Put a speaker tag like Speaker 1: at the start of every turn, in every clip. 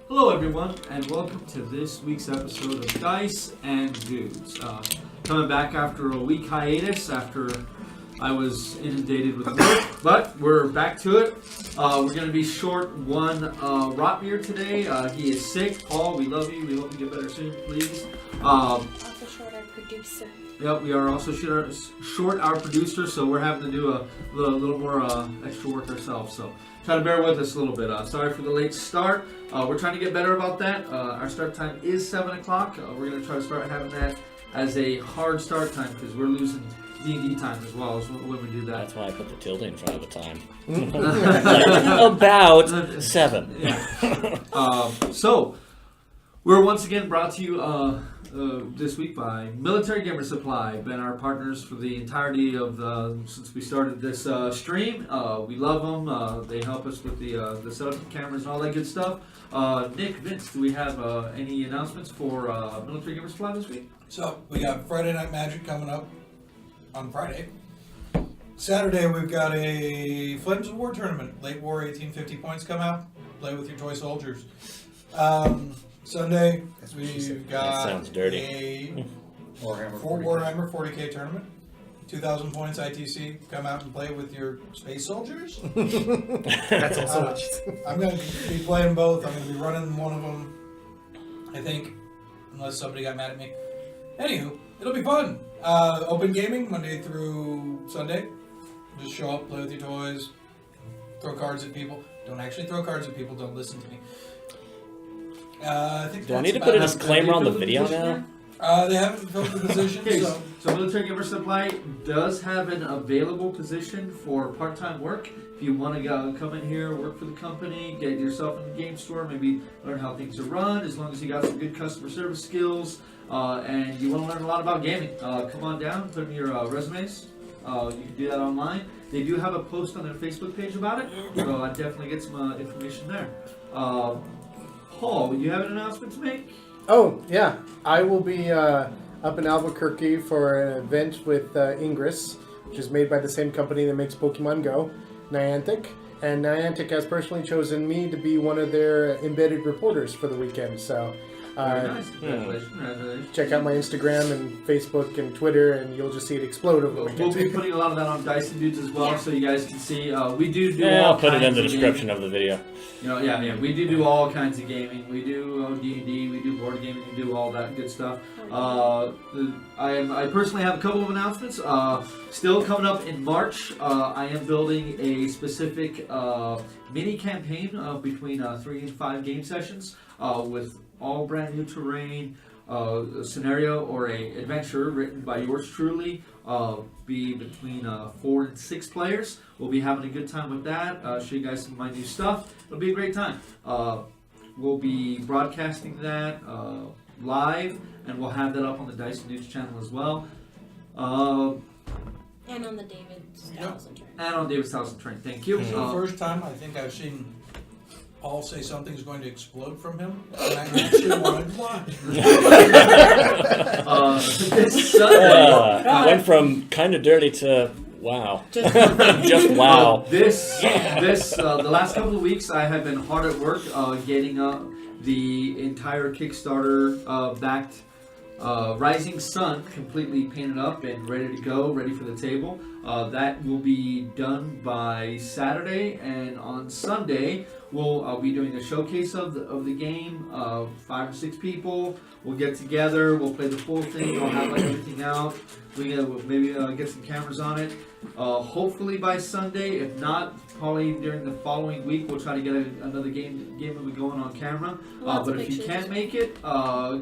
Speaker 1: Hello everyone, and welcome to this week's episode of Dice and Dudes. Coming back after a week hiatus after I was inundated with work, but we're back to it. We're going to be short one Rotbeer today. He is sick. Paul, we love you. We hope you get better soon, please.
Speaker 2: Also short our producer.
Speaker 1: Yep, we are also short our producer, so we're having to do a little more extra work ourselves. So try to bear with us a little bit. Sorry for the late start. We're trying to get better about that. Our start time is 7 o'clock. We're going to try to start having that as a hard start time because we're losing D&D time as well as when we do that.
Speaker 3: That's why I put the tilde in front of the time. About 7.
Speaker 1: Yeah. So, we're once again brought to you this week by Military Gamer Supply. Been our partners for the entirety of since we started this stream. We love them. They help us with the setup of cameras and all that good stuff. Nick, Vince, do we have any announcements for Military Gamer Supply this week?
Speaker 4: So, we got Friday Night Magic coming up on Friday. Saturday, we've got a Flames of War tournament. Late War 1850 points come out. Play with your toy soldiers. Sunday, we've got
Speaker 3: That sounds dirty.
Speaker 4: a
Speaker 5: Warhammer 40K.
Speaker 4: Warhammer 40K tournament. 2,000 points ITC. Come out and play with your space soldiers.
Speaker 5: That's also much.
Speaker 4: I'm going to be playing both. I'm going to be running one of them, I think, unless somebody got mad at me. Anywho, it'll be fun. Open gaming, Monday through Sunday. Just show up, play with your toys, throw cards at people. Don't actually throw cards at people, don't listen to me. I think
Speaker 3: Do I need to put a disclaimer on the video now?
Speaker 4: They haven't filled the position,
Speaker 1: Okay,
Speaker 4: so...
Speaker 1: so Military Gamer Supply does have an available position for part-time work. If you want to come in here, work for the company, get yourself in the game store, maybe learn how things are run, as long as you got some good customer service skills, and you want to learn a lot about gaming, come on down, put in your resumes. You can do that online. They do have a post on their Facebook page about it, so I'd definitely get some information there. Paul, you have an announcement to make?
Speaker 5: Oh, yeah. I will be up in Albuquerque for an event with Ingress, which is made by the same company that makes Pokemon Go, Niantic. And Niantic has personally chosen me to be one of their embedded reporters for the weekend. So
Speaker 1: Very nice. Congratulations.
Speaker 5: check out my Instagram and Facebook and Twitter, and you'll just see it explode over the
Speaker 1: We'll
Speaker 5: weekend.
Speaker 1: be putting a lot of that on Dice and Dudes as well, so you guys can see. We do
Speaker 3: Yeah,
Speaker 1: all
Speaker 3: I'll put it in
Speaker 1: kinds
Speaker 3: the
Speaker 1: of
Speaker 3: description
Speaker 1: gaming.
Speaker 3: of the video.
Speaker 1: You know, yeah, we do all kinds of gaming. We do D&D, we do board gaming, we do all that good stuff. I personally have a couple of announcements. Still coming up in March, I am building a specific mini campaign between 3 and 5 game sessions with all brand new terrain, a scenario or a adventure written by yours truly. Be between 4 and 6 players. We'll be having a good time with that. Show you guys some of my new stuff. It'll be a great time. We'll be broadcasting that live, and we'll have that up on the Dice and Dudes channel as well.
Speaker 2: And on the David Styles and Turn.
Speaker 1: And on David's House and Train. Thank you.
Speaker 4: This is the first time I think I've seen Paul say something's going to explode from him, and I actually wanted to watch.
Speaker 1: This Sunday,
Speaker 3: Went from kind of dirty to wow.
Speaker 2: Just
Speaker 3: Just wow.
Speaker 1: the last couple of weeks I have been hard at work getting up the entire Kickstarter backed Rising Sun completely painted up and ready to go, ready for the table. That will be done by Saturday, and on Sunday we'll be doing a showcase of the game. 5 or 6 people. We'll get together. We'll play the full thing. I'll have everything out. We'll maybe get some cameras on it. Hopefully by Sunday. If not, probably during the following week we'll try to get another game that we going on camera. But if you can't make it,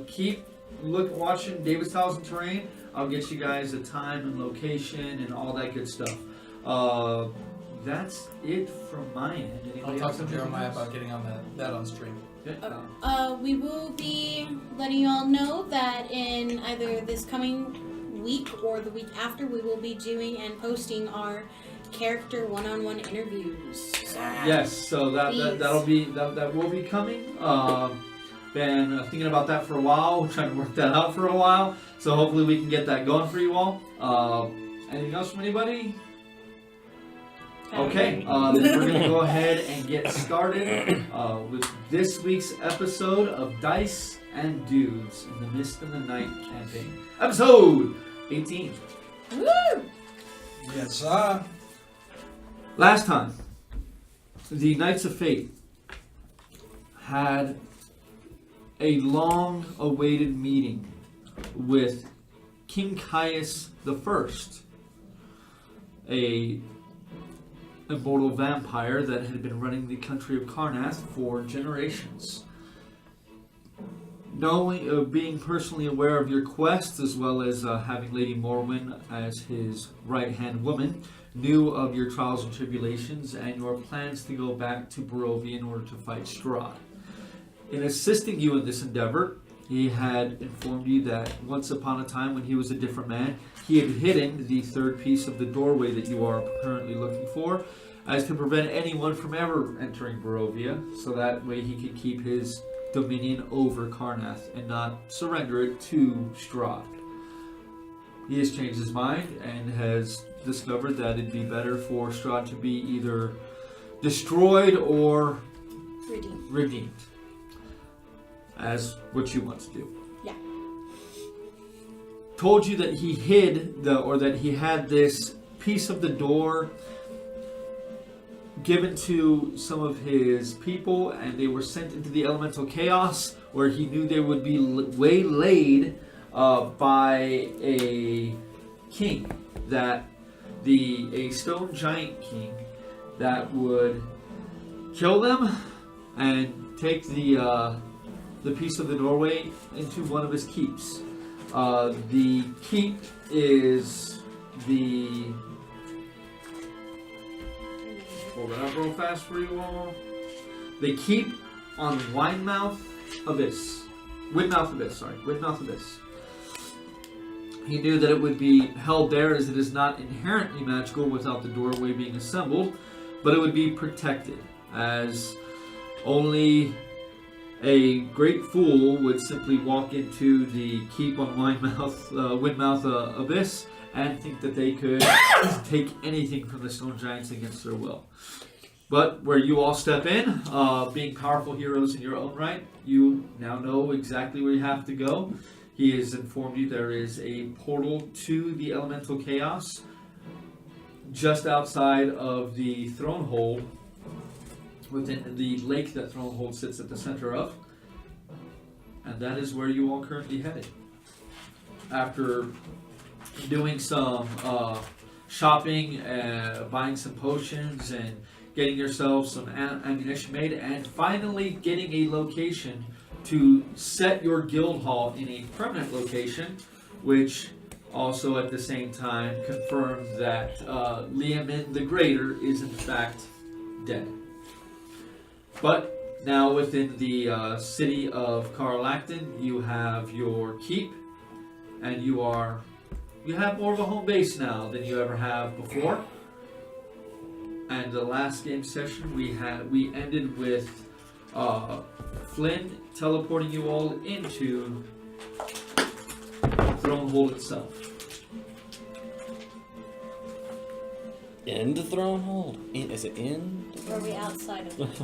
Speaker 1: keep watching David's House and Terrain. I'll get you guys a time and location and all that good stuff. That's it from my end.
Speaker 4: I'll
Speaker 1: Anybody
Speaker 4: talk
Speaker 1: else
Speaker 4: to
Speaker 1: have
Speaker 4: Jeremiah
Speaker 1: anything else?
Speaker 4: about getting on that on stream.
Speaker 1: Yeah.
Speaker 2: we will be letting you all know that in either this coming week or the week after, we will be doing and posting our character one-on-one interviews. So
Speaker 1: Yes, so that will be coming. Been thinking about that for a while, trying to work that out for a while. So hopefully we can get that going for you all. Anything else from anybody? Okay, then we're going to go ahead and get started with this week's episode of Dice and Dudes in the Mist and the Night campaign. Episode 18.
Speaker 2: Woo!
Speaker 4: Yes, sir.
Speaker 1: Last time, the Knights of Fate had a long-awaited meeting with King Caius I, a immortal vampire that had been running the country of Karnath for generations. Being personally aware of your quest, as well as having Lady Morwen as his right-hand woman, knew of your trials and tribulations and your plans to go back to Barovia in order to fight Strahd. In assisting you in this endeavor, he had informed you that once upon a time when he was a different man, he had hidden the third piece of the doorway that you are currently looking for, as to prevent anyone from ever entering Barovia, so that way he could keep his dominion over Karnath and not surrender it to Strahd. He has changed his mind and has discovered that it'd be better for Strahd to be either destroyed or redeemed. As what you want to do.
Speaker 2: Yeah.
Speaker 1: Told you that he hid that he had this piece of the door given to some of his people, and they were sent into the elemental chaos, where he knew they would be waylaid by a king, a stone giant king that would kill them and take the piece of the doorway into one of his keeps. The keep is the... Pull that up real fast for you all. The keep on Windmouth Abyss. He knew that it would be held there, as it is not inherently magical without the doorway being assembled, but it would be protected, as only a great fool would simply walk into the keep on Windmouth Abyss and think that they could take anything from the stone giants against their will. But where you all step in, being powerful heroes in your own right, you now know exactly where you have to go. He has informed you there is a portal to the elemental chaos just outside of the Thronehold, within the lake that Thronehold sits at the center of, and that is where you all currently headed. After doing some shopping, buying some potions, and getting yourself some ammunition made, and finally getting a location to set your guild hall in a permanent location, which also at the same time confirmed that Liamin the Greater is in fact dead. But now within the city of Karlakton, you have your keep, and you have more of a home base now than you ever have before. And the last game session we ended with Flynn teleporting you all into Thronehold itself.
Speaker 3: In the Thronehold? Is it in?
Speaker 2: Or are we outside of it?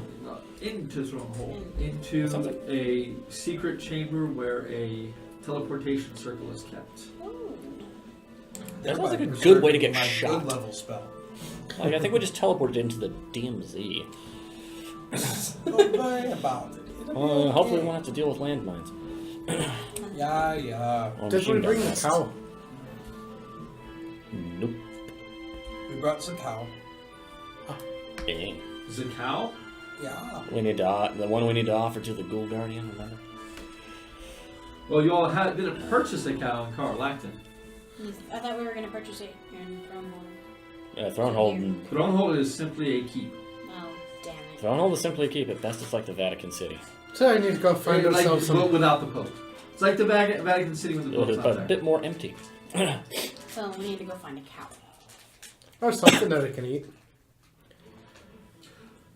Speaker 1: Into Thronehold. Into a secret chamber where a teleportation circle is kept.
Speaker 2: Ooh.
Speaker 3: That sounds like a good way to get
Speaker 4: my
Speaker 3: shot.
Speaker 4: Good level spell.
Speaker 3: Like, I think we just teleported into the DMZ.
Speaker 4: Don't worry about it.
Speaker 3: Hopefully we won't have to deal with landmines.
Speaker 4: Yeah.
Speaker 3: Or
Speaker 5: Did we
Speaker 3: machine
Speaker 5: bring
Speaker 3: gun
Speaker 5: the
Speaker 3: nests.
Speaker 5: cow?
Speaker 3: Nope.
Speaker 4: We brought some cow.
Speaker 3: Eh.
Speaker 1: Is it cow?
Speaker 4: Yeah.
Speaker 3: We need to the one we need to offer to the Ghoul Guardian, remember?
Speaker 1: Well, you all didn't purchase a cow in Karlakton.
Speaker 2: I thought we were going to purchase it in Thronehold.
Speaker 3: Yeah, Thronehold.
Speaker 1: Thronehold is simply a keep.
Speaker 2: Oh, damn it.
Speaker 3: Thronehold is simply a keep. At best, it's like the Vatican City.
Speaker 5: So I need to go find
Speaker 1: Like,
Speaker 5: ourselves
Speaker 1: but
Speaker 5: some...
Speaker 1: without the Pope. It's like the Vatican City with the Pope's
Speaker 3: But
Speaker 1: not
Speaker 3: a
Speaker 1: there.
Speaker 3: bit more empty.
Speaker 2: So we need to go find a cow.
Speaker 5: Or something that I can eat.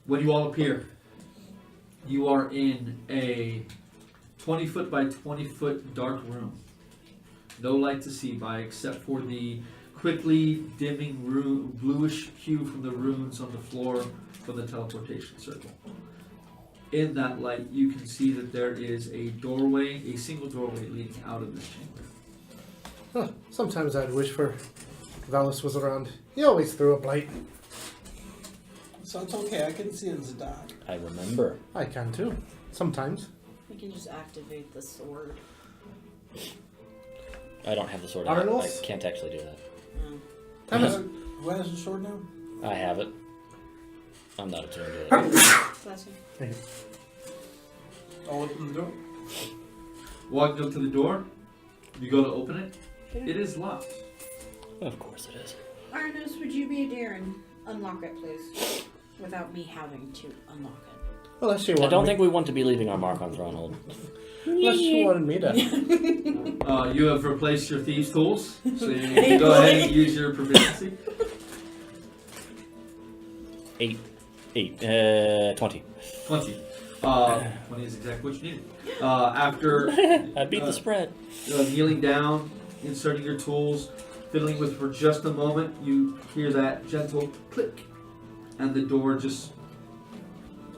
Speaker 1: When you all appear, you are in a 20-foot by 20-foot dark room. No light to see by except for the quickly dimming bluish hue from the runes on the floor from the teleportation circle. In that light, you can see that there is a doorway, a single doorway leading out of this chamber.
Speaker 5: Huh, sometimes I'd wish for Valus was around. He always threw up light.
Speaker 6: So it's okay, I can see in the dark.
Speaker 3: I remember.
Speaker 5: I can too. Sometimes.
Speaker 2: We can just activate the sword.
Speaker 3: I don't have the sword.
Speaker 5: Arnold?
Speaker 3: I can't actually do that.
Speaker 6: Who has the sword now?
Speaker 3: I have it. I'm not attuned to it.
Speaker 2: Bless you.
Speaker 6: I'll open the door.
Speaker 1: Walking up to the door, you go to open it. It is locked.
Speaker 3: Of course it is.
Speaker 2: Arnos, would you be a dear and unlock it, please? Without me having to unlock it.
Speaker 5: Unless you
Speaker 3: I
Speaker 5: wanted
Speaker 3: don't
Speaker 5: me,
Speaker 3: think we want to be leaving our mark on Thronehold.
Speaker 5: unless you wanted me to.
Speaker 1: You have replaced your thieves' tools, so you can go ahead and use your proficiency.
Speaker 3: 8. 20.
Speaker 1: 20. 20 is exactly what you needed. After
Speaker 3: I beat the spread.
Speaker 1: kneeling down, inserting your tools, fiddling with for just a moment, you hear that gentle click, and the door just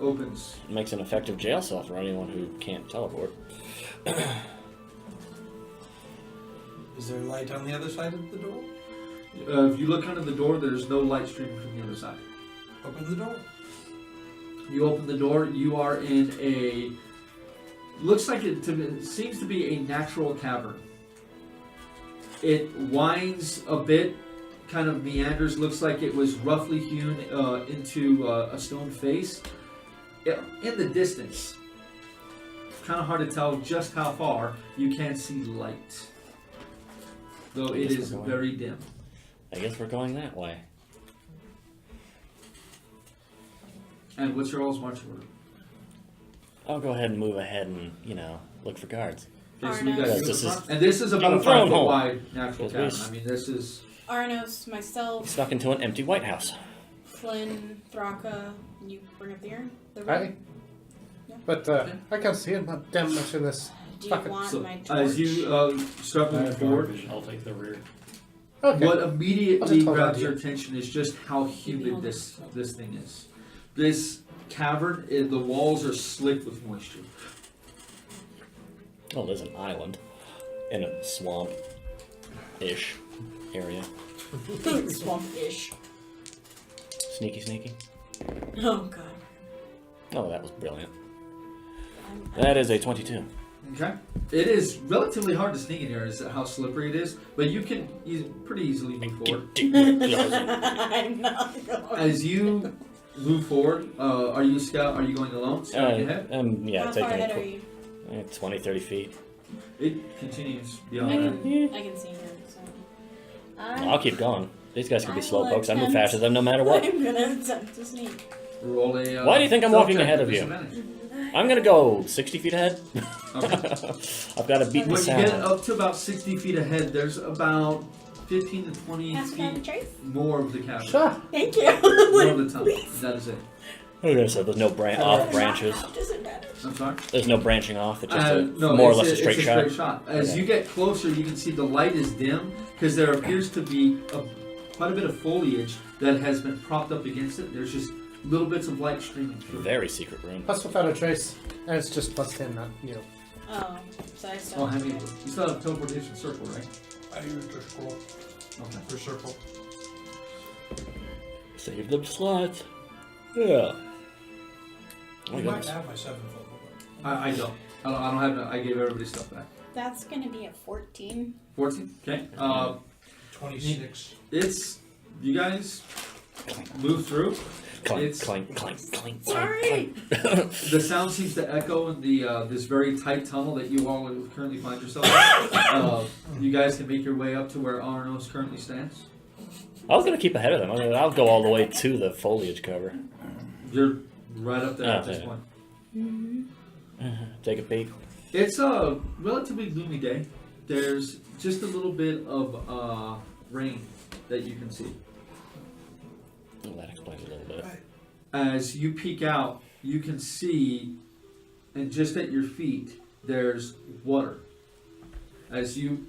Speaker 1: opens.
Speaker 3: Makes an effective jail cell for anyone who can't teleport.
Speaker 4: Is there light on the other side of the door?
Speaker 1: If you look under the door, there's no light streaming from the other side.
Speaker 4: Open the door.
Speaker 1: You open the door, you are in a... Looks like it seems to be a natural cavern. It winds a bit, kind of meanders, looks like it was roughly hewn into a stone face. In the distance, kind of hard to tell just how far, you can see light. Though it is very dim.
Speaker 3: I guess we're going that way.
Speaker 1: And what's your all's march order?
Speaker 3: I'll go ahead and move ahead and, look for guards.
Speaker 1: Okay, so you guys
Speaker 3: Yes,
Speaker 1: go
Speaker 3: this
Speaker 1: to the
Speaker 3: is-
Speaker 1: front. And this is about a
Speaker 3: I'm thrown
Speaker 1: 5 foot
Speaker 3: home.
Speaker 1: wide natural
Speaker 3: Because
Speaker 1: cavern.
Speaker 3: we-
Speaker 1: I mean, this is...
Speaker 2: Arnos, myself,
Speaker 3: Snuck into an empty White House.
Speaker 2: Flynn, Thraka, you bring up the urn? The
Speaker 5: I,
Speaker 2: room?
Speaker 5: but I can't see him not damn much in this.
Speaker 2: Do you
Speaker 5: Fuck it.
Speaker 2: want
Speaker 1: So,
Speaker 2: my torch?
Speaker 1: as you start moving forward,
Speaker 7: I'll take the rear.
Speaker 5: Okay.
Speaker 1: what
Speaker 5: I'll
Speaker 1: immediately
Speaker 5: just hold on
Speaker 1: grabs
Speaker 5: to
Speaker 1: your
Speaker 5: you.
Speaker 1: attention is just how humid
Speaker 2: hold
Speaker 1: this thing is. This cavern, the walls are slick with moisture.
Speaker 3: Oh, there's an island in a swamp-ish area.
Speaker 2: Swamp-ish.
Speaker 3: Sneaky.
Speaker 2: Oh, God.
Speaker 3: Oh, that was brilliant. That is a 22.
Speaker 1: Okay. It is relatively hard to sneak in here, is how slippery it is, but you can pretty easily move forward.
Speaker 2: I'm not going.
Speaker 1: As you move forward, are you going alone? Scouting ahead?
Speaker 2: How far
Speaker 3: taking
Speaker 2: ahead are you?
Speaker 3: 20, 30 feet.
Speaker 1: It continues
Speaker 2: I
Speaker 1: beyond that.
Speaker 2: can see him, so...
Speaker 3: I'll keep going. These guys can be
Speaker 2: I
Speaker 3: slow
Speaker 2: will
Speaker 3: pokes. I move
Speaker 2: attempt-
Speaker 3: faster than no matter what.
Speaker 2: I'm gonna attempt to sneak.
Speaker 1: Roll a.
Speaker 3: Why do you think I'm
Speaker 1: stealth
Speaker 3: walking
Speaker 1: check
Speaker 3: ahead
Speaker 1: with
Speaker 3: of you?
Speaker 1: disadvantage.
Speaker 3: I'm gonna go 60 feet ahead.
Speaker 1: Okay.
Speaker 3: I've got to beat the
Speaker 1: When you get
Speaker 3: sound.
Speaker 1: up to about 60 feet ahead, there's about 15 to 20
Speaker 2: Pass it on the
Speaker 1: feet
Speaker 2: trace?
Speaker 1: more of the cavern.
Speaker 5: Sure.
Speaker 2: Thank you.
Speaker 1: More of the tunnel. That is it.
Speaker 3: Okay, so there's no off branches.
Speaker 2: Disadvantage.
Speaker 1: I'm sorry?
Speaker 3: There's no branching off. It's just
Speaker 1: No,
Speaker 3: more or
Speaker 1: it's
Speaker 3: less a straight
Speaker 1: it's
Speaker 3: shot.
Speaker 1: A straight shot. As
Speaker 3: Okay.
Speaker 1: you get closer, you can see the light is dim because there appears to be quite a bit of foliage that has been propped up against it. There's just little bits of light streaming through.
Speaker 3: Very secret room.
Speaker 5: Plus without a trace. And it's just plus 10, not,
Speaker 2: Oh, so I still
Speaker 1: Oh, have you still have teleportation circle, right?
Speaker 4: I used to scroll
Speaker 1: Okay.
Speaker 4: for circle.
Speaker 3: Save them slots. Yeah. Oh my
Speaker 4: You might
Speaker 3: goodness.
Speaker 4: have my 7-foot.
Speaker 1: I don't. I don't have. I gave everybody stuff back.
Speaker 2: That's gonna be a 14.
Speaker 1: 14. Okay.
Speaker 4: 26.
Speaker 1: It's you guys move through.
Speaker 3: Clank,
Speaker 1: It's-
Speaker 3: clank, clank, clank,
Speaker 2: Sorry.
Speaker 3: clank.
Speaker 1: The sound seems to echo in the this very tight tunnel that you all currently find yourself in. You guys can make your way up to where Arnos currently stands.
Speaker 3: I was gonna keep ahead of them. I'll go all the way to the foliage cover.
Speaker 1: You're right up there at
Speaker 3: Oh,
Speaker 1: this
Speaker 3: yeah.
Speaker 1: point.
Speaker 3: Take a peek.
Speaker 1: It's a relatively gloomy day. There's just a little bit of rain that you can see.
Speaker 3: Oh, that explains a little bit.
Speaker 1: As you peek out, you can see, and just at your feet, there's water. As you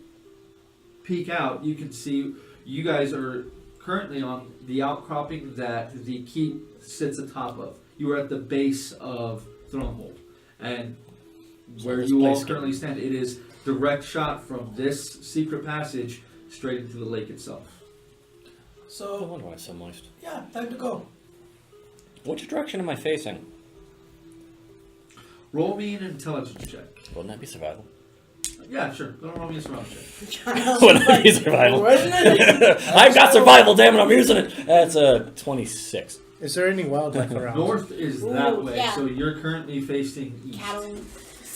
Speaker 1: peek out, you can see, You guys are currently on the outcropping that the keep sits atop of. You are at the base of Thronehold, and
Speaker 3: So
Speaker 1: where
Speaker 3: this
Speaker 1: you all
Speaker 3: place
Speaker 1: currently stand, it is direct shot from this secret passage straight into the lake itself.
Speaker 3: I
Speaker 4: So,
Speaker 3: wonder why it's so moist.
Speaker 4: yeah, time to go.
Speaker 3: Which direction am I facing?
Speaker 1: Roll me an intelligence check.
Speaker 3: Wouldn't that be survival?
Speaker 1: Yeah, sure. Go roll me a survival check.
Speaker 3: Wouldn't that be survival? I've got survival, damn it, I'm using it! That's a 26.
Speaker 5: Is there any wildlife around?
Speaker 1: North is that
Speaker 2: Ooh,
Speaker 1: way,
Speaker 2: yeah.
Speaker 1: so you're currently facing east.
Speaker 2: Cattle.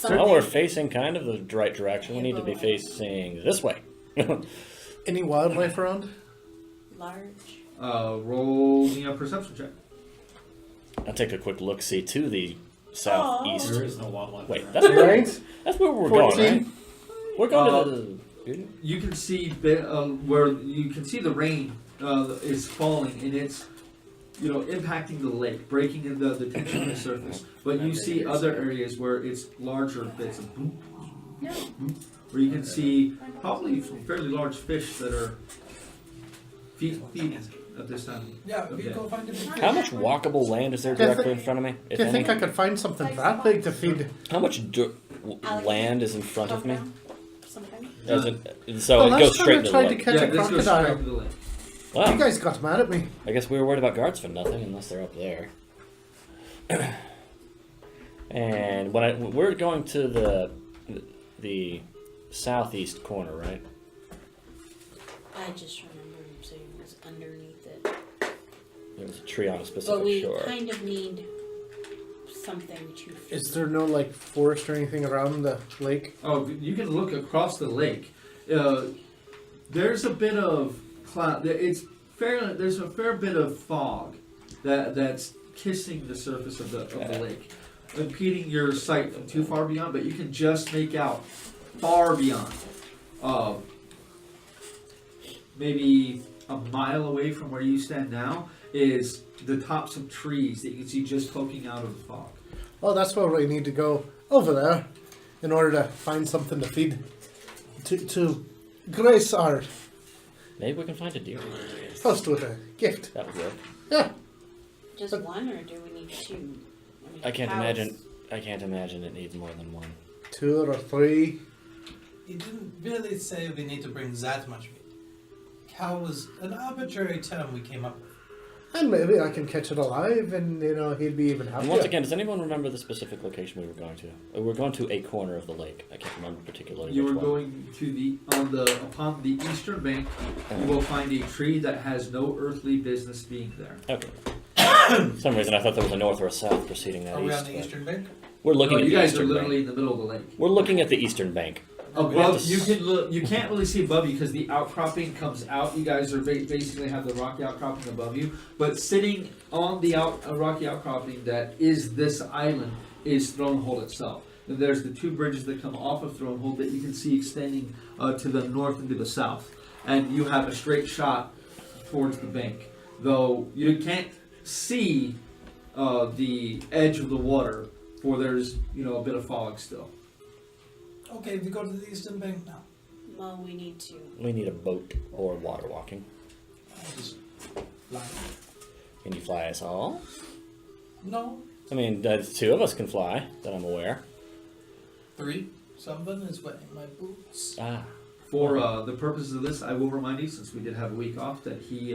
Speaker 3: Well, we're facing kind of the right direction. We need to be facing this way.
Speaker 5: Any wildlife around?
Speaker 2: Large.
Speaker 1: Roll me a perception check.
Speaker 3: I'll take a quick look-see to the southeast.
Speaker 6: There is no wildlife.
Speaker 3: Wait, that's
Speaker 5: Right?
Speaker 3: that's where we're
Speaker 5: 14.
Speaker 3: going, right? We're going to the...
Speaker 1: You can see where you can see the rain is falling, and it's impacting the lake, breaking the tension on the surface. But you see other areas where it's larger bits of boop, boop, where you can see probably some fairly large fish that are feeding at this time.
Speaker 4: Yeah, we
Speaker 1: Okay.
Speaker 4: go find a big fish.
Speaker 3: How much walkable land is there
Speaker 5: Do you
Speaker 3: directly
Speaker 5: thi-
Speaker 3: in front of me? If
Speaker 5: Do you think
Speaker 3: any?
Speaker 5: I could find something that big to feed?
Speaker 3: How much land is in front of me?
Speaker 2: Something.
Speaker 3: As in, so
Speaker 5: The
Speaker 3: it
Speaker 5: last
Speaker 3: goes
Speaker 5: time
Speaker 3: straight
Speaker 5: I
Speaker 3: into the
Speaker 5: tried to
Speaker 3: lake.
Speaker 5: catch
Speaker 1: Yeah,
Speaker 5: a
Speaker 1: this goes straight
Speaker 5: crocodile.
Speaker 1: into the lake.
Speaker 5: You
Speaker 3: Wow.
Speaker 5: guys got mad at me.
Speaker 3: I guess we were worried about guards for nothing, unless they're up there. And we're going to the southeast corner, right?
Speaker 2: I just remember him saying it was underneath it.
Speaker 3: There was a tree on a
Speaker 2: But
Speaker 3: specific
Speaker 2: we
Speaker 3: shore.
Speaker 2: kind of need something to feed.
Speaker 5: Is there no like forest or anything around the lake?
Speaker 1: Oh, you can look across the lake. There's a bit of cloud. There's a fair bit of fog that's kissing the surface of the lake, impeding your sight from too far beyond. But you can just make out far beyond, maybe a mile away from where you stand now, is the tops of trees that you can see just poking out of the fog.
Speaker 5: Well, that's where we need to go over there in order to find something to feed to grace our
Speaker 3: Maybe we can find a deer.
Speaker 5: host with a gift.
Speaker 3: That would work.
Speaker 5: Yeah.
Speaker 2: Just one, or do we need two? mean,
Speaker 3: I can't
Speaker 2: cows-
Speaker 3: imagine. I can't imagine it needs more than one.
Speaker 5: 2 or 3.
Speaker 4: He didn't really say we need to bring that much meat. Cow was an arbitrary term we came up with.
Speaker 5: And maybe I can catch it alive and, he'd be even
Speaker 3: And
Speaker 5: happier.
Speaker 3: once again, does anyone remember the specific location we were going to? We were going to a corner of the lake. I can't remember particularly
Speaker 1: You
Speaker 3: which
Speaker 1: are
Speaker 3: one.
Speaker 1: going to upon the eastern bank. You will find a tree that has no earthly business being there.
Speaker 3: Okay. For some reason, I thought there was a north or a south preceding that
Speaker 4: Are we
Speaker 3: east.
Speaker 4: on the
Speaker 3: but-
Speaker 4: eastern bank?
Speaker 3: We're looking
Speaker 1: No,
Speaker 3: at
Speaker 1: you
Speaker 3: the
Speaker 1: guys are
Speaker 3: eastern
Speaker 1: literally
Speaker 3: bank.
Speaker 1: in the middle of the lake.
Speaker 3: We're looking at the eastern bank.
Speaker 1: Above, you can look. You can't really see above you because the outcropping comes out. You guys are basically have the rocky outcropping above you, but sitting on the rocky outcropping that is this island is Thronehold itself. And there's the 2 bridges that come off of Thronehold that you can see extending to the north and to the south, and you have a straight shot towards the bank. Though you can't see the edge of the water, for there's a bit of fog still.
Speaker 4: Okay, we go to the eastern bank now.
Speaker 2: Well, we need to.
Speaker 3: We need a boat or water walking.
Speaker 4: I'll just fly.
Speaker 3: Can you fly us all?
Speaker 4: No,
Speaker 3: I mean, the 2 of us can fly, that I'm aware.
Speaker 4: 3. Someone is wearing my boots.
Speaker 3: Ah.
Speaker 1: For the purposes of this, I will remind you, since we did have a week off, that he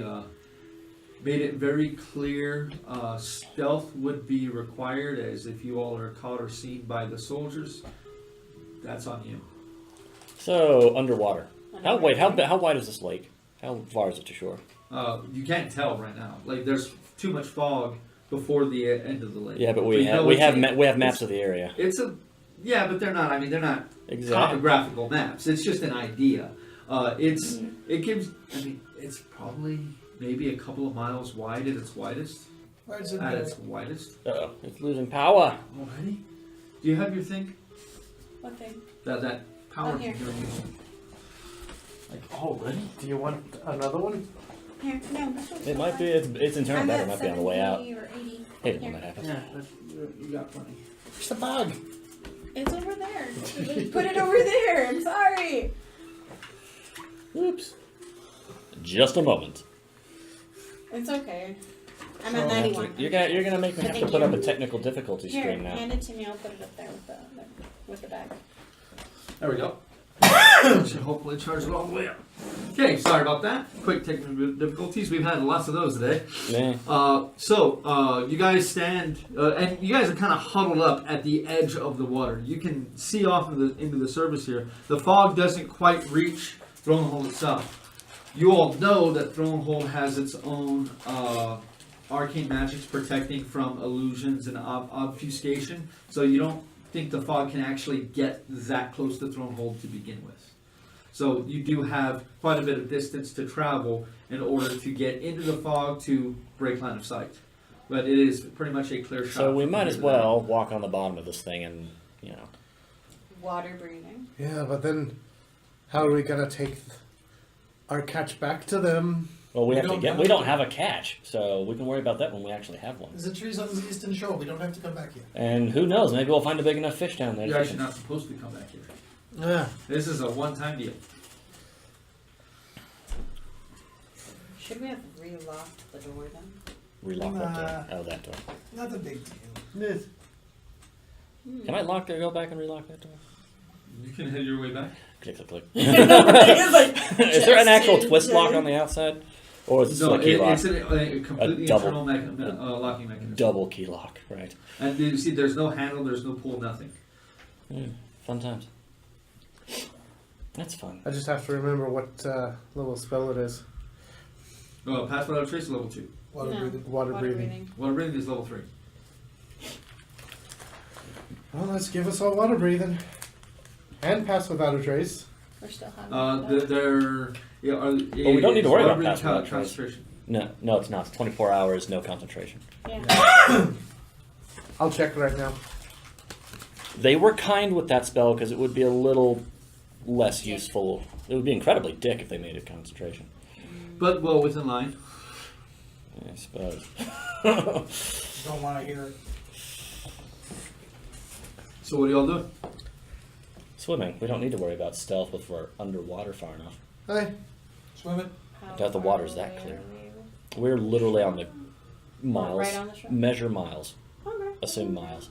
Speaker 1: made it very clear stealth would be required, as if you all are caught or seen by the soldiers, that's on you.
Speaker 3: So, underwater. How wide is this lake? How far is it to shore?
Speaker 1: You can't tell right now. Like, there's too much fog before the end of the lake.
Speaker 3: Yeah, but
Speaker 1: So
Speaker 3: we
Speaker 1: you know
Speaker 3: have
Speaker 1: it's-
Speaker 3: maps of the area.
Speaker 1: Yeah, but they're not. I mean, they're not
Speaker 3: Exactly.
Speaker 1: topographical maps. It's just an idea. It gives. I mean, it's probably maybe a couple of miles wide at its widest.
Speaker 4: Where's it
Speaker 1: At
Speaker 4: go?
Speaker 1: its widest.
Speaker 3: Uh-oh, it's losing power.
Speaker 1: Already? Do you have your thing?
Speaker 2: What thing?
Speaker 1: That power
Speaker 2: Oh, here.
Speaker 1: you're using?
Speaker 5: Like, already? Do you want another one?
Speaker 2: Here, no. this one's
Speaker 3: It might
Speaker 2: fine.
Speaker 3: be, it's internal
Speaker 2: I'm
Speaker 3: battery
Speaker 2: at
Speaker 3: might be on the way out.
Speaker 2: 70 or 80.
Speaker 3: Hate it when
Speaker 2: Here.
Speaker 3: that happens.
Speaker 1: Yeah, you got plenty.
Speaker 5: Where's the bag?
Speaker 2: It's over there. Put it over there. I'm sorry.
Speaker 3: Oops. just a moment.
Speaker 2: It's okay. I'm at 91.
Speaker 3: You're gonna make me have to
Speaker 2: Thank
Speaker 3: put
Speaker 2: you.
Speaker 3: up a technical difficulty
Speaker 2: Here,
Speaker 3: screen now.
Speaker 2: hand it to me. I'll put it up there with the bag.
Speaker 1: There we go. Should hopefully charge it all the way up. Okay, sorry about that. Quick technical difficulties. We've had lots of those today.
Speaker 3: Yeah.
Speaker 1: So you guys stand, and you guys are kind of huddled up at the edge of the water. You can see off into the surface here. The fog doesn't quite reach Thronehold itself. You all know that Thronehold has its own arcane magics protecting from illusions and obfuscation, so you don't think the fog can actually get that close to Thronehold to begin with. So you do have quite a bit of distance to travel in order to get into the fog to break line of sight. But it is pretty much a clear shot.
Speaker 3: So we
Speaker 1: from
Speaker 3: might
Speaker 1: here
Speaker 3: as
Speaker 1: to there.
Speaker 3: well walk on the bottom of this thing and, you know.
Speaker 2: Water breathing.
Speaker 5: Yeah, but then how are we gonna take our catch back to them?
Speaker 3: Well, we
Speaker 4: We
Speaker 3: have to
Speaker 4: don't
Speaker 3: get.
Speaker 4: have
Speaker 3: We don't
Speaker 4: to.
Speaker 3: have a catch, so we can worry about that when we actually have one.
Speaker 4: There's a trees on the eastern shore. We don't have to come back here.
Speaker 3: And who knows? Maybe we'll find a big enough fish down there.
Speaker 1: You're actually not supposed to come back here.
Speaker 5: Yeah.
Speaker 1: This is a one-time deal.
Speaker 2: Should we have relocked the door then?
Speaker 3: Relock that door. Oh, that door.
Speaker 4: Not a big deal.
Speaker 5: Yes.
Speaker 3: Can I lock there? Go back and relock that door.
Speaker 1: You can head your way back.
Speaker 3: Click, click, click.
Speaker 2: It's like,
Speaker 3: Is there an actual
Speaker 2: just
Speaker 3: twist lock
Speaker 2: in.
Speaker 3: on the outside, or is it
Speaker 1: No,
Speaker 3: a key lock?
Speaker 1: it's a completely
Speaker 3: A double-
Speaker 1: internal locking mechanism.
Speaker 3: Double key lock, right?
Speaker 1: And you see, there's no handle, there's no pull, nothing.
Speaker 3: Fun times. That's fun.
Speaker 5: I just have to remember what level spell it is.
Speaker 1: Pass without trace is level 2.
Speaker 4: Water
Speaker 2: No.
Speaker 4: breathing.
Speaker 5: Water breathing.
Speaker 1: Water breathing is level 3.
Speaker 5: Well, let's give us all water breathing. And pass without a trace.
Speaker 2: We're still having
Speaker 1: They're
Speaker 3: But we don't need to worry about
Speaker 1: water breathing
Speaker 3: pass without trace.
Speaker 1: concentration.
Speaker 3: No, it's not. It's 24 hours, no concentration.
Speaker 2: Yeah.
Speaker 5: I'll check right now.
Speaker 3: They were kind with that spell because it would be a little less
Speaker 2: Dick.
Speaker 3: useful. It would be incredibly dick if they made it concentration.
Speaker 1: But well within line.
Speaker 3: I suppose.
Speaker 4: Don't want to hear it.
Speaker 1: So what do y'all do?
Speaker 3: Swimming. We don't need to worry about stealth if we're underwater far enough.
Speaker 5: Hi.
Speaker 4: Swim it.
Speaker 2: How
Speaker 3: Doubt the
Speaker 2: far
Speaker 3: water's that
Speaker 2: away
Speaker 3: clear.
Speaker 2: are we?
Speaker 3: We're literally on the miles.
Speaker 2: Right on the shore?
Speaker 3: Measure miles.
Speaker 2: Okay.
Speaker 3: Assume miles.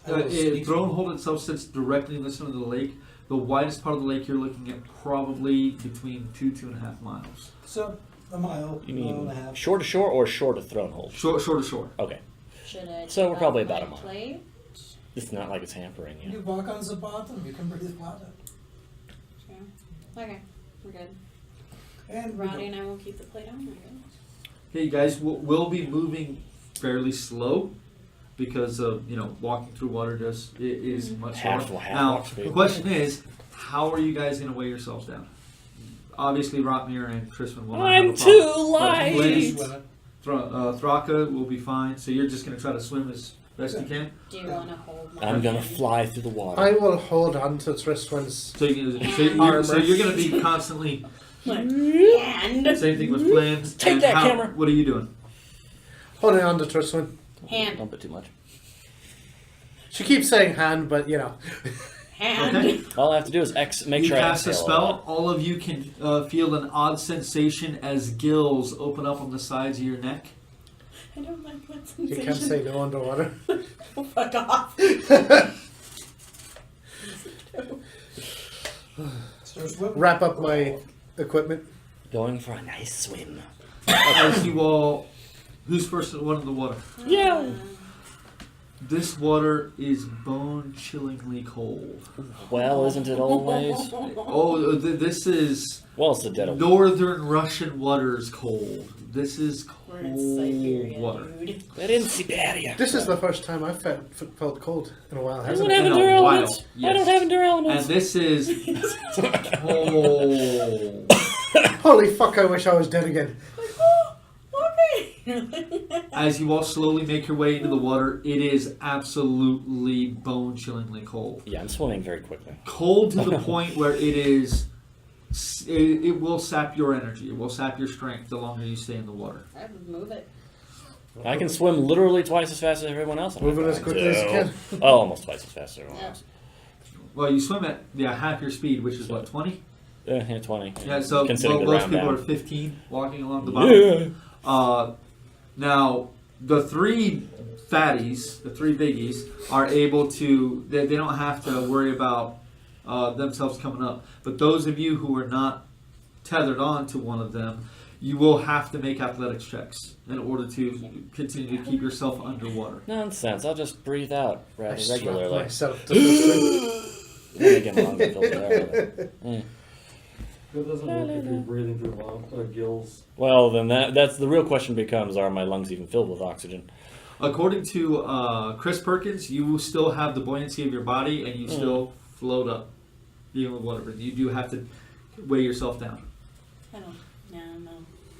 Speaker 1: Thronehold itself sits directly in the center of the lake. The widest part of the lake you're looking at probably between 2.5 miles.
Speaker 4: So, a mile,
Speaker 3: You
Speaker 4: mile and a
Speaker 3: mean
Speaker 4: half.
Speaker 3: shore to shore or shore to Thronehold?
Speaker 1: Shore to shore.
Speaker 3: Okay.
Speaker 2: Should I
Speaker 3: So we're
Speaker 2: take
Speaker 3: probably
Speaker 2: off
Speaker 3: about
Speaker 2: my
Speaker 3: a mile.
Speaker 2: plate?
Speaker 3: It's not like it's hampering you.
Speaker 4: You walk on the bottom, you can breathe water.
Speaker 2: Sure. Okay, we're good.
Speaker 4: And
Speaker 2: Roddy and I will keep the plate on. We're good.
Speaker 1: Hey guys, we'll be moving fairly slow because walking through water is much
Speaker 3: Half
Speaker 1: slower.
Speaker 3: walk
Speaker 1: Now
Speaker 3: speed.
Speaker 1: the question is, how are you guys going to weigh yourselves down? Obviously, Rotmir and Tristan will not have a
Speaker 3: I'm
Speaker 1: problem.
Speaker 3: too light.
Speaker 1: Blaze,
Speaker 4: swim it.
Speaker 1: Thraka will be fine. So you're just going to try to swim as best you can.
Speaker 2: Do you want to hold my
Speaker 3: I'm gonna
Speaker 2: hand?
Speaker 3: fly through the water.
Speaker 5: I will hold on to Tristan's.
Speaker 1: So you're going to be constantly.
Speaker 2: Hand.
Speaker 1: Same thing with plans.
Speaker 3: Take
Speaker 1: and
Speaker 3: that,
Speaker 1: how-
Speaker 3: camera.
Speaker 1: What are you doing?
Speaker 5: Holding on to Tristan.
Speaker 2: Hand.
Speaker 3: Don't put too much.
Speaker 5: She keeps saying hand, but you know.
Speaker 2: Hand.
Speaker 1: Okay.
Speaker 3: All I have to do is make
Speaker 1: You
Speaker 3: sure I
Speaker 1: cast a
Speaker 3: exhale
Speaker 1: spell. All of you can feel an odd sensation as gills open up on the sides of your neck.
Speaker 2: I don't like that
Speaker 5: You
Speaker 2: sensation.
Speaker 5: can't say no underwater.
Speaker 2: Oh, fuck off.
Speaker 4: Start swimming.
Speaker 5: Wrap up my equipment.
Speaker 3: Going for a nice swim.
Speaker 1: As you all, who's first one in the water?
Speaker 3: Yeah.
Speaker 1: This water is bone-chillingly cold.
Speaker 3: Well, isn't it always?
Speaker 1: Oh, this is
Speaker 3: Well, it's the dead of
Speaker 1: northern Russian waters cold. This is
Speaker 2: We're in Siberia,
Speaker 1: cold water.
Speaker 2: dude.
Speaker 3: They're in Siberia.
Speaker 5: This is the first time I've felt cold in a while,
Speaker 3: I
Speaker 5: hasn't
Speaker 3: don't
Speaker 5: it?
Speaker 3: have
Speaker 1: In a
Speaker 3: endure
Speaker 1: while,
Speaker 3: elements. I
Speaker 1: yes.
Speaker 3: don't have endure
Speaker 1: And
Speaker 3: elements.
Speaker 1: this is cold.
Speaker 5: Holy fuck, I wish I was dead again.
Speaker 2: Okay.
Speaker 1: As you all slowly make your way into the water, it is absolutely bone-chillingly cold.
Speaker 3: Yeah, I'm swimming very quickly.
Speaker 1: Cold to the point where it will sap your energy. It will sap your strength the longer you stay in the water.
Speaker 2: I would move it.
Speaker 3: I can swim literally twice as fast as everyone else.
Speaker 5: Moving as quickly as you can.
Speaker 3: Oh, almost twice as fast as everyone
Speaker 2: Yeah.
Speaker 3: else.
Speaker 1: Well, you swim at half your speed, which is what, 20?
Speaker 3: Yeah, 20.
Speaker 1: Yeah, so
Speaker 3: Considering the
Speaker 1: most
Speaker 3: round
Speaker 1: people
Speaker 3: down.
Speaker 1: are 15 walking along the bottom.
Speaker 3: Yeah.
Speaker 1: Now, the three fatties, the three biggies, are able to, they don't have to worry about themselves coming up. But those of you who are not tethered on to one of them, you will have to make athletics checks in order to continue to keep yourself underwater.
Speaker 3: Nonsense. I'll just breathe out rather
Speaker 5: Strap
Speaker 3: regularly.
Speaker 5: myself to the
Speaker 3: Then again, my lungs will fill there.
Speaker 7: It doesn't work if you're breathing through gills.
Speaker 3: Well, then that's the real question becomes: are my lungs even filled with oxygen?
Speaker 1: According to Chris Perkins, you will still have the buoyancy of your body and you still float up, even with whatever. You do have to weigh yourself down.
Speaker 2: I don't. No.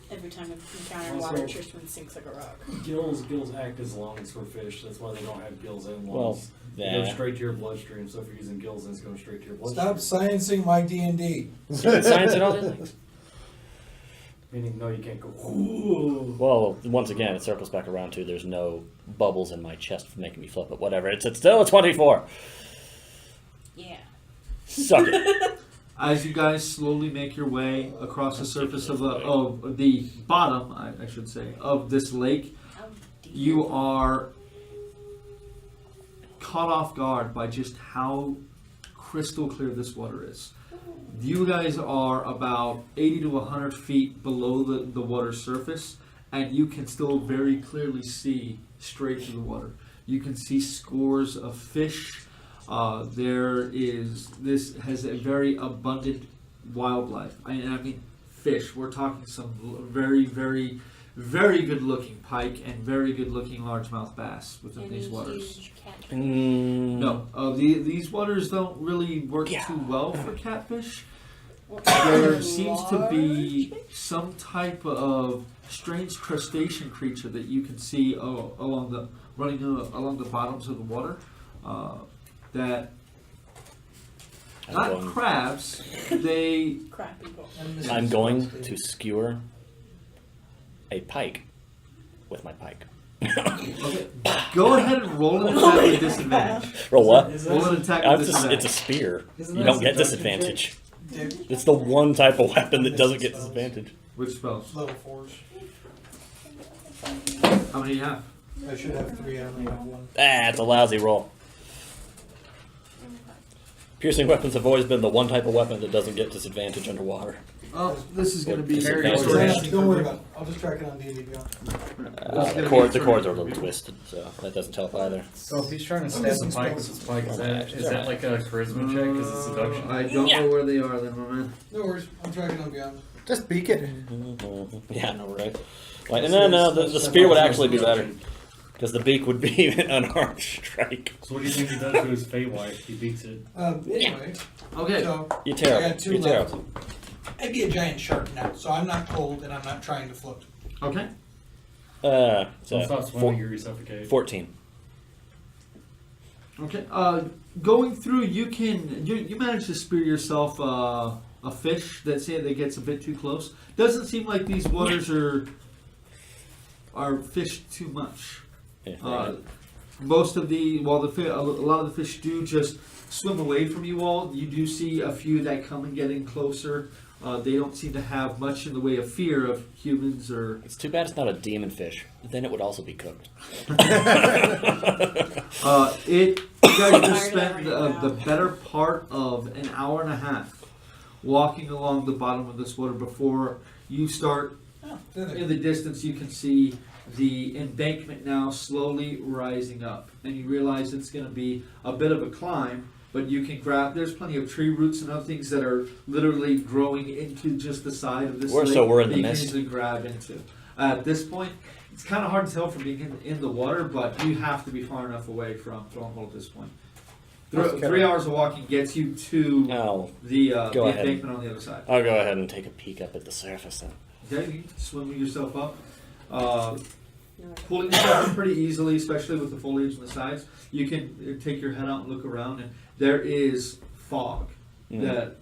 Speaker 2: Every time I encounter water, Tristan sinks like a rock.
Speaker 7: Gills act as lungs for fish. That's why they don't have gills and lungs.
Speaker 3: Well,
Speaker 7: They go straight to your bloodstream. So if you're using gills, it's going straight to your bloodstream.
Speaker 6: Stop sciencing my D&D.
Speaker 3: Science and all these things.
Speaker 7: Meaning, no, you can't go. Ooh.
Speaker 3: Well, once again, it circles back around to there's no bubbles in my chest for making me flip it. Whatever. It's still a 24.
Speaker 2: Yeah.
Speaker 3: Suck it.
Speaker 1: As you guys slowly make your way across the surface of the bottom, I should say, of this lake,
Speaker 2: How deep?
Speaker 1: you are caught off guard by just how crystal clear this water is. You guys are about 80 to 100 feet below the water's surface, and you can still very clearly see straight through the water. You can see scores of fish. This has a very abundant wildlife. I mean fish. We're talking some very, very, very good looking pike and very good looking largemouth bass within
Speaker 2: Any
Speaker 1: these waters.
Speaker 2: huge catfish?
Speaker 1: No, these waters don't really work
Speaker 3: Yeah.
Speaker 1: too well for catfish.
Speaker 2: Well,
Speaker 1: There seems to
Speaker 2: large
Speaker 1: be
Speaker 2: fish?
Speaker 1: some type of strange crustacean creature that you can see along the bottoms of the water. That not
Speaker 3: going-
Speaker 1: crabs. They
Speaker 2: crab people.
Speaker 3: I'm going to skewer a pike with my pike.
Speaker 1: okay. Go ahead and roll an attack with disadvantage.
Speaker 3: Roll what?
Speaker 1: Roll an attack with
Speaker 3: It's
Speaker 1: disadvantage.
Speaker 3: a spear.
Speaker 7: Isn't
Speaker 3: You
Speaker 7: that
Speaker 3: don't get
Speaker 7: seduction
Speaker 3: disadvantage.
Speaker 4: Dude,
Speaker 3: It's the one type of weapon that doesn't get disadvantage.
Speaker 1: Which spells?
Speaker 4: level 4s.
Speaker 1: How many do you have?
Speaker 4: I should have 3. I only have 1.
Speaker 3: Ah, it's a lousy roll. Piercing weapons have always been the one type of weapon that doesn't get disadvantage underwater.
Speaker 1: Oh, this is going to be
Speaker 3: Very
Speaker 1: interesting.
Speaker 4: Don't worry about it. I'll just track it on D&D.
Speaker 3: The cords are a little twisted, so that doesn't help either.
Speaker 8: So if he's trying to stab the pike with his pike, is that like a charisma check? Because it's seduction.
Speaker 1: I don't know where they are then, my man.
Speaker 4: No worries. I'm tracking on Beyond.
Speaker 5: Just beak it.
Speaker 3: Yeah, no, right. Like, and then the spear would actually be better. Because the beak would be an unarmed strike.
Speaker 7: So what do you think he does to his Fey wife? He beats it.
Speaker 4: Anyway,
Speaker 1: Okay.
Speaker 4: so
Speaker 3: You're
Speaker 4: I
Speaker 3: terrible.
Speaker 4: got 2
Speaker 3: You're
Speaker 4: left.
Speaker 3: terrible.
Speaker 4: I'd be a giant shark now, so I'm not cold and I'm not trying to float.
Speaker 1: Okay.
Speaker 7: Don't
Speaker 3: So
Speaker 7: stop swimming, you resuffocate.
Speaker 3: 14.
Speaker 1: Okay. Going through, you manage to spear yourself a fish that gets a bit too close. Doesn't seem like these waters are fished too much.
Speaker 3: Yeah,
Speaker 1: Most of a lot of the fish do just swim away from you all. You do see a few that come and get in closer. They don't seem to have much in the way of fear of humans or.
Speaker 3: It's too bad it's not a demon fish. Then it would also be cooked.
Speaker 1: You guys just
Speaker 2: Tired
Speaker 1: spend
Speaker 2: of
Speaker 1: the better part of an hour and a half walking along the bottom of this water before you start. In the distance, you can see the embankment now slowly rising up, and you realize it's going to be a bit of a climb. But you can grab. There's plenty of tree roots and other things that are literally growing into just the side of this lake.
Speaker 3: So we're in
Speaker 1: that
Speaker 3: the
Speaker 1: you can
Speaker 3: mist.
Speaker 1: easily grab into. At this point, it's kind of hard to tell from being in the water, but you have to be far enough away from Thronehold at this point. 3 hours of walking gets you to
Speaker 3: No,
Speaker 1: the
Speaker 3: Go ahead.
Speaker 1: embankment on the other side.
Speaker 3: I'll go ahead and take a peek up at the surface then.
Speaker 1: Okay, you can swim yourself up. Pulling yourself up pretty easily, especially with the foliage on the sides. You can take your head out and look around, and there is fog. That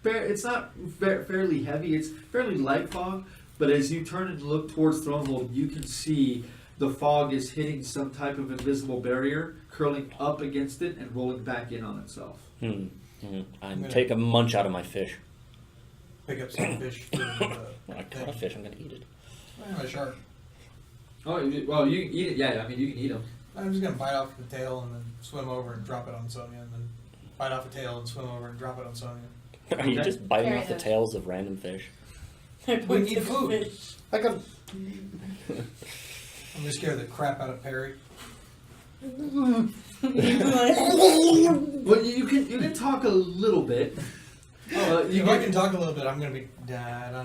Speaker 1: it's not fairly heavy; it's fairly light fog. But as you turn and look towards Thronehold, you can see the fog is hitting some type of invisible barrier, curling up against it and rolling back in on itself.
Speaker 3: Take a munch out of my fish.
Speaker 4: pick up some fish. For the
Speaker 3: When I caught a fish, I'm gonna eat it.
Speaker 4: I have a shark.
Speaker 1: Oh, well, you can eat it. Yeah, I mean, you can eat them.
Speaker 4: I'm just gonna bite off the tail and then swim over and drop it on Sonya, and then bite off the tail and swim over and drop it on Sonya.
Speaker 3: Are you just biting
Speaker 2: Fair
Speaker 3: off the
Speaker 2: enough.
Speaker 3: tails of random fish?
Speaker 2: I
Speaker 4: We
Speaker 2: point
Speaker 4: need
Speaker 2: to the
Speaker 4: food.
Speaker 2: fish.
Speaker 5: I got.
Speaker 4: I'm gonna scare the crap out of Perry.
Speaker 1: Well, you can talk a little bit.
Speaker 4: If I can talk a little bit, I'm gonna be da-da.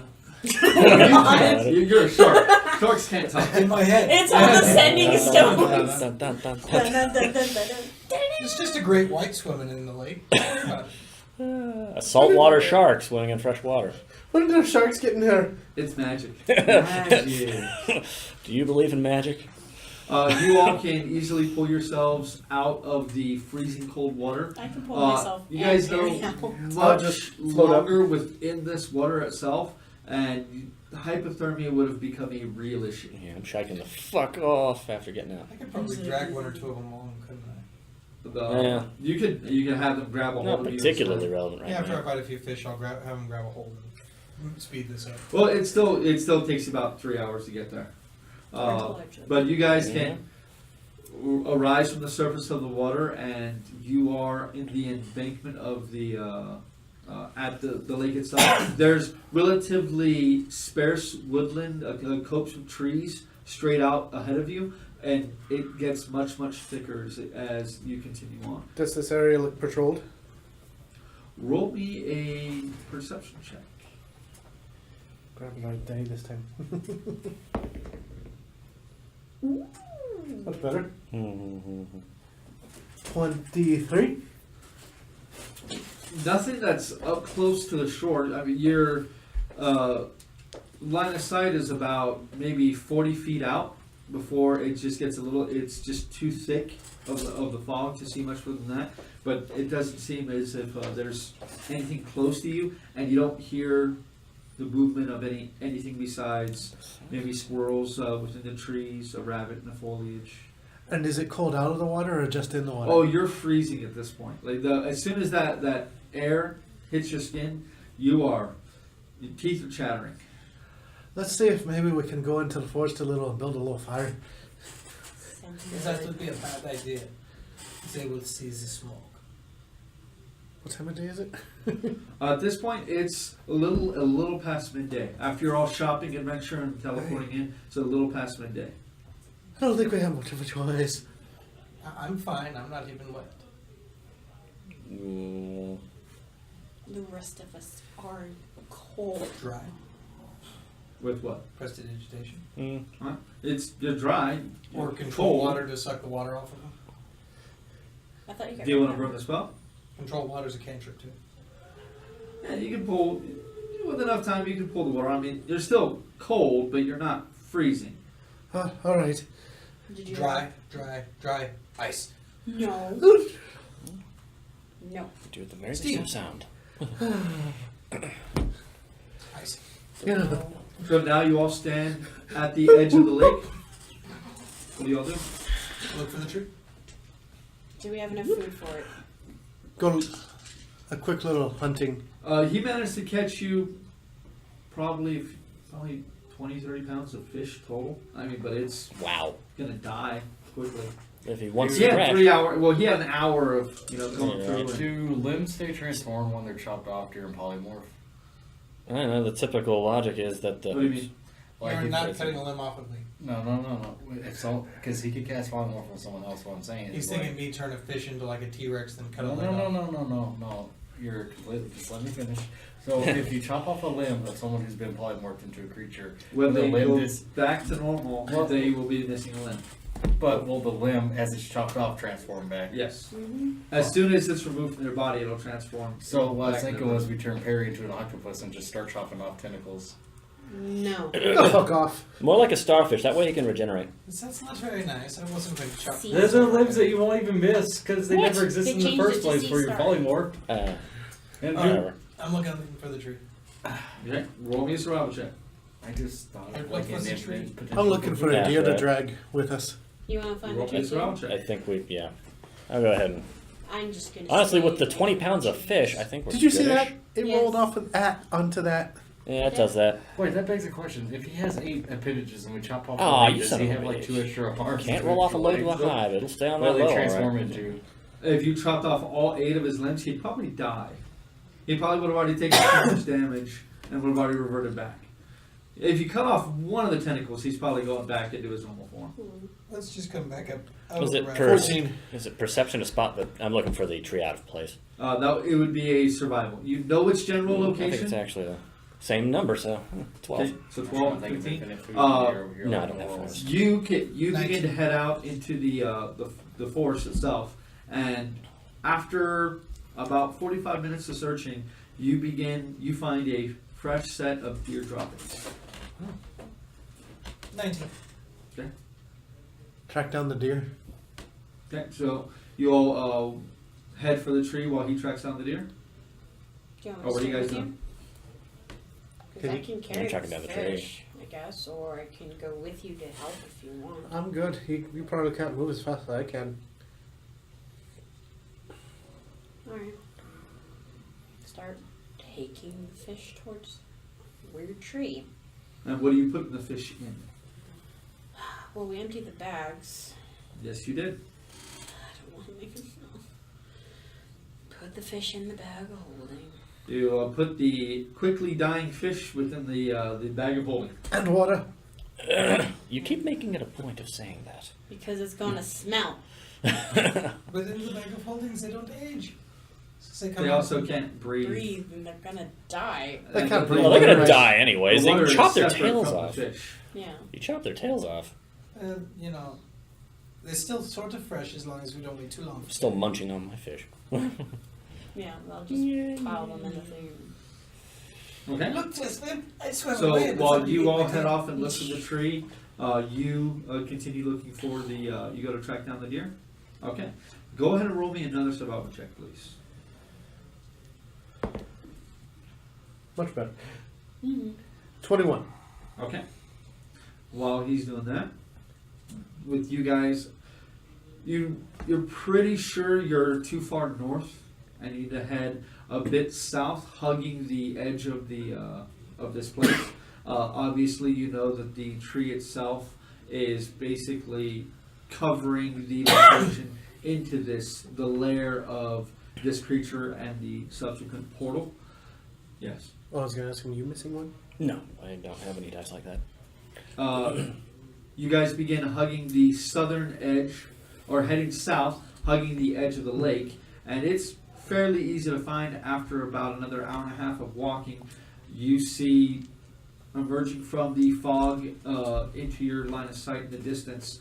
Speaker 1: You're a shark. Sharks can't talk.
Speaker 4: In my head.
Speaker 2: It's on the sending stone.
Speaker 3: Dun, dun, dun, dun.
Speaker 4: It's just a great white swimming in the lake.
Speaker 3: A saltwater shark swimming in fresh water.
Speaker 5: When did those sharks get in here?
Speaker 1: It's magic.
Speaker 3: Do you believe in magic?
Speaker 1: You all can easily pull yourselves out of the freezing cold water.
Speaker 2: I can pull myself.
Speaker 1: You guys
Speaker 2: and Perry
Speaker 1: go
Speaker 2: out.
Speaker 1: much
Speaker 5: just float up.
Speaker 1: longer within this water itself, and hypothermia would have become a real issue.
Speaker 3: Yeah, I'm shaking the fuck off after getting out.
Speaker 4: I could probably drag one or two of them along, couldn't I?
Speaker 3: Yeah.
Speaker 1: You can have them grab a hold
Speaker 3: Not
Speaker 1: of you.
Speaker 3: particularly relevant right
Speaker 4: Yeah, after I
Speaker 3: now.
Speaker 4: fight a few fish, I'll have them grab a hold and speed this up.
Speaker 1: Well, it still takes you about 3 hours to get there. But you guys can arise from the surface of the water, and you are in the embankment of the at the lake itself. There's relatively sparse woodland, a copse of trees straight out ahead of you, and it gets much thicker as you continue on.
Speaker 5: Does this area look patrolled?
Speaker 1: Roll me a perception check.
Speaker 5: Grab the right day this time. That's better. 23.
Speaker 1: Nothing that's up close to the shore. I mean, your line of sight is about maybe 40 feet out before it just gets a little. It's just too thick of the fog to see much further than that. But it doesn't seem as if there's anything close to you, and you don't hear the movement of anything besides maybe squirrels within the trees, a rabbit in the foliage.
Speaker 5: And is it cold out of the water or just in the water?
Speaker 1: Oh, you're freezing at this point. Like as soon as that air hits your skin, your teeth are chattering.
Speaker 5: Let's see if maybe we can go into the forest a little and build a little fire.
Speaker 4: That would be a bad idea. They would see the smoke.
Speaker 5: What time of day is it?
Speaker 1: At this point, it's a little past midday. After you're all shopping, adventure, and teleporting in, it's a little past midday.
Speaker 5: I don't think we have much of a choice.
Speaker 4: I'm fine. I'm not even wet.
Speaker 2: The rest of us are cold.
Speaker 4: Dry.
Speaker 1: With what?
Speaker 4: Prestidigitation.
Speaker 1: Huh? You're dry.
Speaker 4: Or
Speaker 1: You're
Speaker 4: control
Speaker 1: cold.
Speaker 4: water to suck the water off of them.
Speaker 2: I thought you got
Speaker 1: Do you want to
Speaker 2: rid
Speaker 1: burn the spell?
Speaker 4: Control water's a cantrip too.
Speaker 1: Yeah, you can pull. With enough time, you can pull the water. I mean, you're still cold, but you're not freezing.
Speaker 5: All right.
Speaker 2: Did you
Speaker 4: Dry, ice.
Speaker 2: No. No.
Speaker 3: Do it the very
Speaker 4: Steve.
Speaker 3: same sound.
Speaker 4: Ice.
Speaker 5: Yeah.
Speaker 1: So now you all stand at the edge of the lake. What do you all do?
Speaker 4: Look for the tree.
Speaker 2: Do we have enough food for it?
Speaker 5: Go a quick little hunting.
Speaker 1: He managed to catch you probably 20, 30 pounds of fish total. I mean, but it's
Speaker 3: Wow.
Speaker 1: gonna die quickly.
Speaker 3: If he wants
Speaker 1: He
Speaker 3: to
Speaker 1: had
Speaker 3: crash.
Speaker 1: 3 hours. Well, he had an hour of going
Speaker 3: Yeah,
Speaker 1: through.
Speaker 3: right.
Speaker 1: and-
Speaker 8: Do limbs stay transformed when they're chopped off during polymorph?
Speaker 3: I don't know. The typical logic is that the.
Speaker 1: What do you mean?
Speaker 4: You're
Speaker 8: if
Speaker 4: not
Speaker 8: it's-
Speaker 4: cutting a limb off of me.
Speaker 8: No. If so, because he could cast polymorph on someone else. What I'm saying
Speaker 4: He's
Speaker 8: is
Speaker 4: thinking
Speaker 8: like,
Speaker 4: me turn a fish into like a T-Rex, then cut a
Speaker 8: no,
Speaker 4: limb off.
Speaker 8: no. You're completely. Just let me finish. So if you chop off a limb of someone who's been polymorphed into a creature,
Speaker 1: When
Speaker 8: the
Speaker 1: they
Speaker 8: limb
Speaker 1: go
Speaker 8: is,
Speaker 1: back to normal,
Speaker 8: Well-
Speaker 1: they will be missing a limb.
Speaker 8: but will the limb, as it's chopped off, transform back?
Speaker 1: Yes.
Speaker 2: Mm-hmm.
Speaker 1: As soon as it's removed from their body, it'll transform.
Speaker 8: So what I was
Speaker 1: back to
Speaker 8: thinking
Speaker 1: their
Speaker 8: was we turn Perry into an octopus and just start chopping off tentacles.
Speaker 2: No.
Speaker 5: Oh, fuck off.
Speaker 3: More like a starfish. That way he can regenerate.
Speaker 4: That's not very nice. I wasn't going to chop.
Speaker 2: See?
Speaker 8: Those are limbs that you won't even miss because they
Speaker 2: What?
Speaker 8: never exist
Speaker 2: They
Speaker 8: in the
Speaker 2: changed
Speaker 8: first
Speaker 2: it to
Speaker 8: place
Speaker 2: sea
Speaker 8: for your
Speaker 2: star.
Speaker 8: polymorph. And
Speaker 3: Whatever.
Speaker 4: I'm looking for the tree.
Speaker 1: Okay, roll me a survival check.
Speaker 8: I just thought
Speaker 4: I'd
Speaker 8: of
Speaker 4: like
Speaker 8: like an
Speaker 4: for the
Speaker 8: infinite
Speaker 4: tree.
Speaker 8: potential.
Speaker 5: I'm looking for
Speaker 3: Yeah,
Speaker 5: a deer to
Speaker 3: right.
Speaker 5: drag with us.
Speaker 2: You want to find
Speaker 1: Roll
Speaker 2: the
Speaker 1: me a
Speaker 2: tree?
Speaker 1: survival
Speaker 2: too?
Speaker 1: check.
Speaker 3: I think I'll go ahead and
Speaker 2: I'm just gonna.
Speaker 3: Honestly,
Speaker 2: say
Speaker 3: with the 20 pounds of fish, I think we're
Speaker 5: Did you see
Speaker 3: goodish.
Speaker 5: that? It
Speaker 2: Yes.
Speaker 5: rolled off of that onto that.
Speaker 3: Yeah, it does that.
Speaker 8: Wait, that begs a question. If he has 8 appendages and we chop off
Speaker 3: Aw,
Speaker 8: the
Speaker 3: you
Speaker 8: does
Speaker 3: son
Speaker 8: he
Speaker 3: of a
Speaker 8: have like
Speaker 3: bitch.
Speaker 8: 2 extra arms?
Speaker 3: Can't
Speaker 8: 2
Speaker 3: roll off a
Speaker 8: extra
Speaker 3: load to the
Speaker 8: legs?
Speaker 3: hive. It'll stay on
Speaker 8: What
Speaker 3: that
Speaker 8: do they
Speaker 3: low.
Speaker 8: transform
Speaker 3: Right?
Speaker 8: into?
Speaker 1: If you chopped off all 8 of his limbs, he'd probably die. He probably would have already taken too much damage and would have already reverted back. If you cut off one of the tentacles, he's probably going back into his normal form.
Speaker 4: Let's just come back up. out
Speaker 3: Is
Speaker 4: of the
Speaker 3: it
Speaker 4: raft.
Speaker 5: 14.
Speaker 3: Is it perception to spot the? I'm looking for the tree out of place.
Speaker 1: That it would be a survival. You know its general
Speaker 3: I think it's
Speaker 1: location.
Speaker 3: actually the same number, so 12.
Speaker 1: Okay, so
Speaker 8: I
Speaker 1: 12,
Speaker 8: think it's
Speaker 1: 15.
Speaker 8: infinite food,
Speaker 1: Uh,
Speaker 8: you're
Speaker 3: no, I
Speaker 8: like
Speaker 3: don't have
Speaker 8: rolls.
Speaker 3: force.
Speaker 1: You begin
Speaker 4: 19.
Speaker 1: to head out into the forest itself, and after about 45 minutes of searching, you find a fresh set of deer droppings.
Speaker 4: 19.
Speaker 5: Track down the deer.
Speaker 1: Okay, so you all head for the tree while he tracks down the deer.
Speaker 2: Do you want
Speaker 1: Oh, what are
Speaker 2: me
Speaker 1: you
Speaker 2: to
Speaker 1: guys
Speaker 2: stay with
Speaker 1: doing?
Speaker 2: Because I can carry
Speaker 3: tracking
Speaker 2: the
Speaker 3: down the tree.
Speaker 2: fish, I guess, or I can go with you to help if you want.
Speaker 5: I'm good. You probably can't move as fast as I can.
Speaker 2: Alright. Start taking the fish towards weird tree.
Speaker 1: And what do you put the fish in?
Speaker 2: Well, we emptied the bags.
Speaker 1: Yes, you did.
Speaker 2: I don't want to make them smell. Put the fish in the bag of holding.
Speaker 1: You put the quickly dying fish within the bag of holding.
Speaker 5: And water.
Speaker 3: You keep making it a point of saying that.
Speaker 2: Because it's gonna smell.
Speaker 4: But in the bag of holdings, they don't age. So
Speaker 1: They also can't breathe.
Speaker 2: Breathe and they're gonna die.
Speaker 5: They can't
Speaker 1: And
Speaker 5: breathe.
Speaker 3: Well, they're gonna
Speaker 5: Right.
Speaker 3: die anyways.
Speaker 1: the
Speaker 3: They
Speaker 1: water is
Speaker 3: chop their
Speaker 1: separate
Speaker 3: tails
Speaker 1: from the
Speaker 3: off.
Speaker 1: fish.
Speaker 2: Yeah.
Speaker 3: You chop their tails off.
Speaker 4: And, they're still sort of fresh as long as we don't wait too long.
Speaker 3: Still munching on my fish.
Speaker 2: Yeah, I'll just pile them in the thing.
Speaker 1: Okay.
Speaker 4: Look, Twistman, I swam
Speaker 1: So
Speaker 4: away.
Speaker 1: while you all head off and look at the tree, you continue looking for the. You go to track down the deer. Okay. Go ahead and roll me another survival check, please.
Speaker 5: Much better.
Speaker 2: Mm-hmm.
Speaker 5: 21.
Speaker 1: Okay. While he's doing that, with you guys, you're pretty sure you're too far north and you need to head a bit south, hugging the edge of the of this place. Obviously, you know that the tree itself is basically covering the location into the lair of this creature and the subsequent portal. Yes.
Speaker 5: Oh, I was going to ask him, you missing one?
Speaker 3: No, I don't have any dice like that.
Speaker 1: You guys begin hugging the southern edge, or heading south, hugging the edge of the lake, and it's fairly easy to find. After about another hour and a half of walking, you see emerging from the fog into your line of sight in the distance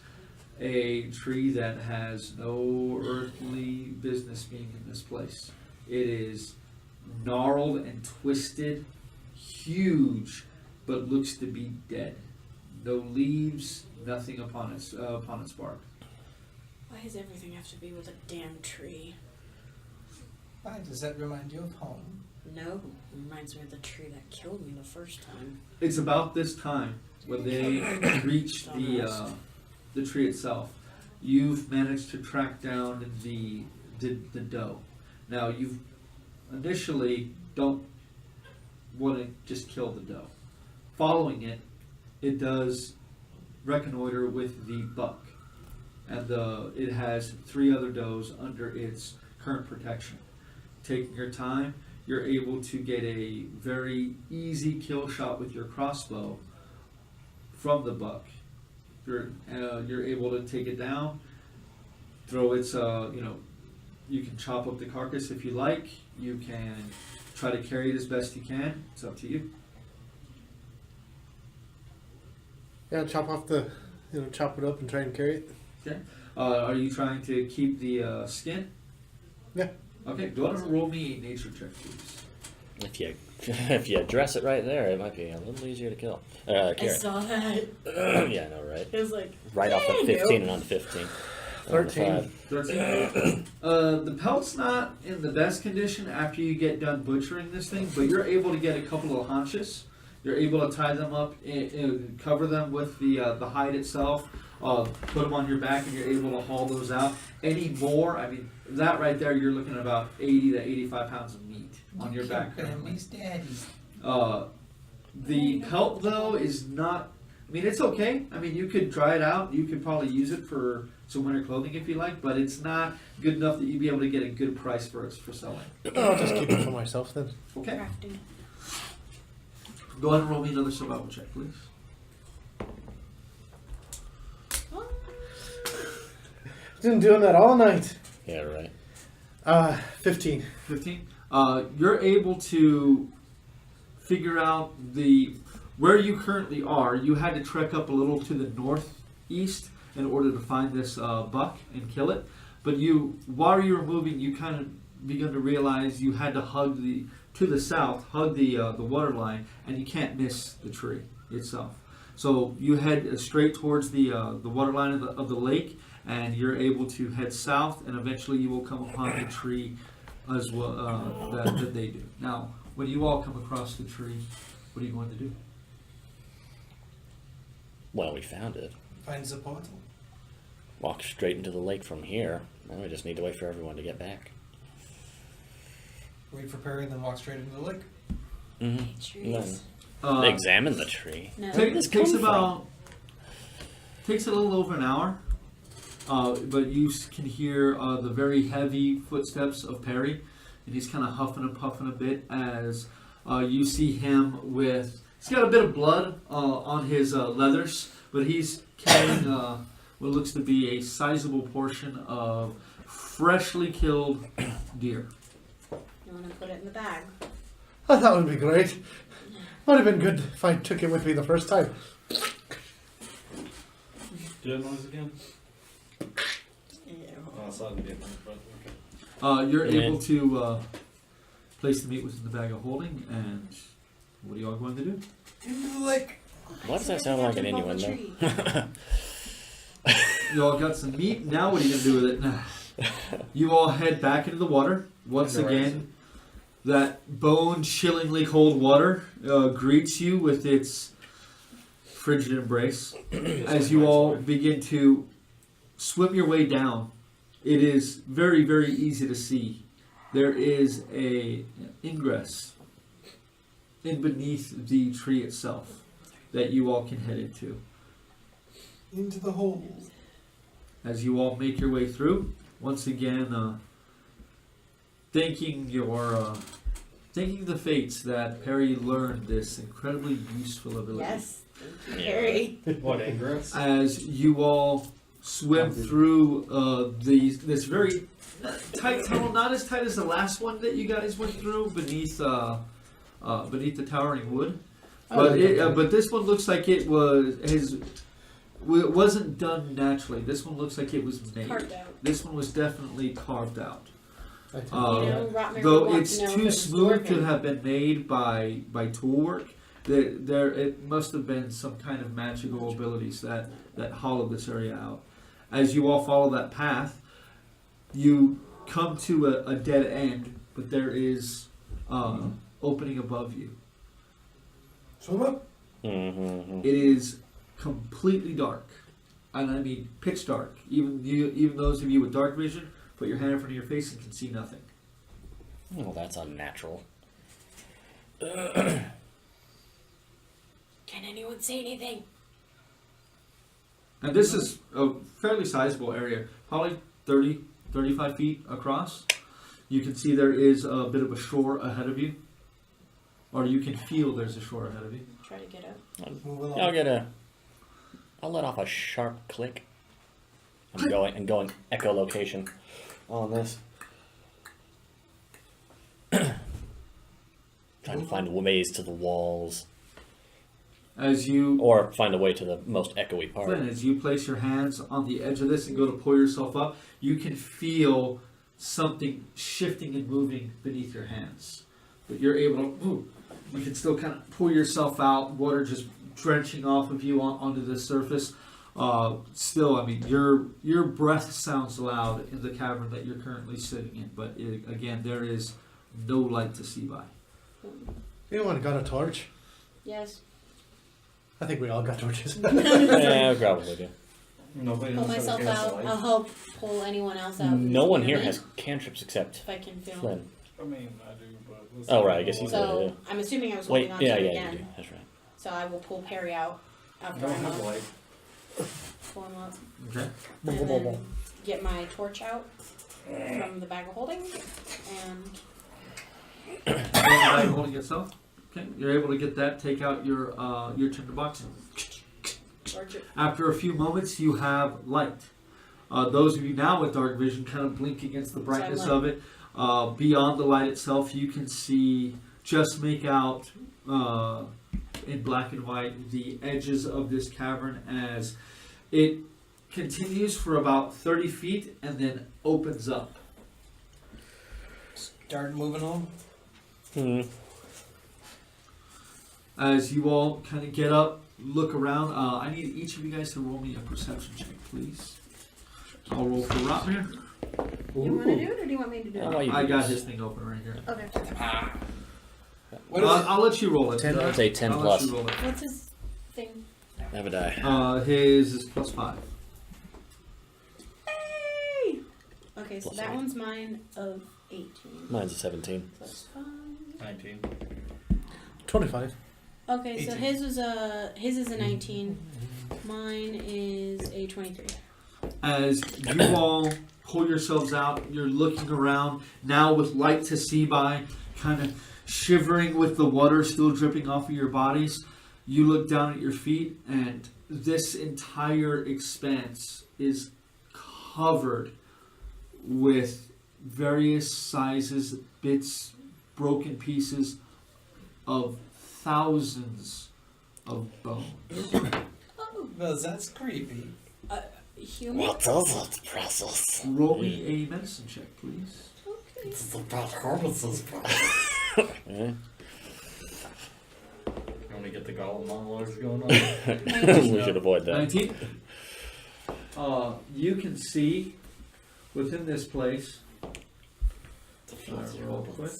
Speaker 1: a tree that has no earthly business being in this place. It is gnarled and twisted, huge, but looks to be dead. No leaves, nothing upon its bark.
Speaker 2: Why does everything have to be with a damn tree?
Speaker 4: Why does that remind you of home?
Speaker 2: No, it reminds me of the tree that killed me the first time.
Speaker 1: It's about this time when they reach the tree itself. You've managed to track down the doe. Now you've initially don't want to just kill the doe. Following it, it does reconnoiter with the buck, and it has 3 other does under its current protection. Taking your time, you're able to get a very easy kill shot with your crossbow from the buck. You're able to take it down, throw its, you can chop up the carcass if you like. You can try to carry it as best you can. It's up to you.
Speaker 5: Yeah, chop off chop it up and try and carry it.
Speaker 1: Okay. Are you trying to keep the skin?
Speaker 5: Yeah.
Speaker 1: Okay. Go ahead and roll me a nature check, please.
Speaker 3: If you dress it right there, it might be a little easier to kill.
Speaker 2: I
Speaker 3: Carry.
Speaker 2: saw that.
Speaker 3: Yeah, I know, right?
Speaker 2: It was like,
Speaker 3: Right off the 15 and on the 15. On the
Speaker 5: 13.
Speaker 3: 5.
Speaker 1: 13. The pelt's not in the best condition after you get done butchering this thing, but you're able to get a couple of haunches. You're able to tie them up, and cover them with the hide itself, put them on your back, and you're able to haul those out. Any more, that right there, you're looking at about 80 to 85 pounds of meat on your back.
Speaker 4: Family's daddies.
Speaker 1: The pelt though is not. I mean, it's okay. I mean, you could dry it out. You could probably use it for some winter clothing if you like, but it's not good enough that you'd be able to get a good price for selling.
Speaker 5: I'll just keep it for myself then.
Speaker 1: Okay.
Speaker 2: Crafting.
Speaker 1: Go ahead and roll me another survival check, please.
Speaker 5: Been doing that all night.
Speaker 3: Yeah, right.
Speaker 5: 15.
Speaker 1: 15. You're able to figure out where you currently are. You had to trek up a little to the northeast in order to find this buck and kill it. But while you were moving, you kind of begun to realize you had to hug to the south, hug the water line, and you can't miss the tree itself. So you head straight towards the water line of the lake, and you're able to head south, and eventually you will come upon the tree as well that they do. Now, when you all come across the tree, what are you going to do?
Speaker 3: Well, we found it.
Speaker 4: Finds the portal.
Speaker 3: Walk straight into the lake from here. Now we just need to wait for everyone to get back.
Speaker 4: Wait for Perry and then walk straight into the lake.
Speaker 3: Mm-hmm.
Speaker 2: Trees.
Speaker 3: Examine the tree.
Speaker 2: No.
Speaker 1: Takes a little over an hour, but you can hear the very heavy footsteps of Perry, and he's kind of huffing and puffing a bit as you see him he's got a bit of blood on his leathers, but he's carrying what looks to be a sizable portion of freshly killed deer.
Speaker 2: You want to put it in the bag?
Speaker 5: Oh, that would be great. Would have been good if I took it with me the first time.
Speaker 7: Do that noise again?
Speaker 2: Yeah.
Speaker 7: Oh, I saw it again, but okay.
Speaker 1: You're
Speaker 3: Yeah.
Speaker 1: able to place the meat within the bag of holding, and what are you all going to do?
Speaker 4: Into the lake.
Speaker 3: Why does that sound like an innuendo?
Speaker 1: You all got some meat. Now what are you going to do with it? You all head back into the water. Once again, that bone-chillingly cold water greets you with its frigid embrace. As you all begin to swim your way down, it is very, very easy to see. There is an ingress in beneath the tree itself that you all can head into.
Speaker 4: Into the hole.
Speaker 1: As you all make your way through, once again, thanking the fates that Perry learned this incredibly useful ability.
Speaker 2: Yes. Thank you, Perry.
Speaker 8: What, Ingress?
Speaker 1: As you all swim through this very tight tunnel, not as tight as the last one that you guys went through beneath the towering wood, but this one looks like it wasn't done naturally. This one looks like it was made.
Speaker 2: Carved out.
Speaker 1: This one was definitely carved out.
Speaker 2: Rotmer
Speaker 1: Though
Speaker 2: would want
Speaker 1: it's
Speaker 2: to know if
Speaker 1: too
Speaker 2: it was
Speaker 1: smooth to
Speaker 2: dwarven.
Speaker 1: have been made by tool work, there it must have been some kind of magical abilities that hollowed this area out. As you all follow that path, you come to a dead end, but there is opening above you.
Speaker 4: Swim up.
Speaker 3: Mm-hmm.
Speaker 1: It is completely dark, and I mean pitch dark. Even those of you with dark vision, put your hand in front of your face and can see nothing.
Speaker 3: Well, that's unnatural.
Speaker 2: Can anyone say anything?
Speaker 1: And this is a fairly sizable area, probably 30, 35 feet across. You can see there is a bit of a shore ahead of you, or you can feel there's a shore ahead of you.
Speaker 2: Try to get up.
Speaker 4: Move along.
Speaker 3: I'll let off a sharp click. I'm going echolocation on this. Trying to find ways to the walls,
Speaker 1: As you
Speaker 3: or find a way to the most echoey part.
Speaker 1: Flynn, as you place your hands on the edge of this and go to pull yourself up, you can feel something shifting and moving beneath your hands. But you're able to, you can still kind of pull yourself out, water just drenching off of you onto the surface. Still, I mean, your breath sounds loud in the cavern that you're currently sitting in, but again, there is no light to see by.
Speaker 5: Anyone got a torch?
Speaker 2: Yes.
Speaker 5: I think we all got torches.
Speaker 3: Yeah, probably do.
Speaker 8: Nobody
Speaker 2: pull
Speaker 8: knows how to
Speaker 2: myself
Speaker 8: cast a
Speaker 2: out.
Speaker 8: light.
Speaker 2: I'll help pull anyone else out.
Speaker 3: No
Speaker 2: who's
Speaker 3: one
Speaker 2: near
Speaker 3: here
Speaker 2: me,
Speaker 3: has cantrips except
Speaker 2: If I can feel.
Speaker 3: Flynn.
Speaker 6: I mean, I do, but. let's
Speaker 3: Oh,
Speaker 6: see.
Speaker 3: right, I guess he's
Speaker 2: So
Speaker 3: Yeah.
Speaker 2: I'm assuming I was
Speaker 3: Wait,
Speaker 2: holding on
Speaker 3: yeah,
Speaker 2: to it
Speaker 3: yeah, you do.
Speaker 2: again.
Speaker 3: That's right.
Speaker 2: So I will pull Perry out
Speaker 8: I
Speaker 2: after
Speaker 8: don't
Speaker 2: I'm
Speaker 8: have a
Speaker 2: up,
Speaker 8: light.
Speaker 2: pull him up,
Speaker 1: Okay.
Speaker 2: and then get my torch out from the bag of holding, and
Speaker 1: Bag holding itself. Okay, you're able to get that. Take out your tinderbox.
Speaker 2: torch it.
Speaker 1: After a few moments, you have light. Those of you now with dark vision kind of blink against the brightness
Speaker 2: So I'm
Speaker 1: of it. Beyond the light itself, you can see, just make out in black and white the edges of this cavern as it continues for about 30 feet and then opens up.
Speaker 4: Start moving on.
Speaker 1: As you all kind of get up, look around, I need each of you guys to roll me a perception check, please. I'll roll for Rotmere.
Speaker 2: You want to do it, or do you want me to do
Speaker 3: How
Speaker 2: it?
Speaker 3: about you
Speaker 1: I
Speaker 3: do
Speaker 1: got
Speaker 3: this?
Speaker 1: his thing open right here.
Speaker 2: Okay.
Speaker 4: What is it?
Speaker 1: I'll let you roll it.
Speaker 5: 10.
Speaker 3: I'd say 10
Speaker 1: I'll
Speaker 3: plus.
Speaker 1: let you roll it.
Speaker 2: What's his thing?
Speaker 3: Have a die.
Speaker 1: His is +5.
Speaker 2: Hey! Okay, so
Speaker 3: Plus
Speaker 2: that
Speaker 3: eight.
Speaker 2: one's mine of 18.
Speaker 3: Mine's a 17.
Speaker 2: So that's fine.
Speaker 8: 19.
Speaker 5: 25.
Speaker 2: Okay, so
Speaker 4: 18.
Speaker 2: his is a 19. Mine is a 23.
Speaker 1: As you all pull yourselves out, you're looking around now with light to see by, kind of shivering with the water still dripping off of your bodies. You look down at your feet, and this entire expanse is covered with various sizes, bits, broken pieces of thousands of bones.
Speaker 2: Oh,
Speaker 6: Well, that's creepy.
Speaker 2: human?
Speaker 3: does it, Brussels?
Speaker 1: Roll me a medicine check, please.
Speaker 2: Okay.
Speaker 8: It's about harvests.
Speaker 3: Yeah.
Speaker 8: You want to get the goblet monologues going on?
Speaker 3: We should avoid that.
Speaker 1: 19. You can see within this place. Real quick.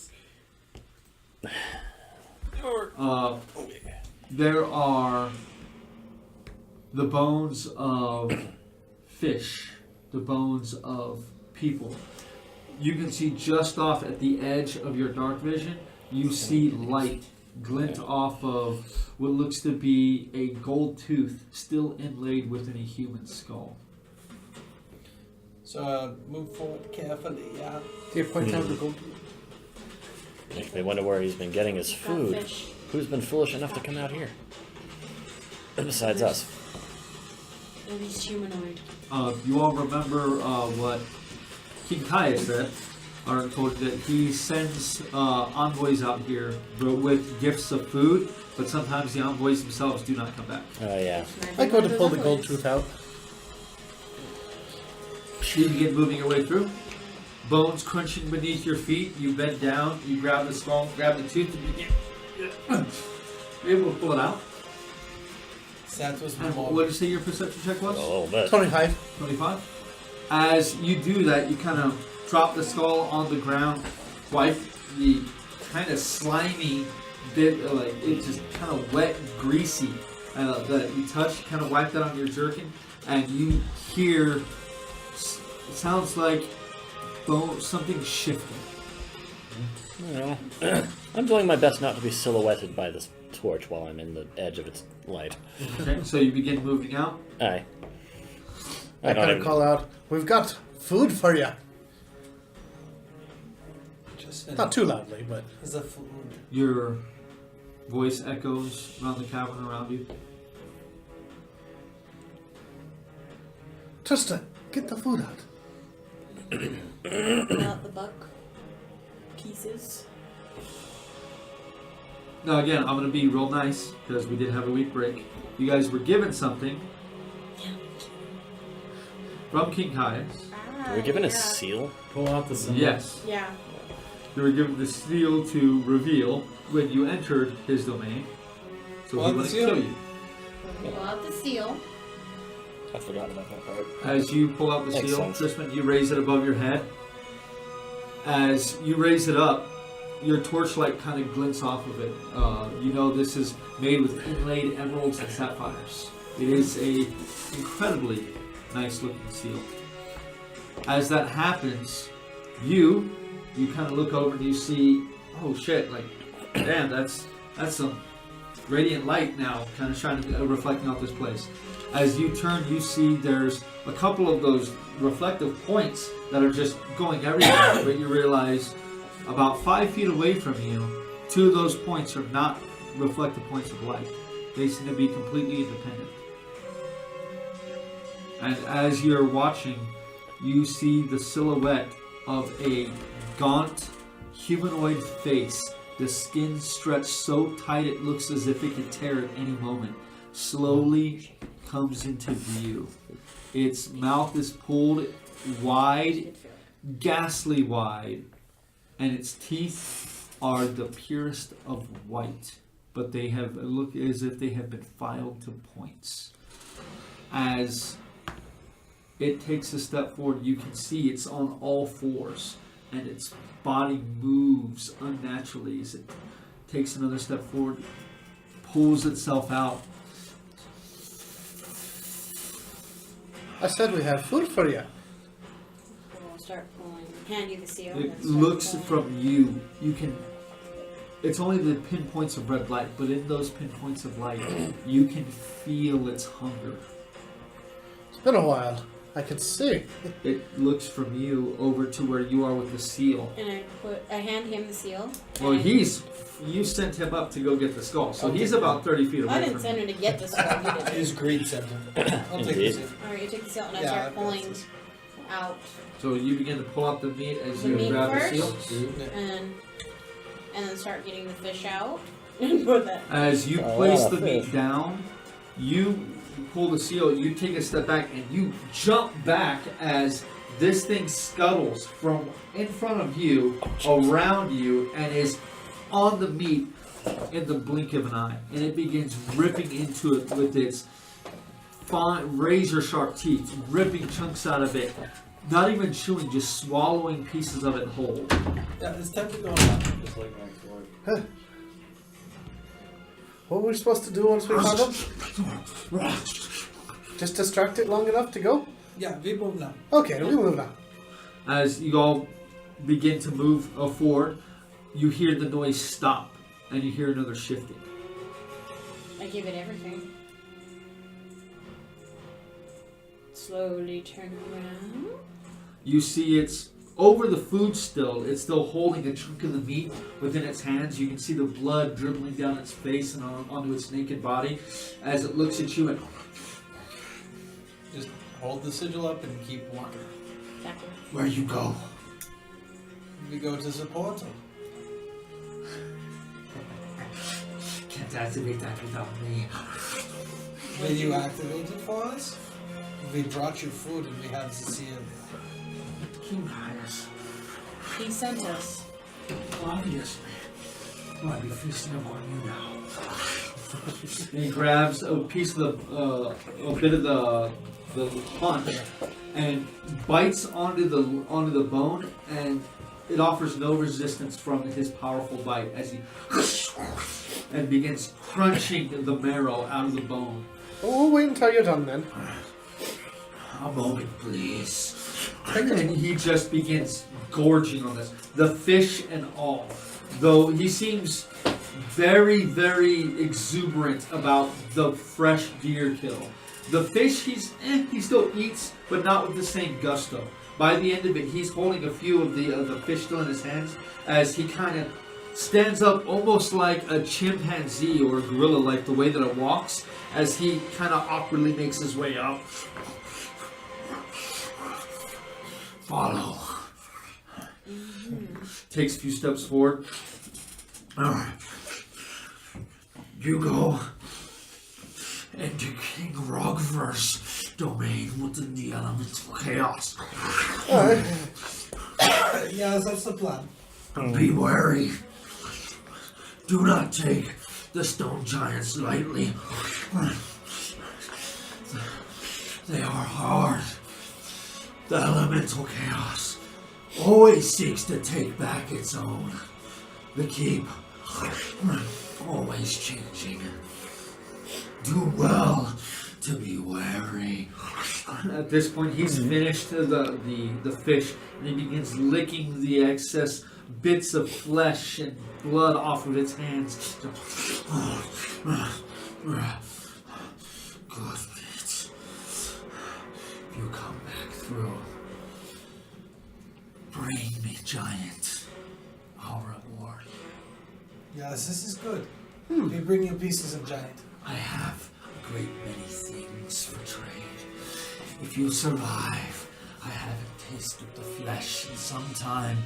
Speaker 1: There are the bones of fish, the bones of people. You can see just off at the edge of your dark vision, you see light glint off of what looks to be a gold tooth still inlaid within a human skull.
Speaker 6: So move forward carefully, yeah.
Speaker 5: Do you point out the gold?
Speaker 3: Makes me wonder where he's been getting his
Speaker 2: Got
Speaker 3: food.
Speaker 2: fish.
Speaker 3: Who's been foolish enough to come out here? Besides us.
Speaker 2: At least humanoid.
Speaker 1: You all remember what King Kaya said, or told that he sends envoys out here with gifts of food, but sometimes the envoys themselves do not come back.
Speaker 3: Oh, yeah.
Speaker 5: I go to pull the gold tooth out.
Speaker 1: You begin moving your way through. Bones crunching beneath your feet. You bend down. You grab the skull, grab the tooth, and begin. You're able to pull it out.
Speaker 6: That was
Speaker 1: And
Speaker 6: more.
Speaker 1: what did you say your perception check was?
Speaker 3: A little bit.
Speaker 5: 25.
Speaker 1: 25. As you do that, you kind of drop the skull on the ground, wipe the kind of slimy bit, like it's just kind of wet and greasy that you touch, kind of wipe that on your jerkin, and you hear, it sounds like something shifting.
Speaker 3: Well, I'm doing my best not to be silhouetted by this torch while I'm in the edge of its light.
Speaker 1: Okay, so you begin moving out.
Speaker 3: Aye.
Speaker 5: I
Speaker 3: don't
Speaker 5: kind of
Speaker 3: even-
Speaker 5: call out, "We've got food for you."
Speaker 6: Just
Speaker 5: Not too loudly, but
Speaker 6: as a food.
Speaker 1: Your voice echoes around the cavern around you.
Speaker 5: Trista, get the food out.
Speaker 2: Pull out the buck pieces.
Speaker 1: Now again, I'm gonna be real nice because we did have a week break. You guys were given something from King Caius.
Speaker 3: Were we given a
Speaker 2: yeah.
Speaker 3: seal?
Speaker 8: Pull out the symbol.
Speaker 1: Yes,
Speaker 2: Yeah.
Speaker 1: you were given the seal to reveal when you entered his domain. So
Speaker 6: Pull
Speaker 1: he
Speaker 6: out the
Speaker 1: wouldn't
Speaker 6: seal.
Speaker 1: kill you.
Speaker 2: Pull out the seal.
Speaker 3: I forgot about that part.
Speaker 1: As you pull out the
Speaker 3: Makes
Speaker 1: seal,
Speaker 3: sense.
Speaker 1: Tristan, you raise it above your head. As you raise it up, your torchlight kind of glints off of it. You know this is made with inlaid emeralds and sapphires. It is a incredibly nice looking seal. As that happens, you kind of look over and you see, oh shit, like, damn, that's some radiant light now, kind of shining, reflecting off this place. As you turn, you see there's a couple of those reflective points that are just going everywhere, but you realize about 5 feet away from you, 2 of those points are not reflective points of light. They seem to be completely independent. And as you're watching, you see the silhouette of a gaunt, humanoid face. The skin stretched so tight it looks as if it could tear at any moment. Slowly comes into view. Its mouth is pulled wide, ghastly wide, and its teeth are the purest of white, but they look as if they have been filed to points. As it takes a step forward, you can see it's on all fours, and its body moves unnaturally as it takes another step forward, pulls itself out.
Speaker 5: I said we had food for you.
Speaker 2: We'll start pulling. Hand you the seal.
Speaker 1: It
Speaker 2: and start
Speaker 1: looks
Speaker 2: pulling.
Speaker 1: from you. You can. It's only the pinpoints of red light, but in those pinpoints of light, you can feel its hunger.
Speaker 5: It's been a while. I can see.
Speaker 1: It looks from you over to where you are with the seal.
Speaker 2: And I hand him the seal.
Speaker 1: Well,
Speaker 2: and
Speaker 1: you sent him up to go get the skull, so he's about 30 feet away
Speaker 2: I didn't
Speaker 1: from
Speaker 2: send
Speaker 1: you.
Speaker 2: him to get the skull. He did.
Speaker 4: His greed sent him. I'll take
Speaker 3: Indeed.
Speaker 4: this.
Speaker 2: Alright, you take the seal and I
Speaker 4: Yeah,
Speaker 2: start
Speaker 4: I've got
Speaker 2: pulling
Speaker 4: this.
Speaker 2: out
Speaker 1: So you begin to pull out the meat as
Speaker 2: the
Speaker 1: you
Speaker 2: meat
Speaker 1: grab
Speaker 2: first,
Speaker 1: the seal.
Speaker 2: and then start getting the fish out and put that.
Speaker 1: As you
Speaker 3: A
Speaker 1: place
Speaker 3: lot
Speaker 1: the
Speaker 3: of
Speaker 1: meat
Speaker 3: fish.
Speaker 1: down, you pull the seal, you take a step back, and you jump back as this thing scuttles from in front of you, around you, and is on the meat in the blink of an eye. And it begins ripping into it with its fine, razor-sharp teeth, ripping chunks out of it. Not even chewing, just swallowing pieces of it whole.
Speaker 4: Yeah, it's time to go now.
Speaker 7: Just like next door.
Speaker 5: What were we supposed to do once we found him? Just distract it long enough to go?
Speaker 4: Yeah, we move now.
Speaker 5: Okay, we move now.
Speaker 1: As you all begin to move forward, you hear the noise stop, and you hear another shifting.
Speaker 2: I give it everything. Slowly turn around.
Speaker 1: You see it's over the food still. It's still holding a chunk of the meat within its hands. You can see the blood dribbling down its face and onto its naked body as it looks at you and
Speaker 4: Just hold the sigil up and keep walking.
Speaker 2: Backward.
Speaker 1: where you go.
Speaker 4: We go to support him.
Speaker 1: Can't activate that without me.
Speaker 4: Will you activate it for us? We brought you food and we have the seal.
Speaker 1: King Highness,
Speaker 2: He sent us.
Speaker 1: obviously. I'll be feasting upon you now. And he grabs a piece of a bit of the haunch and bites onto the bone, and it offers no resistance from his powerful bite as he and begins crunching the marrow out of the bone.
Speaker 5: We'll wait until you're done then.
Speaker 1: A moment, please. And he just begins gorging on this, the fish and all. Though he seems very, very exuberant about the fresh deer kill. The fish, he still eats, but not with the same gusto. By the end of it, he's holding a few of the fish still in his hands as he kind of stands up almost like a chimpanzee or a gorilla, like the way that it walks, as he kind of awkwardly makes his way up. Follow. Takes a few steps forward. You go into King Rogver's domain within the elemental chaos.
Speaker 5: Alright.
Speaker 4: Yes, that's the plan.
Speaker 1: Be wary. Do not take the stone giants lightly. They are hard. The elemental chaos always seeks to take back its own. The keep, always changing. Do well to be wary. At this point, he's finished the fish, and he begins licking the excess bits of flesh and blood off of its hands. Good meat. If you come back through, bring me, giant. I'll reward you.
Speaker 4: Yes, this is good. We bring you pieces of giant.
Speaker 1: I have a great many things for trade. If you survive, I haven't tasted the flesh in some time.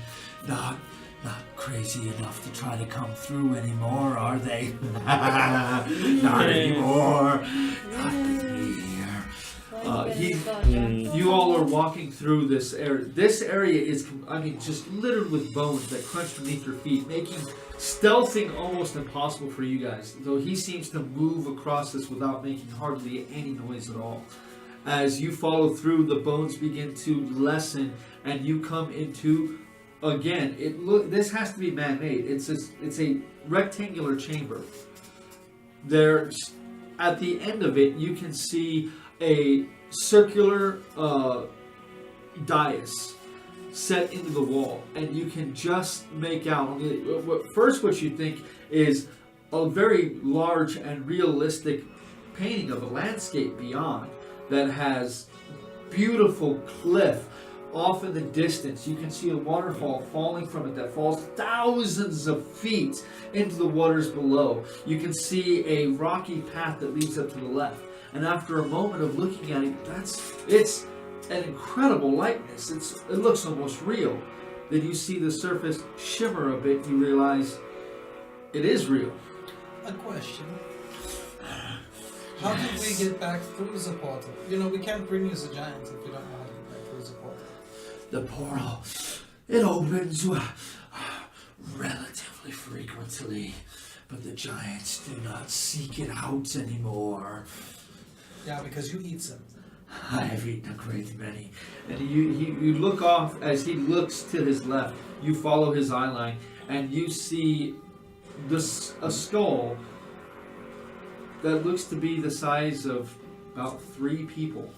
Speaker 1: Not crazy enough to try to come through anymore, are they? Not anymore. Not with me here. You all are walking through this area. This area is, just littered with bones that crunch beneath your feet, making stealthing almost impossible for you guys. Though he seems to move across this without making hardly any noise at all. As you follow through, the bones begin to lessen, and you come into, again, this has to be man-made. It's a rectangular chamber. There's, at the end of it, you can see a circular dais set into the wall, and you can just make out, first what you think is a very large and realistic painting of a landscape beyond that has beautiful cliff. Off in the distance, you can see a waterfall falling from it that falls thousands of feet into the waters below. You can see a rocky path that leads up to the left. And after a moment of looking at it, it's an incredible likeness. It looks almost real. Then you see the surface shimmer a bit, you realize it is real.
Speaker 4: A question. How did we get back through the portal? We can't bring you as a giant if we don't know how to get back through the portal.
Speaker 1: The portal, it opens relatively frequently, but the giants do not seek it out anymore.
Speaker 4: Yeah, because you eat them.
Speaker 1: I have eaten a great many. And you look off, as he looks to his left, you follow his eye line, and you see a skull that looks to be the size of about 3 people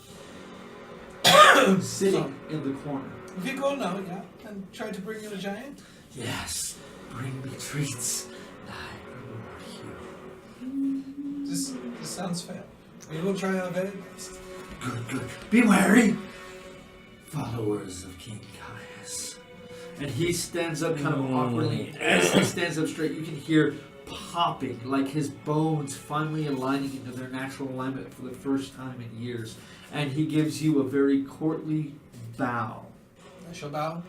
Speaker 1: sitting in the corner.
Speaker 4: If you go now, yeah, and try to bring you a giant?
Speaker 1: Yes, bring me treats, and I reward you.
Speaker 4: This sounds fair. We will try our very best.
Speaker 1: Good. Be wary, followers of King Caius. And he stands up kind of awkwardly. As he stands up straight, you can hear popping, like his bones finally aligning into their natural alignment for the first time in years. And he gives you a very courtly bow.
Speaker 4: I shall bow.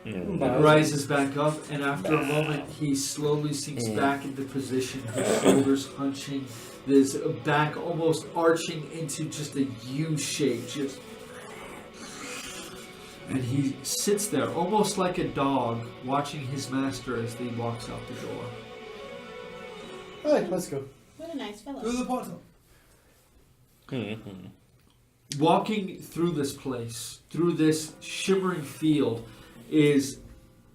Speaker 1: And rises back up, and after a moment, he slowly sinks back into position, his shoulders hunching, his back almost arching into just a U shape, and he sits there almost like a dog watching his master as he walks out the door.
Speaker 5: Alright, let's go.
Speaker 2: What a nice fellow.
Speaker 4: Through the portal.
Speaker 1: Walking through this place, through this shimmering field, is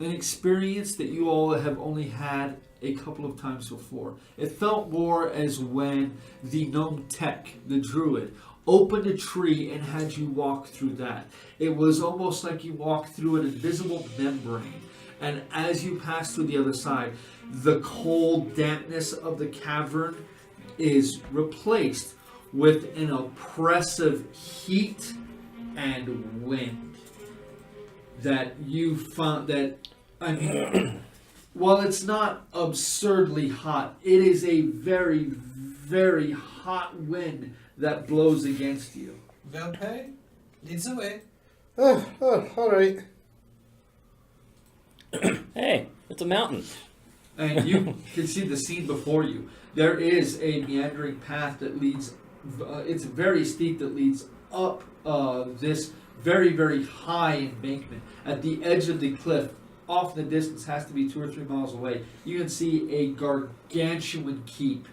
Speaker 1: an experience that you all have only had a couple of times before. It felt more as when the gnome Tech, the druid, opened a tree and had you walk through that. It was almost like you walked through an invisible membrane, and as you pass through the other side, the cold dampness of the cavern is replaced with an oppressive heat and wind that you found that, while it's not absurdly hot, it is a very, very hot wind that blows against you.
Speaker 4: Velpe leads the way.
Speaker 5: Alright.
Speaker 3: Hey, it's a mountain.
Speaker 1: And you can see the scene before you. There is a meandering path that leads, it's very steep, that leads up this very, very high embankment. At the edge of the cliff, off in the distance, has to be 2 or 3 miles away, you can see a gargantuan keep.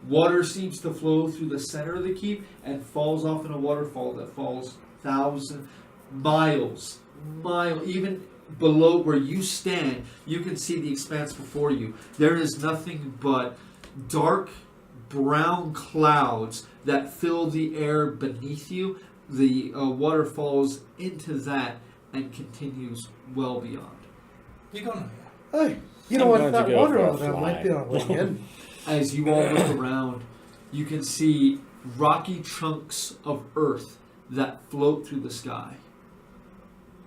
Speaker 1: Water seems to flow through the center of the keep and falls off in a waterfall that falls 1,000 miles. Even below where you stand, you can see the expanse before you. There is nothing but dark, brown clouds that fill the air beneath you. The water falls into that and continues well beyond.
Speaker 4: You go now.
Speaker 5: Hey, you know
Speaker 3: I'm
Speaker 5: what?
Speaker 3: going to
Speaker 5: That
Speaker 3: go
Speaker 5: water
Speaker 3: for a
Speaker 5: over there
Speaker 3: fly.
Speaker 5: might be our way in.
Speaker 1: As you all look around, you can see rocky chunks of earth that float through the sky.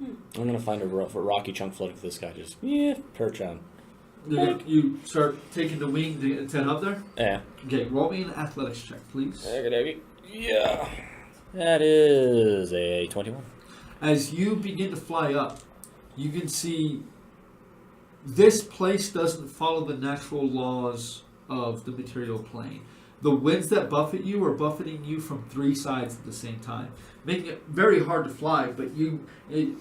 Speaker 3: I'm going to find a rocky chunk floating through the sky. Just, perch on.
Speaker 1: You start taking the wing to head up there?
Speaker 3: Yeah.
Speaker 1: Okay, roll me an athletics check, please.
Speaker 3: Yeah. That is a 21.
Speaker 1: As you begin to fly up, you can see this place doesn't follow the natural laws of the material plane. The winds that buffet you are buffeting you from 3 sides at the same time, making it very hard to fly. But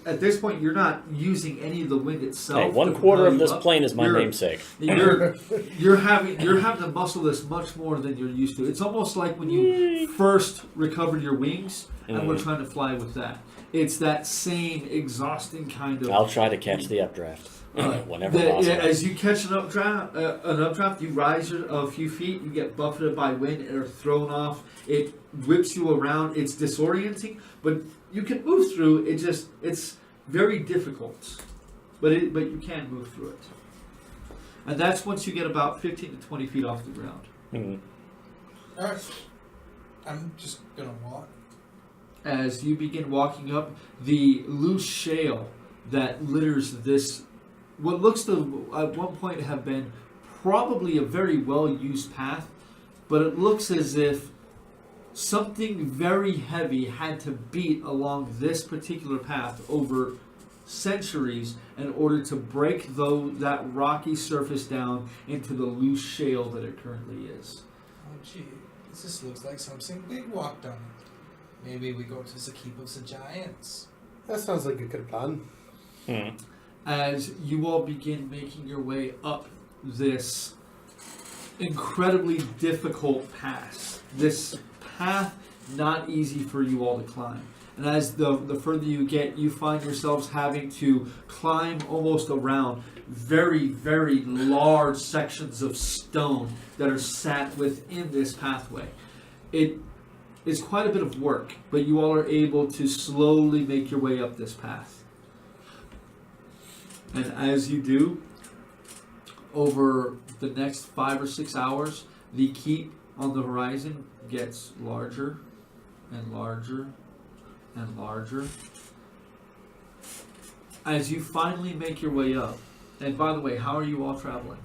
Speaker 1: at this point, you're not using any of the wind itself.
Speaker 3: Hey,
Speaker 1: to
Speaker 3: 1/4
Speaker 1: propel
Speaker 3: of
Speaker 1: you
Speaker 3: this
Speaker 1: up.
Speaker 3: plane is my
Speaker 1: You're-
Speaker 3: namesake.
Speaker 1: You're having to muscle this much more than you're used to. It's almost like when you first recovered your wings and were trying to fly with that. It's that same exhausting kind of.
Speaker 3: I'll try to catch the updraft whenever possible.
Speaker 1: As you catch an updraft, you rise a few feet. You get buffeted by wind and are thrown off. It whips you around. It's disorienting, but you can move through. It's very difficult, but you can move through it. And that's once you get about 15 to 20 feet off the ground.
Speaker 4: All right. I'm just gonna walk.
Speaker 1: As you begin walking up, the loose shale that litters this, what looks to at one point have been probably a very well-used path, but it looks as if something very heavy had to beat along this particular path over centuries in order to break that rocky surface down into the loose shale that it currently is.
Speaker 4: Oh, gee. This just looks like something big walked on it. Maybe we go to the Keep of the Giants.
Speaker 5: That sounds like a good plan.
Speaker 1: As you all begin making your way up this incredibly difficult pass. This path not easy for you all to climb. And as the further you get, you find yourselves having to climb almost around very, very large sections of stone that are sat within this pathway. It is quite a bit of work, but you all are able to slowly make your way up this path. And as you do, over the next 5 or 6 hours, the keep on the horizon gets larger and larger and larger. As you finally make your way up, and by the way, how are you all traveling?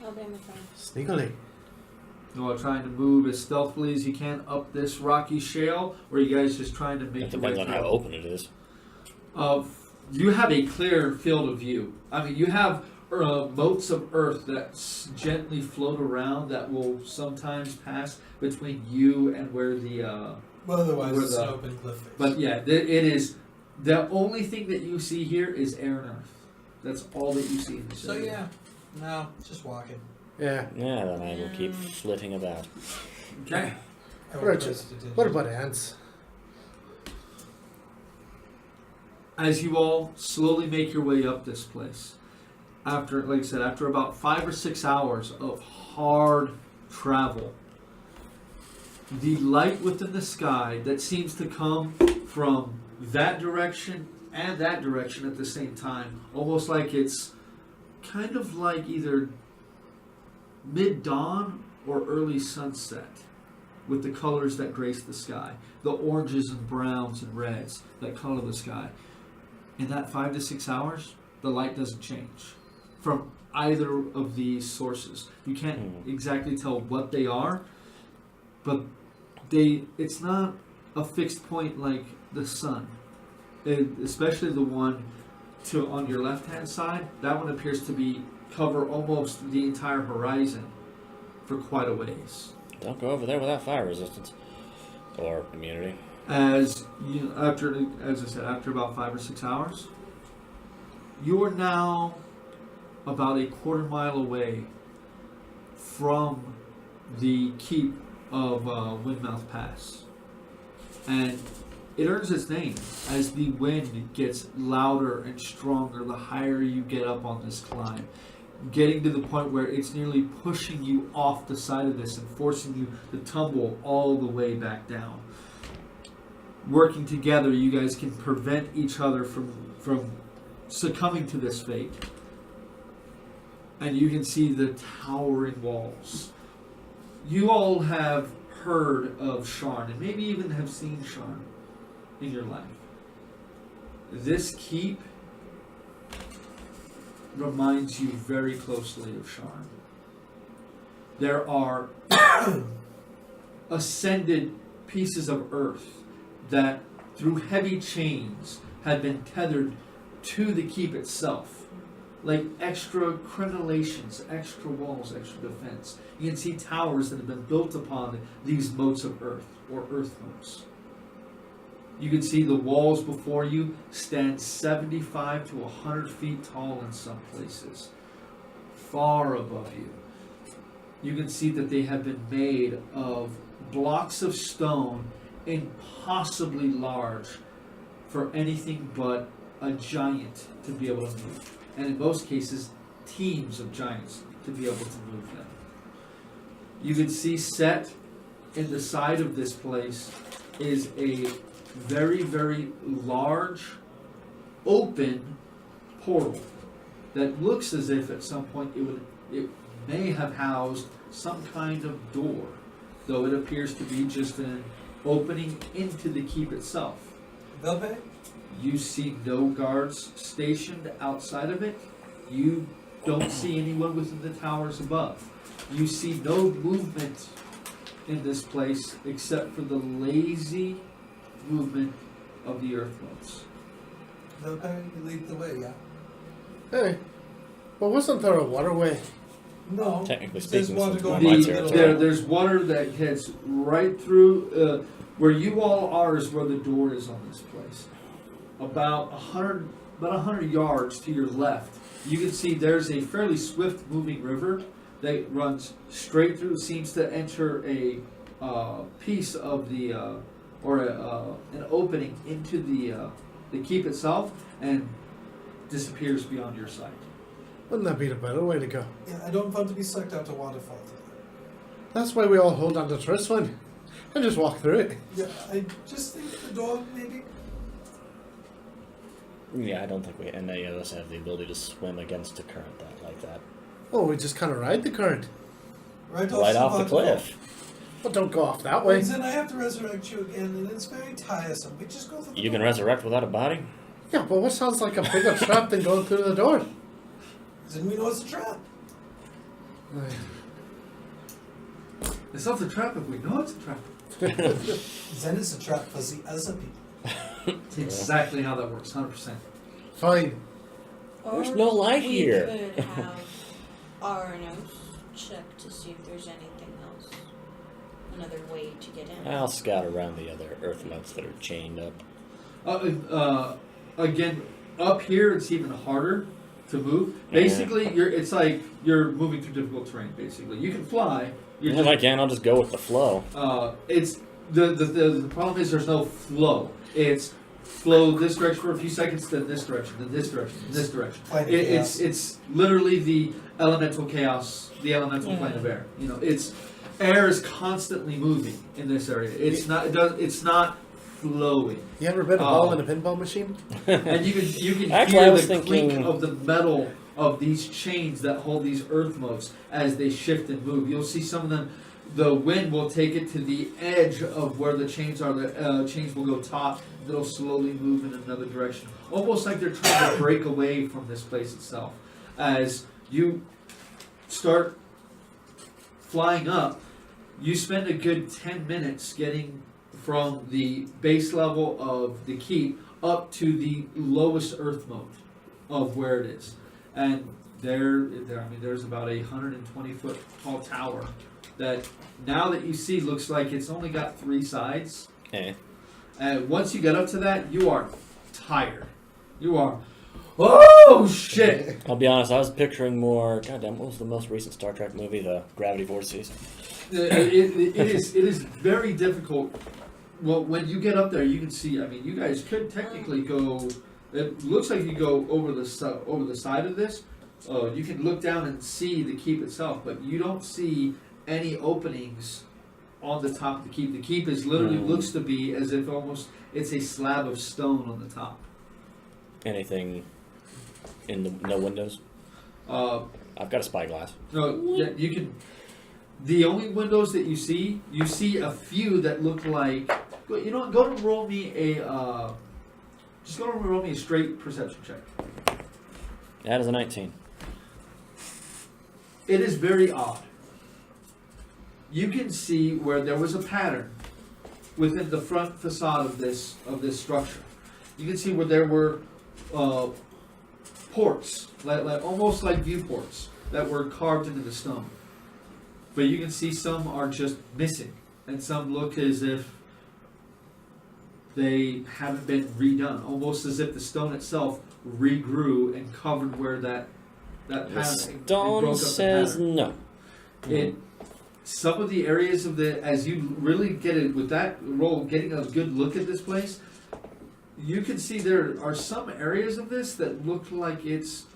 Speaker 2: I'll be on the phone.
Speaker 5: Sneakily.
Speaker 1: You all trying to move as stealthily as you can up this rocky shale, or are you guys just trying to make
Speaker 3: It
Speaker 1: your way
Speaker 3: depends on how
Speaker 1: through?
Speaker 3: open it is.
Speaker 1: You have a clear field of view. I mean, you have motes of earth that gently float around that will sometimes pass between you and where the.
Speaker 4: Well, otherwise
Speaker 1: Where
Speaker 4: it's
Speaker 1: the-
Speaker 4: an open cliff face.
Speaker 1: But yeah, it is. The only thing that you see here is air and earth. That's all that you see in this
Speaker 4: So
Speaker 1: area.
Speaker 4: yeah, no, just walking.
Speaker 5: Yeah.
Speaker 3: Yeah, then I will keep flitting about.
Speaker 1: Okay.
Speaker 4: I won't
Speaker 5: Right,
Speaker 4: press the
Speaker 5: what
Speaker 4: digit.
Speaker 5: about ants?
Speaker 1: As you all slowly make your way up this place, after, like I said, after about 5 or 6 hours of hard travel, the light within the sky that seems to come from that direction and that direction at the same time, almost like it's kind of like either mid-dawn or early sunset, with the colors that grace the sky, the oranges and browns and reds that color the sky. In that 5 to 6 hours, the light doesn't change from either of these sources. You can't exactly tell what they are, but it's not a fixed point like the sun. Especially the one on your left-hand side, that one appears to cover almost the entire horizon for quite a ways.
Speaker 3: Don't go over there without fire resistance or immunity.
Speaker 1: As I said, after about 5 or 6 hours, you are now about a quarter mile away from the keep of Windmouth Pass. And it earns its name as the wind gets louder and stronger the higher you get up on this climb. getting to the point where it's nearly pushing you off the side of this and forcing you to tumble all the way back down. Working together, you guys can prevent each other from succumbing to this fate. And you can see the towering walls. You all have heard of Sharn, and maybe even have seen Sharn in your life. This keep reminds you very closely of Sharn. There are ascended pieces of earth that, through heavy chains, had been tethered to the keep itself. Like extra crenellations, extra walls, extra defense. You can see towers that have been built upon these moats of earth, or earth moats. You can see the walls before you stand 75 to 100 feet tall in some places, far above you. You can see that they have been made of blocks of stone, impossibly large for anything but a giant to be able to move. And in most cases, teams of giants to be able to move them. You can see set in the side of this place is a very, very large, open portal that looks as if at some point it may have housed some kind of door, though it appears to be just an opening into the keep itself.
Speaker 4: Velpe?
Speaker 1: You see no guards stationed outside of it. You don't see anyone within the towers above. You see no movement in this place except for the lazy movement of the earth motes.
Speaker 4: Velpe, you lead the way, yeah?
Speaker 5: Hey, well, wasn't there a waterway?
Speaker 4: No.
Speaker 3: Technically
Speaker 4: There's
Speaker 3: speaking,
Speaker 4: water
Speaker 3: since
Speaker 4: going
Speaker 3: we're
Speaker 4: in
Speaker 3: in
Speaker 4: the
Speaker 3: my
Speaker 4: middle.
Speaker 3: territory.
Speaker 1: There's water that heads right through. Where you all are is where the door is on this place. About 100 yards to your left, you can see there's a fairly swift-moving river that runs straight through. Seems to enter a piece of the an opening into the keep itself and disappears beyond your sight.
Speaker 5: Wouldn't that be the better way to go?
Speaker 4: Yeah, I don't want to be sucked out to waterfall.
Speaker 5: That's why we all hold on to this one and just walk through it.
Speaker 4: Yeah, I just think the door, maybe.
Speaker 3: Yeah, I don't think any of us have the ability to swim against the current like that.
Speaker 5: Oh, we just kind of ride the current.
Speaker 4: Right
Speaker 3: Off the
Speaker 4: waterfall.
Speaker 3: cliff.
Speaker 5: But don't go off that way.
Speaker 4: And then I have to resurrect you again, and it's very tiresome. We just go through the
Speaker 3: You can
Speaker 4: door.
Speaker 3: resurrect without a body?
Speaker 5: Yeah, but what sounds like a bigger trap than going through the door?
Speaker 4: Then we know it's a trap.
Speaker 1: It's not a trap if we know it's a trap.
Speaker 4: Then it's a trap for the other people.
Speaker 1: It's exactly how that works, 100%.
Speaker 5: Fine.
Speaker 3: There's no light here.
Speaker 2: We could have RNOs check to see if there's anything else. Another way to get in.
Speaker 3: I'll scout around the other earth motes that are chained up.
Speaker 1: Again, up here it's even harder to move. Basically, it's like you're moving through difficult terrain. Basically, you can fly. You're
Speaker 3: If I can, I'll just go with the flow.
Speaker 1: it's the problem is there's no flow. It's flow this direction for a few seconds, then this direction, then this direction, then this direction. It's literally the elemental chaos, the elemental plane of air. You know, air is constantly moving in this area. It's not flowing.
Speaker 5: You ever been a ball in a pinball machine?
Speaker 1: And you can
Speaker 3: Actually, I
Speaker 1: hear
Speaker 3: was
Speaker 1: the clink
Speaker 3: thinking-
Speaker 1: of the metal of these chains that hold these earth motes as they shift and move. You'll see some of them. The wind will take it to the edge of where the chains are. The chains will go taut. They'll slowly move in another direction, almost like they're trying to break away from this place itself. As you start flying up, you spend a good 10 minutes getting from the base level of the keep up to the lowest earth mote of where it is. And there's about a 120-foot tall tower that now that you see looks like it's only got 3 sides. And once you get up to that, you are tired. You are, oh shit!
Speaker 3: I'll be honest, I was picturing more. Goddamn, what was the most recent Star Trek movie? The Gravity Vortices.
Speaker 1: It is very difficult. Well, when you get up there, you can see. I mean, you guys could technically go. It looks like you go over the side of this, you can look down and see the keep itself, but you don't see any openings on the top of the keep. The keep is literally looks to be as if almost it's a slab of stone on the top.
Speaker 3: Anything in the no windows? I've got a spyglass.
Speaker 1: No, yeah, you can. The only windows that you see a few that look like. You know what? Go and roll me a. Just go and roll me a straight perception check.
Speaker 3: That is a 19.
Speaker 1: It is very odd. You can see where there was a pattern within the front facade of this structure. You can see where there were ports, like almost like viewports, that were carved into the stone. But you can see some are just missing, and some look as if they haven't been redone, almost as if the stone itself regrew and covered where that pattern.
Speaker 3: The
Speaker 1: it
Speaker 3: stone
Speaker 1: broke up the
Speaker 3: says
Speaker 1: pattern.
Speaker 3: no.
Speaker 1: Some of the areas of as you really get it with that roll, getting a good look at this place, you can see there are some areas of this that look like it's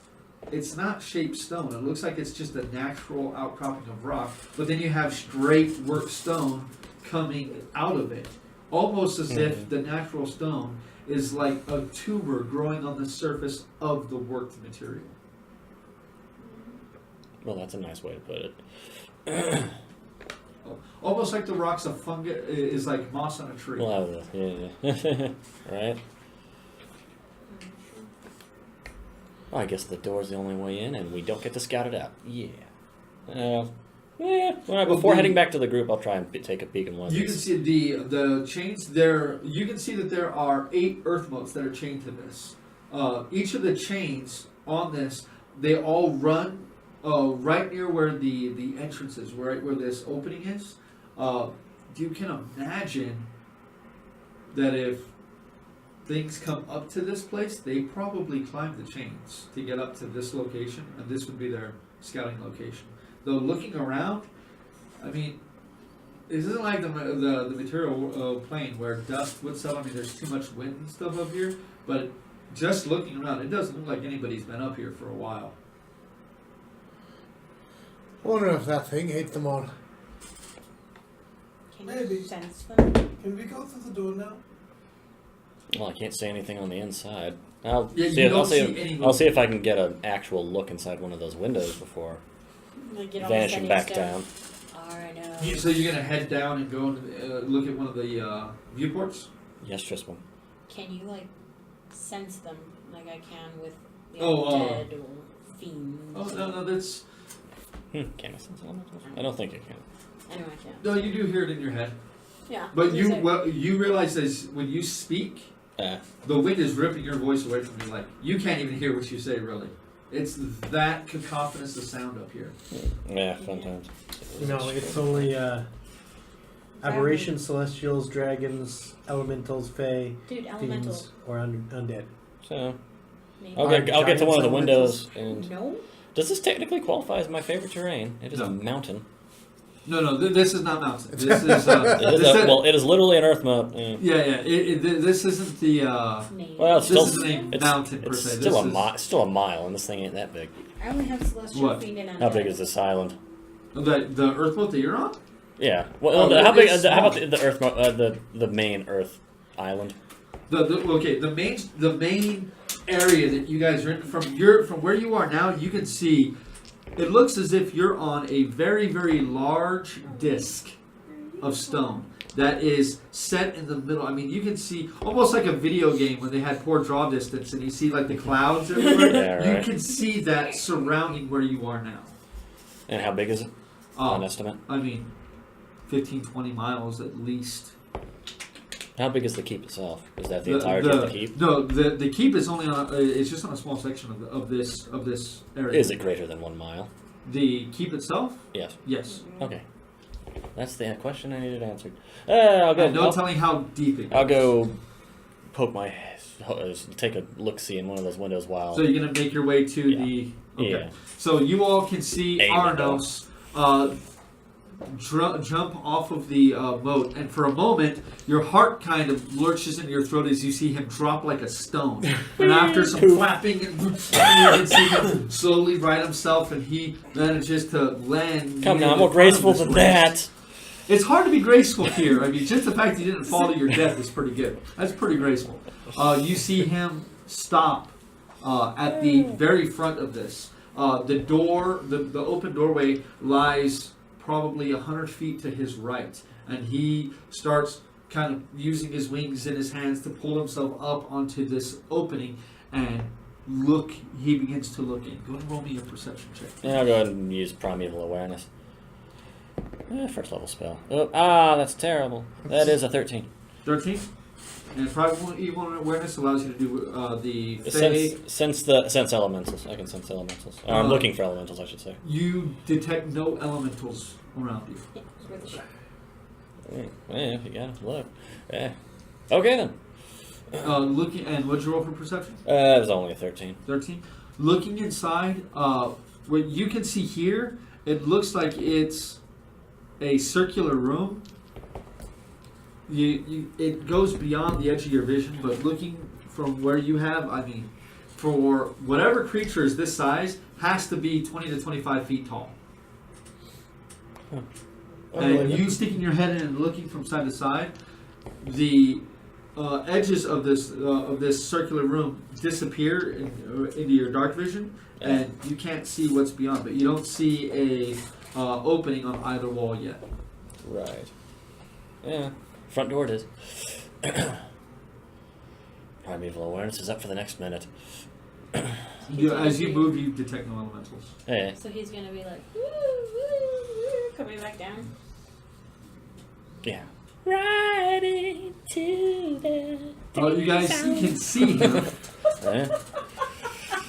Speaker 1: not shaped stone. It looks like it's just a natural outcropping of rock, but then you have straight work stone coming out of it, almost as if the natural stone is like a tuber growing on the surface of the worked material.
Speaker 3: Well, that's a nice way to put it.
Speaker 1: Almost like the rocks of fungus is like moss on a tree.
Speaker 3: Well, yeah. Right? Well, I guess the door's the only way in, and we don't get to scout it out. Yeah. All right, before heading back to the group, I'll try and take a peek in one of
Speaker 1: You can
Speaker 3: these.
Speaker 1: see the chains there. You can see that there are 8 earth motes that are chained to this. Each of the chains on this, they all run right near where the entrance is, right where this opening is. You can imagine that if things come up to this place, they probably climb the chains to get up to this location, and this would be their scouting location. Though looking around, I mean, this isn't like the material plane where dust would settle. I mean, there's too much wind and stuff up here, but just looking around, it doesn't look like anybody's been up here for a while.
Speaker 5: I wonder if that thing ate them all.
Speaker 2: Can
Speaker 6: Maybe.
Speaker 2: you sense them?
Speaker 6: Can we go through the door now?
Speaker 3: Well, I can't say anything on the inside. I'll
Speaker 1: Yeah,
Speaker 3: see,
Speaker 1: you
Speaker 3: I'll
Speaker 1: don't
Speaker 3: see,
Speaker 1: see any
Speaker 3: I'll see if I can get an actual look inside one of those windows before
Speaker 2: Like get all
Speaker 3: vanishing
Speaker 2: the
Speaker 3: back
Speaker 2: settings
Speaker 3: down.
Speaker 2: I know.
Speaker 1: So you're gonna head down and go and look at one of the viewports?
Speaker 3: Yes, Tristan.
Speaker 2: Can you like sense them like I can with the
Speaker 1: Oh,
Speaker 2: dead or fiends?
Speaker 1: Oh no, that's
Speaker 3: Can I sense elementals? I don't think it can.
Speaker 2: Anyway, I can't.
Speaker 1: no. You do hear it in your head,
Speaker 2: Yeah.
Speaker 1: but
Speaker 2: as I say.
Speaker 1: you realize that when you speak, the wind is ripping your voice away from you. Like you can't even hear what you say. Really, it's that cacophonous of sound up here.
Speaker 3: Yeah, sometimes.
Speaker 5: No, it's only aberrations, celestials, dragons, elementals, fae,
Speaker 2: Dude, elemental.
Speaker 5: fiends, or undead.
Speaker 3: So
Speaker 2: Maybe.
Speaker 3: okay, I'll get to one of the
Speaker 5: Giants,
Speaker 3: windows. And
Speaker 2: No.
Speaker 3: does this technically qualify as my favorite terrain? It is a
Speaker 1: No.
Speaker 3: mountain.
Speaker 1: No, this is not mountain. This is
Speaker 3: It is literally an earth map. Yeah.
Speaker 1: This isn't the
Speaker 2: Name.
Speaker 3: Well, it's
Speaker 1: this
Speaker 3: still
Speaker 1: isn't a mountain per
Speaker 3: it's
Speaker 1: se.
Speaker 3: still
Speaker 1: This is
Speaker 3: still a mile, and this thing ain't that big.
Speaker 2: I only have celestial
Speaker 1: What?
Speaker 2: fiend and undead.
Speaker 3: How big is this island?
Speaker 1: the earth boat that you're on.
Speaker 3: Yeah. Well,
Speaker 1: Oh,
Speaker 3: how big?
Speaker 1: it's
Speaker 3: How about
Speaker 1: small.
Speaker 3: the earth? The main Earth island.
Speaker 1: The main area that you guys are in from where you are now, you can see. It looks as if you're on a very, very large disc of stone that is set in the middle. I mean, you can see almost like a video game when they had poor draw distance and you see like the clouds everywhere.
Speaker 3: Yeah, right.
Speaker 1: You can see that surrounding where you are now.
Speaker 3: And how big is it? An estimate.
Speaker 1: I mean, 15, 20 miles at least.
Speaker 3: How big is the keep itself? Is that the entirety of the keep?
Speaker 1: No, the keep is only on. It's just on a small section of this area.
Speaker 3: Is it greater than 1 mile?
Speaker 1: The keep itself?
Speaker 3: Yes.
Speaker 1: Yes.
Speaker 3: Okay. That's the question I needed answered. I'll go.
Speaker 1: No telling how deep it goes.
Speaker 3: I'll go poke my take a look see in one of those windows while.
Speaker 1: So you're gonna make your way to
Speaker 3: Yeah.
Speaker 1: the. Okay.
Speaker 3: Yeah.
Speaker 1: So you all can see
Speaker 3: A
Speaker 1: Arnos. jump off of the boat, and for a moment, your heart kind of lurches in your throat as you see him drop like a stone. And after some flapping, and you can see him slowly right himself, and he manages to land.
Speaker 3: Come on, more graceful than that.
Speaker 1: It's hard to be graceful here. I mean, just the fact you didn't fall to your death is pretty good. That's pretty graceful. You see him stop at the very front of this. The door, the open doorway lies probably 100 feet to his right, and he starts kind of using his wings in his hands to pull himself up onto this opening and look. He begins to look in. Go and roll me your perception check.
Speaker 3: Yeah, I'll go ahead and use Primeval Awareness. First level spell. Oh, that's terrible. That is a 13.
Speaker 1: 13. And Primeval Awareness allows you to do the Fey.
Speaker 3: Sense elementals. I can sense elementals. I'm looking for elementals, I should say.
Speaker 1: You detect no elementals around you.
Speaker 2: Yeah, it's worth a shot.
Speaker 3: Yeah, you gotta look. Yeah. Okay then.
Speaker 1: Looking, and what'd you roll for perception?
Speaker 3: It was only a 13.
Speaker 1: 13. Looking inside, what you can see here, it looks like it's a circular room. It goes beyond the edge of your vision, but looking from where you have, I mean, for whatever creature is this size, has to be 20 to 25 feet tall. And you sticking your head in and looking from side to side, the edges of this circular room disappear into your dark vision, and you can't see what's beyond. But you don't see a opening on either wall yet.
Speaker 3: Right. Yeah. Front door it is. Primeval Awareness is up for the next minute.
Speaker 1: As you move, you detect no elementals.
Speaker 3: Hey.
Speaker 2: So he's gonna be like, woo, woo, woo, coming back down.
Speaker 3: Yeah. Riding to the.
Speaker 1: Oh, you guys, you can see him.
Speaker 3: Yeah.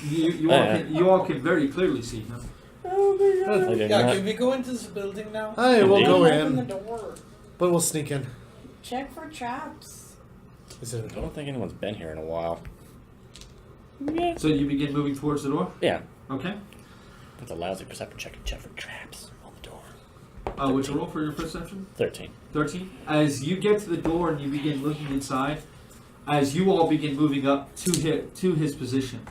Speaker 1: You all can very clearly see him.
Speaker 6: Oh my
Speaker 3: I
Speaker 6: god.
Speaker 3: did
Speaker 6: Yeah,
Speaker 3: not.
Speaker 6: can we go into this building now?
Speaker 5: Hi, we'll
Speaker 3: Indeed.
Speaker 5: go
Speaker 2: Open the
Speaker 5: in,
Speaker 2: door.
Speaker 5: but we'll sneak in.
Speaker 2: Check for traps.
Speaker 5: Is it a
Speaker 3: I
Speaker 5: door?
Speaker 3: don't think anyone's been here in a while.
Speaker 1: So you begin moving towards the door.
Speaker 3: Yeah.
Speaker 1: Okay.
Speaker 3: That's a lousy perception check to check for traps on the door.
Speaker 1: What's your roll for your perception?
Speaker 3: 13.
Speaker 1: 13. As you get to the door and you begin looking inside, as you all begin moving up to his position,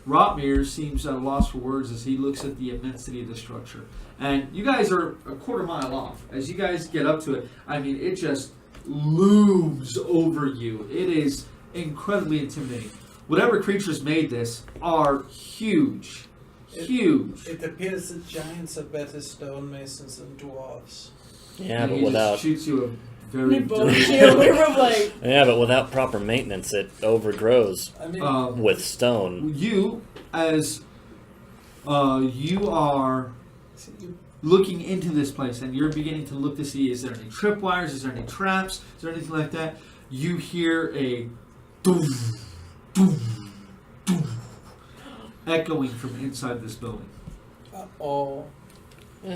Speaker 1: Rotmir seems at a loss for words as he looks at the immensity of the structure. And you guys are a quarter mile off. As you guys get up to it, I mean, it just looms over you. It is incredibly intimidating. Whatever creatures made this are huge. Huge.
Speaker 6: It appears that giants are better stonemasons than dwarves.
Speaker 3: Yeah,
Speaker 1: And
Speaker 3: but
Speaker 1: he just
Speaker 3: without.
Speaker 1: shoots you a very
Speaker 2: We both
Speaker 1: dirty-
Speaker 2: chill. We were like,
Speaker 3: Yeah, but without proper maintenance, it overgrows
Speaker 6: I mean,
Speaker 3: with stone.
Speaker 1: You, as you are looking into this place and you're beginning to look to see, is there any tripwires, is there any traps, is there anything like that, you hear a doom, doom, doom, echoing from inside this building.
Speaker 6: oh,
Speaker 3: You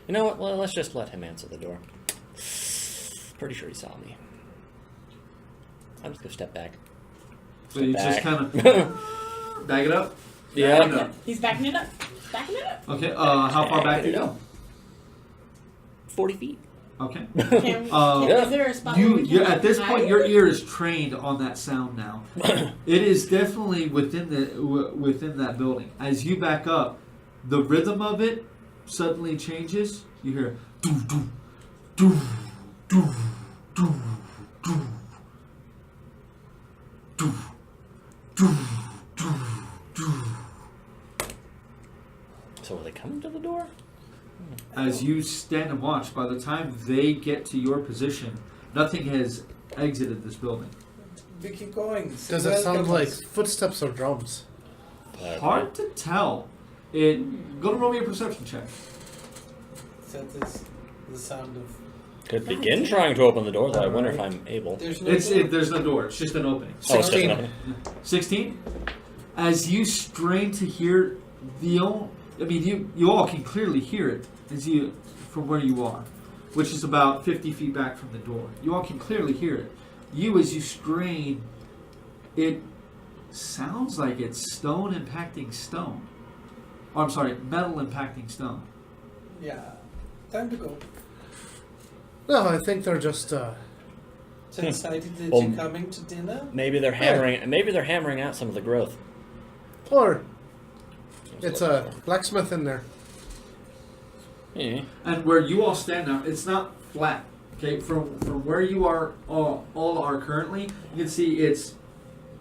Speaker 3: know what? Well, let's just let him answer the door. Pretty sure he saw me. I'm just gonna step back.
Speaker 1: So you just
Speaker 3: Back.
Speaker 1: kind of bag it up?
Speaker 3: Yeah.
Speaker 1: Bag it up.
Speaker 2: he's backing it up. Backing it up.
Speaker 1: Okay, how far back do you go?
Speaker 3: 40 feet.
Speaker 1: Okay.
Speaker 2: Is there a spot where we
Speaker 1: You
Speaker 2: can
Speaker 1: at this point,
Speaker 2: hide?
Speaker 1: your ear is trained on that sound now. It is definitely within that building. As you back up, the rhythm of it suddenly changes. You hear doo doo doo doo doo doo doo doo doo doo.
Speaker 3: So are they coming to the door?
Speaker 1: As you stand and watch, by the time they get to your position, nothing has exited this building.
Speaker 6: we keep going.
Speaker 5: Does it sound like footsteps or drums?
Speaker 1: Hard to tell. Go to roll me a perception check.
Speaker 6: That is the sound of.
Speaker 3: Could begin trying to open the door, though I wonder if I'm able.
Speaker 6: There's no door.
Speaker 1: There's no door. It's just an opening.
Speaker 3: Oh, it's just
Speaker 5: 16.
Speaker 3: an opening.
Speaker 1: 16. As you strain to hear you all can clearly hear it from where you are, which is about 50 feet back from the door. You all can clearly hear it. As you strain, it sounds like it's stone impacting stone. Oh, I'm sorry, metal impacting stone.
Speaker 6: Yeah. Time to go.
Speaker 5: No, I think they're just.
Speaker 6: So excited that
Speaker 3: Well,
Speaker 6: you're coming to dinner?
Speaker 3: Maybe they're hammering. Maybe they're hammering out some of the growth.
Speaker 5: Or it's a blacksmith in there.
Speaker 3: Yeah.
Speaker 1: And where you all stand now, it's not flat. Okay, from where you are all are currently, you can see it's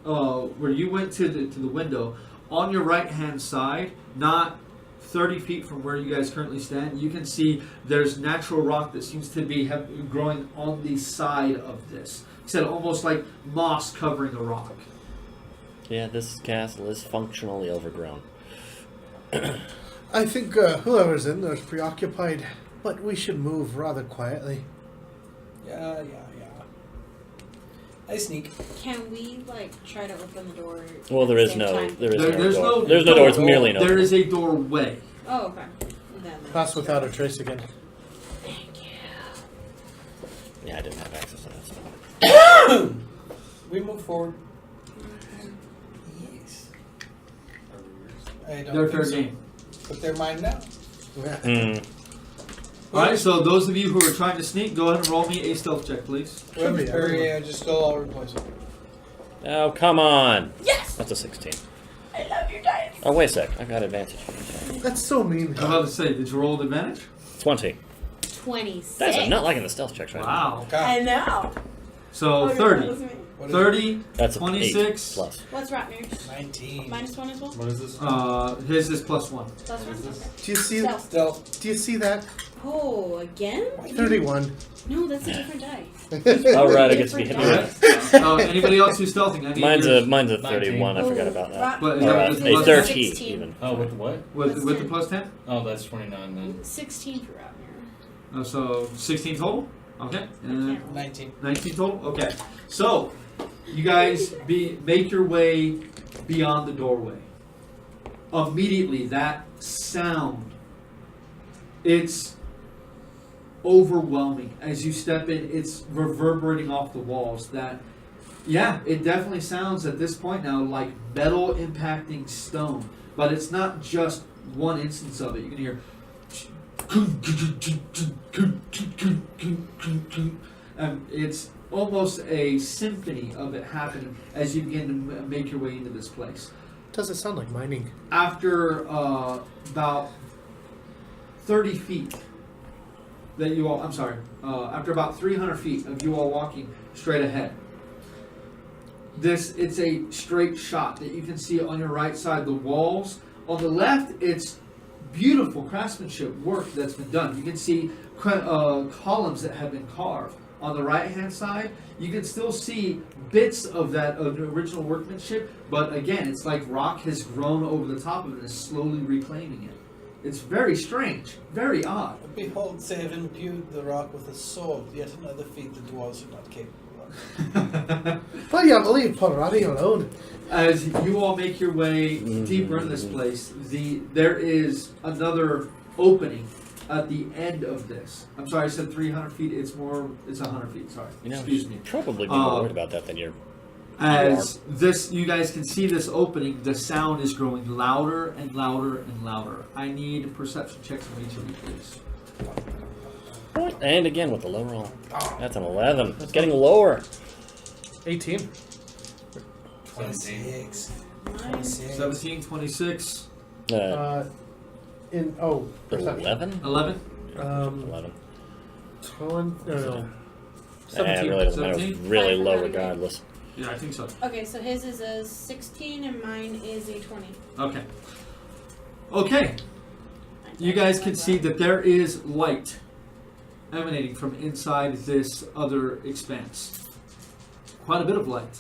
Speaker 1: where you went to the window on your right hand side, not 30 feet from where you guys currently stand. You can see there's natural rock that seems to be growing on the side of this. Instead, almost like moss covering a rock.
Speaker 3: Yeah, this castle is functionally overgrown.
Speaker 5: I think whoever's in there is preoccupied, but we should move rather quietly.
Speaker 6: Yeah. I sneak.
Speaker 2: Can we try to open the door?
Speaker 3: Well,
Speaker 2: at
Speaker 3: there
Speaker 2: the
Speaker 3: is
Speaker 2: same
Speaker 3: no,
Speaker 2: time?
Speaker 3: there is
Speaker 1: There's
Speaker 3: no door.
Speaker 1: no
Speaker 3: There's no door. It's merely an
Speaker 1: There
Speaker 3: opening.
Speaker 1: is a doorway.
Speaker 2: Oh, okay. Then.
Speaker 5: Pass without a trace again.
Speaker 2: Thank you.
Speaker 3: Yeah, I didn't have access to that stuff.
Speaker 6: We move forward. Yes. I don't
Speaker 1: They're
Speaker 6: think
Speaker 1: fair
Speaker 6: so.
Speaker 1: game.
Speaker 6: But they're mine now.
Speaker 3: Hmm.
Speaker 1: Alright, so those of you who are trying to sneak, go ahead and roll me a stealth check, please.
Speaker 6: Well,
Speaker 5: be
Speaker 6: Perry, I just stole all replace it.
Speaker 3: Oh, come on.
Speaker 2: Yes!
Speaker 3: That's a 16.
Speaker 2: I love your dice.
Speaker 3: Oh, wait a sec. I got advantage.
Speaker 5: That's so mean.
Speaker 1: I was about to say, did you roll with advantage?
Speaker 3: 20.
Speaker 2: 26.
Speaker 3: That's not liking the stealth checks right now.
Speaker 1: Wow.
Speaker 2: I know.
Speaker 1: So
Speaker 2: Okay,
Speaker 1: 30.
Speaker 2: that was me.
Speaker 6: What is
Speaker 1: 30,
Speaker 3: That's a
Speaker 1: 26.
Speaker 3: 8 plus.
Speaker 2: What's Ratmir's?
Speaker 6: it? 19.
Speaker 2: -1 as well?
Speaker 8: What is this?
Speaker 1: His is +1.
Speaker 2: Plus one?
Speaker 8: is this?
Speaker 2: Okay.
Speaker 5: Do you see?
Speaker 2: Stealth.
Speaker 6: Stealth.
Speaker 5: Do you see that?
Speaker 2: Oh, again?
Speaker 5: 31.
Speaker 2: No, that's a different die.
Speaker 3: Oh, right, I get to be hit.
Speaker 2: Different
Speaker 3: with
Speaker 2: die.
Speaker 3: it.
Speaker 1: Anybody else who's stealthing? I need
Speaker 3: Mine's
Speaker 1: yours.
Speaker 3: a 31. I forgot about that.
Speaker 1: But-
Speaker 3: Or
Speaker 1: Yeah,
Speaker 3: a
Speaker 1: it's
Speaker 3: 30
Speaker 2: 16.
Speaker 3: even.
Speaker 8: Oh, with what?
Speaker 1: with
Speaker 2: Plus
Speaker 1: the
Speaker 2: 10.
Speaker 1: +10?
Speaker 8: Oh, that's 29 then.
Speaker 2: 16 for Ratmir.
Speaker 1: So 16 total? Okay. And
Speaker 6: 19.
Speaker 1: 19 total? Okay. So, you guys make your way beyond the doorway. Immediately, that sound, it's overwhelming. As you step in, it's reverberating off the walls. It definitely sounds at this point now like metal impacting stone. But it's not just one instance of it. You can hear it's almost a symphony of it happening as you begin to make your way into this place.
Speaker 5: Does it sound like mining?
Speaker 1: After about 30 feet that you all, after about 300 feet of you all walking straight ahead, it's a straight shot that you can see on your right side, the walls. On the left, it's beautiful craftsmanship work that's been done. You can see columns that have been carved. On the right-hand side, you can still see bits of that original workmanship, but again, it's like rock has grown over the top of it and is slowly reclaiming it. It's very strange, very odd.
Speaker 6: Behold, they have imbued the rock with a sword, yet another feat the dwarves are not capable of.
Speaker 5: But yeah, I'll leave Parati alone.
Speaker 1: As you all make your way deeper into this place, there is another opening at the end of this. I'm sorry, I said 300 feet. It's 100 feet. Sorry, excuse me.
Speaker 3: Probably be more worried about that than you're.
Speaker 1: As you guys can see this opening, the sound is growing louder and louder and louder. I need perception checks from each of you, please.
Speaker 3: And again with the low roll. That's an 11. It's getting lower.
Speaker 5: 18.
Speaker 6: 26.
Speaker 1: 17, 26,
Speaker 5: Perception.
Speaker 3: 11?
Speaker 1: 11.
Speaker 3: 11.
Speaker 5: 20, no.
Speaker 1: 17.
Speaker 3: Really doesn't matter. It was
Speaker 1: 17?
Speaker 3: really
Speaker 2: Fine,
Speaker 3: low
Speaker 2: okay.
Speaker 3: regardless.
Speaker 1: Yeah, I think so.
Speaker 2: Okay, so his is a 16 and mine is a 20.
Speaker 1: Okay. Okay. You guys can see that there is light emanating from inside this other expanse. Quite a bit of light.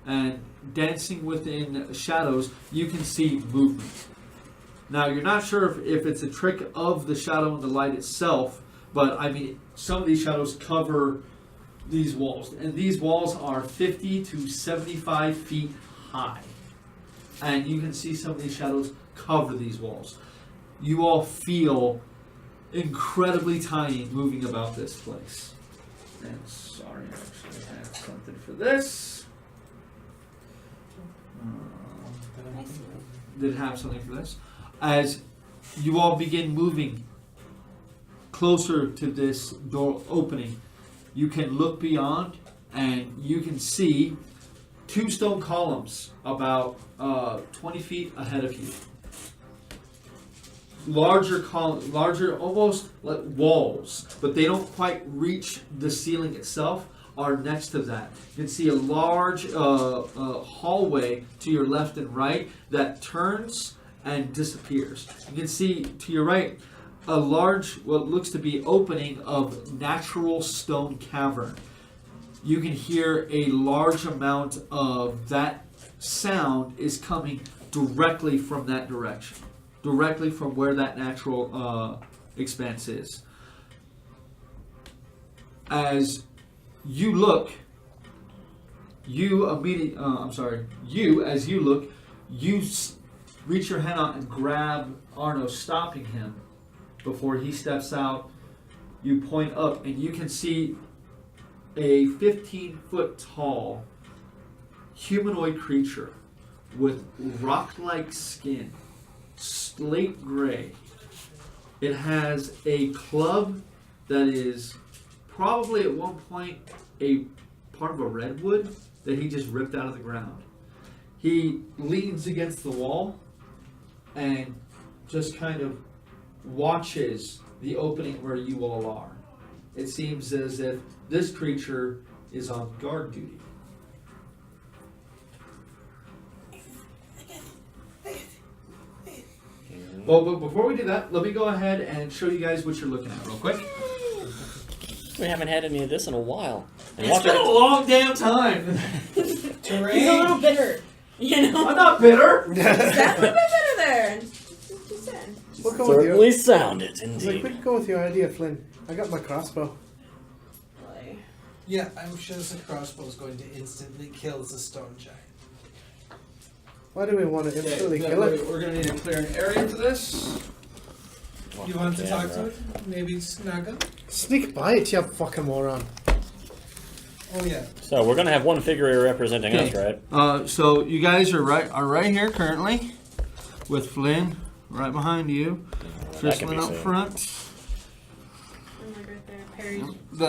Speaker 1: And dancing within shadows, you can see movement. Now, you're not sure if it's a trick of the shadow and the light itself, but I mean, some of these shadows cover these walls. And these walls are 50 to 75 feet high. And you can see some of these shadows cover these walls. You all feel incredibly tiny moving about this place. And sorry, actually, I have something for this. Did have something for this. As you all begin moving closer to this door opening, you can look beyond and you can see 2 stone columns about 20 feet ahead of you. Larger, almost like walls, but they don't quite reach the ceiling itself, are next to that. You can see a large hallway to your left and right that turns and disappears. You can see to your right a large, what looks to be opening of natural stone cavern. You can hear a large amount of that sound is coming directly from that direction, directly from where that natural expanse is. As you look, reach your hand out and grab Arno, stopping him before he steps out. You point up and you can see a 15-foot tall humanoid creature with rock-like skin, slate gray. It has a club that is probably at one point a part of a redwood that he just ripped out of the ground. He leans against the wall and just kind of watches the opening where you all are. It seems as if this creature is on guard duty. Well, but before we do that, let me go ahead and show you guys what you're looking at real quick.
Speaker 3: We haven't had any of this in a while. And
Speaker 1: It's been a long damn time.
Speaker 2: He's a little bitter. You know?
Speaker 1: I'm not bitter.
Speaker 2: That's a bit better there. Just saying.
Speaker 5: We'll go with you.
Speaker 3: Certainly sounded,
Speaker 5: It's like,
Speaker 3: indeed.
Speaker 5: we can go with your idea, Flynn. I got my crossbow.
Speaker 2: Boy.
Speaker 6: Yeah, I'm sure the crossbow is going to instantly kill the stone giant.
Speaker 5: Why do we want to instantly kill it?
Speaker 1: We're going to need to clear an area for this.
Speaker 6: You want to talk to it? Maybe snuggle?
Speaker 5: Sneak by it, you fucking moron.
Speaker 6: Oh yeah.
Speaker 3: So we're gonna have one figure representing us, right?
Speaker 1: So you guys are right here currently, with Flynn right behind you,
Speaker 3: that can be
Speaker 1: Frislin up
Speaker 3: seen.
Speaker 1: front.
Speaker 2: I'm like right there. Perry.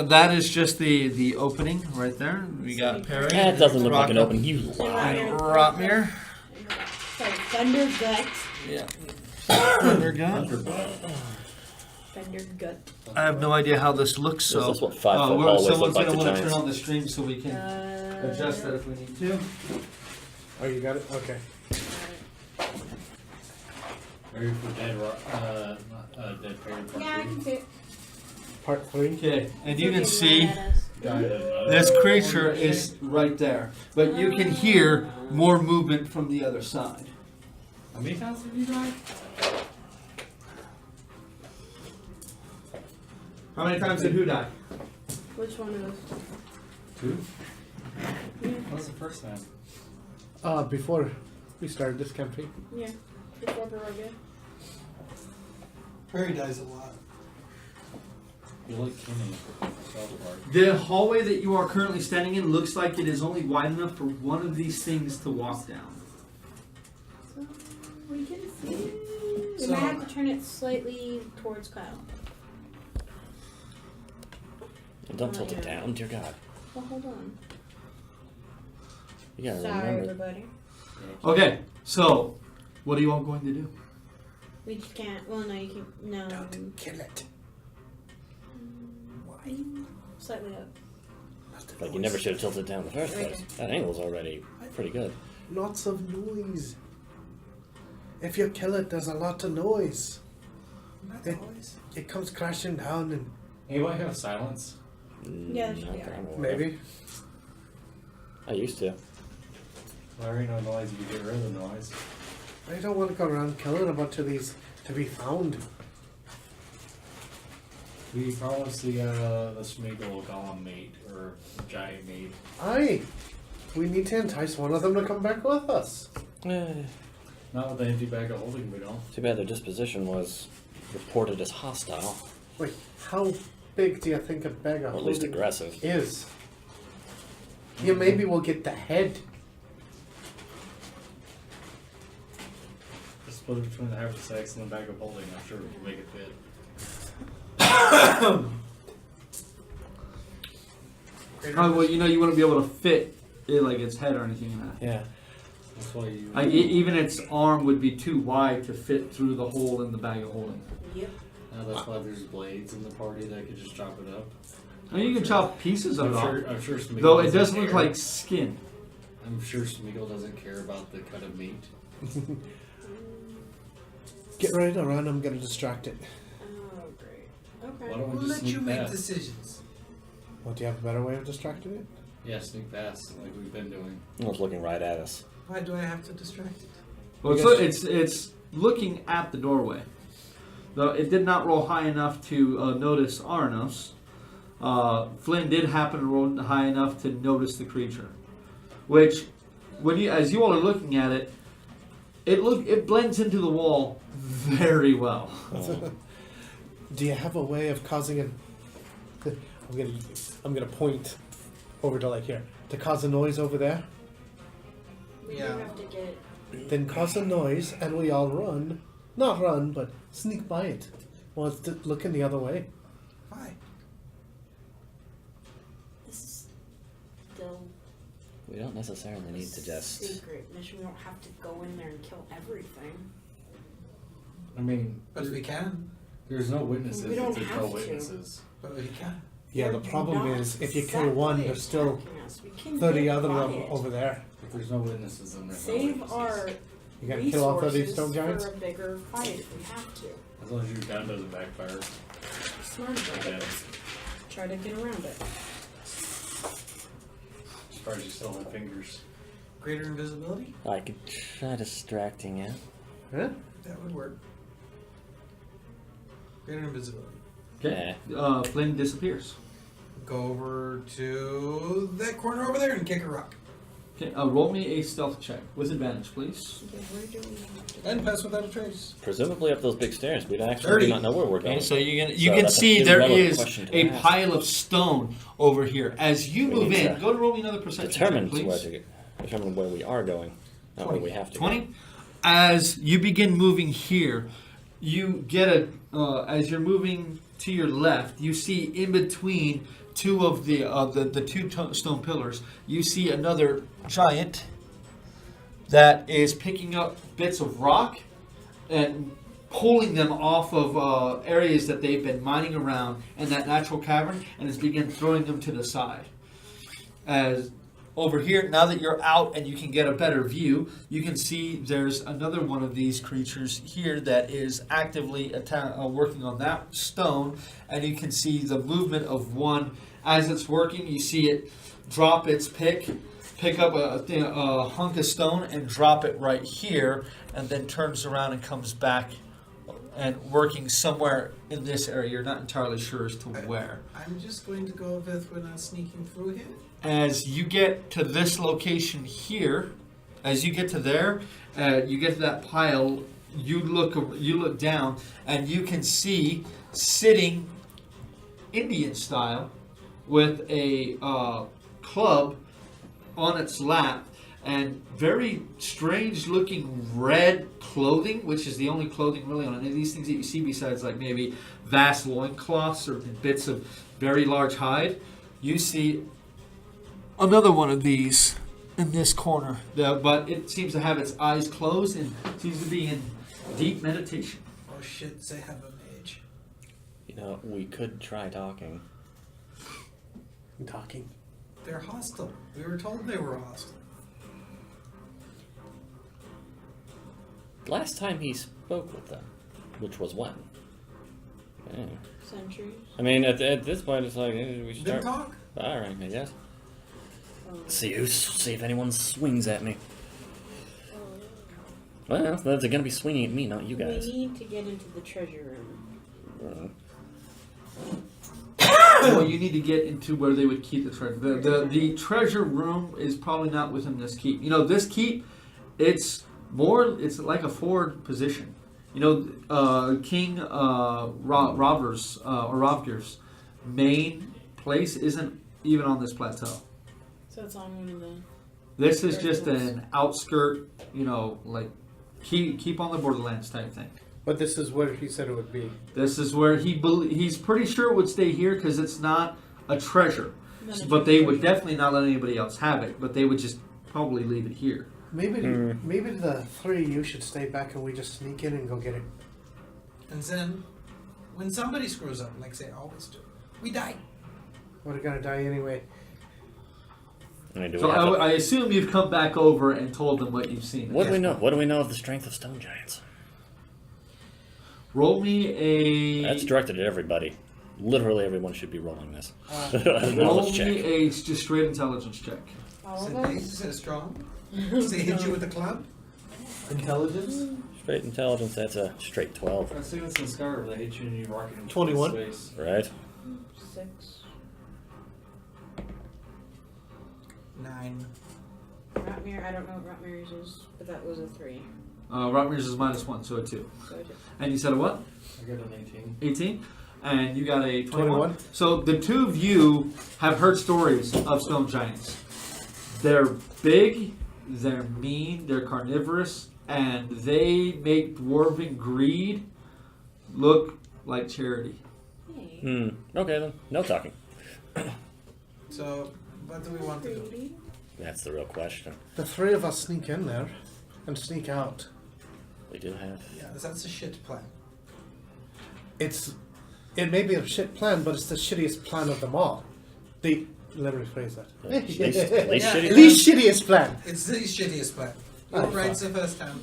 Speaker 1: That is just the opening right there. We got Perry.
Speaker 3: That doesn't look like an
Speaker 1: Rocco,
Speaker 3: opening. You lie.
Speaker 1: and Rotmere.
Speaker 2: Sorry, Thunder Gut.
Speaker 1: Yeah. Thunder Gun.
Speaker 2: Thunder Gut.
Speaker 1: I have no idea how this looks.
Speaker 3: Is
Speaker 1: So
Speaker 3: this what 5-foot hallways
Speaker 1: someone's
Speaker 3: look like
Speaker 1: gonna
Speaker 3: to
Speaker 1: want to turn
Speaker 3: giants?
Speaker 1: on the stream so we can adjust that if we need to.
Speaker 5: Oh, you got it? Okay.
Speaker 8: Ready for dead Perry part
Speaker 2: Yeah, I
Speaker 8: three?
Speaker 2: can see it.
Speaker 5: Part 3.
Speaker 1: Okay, and you can
Speaker 2: It's
Speaker 1: see
Speaker 2: looking right at us.
Speaker 8: Guy that-
Speaker 1: this creature is right there, but you can hear more movement from the other side.
Speaker 8: How many times did you die?
Speaker 1: How many times did who die?
Speaker 2: Which one of those?
Speaker 8: 2? What was the first time?
Speaker 5: Before we started this campaign.
Speaker 2: Yeah. Before Barovia.
Speaker 6: Perry dies a lot.
Speaker 8: You like Kenny. South Park.
Speaker 1: The hallway that you are currently standing in looks like it is only wide enough for one of these things to walk down.
Speaker 2: So we can see. We
Speaker 6: So-
Speaker 2: might have to turn it slightly towards Kyle.
Speaker 3: Don't tilt it down, dear God.
Speaker 2: Well, hold on.
Speaker 3: You gotta
Speaker 2: Sorry,
Speaker 3: remember.
Speaker 2: everybody.
Speaker 1: Okay, so what are you all going to do?
Speaker 2: We just can't. Well, no, you can. No.
Speaker 5: Don't kill it. Why?
Speaker 2: Slightly up.
Speaker 3: Like you never should have tilted it down in the first
Speaker 2: Right
Speaker 3: place.
Speaker 2: there.
Speaker 3: That angle's already pretty good.
Speaker 5: Lots of noise. If you kill it, there's a lot of noise.
Speaker 6: Not
Speaker 5: It-
Speaker 6: always.
Speaker 5: It comes crashing down and
Speaker 8: Anybody have silence?
Speaker 2: Yeah, that should
Speaker 3: Not
Speaker 2: be
Speaker 3: that
Speaker 2: alright.
Speaker 3: I'm aware of.
Speaker 5: maybe.
Speaker 3: I used to.
Speaker 8: There ain't no noise if you get rid of the noise.
Speaker 5: I don't want to go around killing a bunch of these to be found.
Speaker 8: We probably see the Smeagol golem mate or giant mate.
Speaker 5: Aye. We need to entice one of them to come back with us.
Speaker 8: Not with the empty bag of holding, we don't.
Speaker 3: Too bad their disposition was reported as hostile,
Speaker 5: Wait, how big do you think a bag of
Speaker 3: or at least
Speaker 5: holding
Speaker 3: aggressive.
Speaker 5: is? Yeah, maybe we'll get the head.
Speaker 8: Just split it between the half of sex and the bag of holding. I'm sure we can make it fit.
Speaker 1: Oh, well, you know, you wouldn't be able to fit it like its head or anything in that.
Speaker 3: Yeah.
Speaker 8: That's why you.
Speaker 1: Like even its arm would be too wide to fit through the hole in the bag of holding.
Speaker 2: Yep.
Speaker 8: That's why there's blades in the party that could just chop it up.
Speaker 1: I mean, you can chop pieces of
Speaker 8: I'm
Speaker 1: it off.
Speaker 8: sure. I'm sure Smeagol
Speaker 1: Though it
Speaker 8: doesn't
Speaker 1: does look
Speaker 8: care.
Speaker 1: like skin.
Speaker 8: I'm sure Smeagol doesn't care about the cut of meat.
Speaker 5: Get ready to run. I'm gonna distract it.
Speaker 2: Oh, great.
Speaker 8: Why
Speaker 2: Okay.
Speaker 8: don't we
Speaker 6: We'll
Speaker 8: just
Speaker 6: let you
Speaker 8: sneak
Speaker 6: make
Speaker 8: past?
Speaker 6: decisions.
Speaker 5: Well, do you have a better way of distracting it?
Speaker 8: Yeah, sneak past like we've been doing.
Speaker 3: It was looking right at us.
Speaker 6: Why do I have to distract it?
Speaker 1: Well,
Speaker 5: Because-
Speaker 1: it's looking at the doorway. Though it did not roll high enough to notice Arnos. Flynn did happen to roll high enough to notice the creature, which, as you all are looking at it, it blends into the wall very well.
Speaker 5: Do you have a way of causing it? I'm gonna point over to like here to cause a noise over there.
Speaker 2: We
Speaker 6: Yeah.
Speaker 2: do have to get.
Speaker 5: Then cause a noise, and we all run. Not run, but sneak by it. Well, it's looking the other way.
Speaker 6: Why?
Speaker 2: This is still
Speaker 3: We don't necessarily need to just.
Speaker 2: secret mission. We don't have to go in there and kill everything.
Speaker 8: I mean,
Speaker 6: But we can.
Speaker 8: there's no witnesses.
Speaker 2: We don't
Speaker 8: if there's
Speaker 2: have
Speaker 8: no
Speaker 2: to.
Speaker 8: witnesses.
Speaker 6: But we can.
Speaker 5: Yeah,
Speaker 2: They're
Speaker 5: the problem
Speaker 2: not
Speaker 5: is if you kill one,
Speaker 2: exactly
Speaker 5: there's still
Speaker 2: attacking us. We can
Speaker 5: 30
Speaker 2: get
Speaker 5: other
Speaker 2: by
Speaker 5: of
Speaker 2: it.
Speaker 5: over there.
Speaker 8: If there's no witnesses, then there's no
Speaker 2: Save
Speaker 8: witnesses.
Speaker 2: our
Speaker 5: You gotta kill all 30
Speaker 2: resources
Speaker 5: stone giants?
Speaker 2: for a bigger fight if we have to.
Speaker 8: As long as your gun doesn't backfire.
Speaker 2: Smart about
Speaker 8: Okay.
Speaker 2: it. Try to get around it.
Speaker 8: Surprised you still have fingers.
Speaker 6: Greater invisibility?
Speaker 3: I could try distracting it.
Speaker 5: Huh?
Speaker 6: That would work. Greater invisibility.
Speaker 1: Okay. Flynn disappears.
Speaker 6: Go over to that corner over there and kick a rock.
Speaker 1: Okay. Roll me a stealth check with advantage, please.
Speaker 2: Okay, where do we have to
Speaker 6: And
Speaker 2: go?
Speaker 6: pass without a trace.
Speaker 3: Presumably up those big stairs. We actually
Speaker 6: 30.
Speaker 3: do not know where we're going.
Speaker 1: Okay, so you
Speaker 3: So
Speaker 1: can
Speaker 3: that's a
Speaker 1: see
Speaker 3: good
Speaker 1: there
Speaker 3: relevant
Speaker 1: is
Speaker 3: question to
Speaker 1: a
Speaker 3: ask.
Speaker 1: pile of stone over here. As you
Speaker 3: We
Speaker 1: move
Speaker 3: need
Speaker 1: in,
Speaker 3: to
Speaker 1: go to roll me another perception
Speaker 3: Determine
Speaker 1: check,
Speaker 3: where
Speaker 1: please.
Speaker 3: to determine where we are going. Not where we have to.
Speaker 1: 20. As you begin moving here, you get as you're moving to your left, you see in between two of the stone pillars, you see another giant that is picking up bits of rock and pulling them off of areas that they've been mining around in that natural cavern, and is begin throwing them to the side. As over here, now that you're out and you can get a better view, you can see there's another one of these creatures here that is actively working on that stone, and you can see the movement of one as it's working. You see it drop its pick up a hunk of stone and drop it right here, and then turns around and comes back and working somewhere in this area. You're not entirely sure as to where.
Speaker 6: I'm just going to go with we're not sneaking through here.
Speaker 1: As you get to this location here, as you get to there, you get to that pile. You look down, and you can see sitting Indian style with a club on its lap and very strange looking red clothing, which is the only clothing really on any of these things that you see besides like maybe vast loincloths or bits of very large hide. You see another one of these in this corner, but it seems to have its eyes closed and seems to be in deep meditation.
Speaker 6: Oh shit, they have a mage.
Speaker 3: You know, we could try talking.
Speaker 5: Talking.
Speaker 6: They're hostile. We were told they were hostile.
Speaker 3: Last time he spoke with them, which was when? Yeah.
Speaker 2: Centuries.
Speaker 3: I mean, at this point, it's like we should
Speaker 6: Then
Speaker 3: start.
Speaker 6: talk.
Speaker 3: All right, I guess.
Speaker 2: Oh,
Speaker 3: See if anyone swings at me. Well, they're gonna be swinging at me, not you guys.
Speaker 2: We need to get into the treasure room.
Speaker 1: Well, you need to get into where they would keep the treasure. The treasure room is probably not within this keep. You know, this keep, it's like a forward position. You know, King Rovger's main place isn't even on this plateau.
Speaker 2: So it's on one of the.
Speaker 1: This is just an outskirt, you know, like keep on the borderlands type thing.
Speaker 5: But this is where he said it would be.
Speaker 1: This is where he's pretty sure it would stay here because it's not a treasure. But they would definitely not let anybody else have it. But they would just probably leave it here.
Speaker 5: Maybe the three of you should stay back and we just sneak in and go get it.
Speaker 6: And then, when somebody screws up, like they always do, we die.
Speaker 5: We're gonna die anyway.
Speaker 3: I mean,
Speaker 1: So I assume you've come back over and told them what you've seen.
Speaker 3: what do we know? What do we know of the strength of stone giants?
Speaker 1: Roll me a.
Speaker 3: That's directed at everybody. Literally everyone should be rolling this.
Speaker 1: Roll
Speaker 3: Knowledge check.
Speaker 1: me a just straight intelligence check.
Speaker 2: All
Speaker 6: Is
Speaker 2: of
Speaker 6: it
Speaker 2: them?
Speaker 6: big? Is it strong? Does they hit you with a club?
Speaker 7: Intelligence?
Speaker 3: Straight intelligence, that's a straight 12.
Speaker 8: I see this in Scar, they hit you and you rocket into
Speaker 5: 21.
Speaker 8: space.
Speaker 3: Right?
Speaker 2: 6.
Speaker 6: 9.
Speaker 2: Rotmere, I don't know what Rotmere's is, but that was a 3.
Speaker 1: Rotmir's is -1, so a 2.
Speaker 2: So I did.
Speaker 1: And you said a what?
Speaker 8: I got an 18.
Speaker 1: 18? And you got a 21?
Speaker 5: 21.
Speaker 1: So the two of you have heard stories of stone giants. They're big, they're mean, they're carnivorous, and they make dwarven greed look like charity.
Speaker 2: Hey.
Speaker 3: Okay then. No talking.
Speaker 6: So, what do we want to do?
Speaker 3: That's the real question.
Speaker 5: The three of us sneak in there and sneak out.
Speaker 3: We do have.
Speaker 6: Yeah, that's a shit plan.
Speaker 5: It may be a shit plan, but it's the shittiest plan of them all. Let me rephrase that.
Speaker 3: Least
Speaker 6: Yeah.
Speaker 3: shitty.
Speaker 5: Least shittiest plan.
Speaker 6: It's the shittiest plan. You're
Speaker 5: Oh,
Speaker 6: right
Speaker 5: fuck.
Speaker 6: the first time.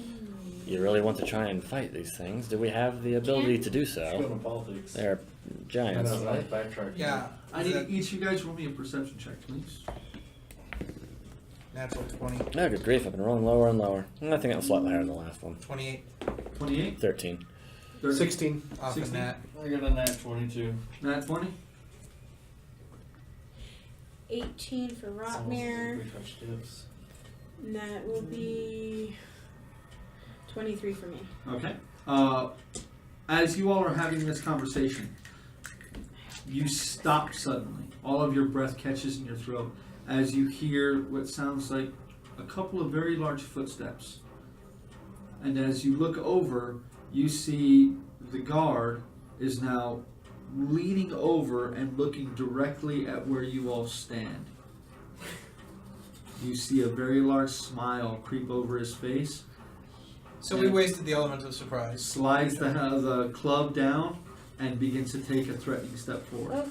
Speaker 3: You really want to try and fight these things? Do we have the ability to do
Speaker 8: Let's go
Speaker 3: so?
Speaker 8: to politics.
Speaker 3: They're giants.
Speaker 8: That's right. Backtrack.
Speaker 6: Yeah.
Speaker 1: I need each of you guys roll me a perception check, please.
Speaker 6: Natural 20.
Speaker 3: Oh, good grief, I've been rolling lower and lower. I think that was slightly higher than the last one.
Speaker 6: 28.
Speaker 1: 28?
Speaker 3: 13.
Speaker 1: 30,
Speaker 5: 16.
Speaker 6: Off
Speaker 1: 16.
Speaker 6: of that.
Speaker 8: I got a nat 22.
Speaker 1: Nat 20?
Speaker 2: 18 for
Speaker 8: It's almost as if
Speaker 2: Rotmere.
Speaker 8: we touched tips.
Speaker 2: And that will be 23 for me.
Speaker 1: Okay. As you all are having this conversation, you stop suddenly. All of your breath catches in your throat as you hear what sounds like a couple of very large footsteps. And as you look over, you see the guard is now leaning over and looking directly at where you all stand. You see a very large smile creep over his face.
Speaker 6: So we wasted the element of surprise.
Speaker 1: Slides the club down and begins to take a threatening step forward.
Speaker 2: Okay.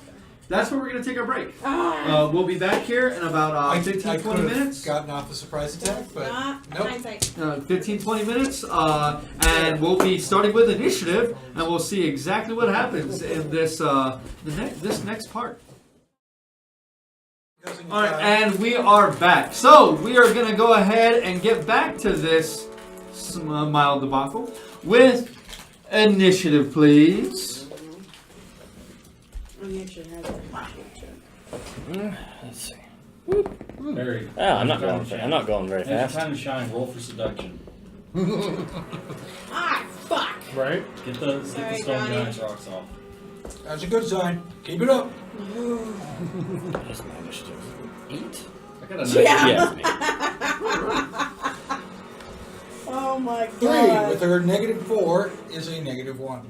Speaker 1: That's where we're going to take our break.
Speaker 2: Ah!
Speaker 1: We'll be back here in about 15, 20
Speaker 6: could've
Speaker 1: minutes.
Speaker 6: gotten off the surprise attack, but
Speaker 2: Not
Speaker 6: nope.
Speaker 2: hindsight.
Speaker 1: 15, 20 minutes. And we'll be starting with initiative, and we'll see exactly what happens in this this next part. All right, and we are back. So we are going to go ahead and get back to this mild debacle with initiative, please.
Speaker 2: Let's
Speaker 3: Let's see.
Speaker 8: Barry.
Speaker 3: I'm not going very
Speaker 8: Now's your
Speaker 3: fast.
Speaker 8: time to shine. Roll for seduction.
Speaker 2: Ah, fuck!
Speaker 5: Right?
Speaker 8: Get the
Speaker 2: Sorry,
Speaker 8: stone
Speaker 2: Johnny.
Speaker 8: giants rocks off.
Speaker 6: That's a good sign. Keep it up.
Speaker 3: Just my initiative. 8?
Speaker 8: I got a 19.
Speaker 2: Yeah.
Speaker 3: Yeah,
Speaker 2: Oh my
Speaker 6: 3 with her -4 is a -1.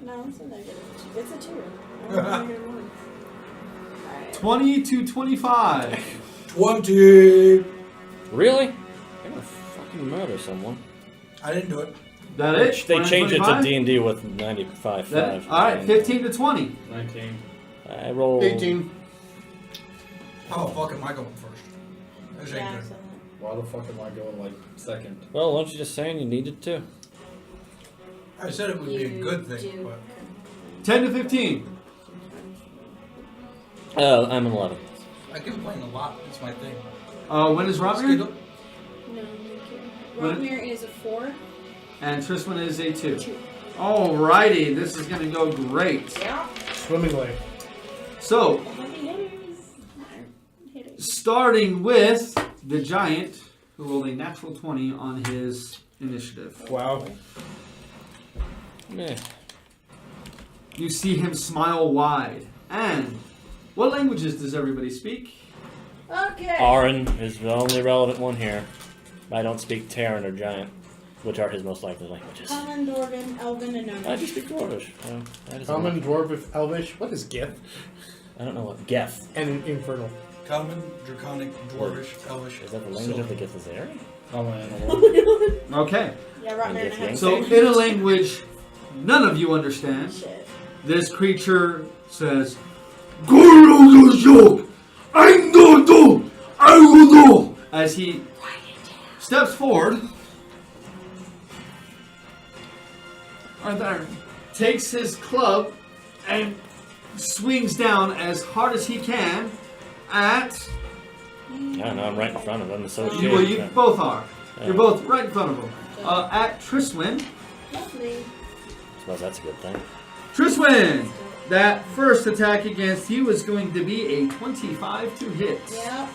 Speaker 2: No, it's a negative. It's a 2. I want a negative 1. Alright.
Speaker 1: 20 to 25.
Speaker 6: 20.
Speaker 3: Really? I'm gonna fucking murder someone.
Speaker 6: I didn't do it.
Speaker 1: That it?
Speaker 3: They
Speaker 1: 20
Speaker 3: changed it to
Speaker 1: 25?
Speaker 3: D&D with 95.5.
Speaker 1: That, all right, 15 to 20.
Speaker 8: 19.
Speaker 3: I roll
Speaker 5: 18.
Speaker 6: How the fuck am I going first? That's
Speaker 2: Yeah,
Speaker 6: ain't good.
Speaker 2: so
Speaker 8: Why the fuck am I going like second?
Speaker 3: Well, weren't you just saying you needed to?
Speaker 6: I said it would be a
Speaker 2: you
Speaker 6: good thing,
Speaker 2: do-
Speaker 6: but
Speaker 1: 10 to 15.
Speaker 3: I'm an 11.
Speaker 6: I complain a lot. That's my thing.
Speaker 1: When is Robert?
Speaker 6: Skittle?
Speaker 2: No, thank you.
Speaker 1: What?
Speaker 2: Rotmere is a 4.
Speaker 1: And Trisman is a 2.
Speaker 2: 2.
Speaker 1: Alrighty, this is going to go great.
Speaker 2: Yeah.
Speaker 5: Swimmingly.
Speaker 1: So,
Speaker 2: Heavy hitters.
Speaker 1: starting with the giant, who rolled a natural 20 on his initiative.
Speaker 5: Wow.
Speaker 3: Meh.
Speaker 1: You see him smile wide. And what languages does everybody speak?
Speaker 2: Okay.
Speaker 3: Arin is the only relevant one here. I don't speak Terran or Giant. Which are his most likely languages?
Speaker 2: Common, Dwarven, Elven, and
Speaker 3: I
Speaker 2: Gnomish.
Speaker 3: just speak Dwarvish. That is
Speaker 5: Common,
Speaker 3: enough.
Speaker 5: Dwarvish, Elvish. What is Gith?
Speaker 3: I don't know what Geth.
Speaker 5: And Infernal.
Speaker 4: Common, Draconic, Dwarvish, Elvish.
Speaker 3: Is that the language of the Githzeri?
Speaker 8: Common animal.
Speaker 1: Okay.
Speaker 2: Yeah, right
Speaker 3: And
Speaker 2: now.
Speaker 3: Gith
Speaker 1: So in a language none of you understand,
Speaker 2: Shit.
Speaker 1: this creature says, "Goro I know, I will know," as he steps forward. Right there. Takes his club and swings down as hard as he can at.
Speaker 3: I don't know, I'm right in front of him, so
Speaker 1: Well, you both are.
Speaker 3: Yeah.
Speaker 1: You're both right in front of him. At Triswin.
Speaker 2: Lovely.
Speaker 3: I suppose that's a good thing.
Speaker 1: Triswin! That first attack against you is going to be a 25 to hit.
Speaker 2: Yep.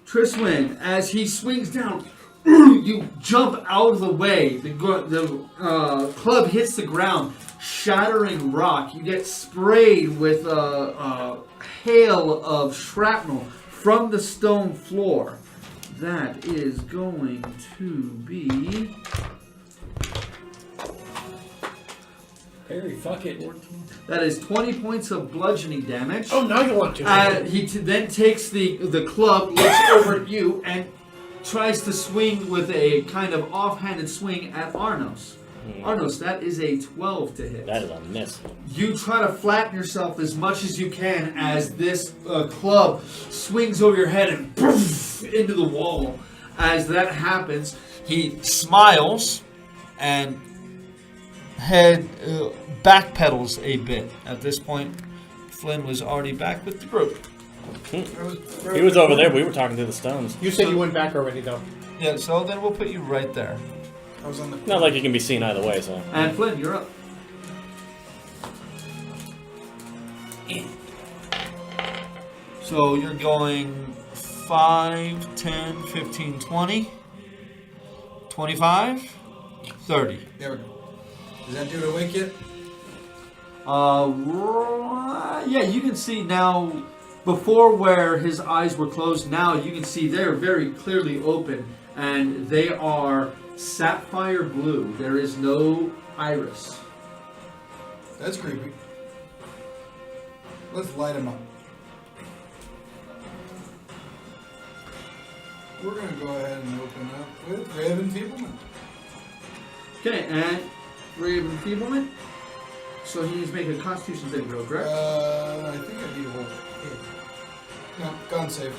Speaker 1: Triswin, as he swings down, you jump out of the way. The club hits the ground, shattering rock. You get sprayed with a hail of shrapnel from the stone floor. That is going to be...
Speaker 8: Harry, fuck it.
Speaker 1: That is 20 points of bludgeoning damage.
Speaker 5: Oh, now you want to.
Speaker 1: He then takes the club, looks over at you, and tries to swing with a kind of offhanded swing at Arnos. Arnos, that is a 12 to hit.
Speaker 3: That is a miss.
Speaker 1: You try to flatten yourself as much as you can as this club swings over your head and poof, into the wall. As that happens, he smiles and head backpedals a bit. At this point, Flynn was already back with the group.
Speaker 3: He was over there. We were talking to the stones.
Speaker 5: You said you went back already, though.
Speaker 1: Yeah, so then we'll put you right there.
Speaker 4: I was on the.
Speaker 3: Not like you can be seen either way, so.
Speaker 1: And Flynn, you're up. So you're going 5, 10, 15, 20, 25, 30.
Speaker 4: There we go. Is that dude awake yet?
Speaker 1: Yeah, you can see now, before where his eyes were closed, now you can see they're very clearly open, and they are sapphire blue. There is no iris.
Speaker 4: That's creepy. Let's light him up. We're gonna go ahead and open up with Ray of Enfeeblement.
Speaker 1: Okay, and Ray of Enfeeblement. So he needs to make a Constitution saving throw, correct?
Speaker 4: I think I need to roll hit. No, gun save.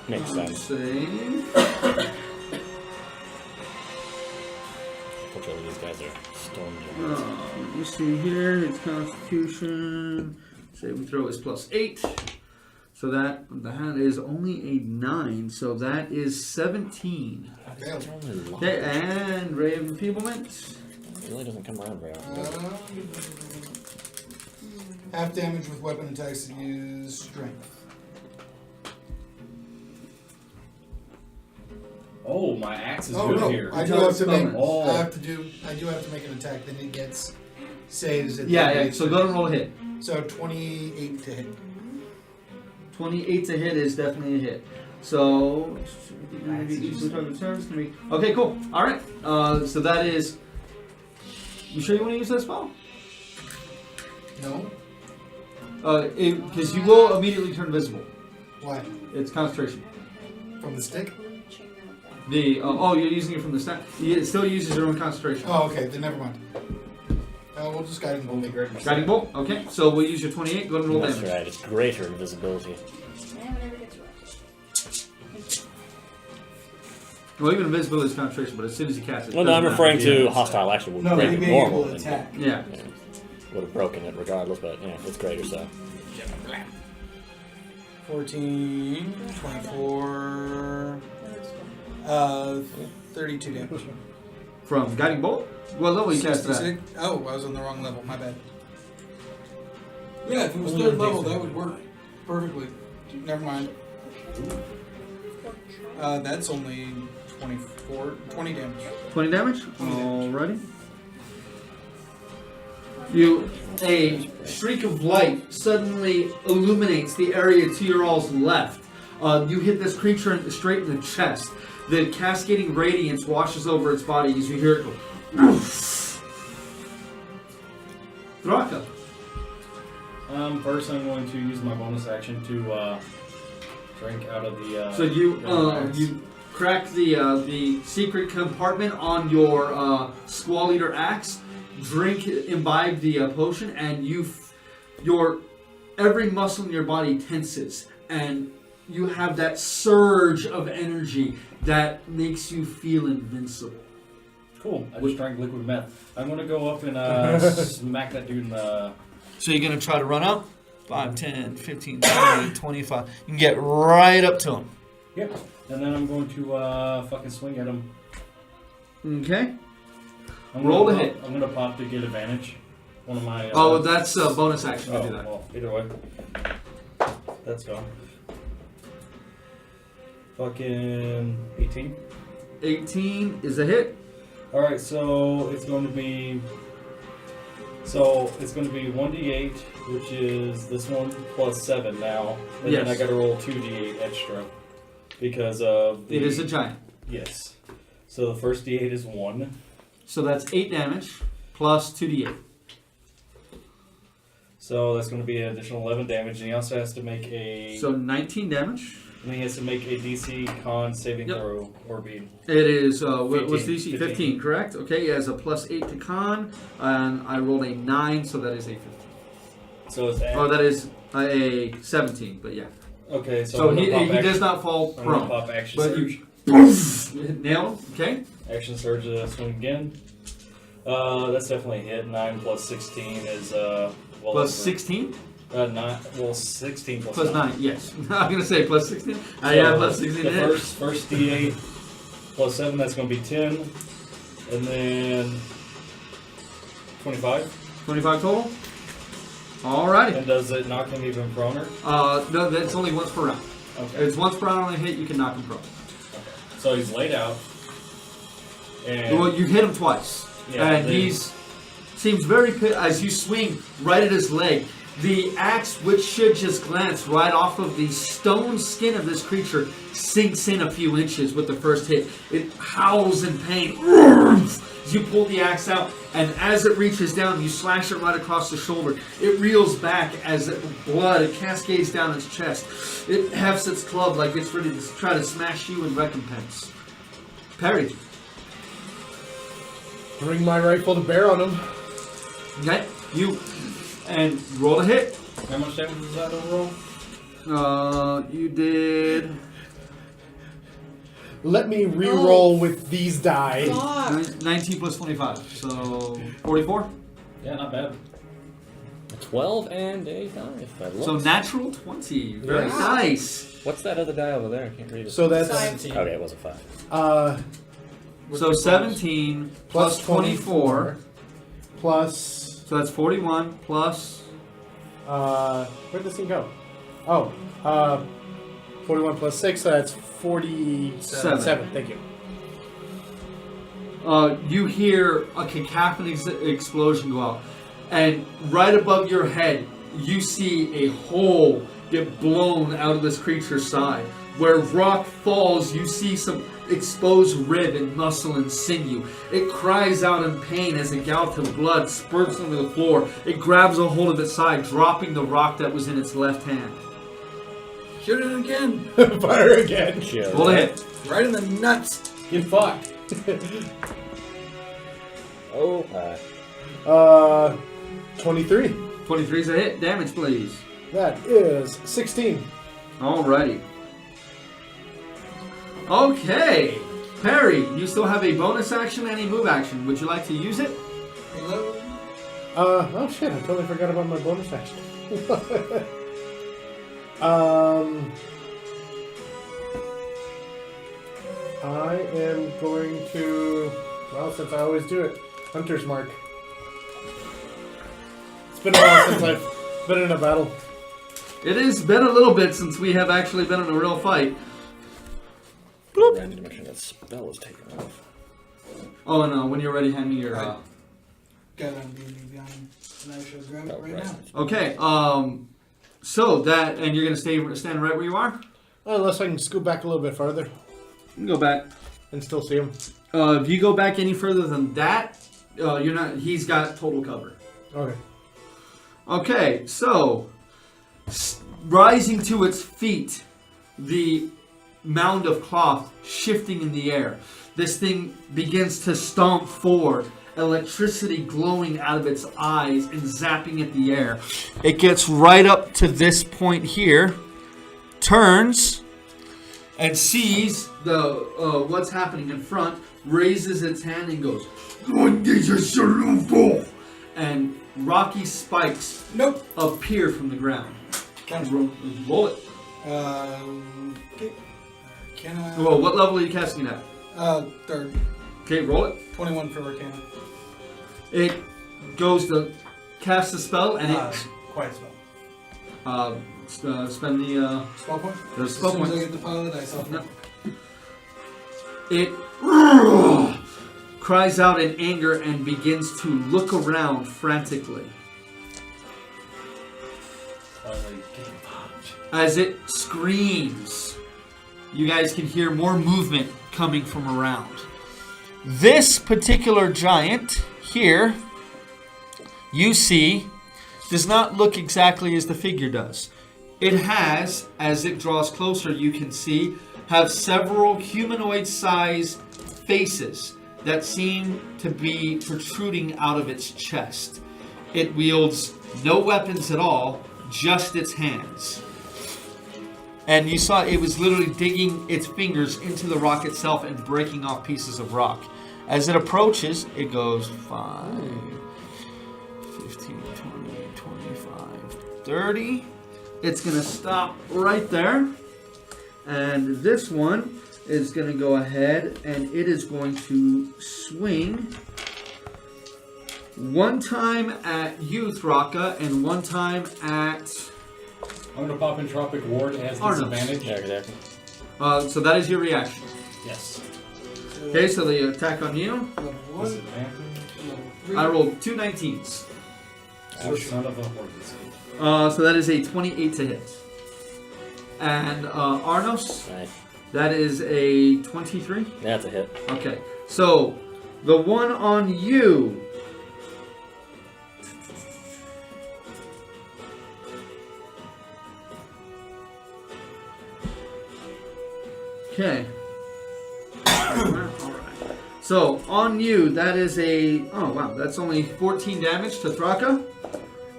Speaker 3: Makes sense.
Speaker 1: Save.
Speaker 3: Fortunately, these guys are stone giants.
Speaker 1: Let me see here. His Constitution saving throw is +8. So that is only a 9. So that is 17.
Speaker 4: Failed.
Speaker 1: Okay, and Ray of Enfeeblement.
Speaker 3: It really doesn't come around very often.
Speaker 4: Half damage with weapon attacks that use strength.
Speaker 8: Oh, my axe is
Speaker 4: Oh
Speaker 8: good
Speaker 4: no!
Speaker 8: here.
Speaker 4: I do have to make.
Speaker 8: Oh.
Speaker 4: I do have to make an attack. Then it gets saves. At
Speaker 1: Yeah. So go and roll a hit.
Speaker 4: So 28 to hit.
Speaker 1: 28 to hit is definitely a hit. So okay, cool. All right. So that is. You sure you want to use that spell?
Speaker 4: No.
Speaker 1: Because you will immediately turn visible.
Speaker 4: Why?
Speaker 1: It's concentration.
Speaker 4: From the stick?
Speaker 1: You're using it from the stack. It still uses your own concentration.
Speaker 4: Oh, okay. Then never mind. We'll just guiding bolt.
Speaker 1: Guiding bolt. Okay, so we'll use your 28. Go ahead and roll
Speaker 3: That's
Speaker 1: damage.
Speaker 3: right, it's greater invisibility.
Speaker 2: Whenever it gets right.
Speaker 1: Well, even invisibility is concentration, but as soon as you cast it.
Speaker 3: Well, no, I'm
Speaker 1: doesn't
Speaker 3: referring
Speaker 1: matter.
Speaker 3: to
Speaker 1: Yeah.
Speaker 3: hostile action would
Speaker 4: No,
Speaker 3: break
Speaker 4: he
Speaker 3: it
Speaker 4: being
Speaker 3: normal.
Speaker 4: able to attack.
Speaker 1: Yeah.
Speaker 3: Would have broken it regardless, but yeah, it's greater, so.
Speaker 4: 14, 24, 32 damage.
Speaker 1: From guiding bolt. What level you cast that?
Speaker 4: 66. Oh, I was on the wrong level. My bad. Yeah, if it was third level, that would work perfectly. Never mind. That's only 20 damage.
Speaker 1: 20 damage.
Speaker 4: 20 damage.
Speaker 1: Alrighty. A streak of light suddenly illuminates the area to your all's left. You hit this creature straight in the chest. the cascading radiance washes over its body as you hear it go. Thraka.
Speaker 8: First, I'm going to use my bonus action to drink out of the.
Speaker 1: So you
Speaker 8: axe.
Speaker 1: you crack the secret compartment on your Squall Eater axe, imbibe the potion, and your every muscle in your body tenses, and you have that surge of energy that makes you feel invincible.
Speaker 8: Cool. I just drank liquid meth. I'm gonna go up and smack that dude in the.
Speaker 1: So you're going to try to run up? 5, 10, 15, 20, 25. You can get right up to him.
Speaker 8: Yep. And then I'm going to fucking swing at him.
Speaker 1: Okay.
Speaker 8: Roll
Speaker 1: the hit.
Speaker 8: I'm gonna pop to get advantage. One of my.
Speaker 1: Oh, that's a bonus action to do that.
Speaker 8: Well, either way. That's gone. Fucking 18.
Speaker 1: 18 is a hit.
Speaker 8: Alright, so it's going to be. So it's going to be 1d8, which is this one plus 7 now. And then I
Speaker 1: Yes.
Speaker 8: got to roll 2d8 extra because of the.
Speaker 1: It is a giant.
Speaker 8: Yes. So the first d8 is 1.
Speaker 1: So that's 8 damage plus 2d8.
Speaker 8: So that's going to be an additional 11 damage, and he also has to make a.
Speaker 1: So 19 damage.
Speaker 8: And he has to make a DC con saving
Speaker 1: Yep.
Speaker 8: throw or be.
Speaker 1: It is, what's
Speaker 8: 15,
Speaker 1: DC?
Speaker 8: 15.
Speaker 1: 15, correct? Okay, he has a plus 8 to con, and I rolled a 9, so that is a 15.
Speaker 8: So it's
Speaker 1: Oh, that is a 17, but yeah.
Speaker 8: okay. So,
Speaker 1: So
Speaker 8: I'm
Speaker 1: he
Speaker 8: gonna pop
Speaker 1: does not fall
Speaker 8: I'm gonna
Speaker 1: prone.
Speaker 8: pop action
Speaker 1: But
Speaker 8: surge.
Speaker 1: Nail him, okay?
Speaker 8: Action surge, swing again. That's definitely a hit. 9 plus 16 is well
Speaker 1: Plus
Speaker 8: over.
Speaker 1: 16?
Speaker 8: 9. Well, 16 plus,
Speaker 1: Plus 9, yes. I'm going to say plus 16.
Speaker 8: So
Speaker 1: Yeah, plus 16
Speaker 8: The
Speaker 1: to hit.
Speaker 8: first D8 plus 7. That's going to be 10, and then 25.
Speaker 1: 25 total? Alrighty.
Speaker 8: And does it knock him even proner?
Speaker 1: No, that's only once per round.
Speaker 8: Okay.
Speaker 1: If it's once per round on a hit, you can knock him prone.
Speaker 8: So he's laid out. And
Speaker 1: Well, you hit him twice.
Speaker 8: Yeah,
Speaker 1: and
Speaker 8: they-
Speaker 1: seems very as you swing right at his leg. The axe, which should just glance right off of the stone skin of this creature, sinks in a few inches with the first hit. It howls in pain. You pull the axe out, and as it reaches down, you slash it right across the shoulder. It reels back as blood cascades down its chest. It hefts its club like it's ready to try to smash you in recompense. Parry.
Speaker 5: Bring my rifle to bear on him.
Speaker 1: Okay, you and roll a hit.
Speaker 8: how much damage was that overall?
Speaker 1: You did
Speaker 5: Let me re-roll with these die.
Speaker 2: Fuck.
Speaker 1: 19 plus 25, so 44.
Speaker 8: Yeah, not bad.
Speaker 3: 12 and a 5. That looks.
Speaker 1: So natural 20. Very
Speaker 2: Wow.
Speaker 1: nice.
Speaker 3: What's that other die over there? I can't read it.
Speaker 5: So that's
Speaker 3: Okay, it was a 5.
Speaker 1: So 17 plus 24.
Speaker 5: plus.
Speaker 1: So that's 41 plus.
Speaker 5: Where'd this thing go? Oh, 41 plus 6, so that's 47.
Speaker 1: Seven.
Speaker 5: Thank you.
Speaker 1: You hear a cacophony explosion go out, and right above your head, you see a hole get blown out of this creature's side. Where rock falls, you see some exposed rib and muscle and sinew. It cries out in pain as a gout of blood spurts onto the floor. It grabs a hold of its side, dropping the rock that was in its left hand.
Speaker 6: Shoot it again.
Speaker 5: Fire again.
Speaker 1: Roll a hit.
Speaker 6: Right in the nuts.
Speaker 8: Get fucked.
Speaker 3: Oh, hi.
Speaker 5: 23.
Speaker 1: 23 is a hit. Damage, please.
Speaker 5: That is 16.
Speaker 1: Alrighty. Okay. Perry, you still have a bonus action and a move action. Would you like to use it?
Speaker 6: Hello.
Speaker 5: Oh shit, I totally forgot about my bonus action. I am going to, well, since I always do it, Hunter's Mark. It's been a while since I've been in a battle.
Speaker 1: It has been a little bit since we have actually been in a real fight.
Speaker 3: Randy to make sure that spell is taken off.
Speaker 1: Oh, and when you're ready, hand me your...
Speaker 6: Right. Got it on the gun, and I shall grab it
Speaker 3: Oh,
Speaker 6: right
Speaker 3: right.
Speaker 6: now.
Speaker 1: Okay, so that... And you're going to stand right where you are?
Speaker 5: Unless I can scoot back a little bit farther.
Speaker 1: You can go back.
Speaker 5: And still see him.
Speaker 1: If you go back any further than that, you're not. He's got total cover.
Speaker 5: Okay.
Speaker 1: Okay, so rising to its feet, the mound of cloth shifting in the air. This thing begins to stomp forward, electricity glowing out of its eyes and zapping at the air. It gets right up to this point here, turns, and sees the what's happening in front, raises its hand and goes, and rocky spikes appear from the ground. Roll it.
Speaker 4: Okay. Can I?
Speaker 1: Well, what level are you casting it at?
Speaker 4: Third.
Speaker 1: Okay, roll it.
Speaker 4: 21 for Arcana.
Speaker 1: It goes to cast a spell, and
Speaker 4: Quiet spell.
Speaker 1: spend the
Speaker 4: Spell point?
Speaker 1: the spell
Speaker 4: As soon as
Speaker 1: point.
Speaker 4: I get the pile of dice off.
Speaker 1: No. It cries out in anger and begins to look around frantically. As it screams, you guys can hear more movement coming from around. This particular giant here, you see, does not look exactly as the figure does. It has, as it draws closer, you can see, have several humanoid-sized faces that seem to be protruding out of its chest. It wields no weapons at all, just its hands. And you saw it was literally digging its fingers into the rock itself and breaking off pieces of rock. As it approaches, it goes 5, 15, 20, 25, 30. It's going to stop right there. And this one is going to go ahead and it is going to swing one time at you, Thraka, and one time at...
Speaker 8: I'm going to pop Entropic Ward as
Speaker 1: Arnold.
Speaker 8: disadvantage.
Speaker 3: Yeah, exactly.
Speaker 1: So that is your reaction.
Speaker 8: Yes.
Speaker 1: Okay, so the attack on you.
Speaker 4: Level 1.
Speaker 8: Disadvantage.
Speaker 4: Level 3.
Speaker 1: I rolled 2 19s.
Speaker 8: Son of a horse.
Speaker 1: So that is a 28 to hit. And Arnos,
Speaker 3: Nice.
Speaker 1: that is a 23.
Speaker 3: That's a hit.
Speaker 1: Okay, so the one on you. Okay. Alright. So on you, that is a. Oh wow, that's only 14 damage to Thraka.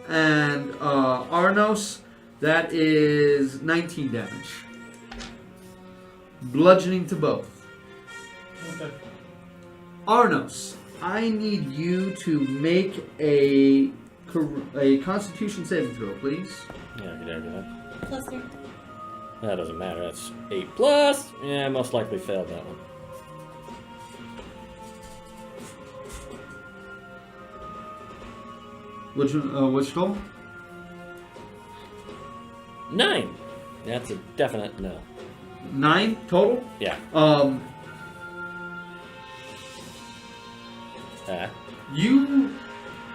Speaker 1: And Arnos, that is 19 damage. Bludgeoning to both.
Speaker 8: Okay.
Speaker 1: Arnos, I need you to make a Constitution saving throw, please.
Speaker 3: Yeah, good.
Speaker 2: Plus 3.
Speaker 3: That doesn't matter. That's 8 plus. Yeah, most likely failed that one.
Speaker 1: Which total?
Speaker 3: 9. That's a definite no.
Speaker 1: 9 total.
Speaker 3: Yeah.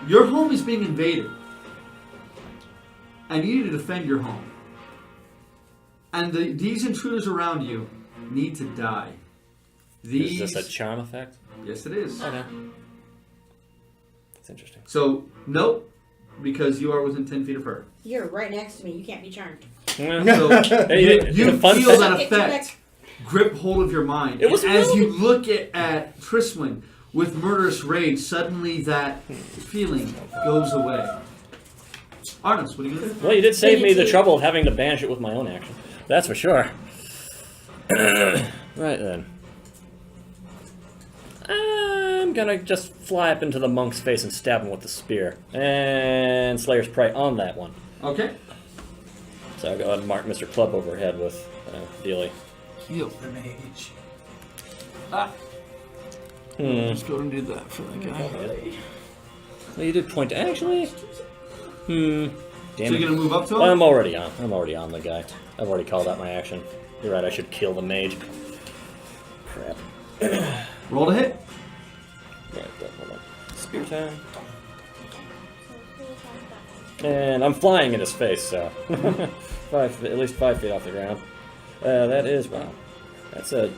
Speaker 1: Your home is being invaded, and you need to defend your home. And these intruders around you need to die. These.
Speaker 3: Is this a charm effect?
Speaker 1: Yes, it is.
Speaker 3: Okay. That's interesting.
Speaker 1: So nope, because you are within 10 feet of her.
Speaker 2: You're right next to me. You can't be charmed.
Speaker 1: So
Speaker 3: Hey,
Speaker 1: you
Speaker 3: fun
Speaker 1: feel
Speaker 3: fact-
Speaker 1: that effect grip hold of your mind.
Speaker 3: It was
Speaker 1: And as
Speaker 3: really-
Speaker 1: you look at Triswin with murderous rage, suddenly that feeling goes away. Arnos, what are you going to do?
Speaker 3: Well, you did save me the
Speaker 2: Dignity.
Speaker 3: trouble of having to banish it with my own action. That's for sure. Right then. I'm gonna just fly up into the monk's face and stab him with the spear. And Slayer's Prey on that one.
Speaker 1: Okay.
Speaker 3: So I'll go ahead and mark Mr. Club overhead with Dealey.
Speaker 1: Heal.
Speaker 4: The mage.
Speaker 1: Just go and do that for that guy.
Speaker 3: Well, you did point actually. Damn
Speaker 1: So you're
Speaker 3: it.
Speaker 1: going to move up to him?
Speaker 3: Well, I'm already on the guy. I've already called out my action. You're right, I should kill the mage. Crap.
Speaker 1: Roll to hit.
Speaker 3: Right, hold on. Spear time. And I'm flying in his face, so at least 5 feet off the ground. That is wow. That's a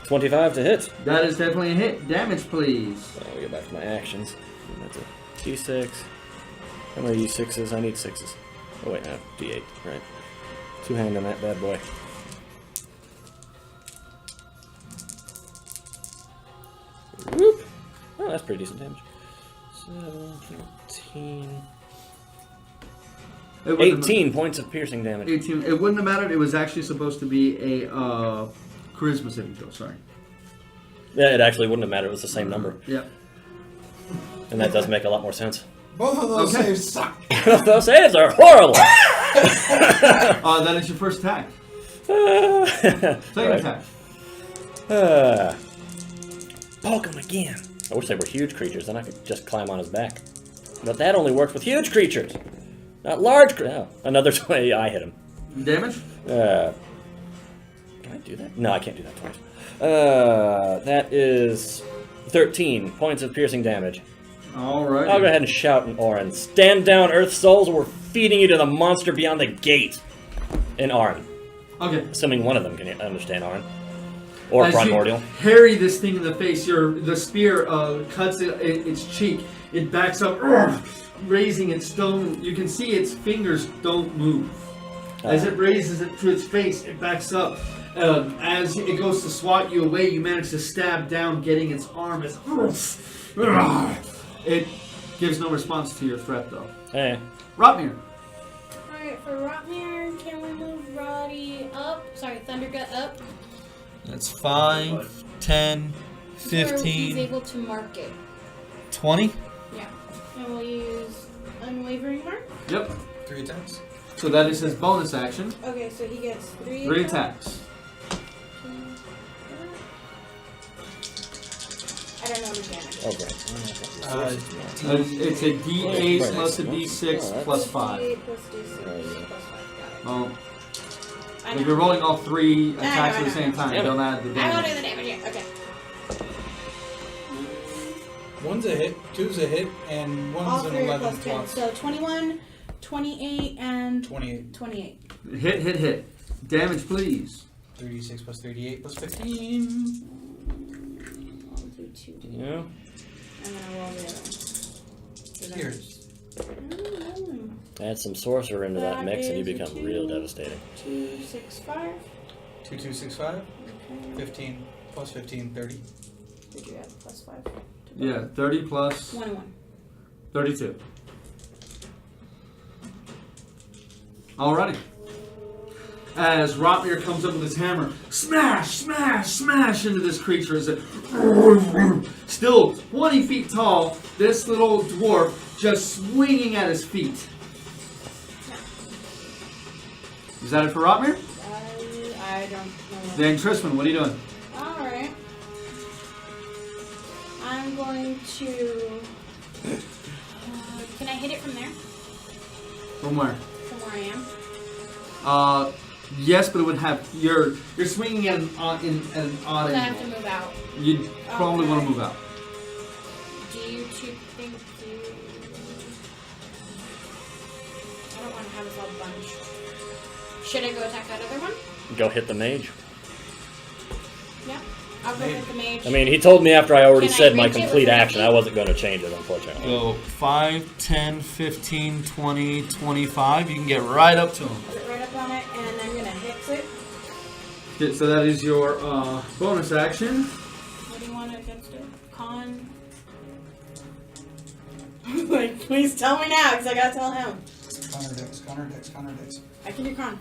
Speaker 3: 25 to hit.
Speaker 1: That is definitely a hit. Damage, please.
Speaker 3: So I'll get back to my actions. That's a D6. How many D6s? I need 6s. Oh wait, no, D8, right. 2-hand on that bad boy. Whoop! Oh, that's pretty decent damage. 17...
Speaker 1: It wouldn't
Speaker 3: 18 points of piercing damage.
Speaker 1: 18. It wouldn't have mattered. It was actually supposed to be a charisma saving throw. Sorry.
Speaker 3: Yeah, it actually wouldn't have mattered. It was the same number.
Speaker 1: Yeah.
Speaker 3: And that does make a lot more sense.
Speaker 6: Both of those
Speaker 1: Okay.
Speaker 6: saves suck.
Speaker 3: Those saves are horrible!
Speaker 1: That is your first attack. Second attack.
Speaker 3: Poke him again. I wish they were huge creatures, then I could just climb on his back. But that only works with huge creatures. Not large creatures. Oh, another way I hit him.
Speaker 1: Damage?
Speaker 3: Can I do that? No, I can't do that twice. That is 13 points of piercing damage.
Speaker 1: Alright.
Speaker 3: I'll go ahead and shout in Orin. Stand down, Earth Souls, or we're feeding you to the monster beyond the gate. In Orin.
Speaker 1: Okay.
Speaker 3: Assuming one of them can understand Orin. Or
Speaker 1: As
Speaker 3: Primordial.
Speaker 1: you harry this thing in the face, the spear cuts its cheek. It backs up, raising its stone. You can see its fingers don't move. As it raises it to its face, it backs up. As it goes to swat you away, you manage to stab down, getting its arm. It gives no response to your threat, though.
Speaker 3: Hey.
Speaker 1: Rotmir.
Speaker 2: Alright, for Rotmir, can we move Roddy up? Sorry, Thundergut up.
Speaker 9: That's 5, 10,
Speaker 2: So he's
Speaker 9: 15,
Speaker 2: able to mark it.
Speaker 9: 20.
Speaker 2: Yeah. And we'll use Unwavering Mark.
Speaker 1: Yep.
Speaker 4: 3 attacks.
Speaker 1: So that is his bonus action.
Speaker 2: Okay, so he gets 3
Speaker 1: 3 attacks.
Speaker 2: I don't know the damage.
Speaker 3: Oh, great.
Speaker 1: It's a D8 plus a D6 plus 5.
Speaker 2: D8 plus D6 plus 5. Got it.
Speaker 1: Well,
Speaker 2: I
Speaker 1: if
Speaker 2: know.
Speaker 1: you're rolling all 3
Speaker 2: I
Speaker 1: attacks
Speaker 2: know,
Speaker 1: at the
Speaker 2: I
Speaker 1: same
Speaker 2: know.
Speaker 1: time,
Speaker 3: Yeah.
Speaker 1: don't add the
Speaker 2: I will
Speaker 1: damage.
Speaker 2: do the damage, yeah, okay.
Speaker 4: 1's a hit, 2's a hit, and
Speaker 2: All
Speaker 4: 1's an
Speaker 2: 3 are
Speaker 4: 11
Speaker 2: plus 10.
Speaker 4: plus
Speaker 2: So 21, 28, and
Speaker 4: 28.
Speaker 2: 28.
Speaker 1: Hit. Damage, please.
Speaker 4: 36 plus 38 plus 15.
Speaker 2: I'll do 2.
Speaker 3: Yeah.
Speaker 2: And then I'll roll the other one.
Speaker 4: Here.
Speaker 3: Add some sorcerer into that
Speaker 2: That
Speaker 3: mix and you
Speaker 2: is a
Speaker 3: become
Speaker 2: 2.
Speaker 3: real devastating.
Speaker 2: 2, 6, 5.
Speaker 4: 2, 2, 6, 5.
Speaker 2: Okay.
Speaker 4: 15 plus 15, 30.
Speaker 2: Did you add plus 5?
Speaker 1: Yeah, 30 plus
Speaker 2: 1 and 1.
Speaker 1: 32. Alrighty. As Rotmir comes up with his hammer, smash into this creature as it still 20 feet tall, this little dwarf just swinging at his feet. Is that it for Rotmir?
Speaker 2: I don't know.
Speaker 1: Then Tristan, what are you doing?
Speaker 2: Alright. I'm going to... can I hit it from there?
Speaker 1: From where?
Speaker 2: From where I am?
Speaker 1: Yes, but it would have you're swinging at an odd
Speaker 2: Because I have to
Speaker 1: angle.
Speaker 2: move out.
Speaker 1: You'd probably want to
Speaker 2: Okay.
Speaker 1: move out.
Speaker 2: Do you two think you... I don't want to have us all bunched. Should I go attack that other one?
Speaker 3: Go hit the mage.
Speaker 2: Yeah. I'll go hit the mage.
Speaker 3: I mean, he told me after I already
Speaker 2: Can I
Speaker 3: said my
Speaker 2: reach it
Speaker 3: complete
Speaker 2: with my
Speaker 3: action.
Speaker 2: feet?
Speaker 3: I wasn't going to change it, unfortunately.
Speaker 9: Go 5, 10, 15, 20, 25. You can get right up to him.
Speaker 2: Put it right up on it, and I'm going to hit it.
Speaker 1: Okay, so that is your bonus action.
Speaker 2: What do you want against it? Con? Like, please tell me now, because I got to tell him.
Speaker 4: Connor Dex.
Speaker 2: I can do con.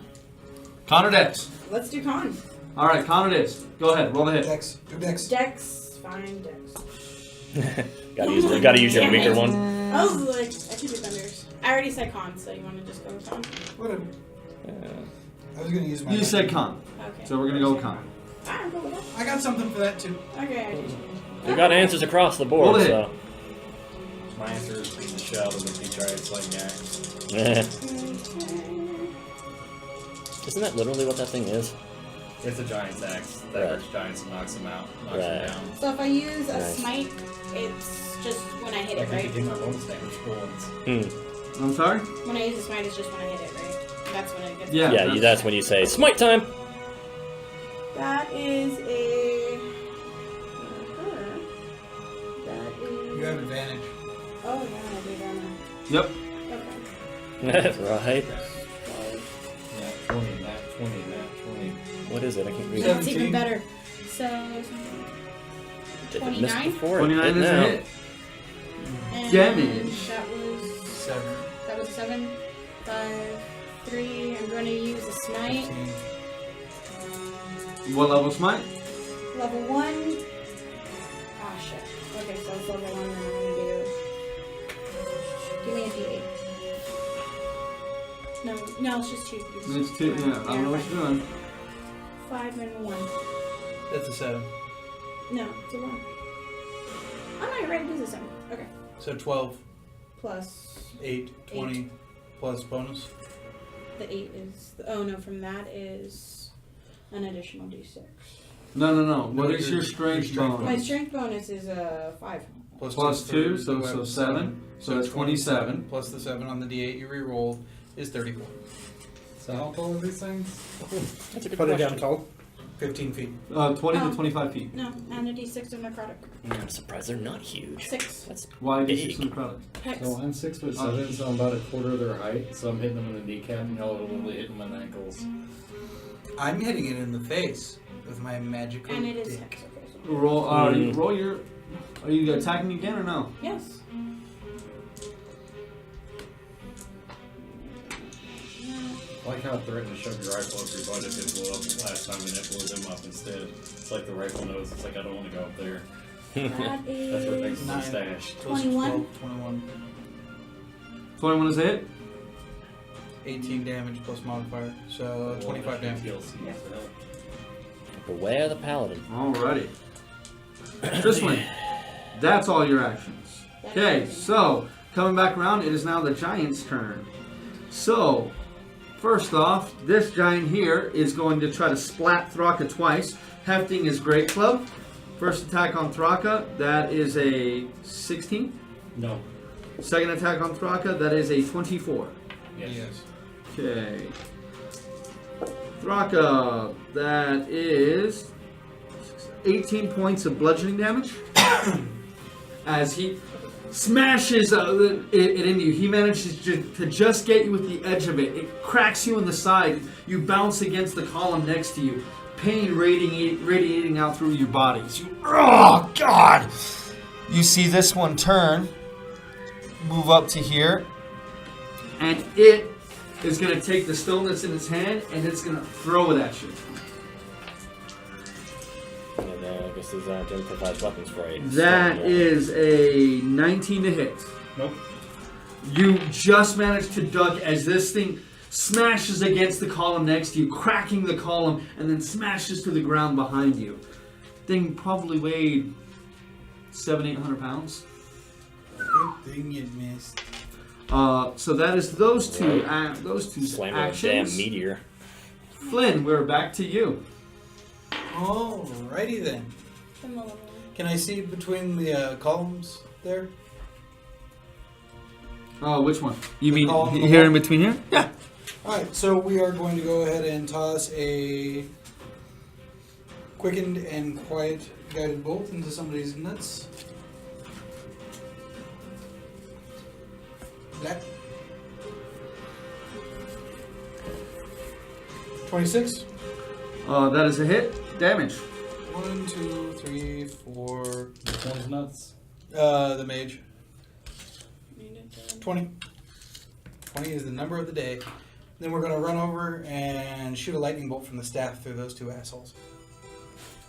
Speaker 1: Connor Dex.
Speaker 2: Let's do con.
Speaker 1: All right, Connor Dex. Go ahead, roll the hit.
Speaker 4: Dex. Do Dex.
Speaker 2: Dex. Fine, Dex.
Speaker 3: Gotta use your
Speaker 2: Damn
Speaker 3: weaker
Speaker 2: it.
Speaker 3: one.
Speaker 2: I was like, I can do thunders. I already said con, so you want to just go with con?
Speaker 4: Whatever. I was going to use my...
Speaker 1: You said con,
Speaker 2: Okay.
Speaker 1: so we're gonna go with con.
Speaker 2: I'm cool with that.
Speaker 4: I got something for that, too.
Speaker 2: Okay, I do.
Speaker 3: We got answers across the
Speaker 1: Roll
Speaker 3: board,
Speaker 1: it.
Speaker 3: so.
Speaker 8: My answer is being shelled and the giant sling axe.
Speaker 3: Isn't that literally what that thing is?
Speaker 8: It's a giant's axe that hurts giants and knocks them out, knocks them
Speaker 3: Right.
Speaker 8: down.
Speaker 2: So if I use a
Speaker 3: Nice.
Speaker 2: smite, it's just when I hit
Speaker 8: I
Speaker 2: it,
Speaker 8: think
Speaker 2: right?
Speaker 8: you do my bonus damage ones.
Speaker 1: I'm sorry.
Speaker 2: When I use a smite, it's just when I hit it, right? That's when it gets.
Speaker 1: Yeah.
Speaker 3: Yeah, that's when you say, smite time!
Speaker 2: That is a
Speaker 1: Yep.
Speaker 2: Okay.
Speaker 3: Right.
Speaker 8: Nat 20, nat 20, nat 20.
Speaker 3: What is it? I can't read
Speaker 2: That's
Speaker 3: it.
Speaker 2: even better. So,
Speaker 3: Did it miss
Speaker 2: 29?
Speaker 3: before?
Speaker 1: 29
Speaker 3: Hit
Speaker 1: is a
Speaker 3: now.
Speaker 1: hit.
Speaker 2: And
Speaker 1: Damage.
Speaker 2: That was 7. 5, 3. I'm going to use a smite.
Speaker 6: 15.
Speaker 1: What level smite?
Speaker 2: Level 1. Ah, shit. Okay, so it's level 1, then I'm going to do. Give me a d8. No, it's just 2.
Speaker 1: It's 2, yeah. I don't know what you're doing.
Speaker 2: 5 and 1.
Speaker 6: That's a 7.
Speaker 2: No, it's a 1. Oh no, you're right, it is a 7. Okay.
Speaker 6: So 12,
Speaker 2: Plus
Speaker 6: 8, 20, plus bonus.
Speaker 2: the 8 is. Oh no, from that is an additional d6.
Speaker 1: No. What
Speaker 6: No,
Speaker 1: is your strength
Speaker 2: My
Speaker 1: bonus?
Speaker 2: strength bonus is a 5.
Speaker 1: Plus 2, so 7. So that's 27.
Speaker 6: Plus the 7 on the d8 you rerolled is 34.
Speaker 8: So how tall are these things?
Speaker 3: That's a good
Speaker 5: Put it
Speaker 3: question.
Speaker 5: down tall.
Speaker 6: 15 feet.
Speaker 1: 20
Speaker 2: Oh.
Speaker 1: to 25 feet.
Speaker 2: No, and a d6 of necrotic.
Speaker 3: I'm surprised they're not huge.
Speaker 2: 6.
Speaker 3: That's
Speaker 1: Why do you
Speaker 3: Big.
Speaker 1: some product?
Speaker 2: Hex.
Speaker 8: So I'm 6'7", so I'm about a quarter of their height. So I'm hitting them in the kneecap, and y'all are literally hitting them in the ankles.
Speaker 6: I'm hitting it in the face with my magical
Speaker 2: And it is
Speaker 6: dick.
Speaker 2: hex. Okay, so.
Speaker 1: Roll. Roll your. Are you attacking again or no?
Speaker 2: Yes.
Speaker 8: I like how it threatened to shove your rifle up your butt if it blew up last time, and it blew them up instead. It's like the rifle knows. It's like, I don't want to go up there.
Speaker 2: That
Speaker 8: That's what makes
Speaker 2: is
Speaker 8: them stash.
Speaker 2: 21.
Speaker 6: 21.
Speaker 1: 21 is a hit.
Speaker 6: 18 damage plus modifier. So 25 damage.
Speaker 3: beware the paladin.
Speaker 1: Alrighty. Tristlin, that's all your actions. Okay, so coming back around, it is now the giant's turn. So, first off, this giant here is going to try to splat Thraka twice, hefting his great club. First attack on Thraka, that is a 16.
Speaker 8: No.
Speaker 1: Second attack on Thraka, that is a 24.
Speaker 8: Yes.
Speaker 1: Okay. Thraka, that is 18 points of bludgeoning damage. As he smashes it into you. He manages to just get you with the edge of it. It cracks you in the side. You bounce against the column next to you. Pain radiating out through your bodies. Oh, God! You see this one turn. Move up to here. And it is going to take the stone that's in its hand and it's going to throw it at you.
Speaker 3: And I guess these aren't improvised weapons for you.
Speaker 1: That is a 19 to hit.
Speaker 8: Nope.
Speaker 1: You just managed to duck as this thing smashes against the column next to you, cracking the column, and then smashes to the ground behind you. Thing probably weighed 700-800 pounds.
Speaker 6: Good thing it missed.
Speaker 1: So that is those two.
Speaker 3: Slam a damn
Speaker 1: actions.
Speaker 3: meteor.
Speaker 1: Flynn, we're back to you.
Speaker 6: Alrighty then. Can I see between the columns there?
Speaker 1: Oh, which one? You
Speaker 6: The
Speaker 1: mean
Speaker 6: column
Speaker 1: here in
Speaker 6: above?
Speaker 1: between here? Yeah.
Speaker 6: Alright, so we are going to go ahead and toss a quickened and quiet guided bolt into somebody's nuts. That. 26.
Speaker 1: That is a hit. Damage.
Speaker 6: 1, 2, 3, 4.
Speaker 8: Which one's nuts?
Speaker 6: The mage. 20. 20 is the number of the day. Then we're going to run over and shoot a lightning bolt from the staff through those two assholes.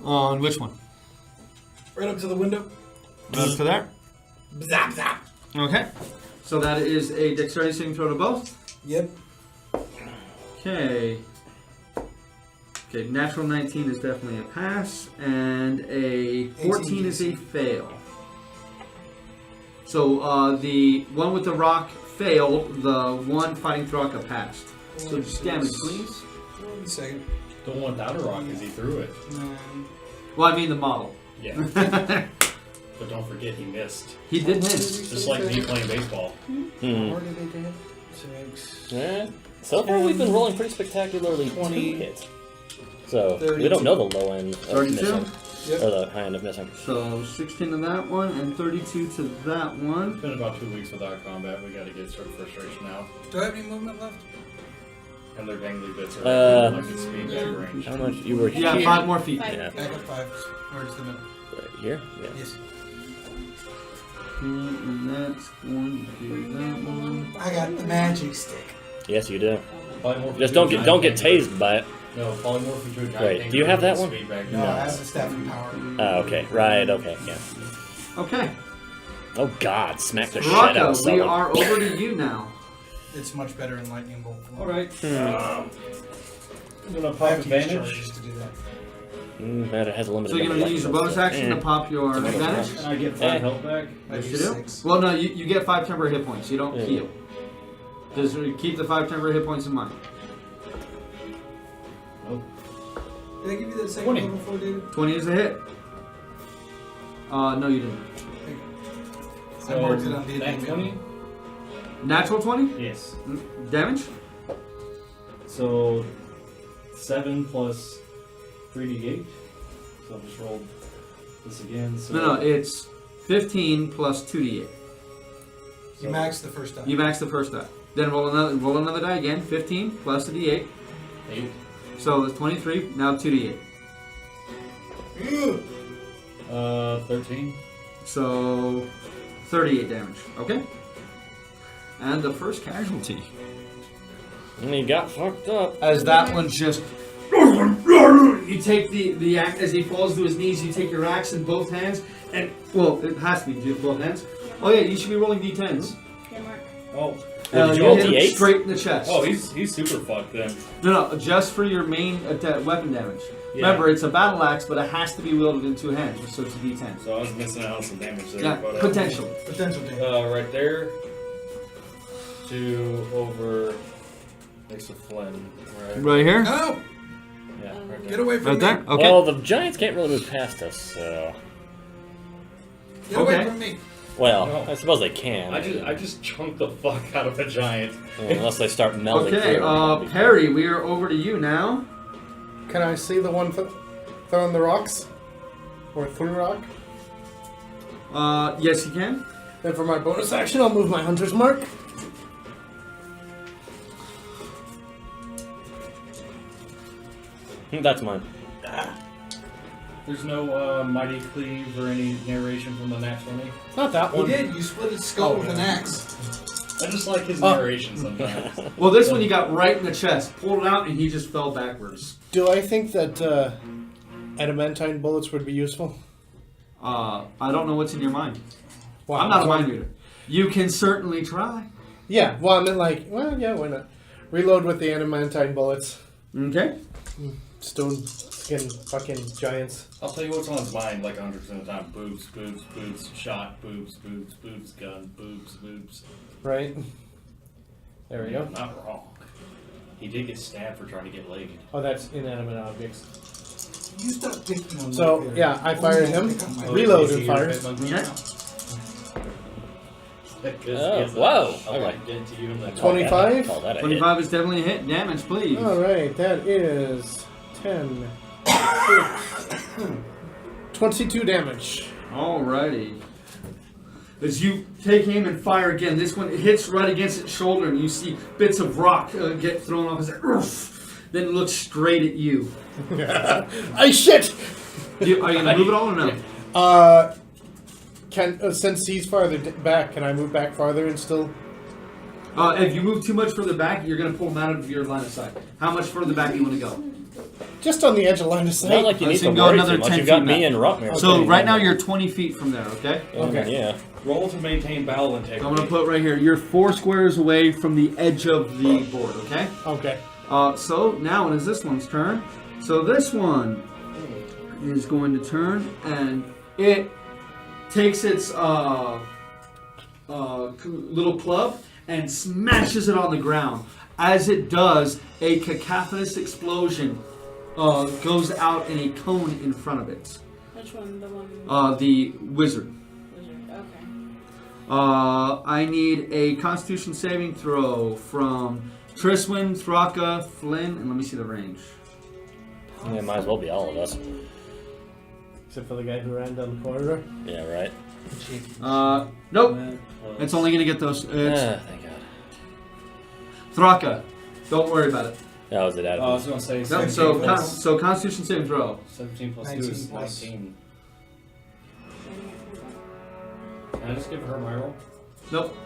Speaker 1: On which one?
Speaker 6: Right up to the window.
Speaker 1: Right up to there.
Speaker 6: Zap, zap.
Speaker 1: Okay. So that is a dexterity saving throw to both.
Speaker 6: Yep.
Speaker 1: Okay. Okay, natural 19 is definitely a pass, and a 14 is a fail. So the one with the rock failed, the one fighting Thraka passed. So damage, please.
Speaker 6: 1 second.
Speaker 8: The one without a rock is he threw it.
Speaker 1: Well, I mean the model.
Speaker 8: Yeah. But don't forget he missed.
Speaker 1: He did miss.
Speaker 8: Just like me playing baseball.
Speaker 6: Where did they get? 6.
Speaker 3: Yeah. So far, we've been rolling pretty spectacularly
Speaker 6: 20.
Speaker 3: to hit. So we
Speaker 6: 32.
Speaker 3: don't know the low end of
Speaker 1: 32?
Speaker 3: mission.
Speaker 4: Yep.
Speaker 3: Or the high end of missing.
Speaker 1: So 16 to that one and 32 to that one.
Speaker 8: It's been about 2 weeks without combat. We got to get sort of frustration out.
Speaker 6: Do I have any movement left?
Speaker 8: And their dangly bits are like it's speed
Speaker 2: yeah.
Speaker 8: back range.
Speaker 3: How much you were
Speaker 1: Yeah,
Speaker 3: here?
Speaker 1: 5 more feet.
Speaker 3: Yeah.
Speaker 6: I got 5. Where's the middle?
Speaker 3: Right here? Yeah.
Speaker 6: Yes.
Speaker 1: And that's going to do that one.
Speaker 6: I got the magic stick.
Speaker 3: Yes, you do.
Speaker 8: Polymorph
Speaker 3: Just
Speaker 8: into a
Speaker 3: don't get
Speaker 8: giant
Speaker 3: tased by it.
Speaker 8: No, polymorph into a giant
Speaker 3: Wait,
Speaker 8: thing
Speaker 3: do you have that
Speaker 8: with
Speaker 3: one?
Speaker 8: speed back
Speaker 6: No,
Speaker 8: range.
Speaker 6: I have the staff of power.
Speaker 3: Oh, okay. Right. Okay. Yeah.
Speaker 1: Okay.
Speaker 3: Oh God! Smack the shit out
Speaker 1: Rocco,
Speaker 3: of
Speaker 1: we
Speaker 3: someone.
Speaker 1: are over to you now.
Speaker 6: It's much better in lightning bolt.
Speaker 8: Alright.
Speaker 3: Hmm.
Speaker 8: I'm gonna
Speaker 6: I
Speaker 8: pop
Speaker 6: have to use
Speaker 8: advantage.
Speaker 6: charges to do that.
Speaker 3: That it has a limited
Speaker 1: So you're
Speaker 3: number
Speaker 1: going
Speaker 3: of
Speaker 1: to use your
Speaker 3: lucky
Speaker 1: bonus
Speaker 3: rolls.
Speaker 1: action to pop your advantage?
Speaker 8: And I get 5 health back.
Speaker 6: I
Speaker 1: Yes,
Speaker 6: use
Speaker 1: you do.
Speaker 6: 6.
Speaker 1: Well, no, you get 5 temporary hit points. You don't
Speaker 3: Yeah.
Speaker 1: heal. Just keep the 5 temporary hit points in mind.
Speaker 6: Did I give you that second
Speaker 8: 20.
Speaker 6: one before, David?
Speaker 1: 20 is a hit. No, you didn't.
Speaker 6: I marked it on the
Speaker 8: nat 20?
Speaker 1: Natural 20?
Speaker 8: Yes.
Speaker 1: Damage?
Speaker 8: So 7 plus 3d8. So I'll just roll this again. So
Speaker 1: No, it's 15 plus 2d8.
Speaker 6: You maxed the first time.
Speaker 1: You max the first die. Then roll another die again. 15 plus the d8.
Speaker 8: 8.
Speaker 1: So it's 23. Now 2d8.
Speaker 8: 13.
Speaker 1: So 38 damage. Okay. And the first casualty.
Speaker 3: And he got fucked up.
Speaker 1: As that one just, you take the axe as he falls to his knees. You take your axe in both hands, and well, it has to be both hands. Oh yeah, you should be rolling d10s.
Speaker 2: Here, Mark.
Speaker 8: Oh.
Speaker 3: Did you
Speaker 1: You
Speaker 3: roll
Speaker 1: hit him
Speaker 3: D8s?
Speaker 1: straight in the chest.
Speaker 8: Oh, he's super fucked then.
Speaker 1: No, just for your main weapon damage.
Speaker 8: Yeah.
Speaker 1: Remember, it's a battle axe, but it has to be wielded in 2 hands, so it's a d10.
Speaker 8: So I was missing out on some damage there.
Speaker 1: Yeah,
Speaker 8: but,
Speaker 1: potentially.
Speaker 6: Potential damage.
Speaker 8: Right there. To over next to Flynn. Right.
Speaker 1: Right here.
Speaker 6: No!
Speaker 8: Yeah, right there.
Speaker 6: Get away from
Speaker 1: Right
Speaker 6: me!
Speaker 1: there. Okay.
Speaker 3: Well, the giants can't really move past us, so.
Speaker 6: Get away
Speaker 1: Okay.
Speaker 6: from me!
Speaker 3: Well,
Speaker 8: No.
Speaker 3: I suppose they can.
Speaker 8: I just chunked the fuck out of a giant.
Speaker 3: Unless they start melting.
Speaker 1: Okay,
Speaker 3: through.
Speaker 1: Perry, we are over to you now.
Speaker 5: Can I see the one throwing the rocks? Or through rock?
Speaker 1: Yes, you can.
Speaker 5: Then for my bonus action, I'll move my hunter's mark.
Speaker 3: That's mine.
Speaker 8: There's no mighty cleave or any narration from the Nat 20.
Speaker 5: Not that
Speaker 6: He
Speaker 5: one.
Speaker 6: did. You split his skull with an axe.
Speaker 8: I just like his narration sometimes.
Speaker 1: Well, this one you got right in the chest, pulled it out, and he just fell backwards.
Speaker 5: Do I think that adamantine bullets would be useful?
Speaker 1: I don't know what's in your mind.
Speaker 5: Wow.
Speaker 1: I'm not a mind reader. You can certainly try.
Speaker 5: Yeah, well, I meant like, well, yeah, why not? Reload with the adamantine bullets.
Speaker 1: Okay.
Speaker 5: Stone skin fucking giants.
Speaker 8: I'll tell you what's on his mind like 100% of the time. Boobs, boobs, boobs, shot, boobs, boobs, boobs, gun, boobs, boobs.
Speaker 5: Right? There we go.
Speaker 8: Not wrong. He did get stabbed for trying to get laid.
Speaker 5: Oh, that's inanimate objects.
Speaker 6: You stop picking on
Speaker 5: So,
Speaker 6: me.
Speaker 5: yeah, I fire him.
Speaker 6: Oh,
Speaker 5: Reload
Speaker 8: you
Speaker 5: and
Speaker 8: see
Speaker 5: fire.
Speaker 8: your monkey?
Speaker 1: Okay.
Speaker 3: Oh, whoa.
Speaker 8: I
Speaker 3: Okay.
Speaker 8: might get to you in the
Speaker 5: 25?
Speaker 3: Call that a hit.
Speaker 1: 25 is definitely a hit. Damage, please.
Speaker 5: Alright, that is 10. 22 damage.
Speaker 1: Alrighty. As you take aim and fire again, this one hits right against its shoulder, and you see bits of rock get thrown off. It's like, "Oof," then it looks straight at you.
Speaker 5: I shit!
Speaker 1: Are you going to move it all or no?
Speaker 5: Since he's farther back, can I move back farther and still?
Speaker 1: If you move too much further back, you're going to pull them out of your line of sight. How much further back do you want to go?
Speaker 5: Just on the edge of line of sight.
Speaker 3: Not like you
Speaker 1: Let's
Speaker 3: need to
Speaker 1: go
Speaker 3: worry
Speaker 1: another
Speaker 3: too much.
Speaker 1: 10
Speaker 3: You've got
Speaker 1: feet
Speaker 3: me
Speaker 1: back.
Speaker 3: and Rotmere.
Speaker 1: So right now you're 20 feet from there, okay?
Speaker 5: Okay.
Speaker 3: Yeah.
Speaker 8: Roll to maintain bowel integrity.
Speaker 1: So I'm going to put right here. You're 4 squares away from the edge of the board, okay?
Speaker 5: Okay.
Speaker 1: So now it is this one's turn. So this one is going to turn, and it takes its little club and smashes it on the ground. As it does, a cacophonous explosion goes out in a cone in front of it.
Speaker 2: Which one? The one.
Speaker 1: The wizard.
Speaker 2: Wizard. Okay.
Speaker 1: I need a Constitution saving throw from Triswin, Thraka, Flynn, and let me see the range.
Speaker 3: Yeah, might as well be all of us.
Speaker 5: Except for the guy who ran down the corridor.
Speaker 3: Yeah, right.
Speaker 1: Nope.
Speaker 8: That
Speaker 1: It's
Speaker 8: plus-
Speaker 1: only gonna get those. It's
Speaker 3: Thank God.
Speaker 1: Thraka. Don't worry about it.
Speaker 3: That was it.
Speaker 8: Oh, I was gonna say
Speaker 1: No,
Speaker 8: 17
Speaker 1: so,
Speaker 8: plus,
Speaker 1: so Constitution saving throw.
Speaker 8: 17 plus 2
Speaker 6: 19
Speaker 8: is
Speaker 6: plus.
Speaker 8: 19. Can I just give her my roll?
Speaker 1: Nope.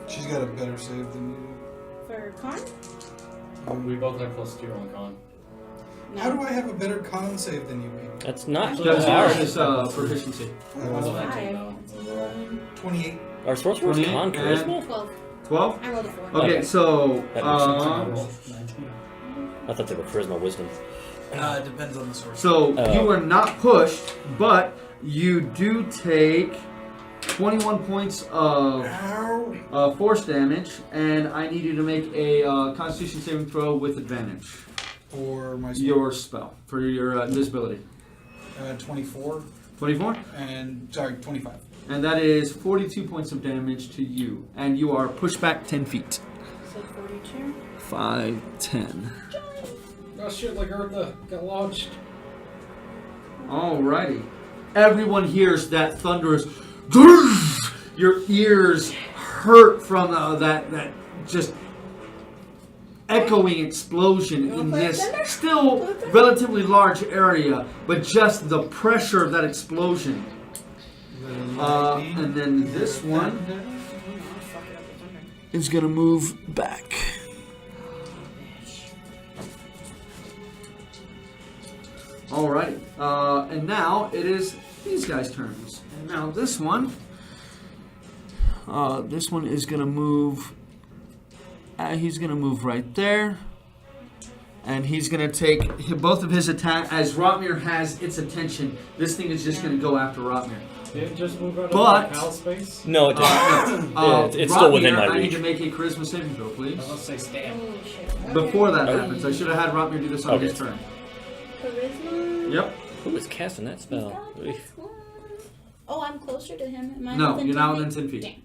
Speaker 6: She's got a better save than you.
Speaker 2: For con?
Speaker 8: We both have plus 2 on con.
Speaker 2: No.
Speaker 6: How do I have a better con save than you, baby?
Speaker 3: That's not
Speaker 1: Because
Speaker 3: hard.
Speaker 1: yours is proficiency.
Speaker 8: Roll's
Speaker 6: Uh,
Speaker 8: 19 now.
Speaker 6: 28.
Speaker 3: Our sorcerer's
Speaker 1: 28
Speaker 3: con
Speaker 1: and-
Speaker 3: charisma?
Speaker 2: 12.
Speaker 1: 12?
Speaker 2: I rolled a 4.
Speaker 1: Okay,
Speaker 3: Okay.
Speaker 1: so
Speaker 3: That makes
Speaker 8: I rolled 19.
Speaker 3: I thought they were charisma wisdom.
Speaker 6: It depends on the source.
Speaker 1: so
Speaker 3: Oh.
Speaker 1: you are not pushed, but you do take 21 points of
Speaker 6: Ow.
Speaker 1: force damage, and I need you to make a Constitution saving throw with advantage.
Speaker 6: For my spell.
Speaker 1: Your spell for your invisibility.
Speaker 6: 24.
Speaker 1: 24,
Speaker 6: And, sorry, 25.
Speaker 1: and that is 42 points of damage to you, and you are pushed back 10 feet.
Speaker 2: So 42.
Speaker 1: 5, 10.
Speaker 8: Oh shit, like Eartha got launched.
Speaker 1: Alrighty. Everyone hears that thunderous. Your ears hurt from that just echoing explosion in this still relatively large area, but just the pressure of that explosion. And then this one is gonna move back. Alright, and now it is these guys' turns. And now this one is gonna move. He's gonna move right there, and he's gonna take both of his attack. As Rotmir has its attention, this thing is just gonna go after Rotmir.
Speaker 8: Did it just move out
Speaker 1: But-
Speaker 8: of the cow space?
Speaker 3: No, it didn't.
Speaker 1: Yeah,
Speaker 3: it's still within my
Speaker 1: I need
Speaker 3: reach.
Speaker 1: to make a charisma saving throw, please.
Speaker 8: I was gonna say stand.
Speaker 2: Oh, shit.
Speaker 1: Before that
Speaker 3: Oh.
Speaker 1: happens, I should have had Rotmir do this on
Speaker 3: Okay.
Speaker 1: his turn.
Speaker 2: Charisma.
Speaker 1: Yep.
Speaker 3: Who is casting that spell? Oof.
Speaker 2: Oh, I'm closer to him. Am I
Speaker 1: No,
Speaker 2: within
Speaker 1: you're
Speaker 2: 10
Speaker 1: not
Speaker 2: feet?
Speaker 1: within 10 feet.
Speaker 2: Dang.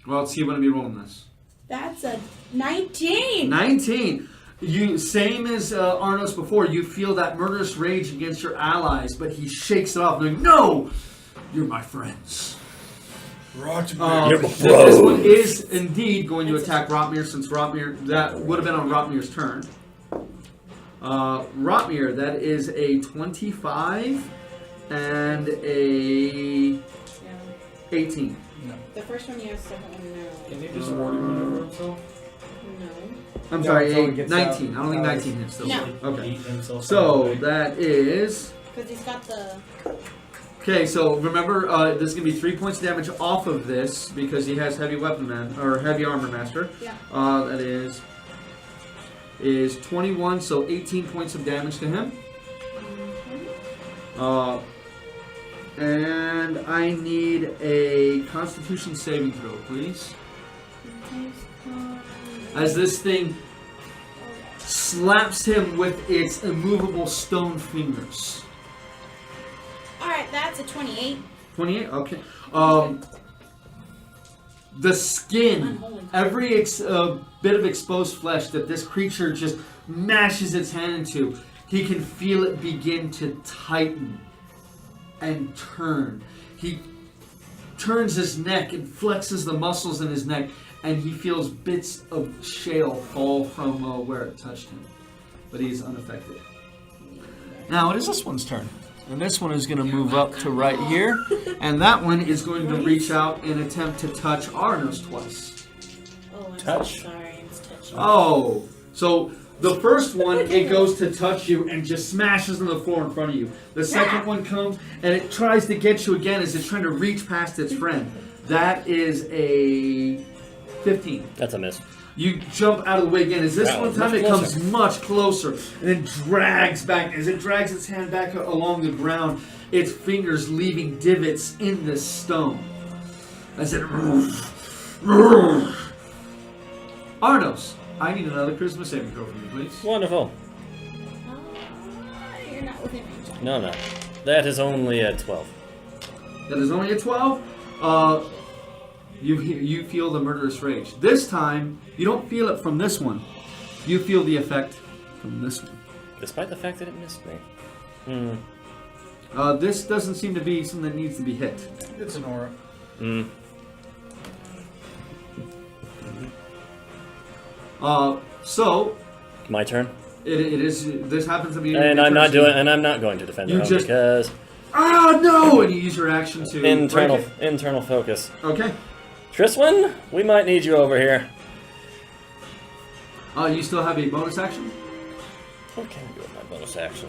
Speaker 1: Well, let's see when we rolling this.
Speaker 2: That's a 19.
Speaker 1: 19. You same as Arnos before. You feel that murderous rage against your allies, but he shakes it off. Like, no, you're my friends.
Speaker 6: Rotmir.
Speaker 3: You're my
Speaker 1: This
Speaker 3: bro.
Speaker 1: one is indeed going to attack Rotmir, since Rotmir that would have been on Rotmir's turn. Rotmir, that is a 25 and a 18.
Speaker 2: The first one, yes. Second one, no.
Speaker 8: Can he just warning maneuver himself?
Speaker 2: No.
Speaker 1: I'm
Speaker 5: No,
Speaker 1: sorry,
Speaker 5: it's
Speaker 1: a
Speaker 5: only gets
Speaker 1: 19. I don't think
Speaker 5: out.
Speaker 1: 19 hits still.
Speaker 2: No.
Speaker 1: Okay.
Speaker 8: Eat himself
Speaker 1: So
Speaker 8: out of the way.
Speaker 1: that is.
Speaker 2: Because he's got the.
Speaker 1: Okay, so remember, this is gonna be 3 points of damage off of this because he has heavy weapon man or heavy armor master.
Speaker 2: Yeah.
Speaker 1: That is 21, so 18 points of damage to him. And I need a Constitution saving throw, please. As this thing slaps him with its immovable stone fingers.
Speaker 2: Alright, that's a 28.
Speaker 1: 28? Okay. The skin,
Speaker 2: Unholy.
Speaker 1: every bit of exposed flesh that this creature just mashes its hand into, he can feel it begin to tighten and turn. He turns his neck and flexes the muscles in his neck, and he feels bits of shale fall from where it touched him. But he's unaffected. Now it is this one's turn. And this one is going to move up to right here. And that one is going to reach out and attempt to touch Arnos twice.
Speaker 2: Oh, I'm
Speaker 8: Touch.
Speaker 2: so sorry. It's touching.
Speaker 1: Oh, so the first one, it goes to touch you and just smashes on the floor in front of you. The second one comes and it tries to get you again as it's trying to reach past its friend. That is a 15.
Speaker 3: That's a miss.
Speaker 1: You jump out of the way again. As this
Speaker 3: Wow,
Speaker 1: one time
Speaker 3: much
Speaker 1: it comes much closer and then drags back. As it drags its hand back along the ground, its fingers leaving divots in the stone. As it Arnos, I need another charisma saving throw from you, please.
Speaker 3: Wonderful.
Speaker 2: You're not within range.
Speaker 3: No. That is only a 12.
Speaker 1: That is only a 12. You feel the murderous rage. This time, you don't feel it from this one. You feel the effect from this one.
Speaker 3: Despite the fact that it missed me.
Speaker 1: This doesn't seem to be something that needs to be hit.
Speaker 6: It's an aura.
Speaker 3: Mm.
Speaker 1: So
Speaker 3: My turn.
Speaker 1: it is. This happens to be.
Speaker 3: And I'm not doing. And I'm not going to defend
Speaker 1: You
Speaker 3: the home
Speaker 1: just-
Speaker 3: because
Speaker 1: No! And you use your action to
Speaker 3: internal
Speaker 1: break
Speaker 3: internal focus.
Speaker 1: it. Okay.
Speaker 3: Triswin, we might need you over here.
Speaker 1: You still have a bonus action.
Speaker 3: What can I do with my bonus action?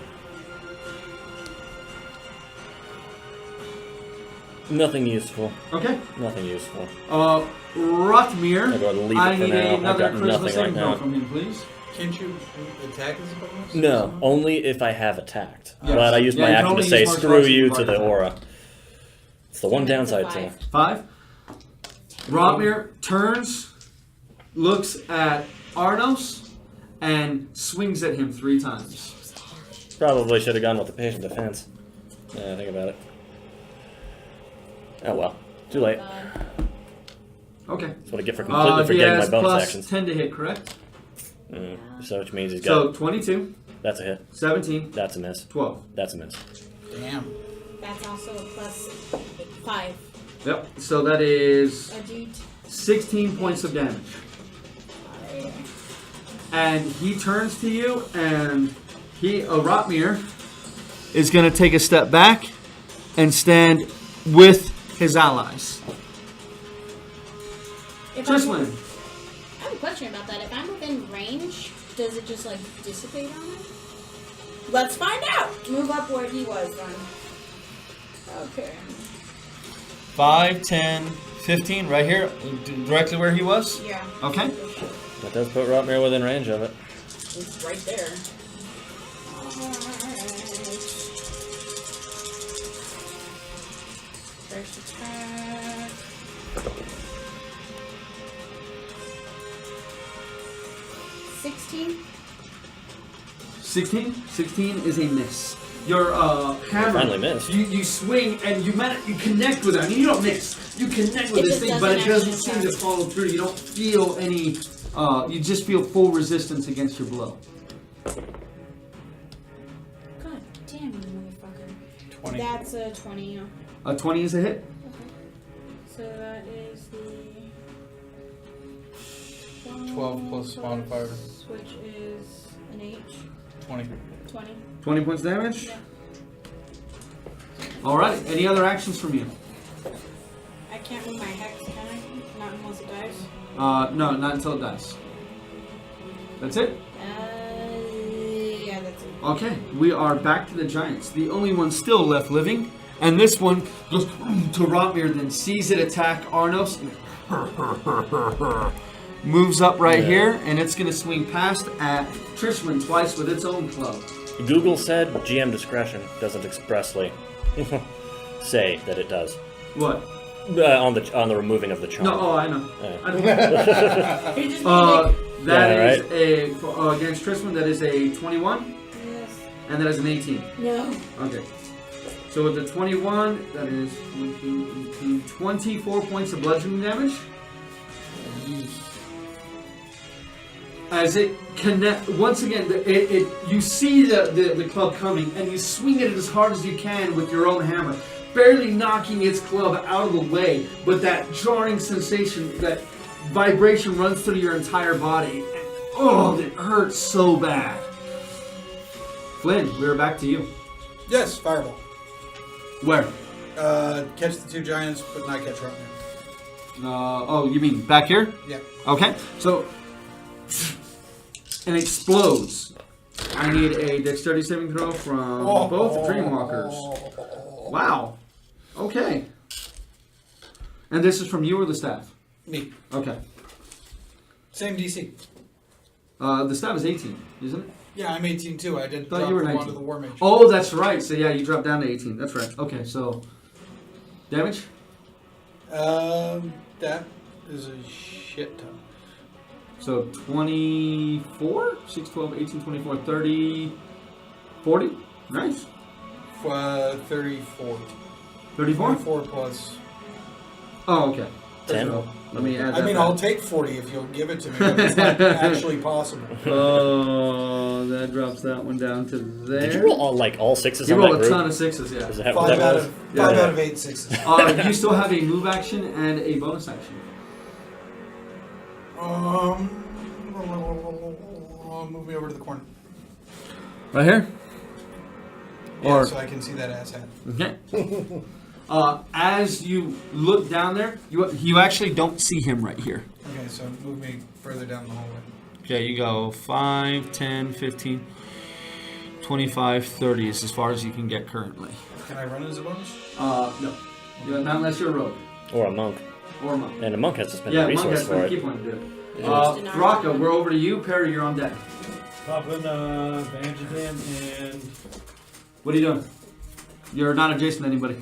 Speaker 3: Nothing useful.
Speaker 1: Okay.
Speaker 3: Nothing useful.
Speaker 1: Rotmir,
Speaker 3: I'll go ahead and leave
Speaker 1: I
Speaker 3: it for
Speaker 1: need
Speaker 3: now. I've
Speaker 1: another
Speaker 3: got
Speaker 1: charisma
Speaker 3: nothing
Speaker 1: saving
Speaker 3: right
Speaker 1: throw
Speaker 3: now.
Speaker 1: from you, please.
Speaker 6: Can't you attack as a bonus?
Speaker 3: No, only if I have attacked.
Speaker 1: Yes.
Speaker 3: But I used
Speaker 1: Yeah,
Speaker 3: my
Speaker 1: you can
Speaker 3: action to
Speaker 1: only
Speaker 3: say
Speaker 1: use martial
Speaker 3: screw
Speaker 1: arts
Speaker 3: you
Speaker 1: if
Speaker 3: to
Speaker 1: you
Speaker 3: the
Speaker 1: are
Speaker 3: aura. It's the one
Speaker 2: That's a
Speaker 3: downside to
Speaker 2: 5.
Speaker 1: 5. Rotmir turns, looks at Arnos, and swings at him 3 times.
Speaker 3: Probably should have gone with the patient defense. Yeah, think about it. Oh well. Too late.
Speaker 1: Okay.
Speaker 3: That's what I get for completely
Speaker 1: He
Speaker 3: forgetting my
Speaker 1: has
Speaker 3: bonus
Speaker 1: plus
Speaker 3: actions.
Speaker 1: 10 to hit, correct?
Speaker 3: So which means he's got.
Speaker 1: So 22,
Speaker 3: That's a hit.
Speaker 1: 17,
Speaker 3: That's a miss.
Speaker 1: 12.
Speaker 3: That's a miss.
Speaker 6: Damn.
Speaker 2: That's also a plus 5.
Speaker 1: Yep. So that is
Speaker 2: A dude.
Speaker 1: 16 points of damage. And he turns to you, and Rotmir is going to take a step back and stand with his allies.
Speaker 2: If I'm-
Speaker 1: Trisman.
Speaker 2: I have a question about that. If I'm within range, does it just like dissipate on it? Let's find out. Move up where he was then. Okay.
Speaker 1: 5, 10, 15, right here, directly where he was.
Speaker 2: Yeah.
Speaker 1: Okay.
Speaker 3: That does put Rotmir within range of it.
Speaker 2: It's right there. First attack. $16.
Speaker 1: 16 is a miss. Your hammer.
Speaker 3: Finally missed.
Speaker 1: You swing and you connect with it. I mean, you don't miss. You connect with
Speaker 2: It
Speaker 1: this
Speaker 2: just
Speaker 1: thing, but it
Speaker 2: doesn't
Speaker 1: doesn't
Speaker 2: actually
Speaker 1: seem to
Speaker 2: attack.
Speaker 1: follow through. You don't feel any. You just feel full resistance against your blow.
Speaker 2: God damn you, motherfucker.
Speaker 6: 20.
Speaker 2: That's a 20. Yeah.
Speaker 1: A 20 is a hit.
Speaker 2: So that is the
Speaker 6: 12 plus modifier.
Speaker 2: which is an H.
Speaker 6: 20.
Speaker 2: 20.
Speaker 1: 20 points damage.
Speaker 2: Yeah.
Speaker 1: All right. Any other actions from you?
Speaker 2: I can't move my hex, can I? Not unless it dies.
Speaker 1: No, not until it dies. That's it.
Speaker 2: Yeah, that's it.
Speaker 1: Okay, we are back to the giants. The only one still left living, and this one goes to Rotmir, then sees it attack Arnos. Moves up right here, and it's going to swing past at Trishman twice with its own club.
Speaker 3: Google said GM discretion doesn't expressly say that it does.
Speaker 1: What?
Speaker 3: On the removing of the charm.
Speaker 1: No, I know.
Speaker 3: Yeah.
Speaker 1: I know.
Speaker 2: You're just being
Speaker 1: That
Speaker 3: Yeah,
Speaker 1: is against Trishman. That is a 21,
Speaker 2: yes.
Speaker 1: and that is an 18.
Speaker 2: No.
Speaker 1: Okay. So with the 21, that is 24 points of bludgeoning damage. As it connect once again, you see the club coming, and you swing it as hard as you can with your own hammer, barely knocking its club out of the way. But that jarring sensation, that vibration runs through your entire body. And, oh, it hurts so bad. Flynn, we're back to you.
Speaker 6: Yes, fireball.
Speaker 1: Where?
Speaker 6: Catch the 2 giants, but not catch Rotmir.
Speaker 1: Oh, you mean back here?
Speaker 6: Yeah.
Speaker 1: Okay, so and explodes. I need a dexterity saving throw from both Dreamwalkers. Wow. Okay. And this is from you or the staff?
Speaker 6: Me.
Speaker 1: Okay.
Speaker 6: Same DC.
Speaker 1: The staff is 18, isn't it?
Speaker 6: Yeah, I'm 18 too. I did
Speaker 1: Thought
Speaker 6: drop
Speaker 1: you were
Speaker 6: the
Speaker 1: 19.
Speaker 6: one to the War Mage.
Speaker 1: Oh, that's right. So yeah, you dropped down to 18. That's right. Okay, so damage?
Speaker 6: That is a shit ton.
Speaker 1: So 24? 6, 12, 18, 24, 30, 40? Nice.
Speaker 6: 34.
Speaker 1: 34?
Speaker 6: 34 plus.
Speaker 1: Oh, okay.
Speaker 3: 10?
Speaker 1: So Let me add that.
Speaker 6: I mean,
Speaker 1: back.
Speaker 6: I'll take 40 if you'll give it to me. But it's not actually possible.
Speaker 1: Oh, that drops that one down to there.
Speaker 3: Did you roll all sixes
Speaker 1: You
Speaker 3: on
Speaker 1: roll
Speaker 3: that
Speaker 1: a
Speaker 3: group?
Speaker 1: ton of sixes, yeah.
Speaker 3: Is that
Speaker 6: 5
Speaker 3: what that
Speaker 6: out
Speaker 3: was?
Speaker 6: of
Speaker 1: Yeah.
Speaker 6: 5 out of 8 sixes.
Speaker 1: You still have a move action and a bonus action.
Speaker 6: Move me over to the corner.
Speaker 1: Right here?
Speaker 6: Yeah,
Speaker 1: Or-
Speaker 6: so I can see that ass hat.
Speaker 1: Okay. As you look down there, you actually don't see him right here.
Speaker 6: Okay, so move me further down the hallway.
Speaker 1: Okay, you go 5, 10, 15, 25, 30 is as far as you can get currently.
Speaker 6: Can I run as a bonus?
Speaker 1: No. Not unless you're a rogue.
Speaker 3: Or a monk.
Speaker 1: Or a monk.
Speaker 3: And a monk has to spend
Speaker 1: Yeah,
Speaker 3: a
Speaker 1: monk
Speaker 3: resource
Speaker 1: has
Speaker 3: for
Speaker 1: to
Speaker 3: it.
Speaker 1: keep one to do it.
Speaker 2: Yeah.
Speaker 1: Rocco, we're over to you. Perry, you're on deck.
Speaker 8: Popping bandage again, and
Speaker 1: What are you doing? You're not adjacent to anybody.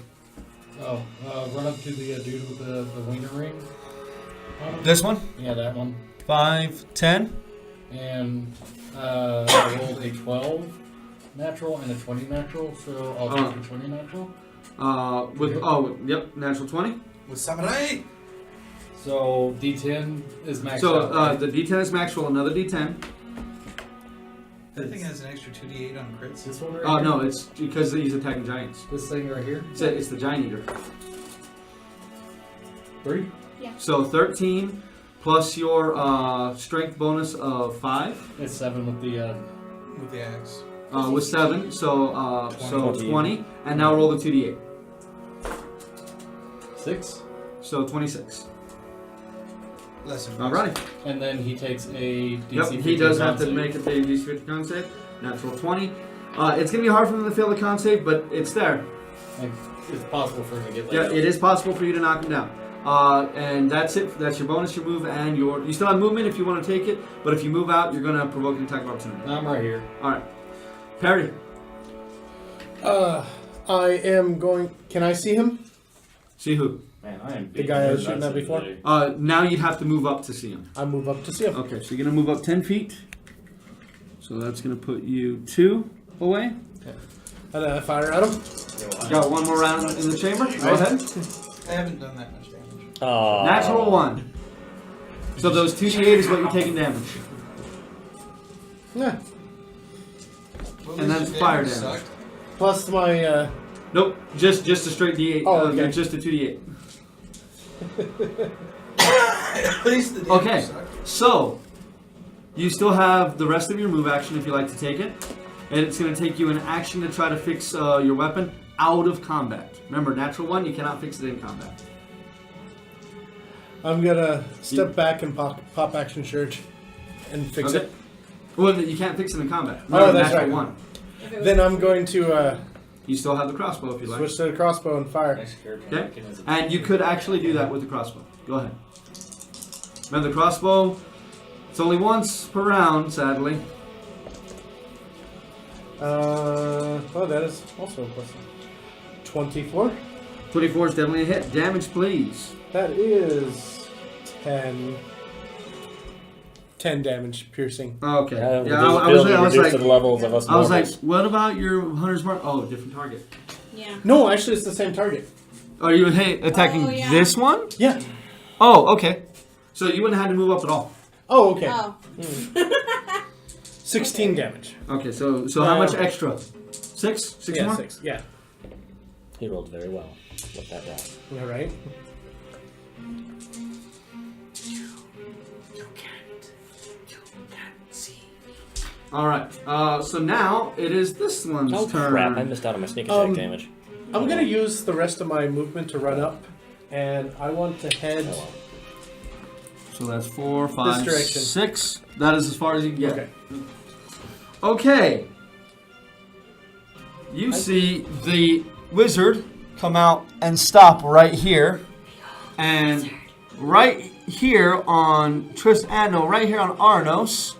Speaker 7: Run up to the dude with the wiener ring. on him.
Speaker 1: This one?
Speaker 7: Yeah, that one.
Speaker 1: 5, 10.
Speaker 7: And I rolled a 12 natural and a 20 natural, so I'll take the 20 natural.
Speaker 1: Yep, natural 20.
Speaker 6: With samurai!
Speaker 7: So D10 is maxed
Speaker 1: So
Speaker 7: out. Right?
Speaker 1: the D10 is max. Roll another D10.
Speaker 6: That thing has an extra 2d8 on crits.
Speaker 7: This one right
Speaker 1: Oh
Speaker 7: here?
Speaker 1: no, it's because he's attacking giants.
Speaker 7: This thing right here?
Speaker 1: It's the giant eater.
Speaker 7: 3?
Speaker 1: So 13 plus your strength bonus of 5
Speaker 7: It's 7 with the
Speaker 6: With the axe.
Speaker 1: with 7. So
Speaker 3: 20.
Speaker 1: 20, and now roll the 2d8.
Speaker 7: 6.
Speaker 1: So 26.
Speaker 6: Less than
Speaker 1: Alrighty.
Speaker 7: And then he takes a DC
Speaker 1: Yep,
Speaker 7: 15
Speaker 1: he does have to
Speaker 7: con
Speaker 1: make a DC 50 con save. Natural 20. It's gonna be hard for him to fail the con save, but it's there.
Speaker 7: save. Like, it's possible for him to get
Speaker 1: Yeah, it is possible for you to knock him down. And that's it. That's your bonus, your move, and you still have movement if you want to take it. But if you move out, you're gonna provoke an attack of opportunity.
Speaker 7: I'm right here.
Speaker 1: All right, Perry.
Speaker 5: I am going. Can I see him?
Speaker 1: See who?
Speaker 8: man, I am
Speaker 5: The guy I was shooting at
Speaker 8: nuts
Speaker 5: before?
Speaker 8: today.
Speaker 1: Now you'd have to move up to see him.
Speaker 5: I move up to see him.
Speaker 1: Okay, so you're gonna move up 10 feet. So that's gonna put you 2 away.
Speaker 5: And then I fire at him.
Speaker 1: You got one more round in the chamber. Go ahead.
Speaker 6: I haven't done that much damage.
Speaker 1: Natural 1. So those 2d8 is what you're taking damage.
Speaker 5: Yeah.
Speaker 6: Well,
Speaker 1: And
Speaker 6: at
Speaker 1: that's
Speaker 6: least your
Speaker 1: fire
Speaker 6: damage
Speaker 1: damage.
Speaker 6: sucked.
Speaker 5: Plus my.
Speaker 1: Nope, just a straight d8.
Speaker 5: Oh, okay.
Speaker 1: Just a 2d8.
Speaker 6: At least the damage
Speaker 1: Okay,
Speaker 6: sucked.
Speaker 1: so you still have the rest of your move action if you like to take it, and it's going to take you an action to try to fix your weapon out of combat. Remember, natural 1, you cannot fix it in combat.
Speaker 5: I'm gonna step back and pop action surge and fix
Speaker 1: Okay.
Speaker 5: it.
Speaker 1: Well, you can't fix it in combat.
Speaker 5: Oh, that's
Speaker 1: natural
Speaker 5: right.
Speaker 1: 1.
Speaker 5: Then I'm going to
Speaker 1: You still have the crossbow if you like.
Speaker 5: switch to the crossbow and fire.
Speaker 1: Okay, and you could actually do that with the crossbow. Go ahead. Remember, the crossbow, it's only once per round, sadly.
Speaker 5: Oh, that is also a question. 24.
Speaker 1: 24 is definitely a hit. Damage, please.
Speaker 5: That is 10. 10 damage piercing.
Speaker 1: Okay.
Speaker 3: Yeah,
Speaker 1: Yeah, I was
Speaker 3: reduced
Speaker 1: like,
Speaker 3: to the levels of us
Speaker 1: I was like,
Speaker 3: mortals.
Speaker 1: what about your hunter's mark? Oh, different target.
Speaker 2: Yeah.
Speaker 5: No, actually, it's the same target.
Speaker 1: Are you attacking
Speaker 2: Oh, yeah.
Speaker 1: this one?
Speaker 5: Yeah.
Speaker 1: Oh, okay. So you wouldn't have had to move up at all.
Speaker 5: Oh, okay.
Speaker 2: Oh.
Speaker 5: 16 damage.
Speaker 1: Okay, so how much extra? 6? 6
Speaker 5: yeah,
Speaker 1: more?
Speaker 5: 6. Yeah.
Speaker 3: He rolled very well with that round.
Speaker 5: Yeah, right?
Speaker 1: All right. So now it is this one's
Speaker 3: Oh
Speaker 1: turn.
Speaker 3: crap! I missed out on my sneak attack damage.
Speaker 5: I'm going to use the rest of my movement to run up, and I want to head.
Speaker 3: Oh, well.
Speaker 1: So that's 4, 5,
Speaker 5: direction.
Speaker 1: 6. That is as far as you can get.
Speaker 5: Okay.
Speaker 1: Okay. You see the wizard come out and stop right here. And right here on Tristano, right here on Arnos,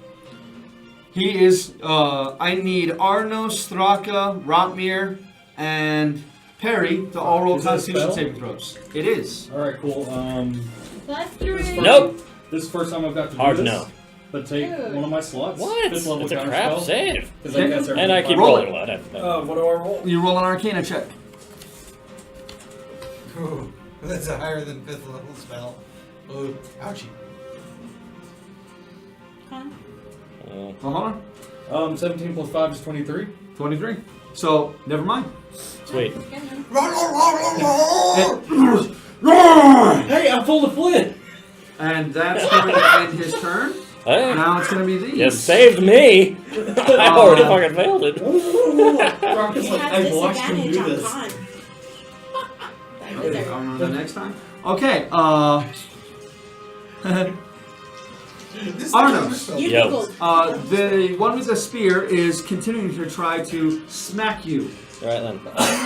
Speaker 1: he is, I need Arnos, Thraka, Rotmir, and Perry to all roll
Speaker 8: Is that a
Speaker 1: Constitution
Speaker 8: spell?
Speaker 1: saving throws. It is.
Speaker 8: Alright, cool.
Speaker 2: That's 3.
Speaker 3: Nope.
Speaker 8: This is the first time I've got to do
Speaker 3: Hard
Speaker 8: this.
Speaker 3: no.
Speaker 8: But take
Speaker 2: Dude.
Speaker 8: one of my slots.
Speaker 3: What?
Speaker 8: Fifth level
Speaker 3: It's a
Speaker 8: counter
Speaker 3: crap
Speaker 8: spell.
Speaker 3: save.
Speaker 8: 'Cause I guess
Speaker 3: And I keep
Speaker 1: Roll
Speaker 3: rolling
Speaker 1: it.
Speaker 3: one.
Speaker 8: what do I roll?
Speaker 1: You roll an Arcana check.
Speaker 6: Ooh, that's a higher than 5th level spell. Oh, ouchie.
Speaker 2: Con?
Speaker 1: Well, hold on.
Speaker 7: 17 plus 5 is 23.
Speaker 1: 23. So, never mind.
Speaker 3: Sweet.
Speaker 7: Hey, I pulled a flint!
Speaker 1: And that's going to end his turn.
Speaker 3: Hey,
Speaker 1: Now it's going to be these.
Speaker 3: you saved me. I already fucking failed it.
Speaker 8: Brock is
Speaker 2: You
Speaker 8: like,
Speaker 2: have
Speaker 8: I've watched him
Speaker 2: disadvantage
Speaker 8: do
Speaker 2: on
Speaker 8: this.
Speaker 2: con.
Speaker 1: Okay, on the next time. Okay, Arnos.
Speaker 2: You
Speaker 3: Yo.
Speaker 2: googled.
Speaker 1: The one with the spear is continuing to try to smack you.
Speaker 3: All right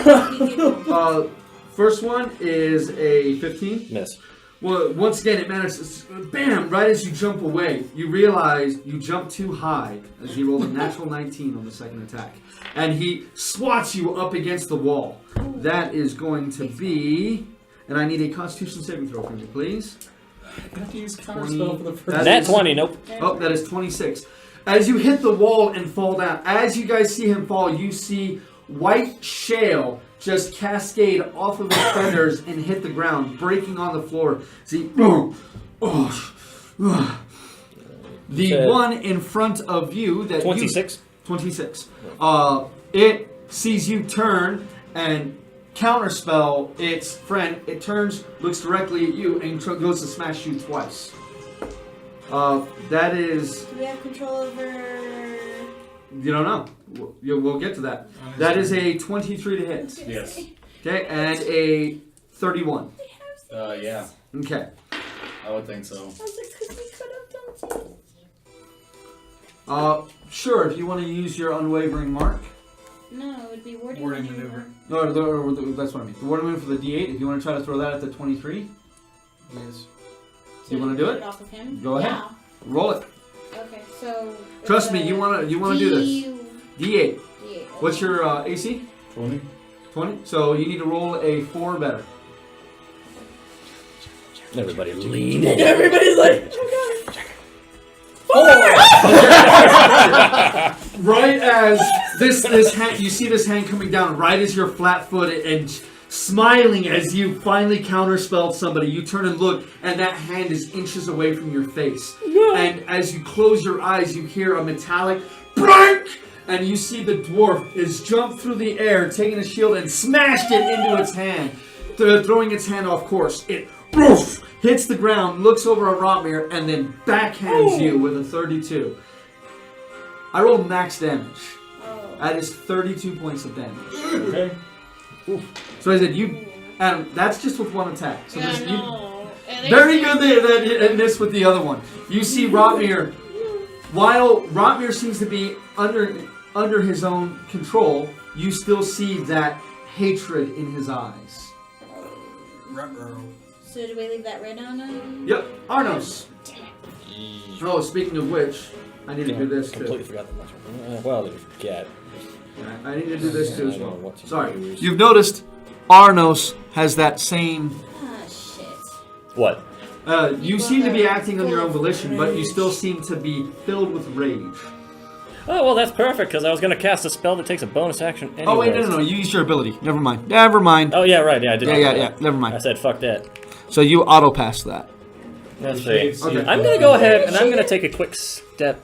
Speaker 3: then.
Speaker 1: First one is a 15.
Speaker 3: Miss.
Speaker 1: Well, once again, it manages. Bam! Right as you jump away, you realize you jumped too high as he rolled a natural 19 on the second attack. And he swats you up against the wall. That is going to be. And I need a Constitution saving throw from you, please.
Speaker 7: I have to use
Speaker 1: 20.
Speaker 7: counterspell for the first
Speaker 1: That
Speaker 3: Nat
Speaker 1: is-
Speaker 3: 20, nope.
Speaker 1: Oh, that is 26. As you hit the wall and fall down, as you guys see him fall, you see white shale just cascade off of his feathers and hit the ground, breaking on the floor. See, the one in front of you that
Speaker 3: 26.
Speaker 1: 26. It sees you turn and counterspell its friend. It turns, looks directly at you, and goes to smash you twice. That is.
Speaker 2: Do we have control over?
Speaker 1: You don't know. We'll get to that. That is a 23 to hit.
Speaker 7: Yes.
Speaker 1: Okay, and a 31.
Speaker 7: Yeah.
Speaker 1: Okay.
Speaker 7: I would think so.
Speaker 2: I was like, 'cause we could have done something.
Speaker 1: Sure, if you want to use your unwavering mark.
Speaker 2: No, it would be warding
Speaker 6: Maneuver.
Speaker 1: No, that's what I mean. The warding maneuver for the D8, if you want to try to throw that at the 23,
Speaker 6: Yes.
Speaker 1: You wanna do it?
Speaker 2: Off of him?
Speaker 1: Go ahead.
Speaker 2: Yeah.
Speaker 1: roll it.
Speaker 2: Okay, so.
Speaker 1: Trust me, you wanna do this. D8.
Speaker 2: D8.
Speaker 1: What's your AC?
Speaker 7: 20.
Speaker 1: 20? So you need to roll a 4 or better.
Speaker 3: Everybody lean in.
Speaker 2: Everybody's like,
Speaker 1: Right as this hand, you see this hand coming down right as you're flat-footed and smiling as you finally counterspelled somebody. You turn and look, and that hand is inches away from your face. And as you close your eyes, you hear a metallic BRANK! And you see the dwarf is jumped through the air, taking a shield and smashed it into its hand, throwing its hand off course. It poof, hits the ground, looks over at Rotmir, and then backhands you with a 32. I rolled max damage. That is 32 points of damage.
Speaker 7: Okay.
Speaker 1: So I said and that's just with one attack. So
Speaker 2: yeah,
Speaker 1: this,
Speaker 2: no.
Speaker 1: very good that it missed with the other one. You see Rotmir, while Rotmir seems to be under his own control, you still see that hatred in his eyes.
Speaker 2: So do we leave that red on him?
Speaker 1: Yep, Arnos. Oh, speaking of which, I need to do this
Speaker 3: Completely
Speaker 1: too.
Speaker 3: forgot that much. Well, did you forget?
Speaker 1: I need to do this too as
Speaker 3: I don't
Speaker 1: well.
Speaker 3: know what to
Speaker 1: Sorry.
Speaker 3: use.
Speaker 1: You've noticed Arnos has that same...
Speaker 2: Ah, shit.
Speaker 3: What?
Speaker 1: you seem to be acting on your own volition, but you still seem to be filled with rage.
Speaker 3: Oh, well, that's perfect, because I was going to cast a spell that takes a bonus action anyway.
Speaker 1: Oh, wait, no. You used your ability. Never mind.
Speaker 3: Oh, yeah, right, yeah, I did.
Speaker 1: Yeah. Never
Speaker 3: I
Speaker 1: mind.
Speaker 3: said, fuck that.
Speaker 1: So you auto-pass that.
Speaker 3: Let's see.
Speaker 1: Okay.
Speaker 3: I'm going to go ahead, and I'm going to take a quick step.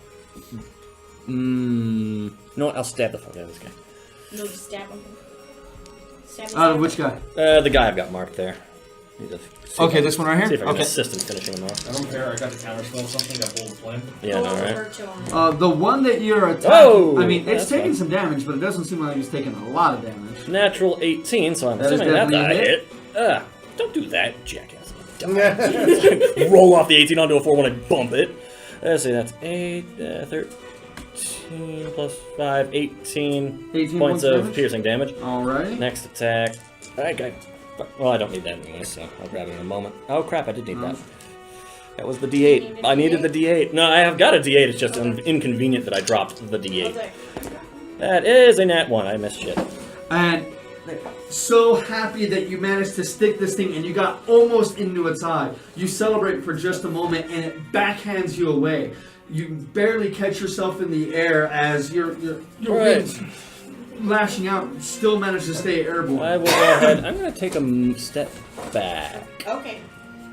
Speaker 3: You know what? I'll stab the fuck out of this guy.
Speaker 2: No, just stab him. Stab him.
Speaker 1: Out of which guy?
Speaker 3: The guy I've got marked there. Need to see
Speaker 1: Okay,
Speaker 3: if I-
Speaker 1: this one right here?
Speaker 3: See if I can
Speaker 1: Okay.
Speaker 3: assist in finishing him off.
Speaker 7: I don't care. I got the counterspell something. I pulled a flame.
Speaker 3: Yeah, no, right?
Speaker 2: Virtual.
Speaker 1: The one that you're attacking...
Speaker 3: Oh!
Speaker 1: I mean, it's
Speaker 3: That's
Speaker 1: taking
Speaker 3: fine.
Speaker 1: some damage, but it doesn't seem like it's taking a lot of damage.
Speaker 3: Natural 18, so I'm
Speaker 1: That is
Speaker 3: assuming that
Speaker 1: definitely
Speaker 3: die
Speaker 1: a
Speaker 3: hit. Don't do that, jackass. Roll off the 18 onto a 4 when I bump it. Let's see, that's 8, 13 plus 5, 18,
Speaker 1: 18
Speaker 3: points of
Speaker 1: damage?
Speaker 3: piercing damage.
Speaker 1: Alrighty.
Speaker 3: Next attack. Alright, guy. Well, I don't need that anyway, so I'll grab it in a moment. Oh crap, I did need that. That was the D8. I needed the D8. No, I have got a D8, it's just inconvenient that I dropped the D8. That is a nat 1, I missed shit.
Speaker 1: And so happy that you managed to stick this thing and you got almost into its eye. You celebrate for just a moment and it backhands you away. You barely catch yourself in the air as your
Speaker 3: Right.
Speaker 1: wings lashing out still manage to stay airborne.
Speaker 3: I will go ahead. I'm going to take a step back.
Speaker 2: Okay.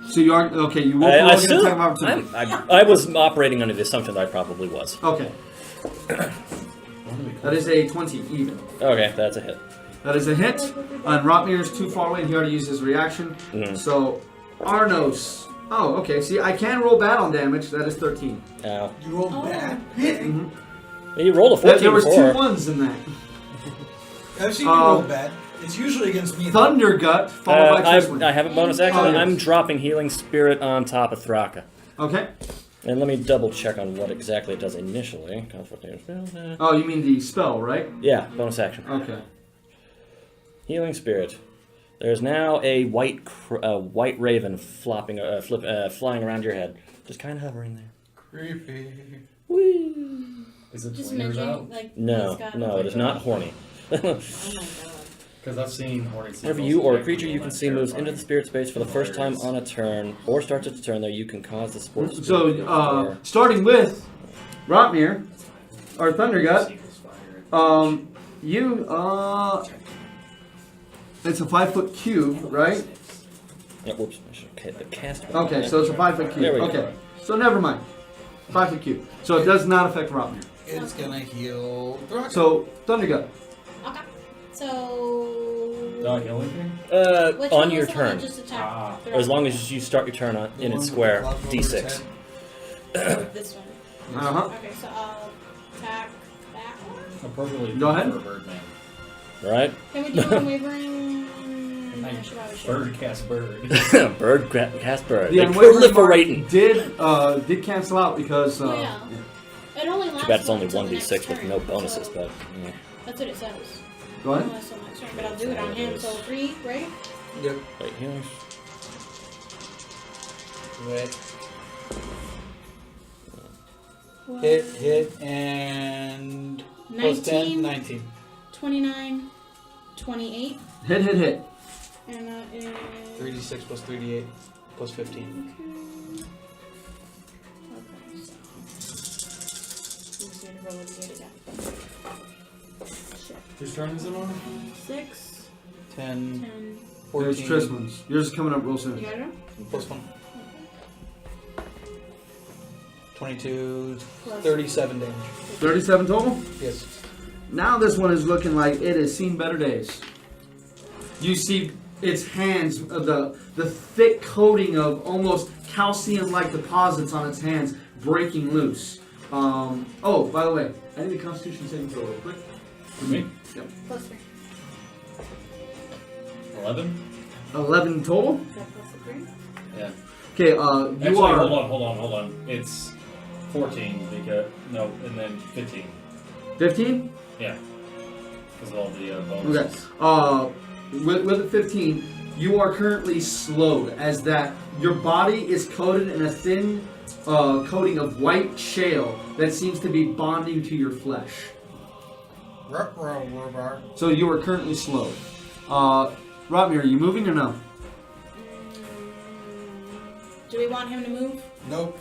Speaker 1: So you are okay. You will
Speaker 3: I
Speaker 1: provoke an
Speaker 3: assume-
Speaker 1: attack of opportunity.
Speaker 3: I was operating under the assumption that I probably was.
Speaker 1: Okay. That is a 20 even.
Speaker 3: Okay, that's a hit.
Speaker 1: That is a hit. And Rotmir is too far away, and he already used his reaction.
Speaker 3: Mhm.
Speaker 1: So, Arnos. Oh, okay. See, I can roll bad on damage. That is 13.
Speaker 3: Ow.
Speaker 6: You rolled bad.
Speaker 1: Mm-hmm.
Speaker 3: You rolled a 14
Speaker 1: There was
Speaker 3: before.
Speaker 1: 2 1s in that.
Speaker 6: I've seen you roll bad. It's usually against me. though.
Speaker 1: Thunder Gut, followed by Tristan.
Speaker 3: I have a bonus action.
Speaker 1: Oh, yes.
Speaker 3: I'm dropping Healing Spirit on top of Thraka.
Speaker 1: Okay.
Speaker 3: And let me double check on what exactly it does initially.
Speaker 1: Oh, you mean the spell, right?
Speaker 3: Yeah, bonus action.
Speaker 1: Okay.
Speaker 3: Healing Spirit. There's now a white raven flying around your head, just kind of hovering there.
Speaker 6: Creepy.
Speaker 3: Whee!
Speaker 7: Is it
Speaker 2: Just
Speaker 7: slingers
Speaker 2: mention,
Speaker 7: out?
Speaker 2: like,
Speaker 3: No,
Speaker 2: he's got-
Speaker 3: no, it is not horny.
Speaker 2: Oh my god.
Speaker 7: Because I've seen horny
Speaker 3: Whenever
Speaker 7: seagulls
Speaker 3: you or a
Speaker 7: attack
Speaker 3: creature
Speaker 7: people
Speaker 3: you can
Speaker 7: that
Speaker 3: see moves
Speaker 7: terrifying.
Speaker 3: into the spirit space for the first time on a turn, or starts its turn there, you can cause the sports.
Speaker 1: So, starting with Rotmir, or Thunder Gut, it's a 5-foot cube, right?
Speaker 3: Yeah, whoops. Okay, the cast.
Speaker 1: Okay, so it's a 5-foot cube.
Speaker 3: There we go.
Speaker 1: Okay, so never mind. 5-foot cube. So it does not affect Rotmir.
Speaker 6: It's gonna heal Throck.
Speaker 1: So, Thunder Gut.
Speaker 2: Okay. So.
Speaker 7: Do I heal anything?
Speaker 2: Which
Speaker 3: On
Speaker 2: one
Speaker 3: your
Speaker 2: was the one that
Speaker 3: turn.
Speaker 2: just attacked?
Speaker 7: Ah.
Speaker 2: The
Speaker 3: As long as you start your turn in its square, d6.
Speaker 2: This one.
Speaker 1: Uh-huh.
Speaker 2: Okay, so I'll attack that one.
Speaker 7: Appropriately
Speaker 1: Go ahead.
Speaker 7: for a Birdman.
Speaker 3: Right?
Speaker 2: Can we do unwavering? I should probably should.
Speaker 7: Bird cast bird.
Speaker 3: Bird cast bird.
Speaker 1: The unwavering
Speaker 3: Proliferating.
Speaker 1: mark did cancel out because
Speaker 2: Yeah. It only lasts
Speaker 3: Too bad it's only
Speaker 2: until the next
Speaker 3: 1d6 with
Speaker 2: turn,
Speaker 3: no bonuses,
Speaker 2: so
Speaker 3: but yeah.
Speaker 2: that's what it says.
Speaker 1: Go ahead.
Speaker 2: Unless next turn, but I'll do it on him. So 3, right?
Speaker 6: Yep.
Speaker 3: Wait, healers.
Speaker 6: Right.
Speaker 2: One,
Speaker 6: Hit, and plus 10, 19.
Speaker 2: 29, 28,
Speaker 1: Hit.
Speaker 2: and that is
Speaker 6: 3d6 plus 3d8 plus 15.
Speaker 2: Okay, so I'm just gonna roll the 8 again. Shit.
Speaker 7: Whose turn is it on?
Speaker 2: 6,
Speaker 6: 10,
Speaker 2: 10.
Speaker 6: 14.
Speaker 1: There's Trisman's. Yours is coming up real
Speaker 2: You
Speaker 1: soon.
Speaker 2: got it?
Speaker 6: Plus 1. 22,
Speaker 2: Plus
Speaker 6: 37 damage.
Speaker 1: 37 total?
Speaker 6: Yes.
Speaker 1: Now this one is looking like it has seen better days. You see its hands, the thick coating of almost calcium-like deposits on its hands breaking loose. Oh, by the way, I need a Constitution saving throw real quick.
Speaker 7: For me?
Speaker 1: Yep.
Speaker 2: Plus 3.
Speaker 7: 11?
Speaker 1: 11 total?
Speaker 2: Is that plus the 3?
Speaker 7: Yeah.
Speaker 1: Okay, you
Speaker 7: Actually,
Speaker 1: are...
Speaker 7: hold on. It's 14 because and then 15.
Speaker 1: 15?
Speaker 7: Yeah. Because of all the bonuses.
Speaker 1: Okay. With the 15, you are currently slowed as that your body is coated in a thin coating of white shale that seems to be bonding to your flesh. So you are currently slowed. Rotmir, are you moving or no?
Speaker 2: Do we want him to move?
Speaker 6: Nope.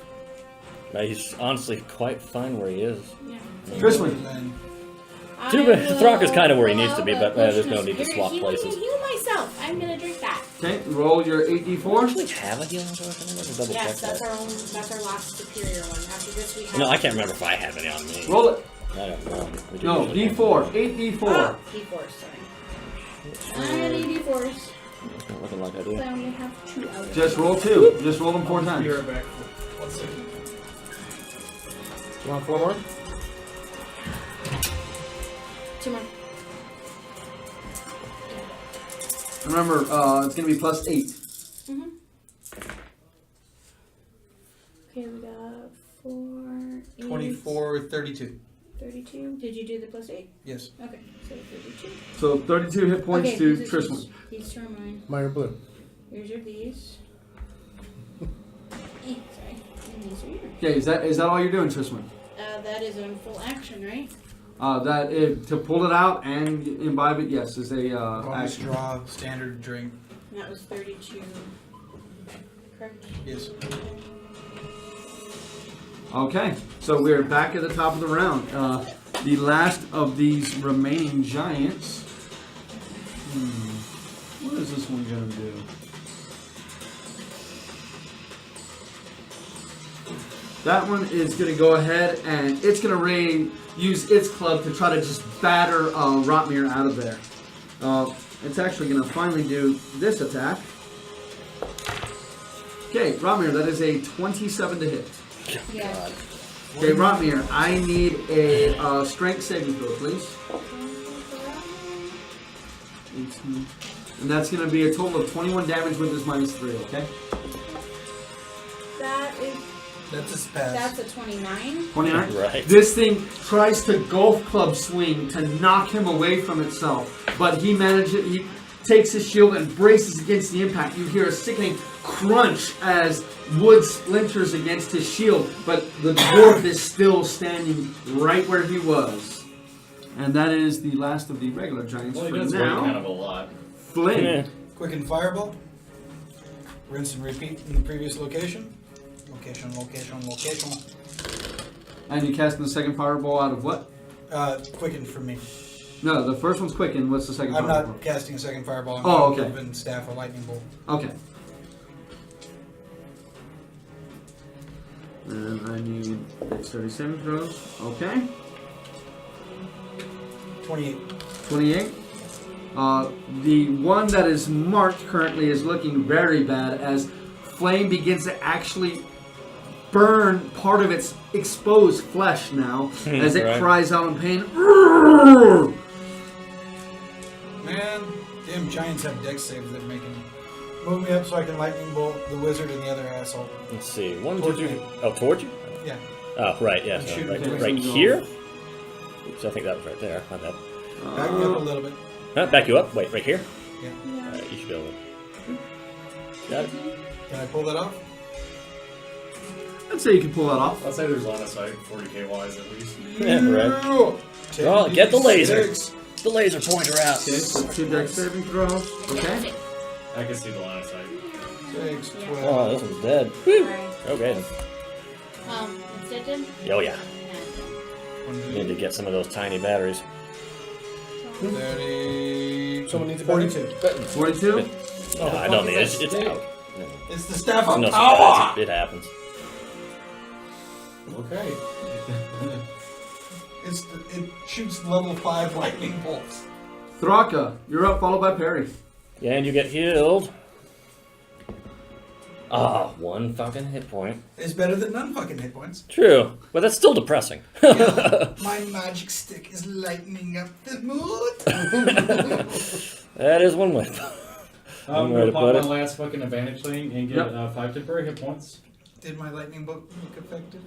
Speaker 3: He's honestly quite fine where he is.
Speaker 2: Yeah.
Speaker 1: Tristan.
Speaker 6: And then
Speaker 3: Too bad. Thraka's kinda where he needs to be, but, there's no
Speaker 2: no
Speaker 3: need to swap places.
Speaker 2: Heal myself. I'm gonna drink that.
Speaker 1: Okay, roll your 8d4.
Speaker 3: Actually, have a healing potion? Let me double
Speaker 2: Yes,
Speaker 3: check
Speaker 2: that's
Speaker 3: that.
Speaker 2: that's our last superior one. After this we have.
Speaker 3: No, I can't remember if I have any on me.
Speaker 1: Roll it.
Speaker 3: I don't know. We do
Speaker 1: No,
Speaker 3: usually have
Speaker 1: d4.
Speaker 3: them.
Speaker 1: 8d4.
Speaker 2: Ah, D4s, sorry. I had D4s.
Speaker 3: It's not looking like I
Speaker 2: So
Speaker 3: do.
Speaker 2: I only have 2 out of
Speaker 1: Just roll 2. Just roll them 4 times.
Speaker 6: be right back. 1 second.
Speaker 5: You want 4 more?
Speaker 2: 2 more.
Speaker 1: Remember, it's going to be plus 8.
Speaker 2: Mm-hmm. Okay, we got 4, 8,
Speaker 6: 24, 32.
Speaker 2: 32. Did you do the plus 8?
Speaker 6: Yes.
Speaker 2: Okay, so 32.
Speaker 1: So 32 hit points
Speaker 2: okay,
Speaker 1: to
Speaker 2: these are
Speaker 1: Tristan.
Speaker 2: These 2 are mine.
Speaker 5: Mine are blue.
Speaker 2: Yours are these. Sorry. And these are yours.
Speaker 1: Okay, is that all you're doing, Tristan?
Speaker 2: That is on full action, right?
Speaker 1: To pull it out and imbibe it, yes, is a
Speaker 6: Bonus
Speaker 1: action.
Speaker 6: draw, standard drink.
Speaker 2: And that was 32. Correct?
Speaker 6: Yes.
Speaker 1: Okay, so we're back at the top of the round. The last of these remaining giants. What is this one gonna do? That one is going to go ahead and it's going to use its club to try to just batter Rotmir out of there. It's actually going to finally do this attack. Okay, Rotmir, that is a 27 to hit.
Speaker 2: Yeah.
Speaker 1: Okay, Rotmir, I need a strength saving throw, please. 18. And that's going to be a total of 21 damage with his -3, okay?
Speaker 6: That's a pass.
Speaker 2: That's a 29.
Speaker 1: 29?
Speaker 3: Right.
Speaker 1: This thing tries to golf club swing to knock him away from itself, but he manages. He takes his shield and braces against the impact. You hear a sickening crunch as wood splinters against his shield, but the dwarf is still standing right where he was. And that is the last of the regular giants
Speaker 7: Well, he
Speaker 1: for
Speaker 7: does weigh
Speaker 1: now.
Speaker 7: kind of a lot.
Speaker 1: Flynn.
Speaker 3: Yeah.
Speaker 6: Quicken Fireball. Rinse and repeat in the previous location. Location.
Speaker 1: And you cast the second fireball out of what?
Speaker 6: Quicken for me.
Speaker 1: No, the first one's quick, and what's the second
Speaker 6: I'm
Speaker 1: fireball?
Speaker 6: not casting a second Fireball. I'm
Speaker 1: Oh, okay.
Speaker 6: giving Staff a Lightning Bolt.
Speaker 1: Okay. And I need dexterity saving throws. Okay.
Speaker 6: 28.
Speaker 1: 28. The one that is marked currently is looking very bad as flame begins to actually burn part of its exposed flesh now as it
Speaker 3: Right.
Speaker 1: cries out in pain.
Speaker 6: Man, damn giants have dex saves that make him move me up so I can Lightning Bolt the wizard and the other asshole.
Speaker 3: Let's see. One,
Speaker 6: Towards
Speaker 3: two,
Speaker 6: me.
Speaker 3: three. Oh, towards you?
Speaker 6: Yeah.
Speaker 3: Oh, right, yeah.
Speaker 6: I'm
Speaker 3: So
Speaker 6: shooting
Speaker 3: right,
Speaker 6: towards
Speaker 3: right
Speaker 1: you.
Speaker 3: here? Oops, I think that was right there. My bad.
Speaker 6: Back me up a little bit.
Speaker 3: Back you up. Wait, right here?
Speaker 6: Yeah.
Speaker 3: Alright, you should be able to. Got it?
Speaker 6: Can I pull that off?
Speaker 1: I'd say you can pull that off.
Speaker 7: I'll say there's line of sight, 40k wise at least.
Speaker 3: Yeah, right. Well, get the laser. The laser pointer out.
Speaker 1: Okay, so 2 dex saving throws. Okay.
Speaker 7: I can see the line of sight.
Speaker 6: 6,
Speaker 2: Yeah.
Speaker 6: 12.
Speaker 3: Oh, this one's dead. Whew.
Speaker 2: Alright.
Speaker 3: Okay. then.
Speaker 2: It's dead then?
Speaker 3: Oh, yeah.
Speaker 2: Yeah.
Speaker 3: Need to get some of those tiny batteries.
Speaker 6: 30.
Speaker 5: Someone needs a
Speaker 6: 42.
Speaker 1: 42?
Speaker 3: No, I don't need it. It's out.
Speaker 6: It's the Staff of
Speaker 3: No
Speaker 6: Power!
Speaker 3: surprise. It happens.
Speaker 7: Okay.
Speaker 6: It shoots level 5 lightning bolts.
Speaker 1: Thraka, you're up, followed by Perry.
Speaker 3: Yeah, and you get healed. Ah, 1 fucking hit point.
Speaker 6: It's better than none fucking hit points.
Speaker 3: True, but that's still depressing.
Speaker 6: My magic stick is lightening up the mood.
Speaker 3: That is one way.
Speaker 7: I'm
Speaker 3: way
Speaker 7: gonna
Speaker 3: to
Speaker 7: pop
Speaker 3: put
Speaker 7: my
Speaker 3: it.
Speaker 7: last fucking advantage thing and get
Speaker 1: Yep.
Speaker 7: 5 temporary hit points.
Speaker 6: Did my lightning bolt look effective?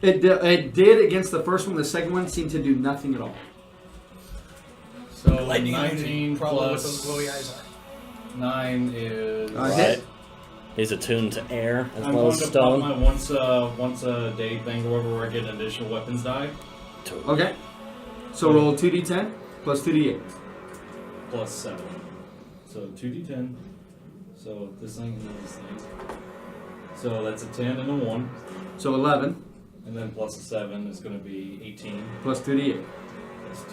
Speaker 1: It did against the first one. The second one seemed to do nothing at all.
Speaker 7: So
Speaker 6: Lightning
Speaker 7: 19
Speaker 6: probably what those
Speaker 7: plus
Speaker 6: glowy eyes are.
Speaker 7: 9 is.
Speaker 1: Hit.
Speaker 3: He's attuned to air as
Speaker 7: I'm
Speaker 3: well
Speaker 7: going
Speaker 3: as
Speaker 7: to pop
Speaker 3: stone.
Speaker 7: my once a day thing where I get an additional weapons die
Speaker 1: Okay. So roll 2d10 plus 2d8.
Speaker 7: plus 7. So 2d10. So this thing and this thing. So that's a 10 and a 1.
Speaker 1: So 11
Speaker 7: And then plus a 7 is going to be 18.
Speaker 1: plus 2d8.
Speaker 7: Plus 2.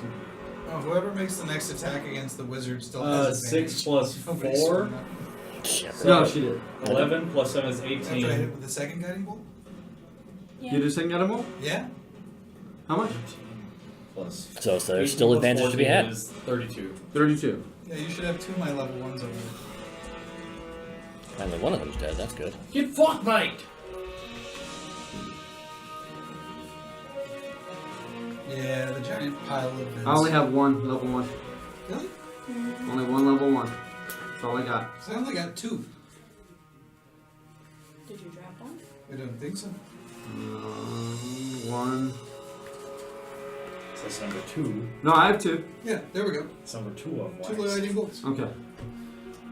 Speaker 6: Oh, whoever makes the next attack against the wizard still has advantage.
Speaker 7: 6 plus
Speaker 6: Nobody's
Speaker 7: 4.
Speaker 6: sworn up.
Speaker 1: No, she did.
Speaker 7: 11 plus 7 is
Speaker 6: After I hit
Speaker 7: 18.
Speaker 6: with the second guiding bolt?
Speaker 2: Yeah.
Speaker 1: You just saying animal?
Speaker 6: Yeah.
Speaker 1: How much?
Speaker 7: Plus.
Speaker 3: So there's
Speaker 7: 18
Speaker 3: still
Speaker 7: plus
Speaker 3: advantage to be
Speaker 7: 14
Speaker 3: had.
Speaker 7: is 32.
Speaker 1: 32.
Speaker 6: Yeah, you should have 2 of my level 1s over there.
Speaker 3: Only one of them's dead. That's good.
Speaker 7: Get fucked, mate!
Speaker 6: Yeah, the giant pile of vents.
Speaker 1: I only have one level 1.
Speaker 6: Really?
Speaker 1: Only one level 1. That's all I got.
Speaker 6: So I only got 2.
Speaker 2: Did you drop one?
Speaker 6: I don't think so.
Speaker 1: 1.
Speaker 7: So that's number 2.
Speaker 1: No, I have 2.
Speaker 6: Yeah, there we go.
Speaker 7: It's number 2 of
Speaker 6: 2
Speaker 7: wax.
Speaker 6: lightning bolts.
Speaker 1: Okay.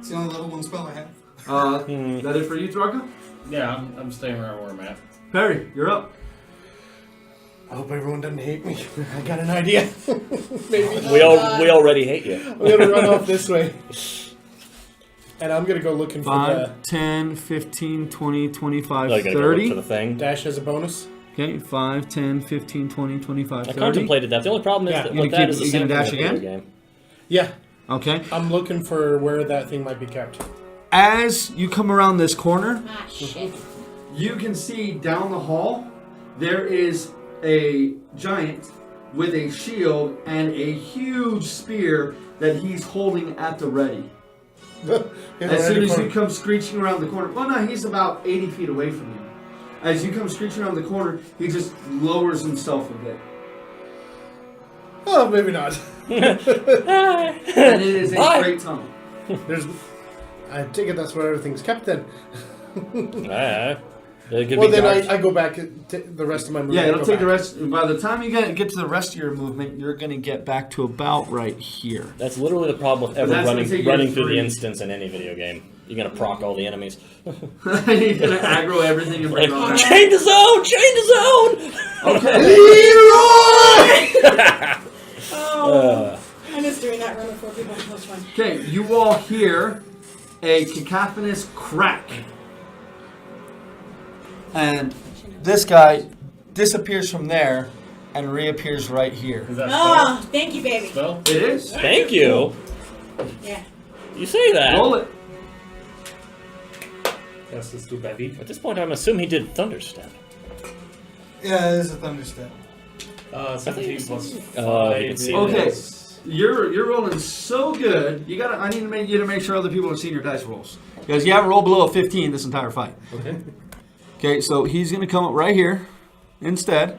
Speaker 6: It's the only level 1 spell I have.
Speaker 1: That it for you, Thraka?
Speaker 7: Yeah, I'm staying right where I'm at.
Speaker 1: Perry, you're up.
Speaker 5: I hope everyone doesn't hate me. I got an idea. Maybe
Speaker 3: We already hate you.
Speaker 5: I'm gonna run off this way. And I'm gonna go looking for
Speaker 1: 5, 10, 15, 20, 25,
Speaker 3: Oh, you gotta go look
Speaker 1: 30.
Speaker 3: for the thing.
Speaker 5: the dash as a bonus.
Speaker 1: Okay, 5, 10, 15, 20, 25,
Speaker 3: I
Speaker 1: 30.
Speaker 3: contemplated that. The only problem is
Speaker 5: Yeah.
Speaker 3: that
Speaker 1: You
Speaker 3: with
Speaker 1: gonna
Speaker 3: that is
Speaker 1: keep-
Speaker 3: the
Speaker 1: you
Speaker 3: same
Speaker 1: gonna
Speaker 3: thing
Speaker 1: dash
Speaker 3: with the
Speaker 1: again?
Speaker 3: video game.
Speaker 5: Yeah,
Speaker 1: Okay.
Speaker 5: I'm looking for where that thing might be kept.
Speaker 1: As you come around this corner,
Speaker 2: Ah, shit.
Speaker 1: you can see down the hall there is a giant with a shield and a huge spear that he's holding at the ready. As soon as you come screeching around the corner, well, no, he's about 80 feet away from you. As you come screeching around the corner, he just lowers himself a bit.
Speaker 5: Oh, maybe not.
Speaker 1: And it is a straight tunnel.
Speaker 5: I take it that's where everything's kept then.
Speaker 3: Well,
Speaker 5: then I go back the rest of my movement.
Speaker 1: Yeah, it'll take the rest. By the time you get to the rest of your movement, you're going to get back to about right here.
Speaker 3: That's literally the problem with ever
Speaker 1: That's gonna take you
Speaker 3: running through
Speaker 1: 3.
Speaker 3: the instance in any video game. You're going to proc all the enemies.
Speaker 1: You're going to aggro everything and bring it all back.
Speaker 3: Change the zone! Change the zone!
Speaker 1: Okay.
Speaker 2: Oh, I miss doing that run before people post one.
Speaker 1: Okay, you all hear a cacophonous crack. And this guy disappears from there and reappears right here.
Speaker 8: Is that
Speaker 2: Oh, thank you, baby.
Speaker 8: spell?
Speaker 1: It is.
Speaker 3: Thank you.
Speaker 2: Yeah.
Speaker 3: You say that.
Speaker 1: Roll it.
Speaker 8: Yes, let's do baby.
Speaker 3: At this point, I'm assuming he did Thunderstep.
Speaker 6: Yeah, it is a thunderstep.
Speaker 8: 17 plus 5.
Speaker 3: Oh, you can see
Speaker 1: Okay.
Speaker 8: is-
Speaker 1: You're rolling so good. I need to make you to make sure other people have seen your dice rolls. Because you haven't rolled below a 15 this entire fight.
Speaker 8: Okay.
Speaker 1: Okay, so he's going to come up right here instead.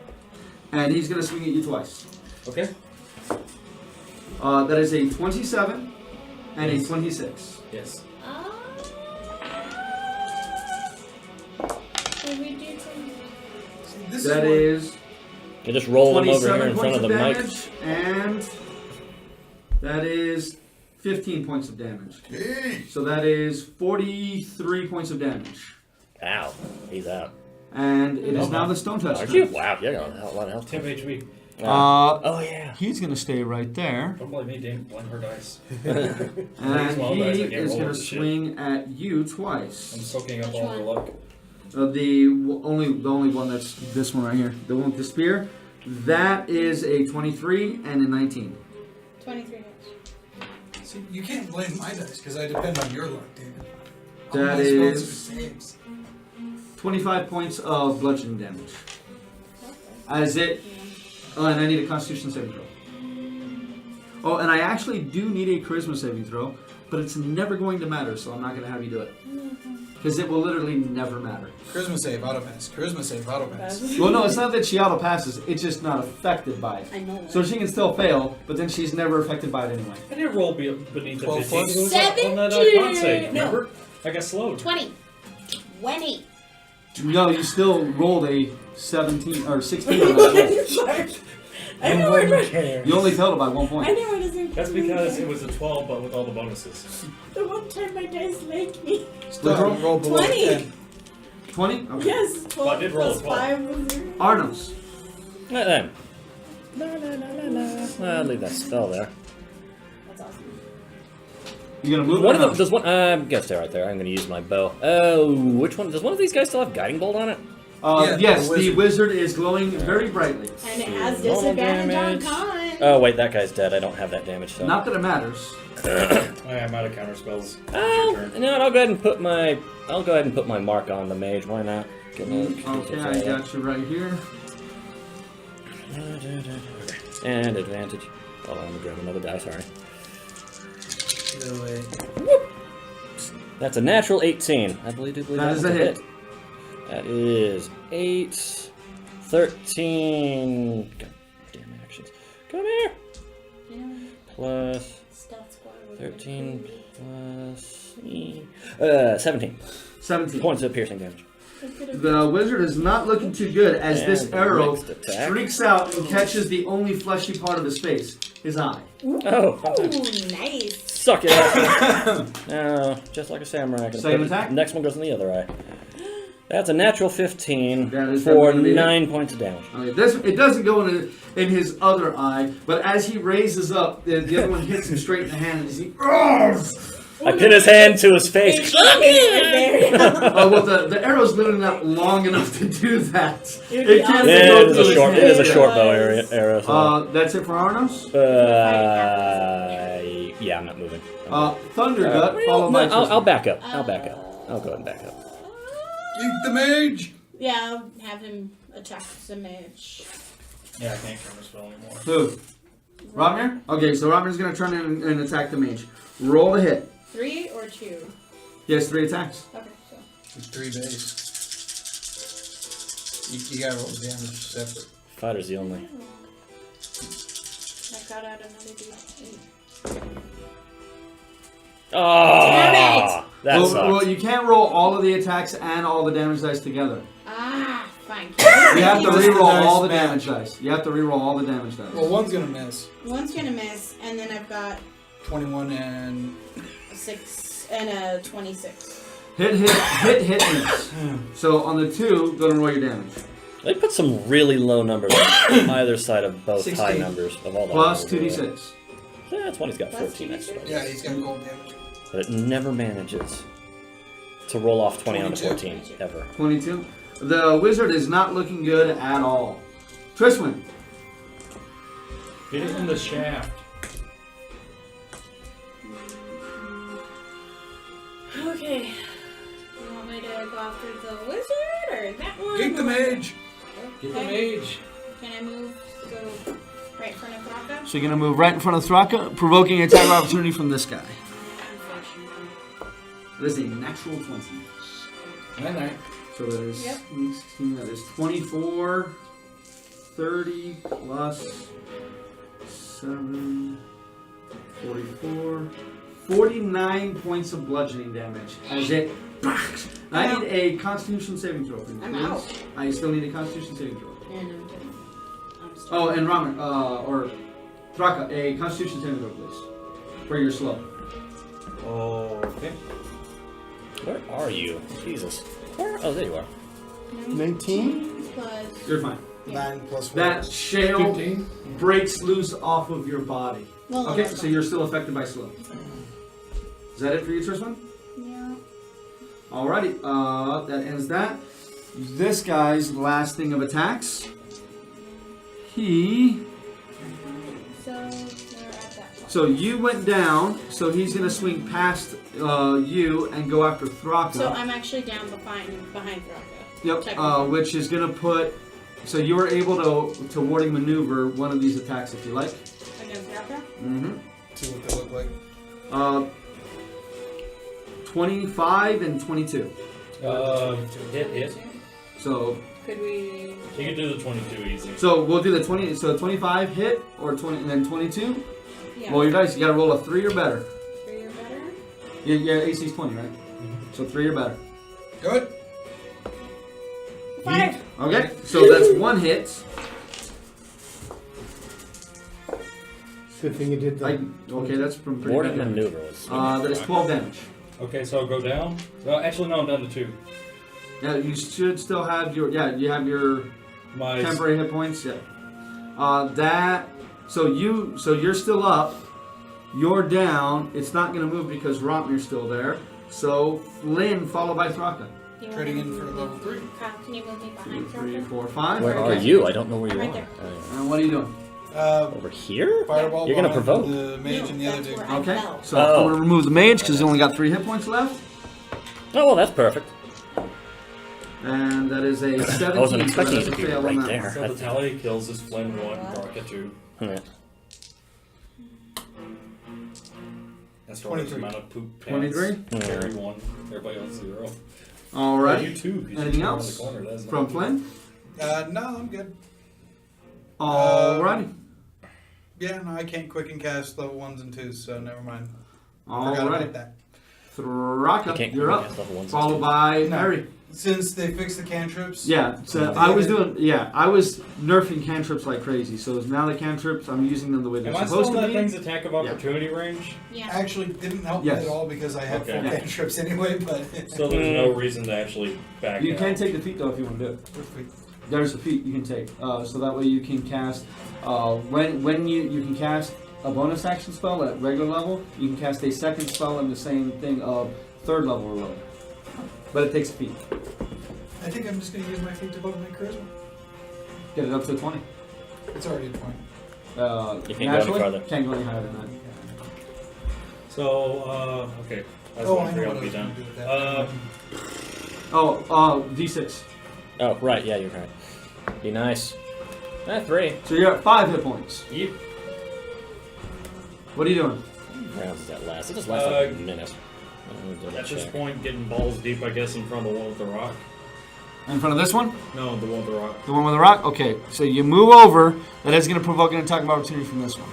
Speaker 1: And he's going to swing at you twice.
Speaker 8: Okay.
Speaker 1: That is a 27 and a 26.
Speaker 8: Yes.
Speaker 1: That is
Speaker 3: You just roll him over here
Speaker 1: 27
Speaker 3: in front
Speaker 1: points
Speaker 3: of
Speaker 1: of
Speaker 3: the mic.
Speaker 1: damage. And that is 15 points of damage. So that is 43 points of damage.
Speaker 3: Ow. He's out.
Speaker 1: And it is now the Stone Touch.
Speaker 3: Are
Speaker 1: turn.
Speaker 3: you? Wow, you got a lot of health.
Speaker 8: 10 HP.
Speaker 3: Oh, yeah.
Speaker 1: He's going to stay right there.
Speaker 8: Don't blame me, Dame. Blame her dice.
Speaker 1: And
Speaker 8: Well,
Speaker 1: he
Speaker 8: guys, I can't
Speaker 1: is
Speaker 8: roll
Speaker 1: going to
Speaker 8: this shit.
Speaker 1: swing at you
Speaker 8: I'm
Speaker 1: twice.
Speaker 8: soaking up all the luck.
Speaker 1: The only one that's this one right here. The one with the spear. That is a 23 and a 19.
Speaker 2: 23 hits.
Speaker 6: See, you can't blame my dice because I depend on your luck, David. All
Speaker 1: That
Speaker 6: my spells
Speaker 1: is-
Speaker 6: are saves.
Speaker 1: 25 points of bludgeoning damage. As it... Oh, and I need a Constitution saving throw. Oh, and I actually do need a Charisma saving throw, but it's never going to matter, so I'm not going to have you do it. Because it will literally never matter.
Speaker 6: Charisma save, auto pass. Charisma save, auto pass.
Speaker 1: Well, no, it's not that she auto passes, it's just not affected by it.
Speaker 2: I know that.
Speaker 1: So she can still fail, but then she's never affected by it anyway.
Speaker 8: I did roll beneath the
Speaker 6: 12
Speaker 8: 15.
Speaker 6: plus?
Speaker 8: It was on that con save,
Speaker 2: No.
Speaker 8: remember? I got slowed.
Speaker 2: 20. 20.
Speaker 1: No, you still rolled a 17 or 16 on that.
Speaker 2: I know where my,
Speaker 5: care.
Speaker 1: You only failed by 1
Speaker 2: I
Speaker 1: point.
Speaker 2: know where doesn't.
Speaker 8: That's because it was a 12, but with all the bonuses.
Speaker 2: The one time my dice like me.
Speaker 6: Still haven't rolled below
Speaker 2: 20.
Speaker 6: 10.
Speaker 1: 20? Okay.
Speaker 2: Yes, 12
Speaker 8: I did roll a
Speaker 2: plus
Speaker 8: 12.
Speaker 2: 5 was
Speaker 1: Arnos.
Speaker 3: Let them. I'll leave that spell there.
Speaker 2: That's awesome.
Speaker 1: You gonna move
Speaker 3: One
Speaker 1: it
Speaker 3: of
Speaker 1: or
Speaker 3: them
Speaker 1: not?
Speaker 3: does one. I'm gonna stay right there. I'm gonna use my bow. Oh, which one? Does one of these guys still have guiding bolt on it?
Speaker 6: Yeah,
Speaker 1: Yes,
Speaker 6: the
Speaker 1: the
Speaker 6: wizard.
Speaker 1: wizard is glowing very brightly.
Speaker 2: And it has
Speaker 3: Normal
Speaker 2: disadvantage
Speaker 3: damage.
Speaker 2: on con.
Speaker 3: Oh wait, that guy's dead. I don't have that damage. So.
Speaker 1: Not that it matters.
Speaker 8: I'm out of counter spells. It's your
Speaker 3: Oh,
Speaker 8: turn.
Speaker 3: you know what? I'll go ahead and put my. I'll go ahead and put my mark on the mage. Why not? Get another
Speaker 1: Okay, I got you right here.
Speaker 3: And advantage. Oh, I'm gonna grab another die. Sorry.
Speaker 6: No way.
Speaker 3: That's a natural 18. I believe
Speaker 1: That is a hit.
Speaker 3: That is 8, 13. God damn actions. Come here. Plus
Speaker 2: Stealth squad.
Speaker 3: 13 plus 17
Speaker 1: 17.
Speaker 3: points of piercing damage.
Speaker 1: The wizard is not looking too good as this
Speaker 3: And
Speaker 1: arrow
Speaker 3: next attack.
Speaker 1: streaks out and catches the only fleshy part of his face, his eye.
Speaker 3: Oh,
Speaker 2: Ooh, nice.
Speaker 3: suck it up. No, just like a samurai. I can
Speaker 1: Same
Speaker 3: put-
Speaker 1: attack?
Speaker 3: Next one goes in the other eye. That's a natural 15
Speaker 1: That is
Speaker 3: for
Speaker 1: definitely gonna be
Speaker 3: 9 points of damage.
Speaker 1: Okay, it doesn't go in his other eye, but as he raises up, the other one hits him straight in the hand, and he
Speaker 3: I pin his hand to his face.
Speaker 1: well, the arrow's literally not long enough to do that.
Speaker 2: It would be
Speaker 1: It can't
Speaker 2: awesome.
Speaker 1: go
Speaker 3: It is
Speaker 1: through
Speaker 3: a
Speaker 1: his
Speaker 3: short.
Speaker 1: hand.
Speaker 3: It is a
Speaker 2: Yeah.
Speaker 3: short bow arrow. So.
Speaker 1: That's it for Arnos.
Speaker 3: Yeah, I'm not moving.
Speaker 1: Thunder Gut,
Speaker 3: Well,
Speaker 1: followed by
Speaker 3: no, I'll
Speaker 1: Tristan.
Speaker 3: back up. I'll back up. I'll go ahead and back up.
Speaker 6: Eat the mage!
Speaker 2: Yeah, I'll have him attack the mage.
Speaker 8: Yeah, I can't counter spell anymore.
Speaker 1: Who? Romner? Okay, so Romner's gonna turn in and attack the mage. Roll the hit.
Speaker 2: 3 or 2?
Speaker 1: He has 3 attacks.
Speaker 2: Okay, so.
Speaker 6: It's 3 base. You gotta roll the damage separate.
Speaker 3: Fighter's the only.
Speaker 2: I got out another D8.
Speaker 3: Oh,
Speaker 2: Damn
Speaker 3: that sucks.
Speaker 1: Well, you can't roll all of the attacks and all the damage dice together.
Speaker 2: Ah, fine.
Speaker 1: You have to
Speaker 6: Just the
Speaker 1: re-roll
Speaker 6: dice
Speaker 1: all the
Speaker 6: match.
Speaker 1: damage dice. You have to re-roll all the damage dice.
Speaker 6: Well, one's gonna miss.
Speaker 2: One's gonna miss, and then I've got
Speaker 6: 21 and...
Speaker 2: a 6 and a 26.
Speaker 1: Hit, miss. So on the 2, go and roll your damage.
Speaker 3: They put some really low numbers on either side of both
Speaker 6: 16.
Speaker 3: high numbers of all the
Speaker 1: Plus
Speaker 3: numbers.
Speaker 1: 2d6.
Speaker 3: Yeah, that's one. He's got
Speaker 2: Plus
Speaker 3: 14 extra.
Speaker 2: 2d6?
Speaker 6: Yeah, he's got gold damage.
Speaker 3: But it never manages to roll off 20 on a
Speaker 6: 22.
Speaker 3: 14, ever.
Speaker 1: 22. The wizard is not looking good at all. Triswin.
Speaker 8: Hit it in the shaft.
Speaker 2: Okay. You want me to go after the wizard or that one?
Speaker 6: Get the mage!
Speaker 8: Get the
Speaker 2: Okay.
Speaker 8: mage.
Speaker 2: Can I move? Go right in front of Thraka?
Speaker 1: So you're going to move right in front of Thraka, provoking attack of opportunity from this guy.
Speaker 2: Unfortunately.
Speaker 1: That is a natural 20.
Speaker 6: Night.
Speaker 1: So that is
Speaker 2: Yep.
Speaker 1: 16, that is 24, 30 plus 7, 44, 49 points of bludgeoning damage as it. I need a Constitution saving throw from you.
Speaker 2: I'm
Speaker 1: please.
Speaker 2: out.
Speaker 1: I still need a Constitution saving throw.
Speaker 2: And I'm still.
Speaker 1: Oh, and Ramen, or Thraka, a Constitution saving throw, please. For your slow.
Speaker 8: Okay.
Speaker 3: Where are you? Jesus. Where? Oh, there you are.
Speaker 5: 19?
Speaker 2: Plus.
Speaker 1: You're fine.
Speaker 6: 9 plus 4.
Speaker 1: That shale
Speaker 6: 15.
Speaker 1: breaks loose off of your body.
Speaker 2: Well,
Speaker 1: Okay,
Speaker 2: that's
Speaker 1: so
Speaker 2: fine.
Speaker 1: you're still affected by slow. Is that it for you, Tristan?
Speaker 2: Yeah.
Speaker 1: Alrighty, that ends that. This guy's last thing of attacks. He.
Speaker 2: So we're at that point.
Speaker 1: So you went down, so he's gonna swing past you and go after Thraka.
Speaker 2: So I'm actually down behind Thraka.
Speaker 1: Yep,
Speaker 2: technically.
Speaker 1: which is gonna put. So you were able to warding maneuver one of these attacks if you like.
Speaker 2: Against Thraka?
Speaker 1: Mm-hmm.
Speaker 6: See what they look like.
Speaker 1: 25 and 22.
Speaker 8: Hit.
Speaker 1: So
Speaker 2: Could we?
Speaker 8: You can do the 22 easy.
Speaker 1: so we'll do the 20. So 25 hit or 20 and then 22.
Speaker 2: Yeah.
Speaker 1: Well, your dice, you gotta roll a 3 or better.
Speaker 2: 3 or better?
Speaker 1: Yeah, AC's 20, right? So 3 or better.
Speaker 6: Good.
Speaker 2: 5.
Speaker 1: Okay, so that's 1 hit.
Speaker 5: Good thing you did that.
Speaker 1: Okay, that's from pretty
Speaker 3: Warding
Speaker 1: good damage.
Speaker 3: maneuver was.
Speaker 1: That is 12 damage.
Speaker 8: Okay, so I'll go down. Well, actually, no, I'm down to 2.
Speaker 1: Yeah, you should still have your you have your
Speaker 8: My
Speaker 1: temporary hit points. Yeah. So you're still up. You're down. It's not gonna move because Rompner's still there. So Flynn followed by Thraka.
Speaker 6: Trading in for level 3.
Speaker 2: Kyle, can you move me
Speaker 1: 2,
Speaker 2: behind
Speaker 1: 3,
Speaker 2: Thraka?
Speaker 1: 4, 5.
Speaker 3: Where
Speaker 1: Okay.
Speaker 3: are you? I don't know where you
Speaker 2: Right
Speaker 3: are.
Speaker 2: there.
Speaker 1: And what are you doing?
Speaker 3: Over here?
Speaker 6: Fireball.
Speaker 3: You're gonna
Speaker 6: behind
Speaker 3: provoke.
Speaker 6: The mage
Speaker 2: No,
Speaker 6: and the other
Speaker 2: that's
Speaker 6: dude.
Speaker 2: where I
Speaker 1: Okay.
Speaker 2: fell.
Speaker 1: So
Speaker 3: Oh.
Speaker 1: I'm gonna remove the mage because he's only got 3 hit points left.
Speaker 3: Oh, well, that's perfect.
Speaker 1: And that is a 17.
Speaker 3: I wasn't
Speaker 1: so
Speaker 3: expecting
Speaker 1: that's
Speaker 3: you
Speaker 1: a
Speaker 3: to be
Speaker 1: fail on
Speaker 3: right
Speaker 1: that
Speaker 3: there.
Speaker 1: one.
Speaker 8: So the tally kills is Flynn 1, Barca 2.
Speaker 3: Yeah.
Speaker 8: As far as
Speaker 6: 23.
Speaker 8: the amount of poop
Speaker 1: 23?
Speaker 8: pants, carry 1. Everybody else 0.
Speaker 1: All
Speaker 8: You
Speaker 1: right.
Speaker 8: too. 'cause you
Speaker 1: Anything
Speaker 8: turn around
Speaker 1: else
Speaker 8: the corner, that is
Speaker 1: from
Speaker 8: not-
Speaker 1: Flynn?
Speaker 6: No, I'm good.
Speaker 1: Alrighty.
Speaker 6: Yeah, no, I can't quick and cast level 1s and 2s, so never mind. Forgot
Speaker 1: Alrighty.
Speaker 6: about that.
Speaker 3: You
Speaker 1: Thraka,
Speaker 3: can't
Speaker 1: you're up.
Speaker 3: cast level 1s and
Speaker 1: Followed
Speaker 3: 2s.
Speaker 1: by
Speaker 6: No.
Speaker 1: Harry.
Speaker 6: Since they fixed the cantrips.
Speaker 1: Yeah, so I was nerfing cantrips like crazy. So now the cantrips, I'm using them the way they're
Speaker 8: Am I
Speaker 1: supposed
Speaker 8: still
Speaker 1: to
Speaker 8: in that
Speaker 1: be.
Speaker 8: thing's attack of opportunity range?
Speaker 2: Yeah.
Speaker 6: Actually, didn't help
Speaker 1: Yes.
Speaker 6: me at all because I had
Speaker 8: Okay.
Speaker 6: full
Speaker 1: Yeah.
Speaker 6: cantrips anyway, but.
Speaker 8: So there's no reason to actually back
Speaker 1: You
Speaker 8: out.
Speaker 1: can take the feat though if you want to do it. There's a feat you can take, so that way you can cast. When you can cast a bonus action spell at regular level, you can cast a second spell in the same thing of 3rd level or lower. But it takes a feat.
Speaker 6: I think I'm just going to use my feet to bump my charisma.
Speaker 1: Get it up to 20.
Speaker 6: It's already a 20.
Speaker 3: You can't go any
Speaker 1: naturally,
Speaker 3: farther.
Speaker 1: Can't go any higher than that.
Speaker 8: So, okay. I was
Speaker 6: Oh, I
Speaker 8: wondering
Speaker 6: know
Speaker 8: how
Speaker 6: what I
Speaker 8: to be
Speaker 6: was going
Speaker 8: done.
Speaker 6: to do with that.
Speaker 1: Oh, D6.
Speaker 3: Oh, right. Yeah, you're right. Be nice. 3.
Speaker 1: So you're at 5 hit points.
Speaker 7: Yep.
Speaker 1: What are you doing?
Speaker 3: How many rounds does that last? It just lasts like a minute.
Speaker 7: At this point, getting balls deep, I guess, in front of the one with the rock.
Speaker 1: In front of this one?
Speaker 7: No, the one with the rock.
Speaker 1: The one with the rock? Okay, so you move over. That is going to provoke an attack of opportunity from this one.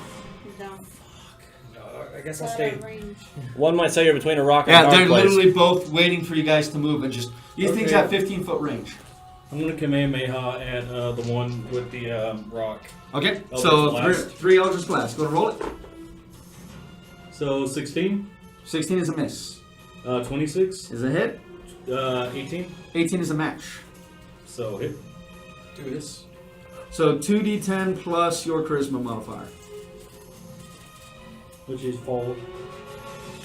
Speaker 7: I guess I'll
Speaker 2: Out
Speaker 7: stay.
Speaker 2: of range.
Speaker 3: One might say you're between a rock and a
Speaker 1: Yeah,
Speaker 3: hard
Speaker 1: they're
Speaker 3: place.
Speaker 1: literally both waiting for you guys to move and just. These things
Speaker 8: Okay.
Speaker 1: have 15-foot range.
Speaker 7: I'm gonna Kamehameha at the one with the rock.
Speaker 1: Okay,
Speaker 7: Eldritch
Speaker 1: so
Speaker 7: Blast.
Speaker 1: three Eldritch Blast. Go to roll it.
Speaker 7: So 16,
Speaker 1: 16 is a miss.
Speaker 7: 26,
Speaker 1: Is a hit.
Speaker 7: 18.
Speaker 1: 18 is a match.
Speaker 7: So hit.
Speaker 4: Do this.
Speaker 1: So 2d10 plus your charisma modifier.
Speaker 7: Which is followed.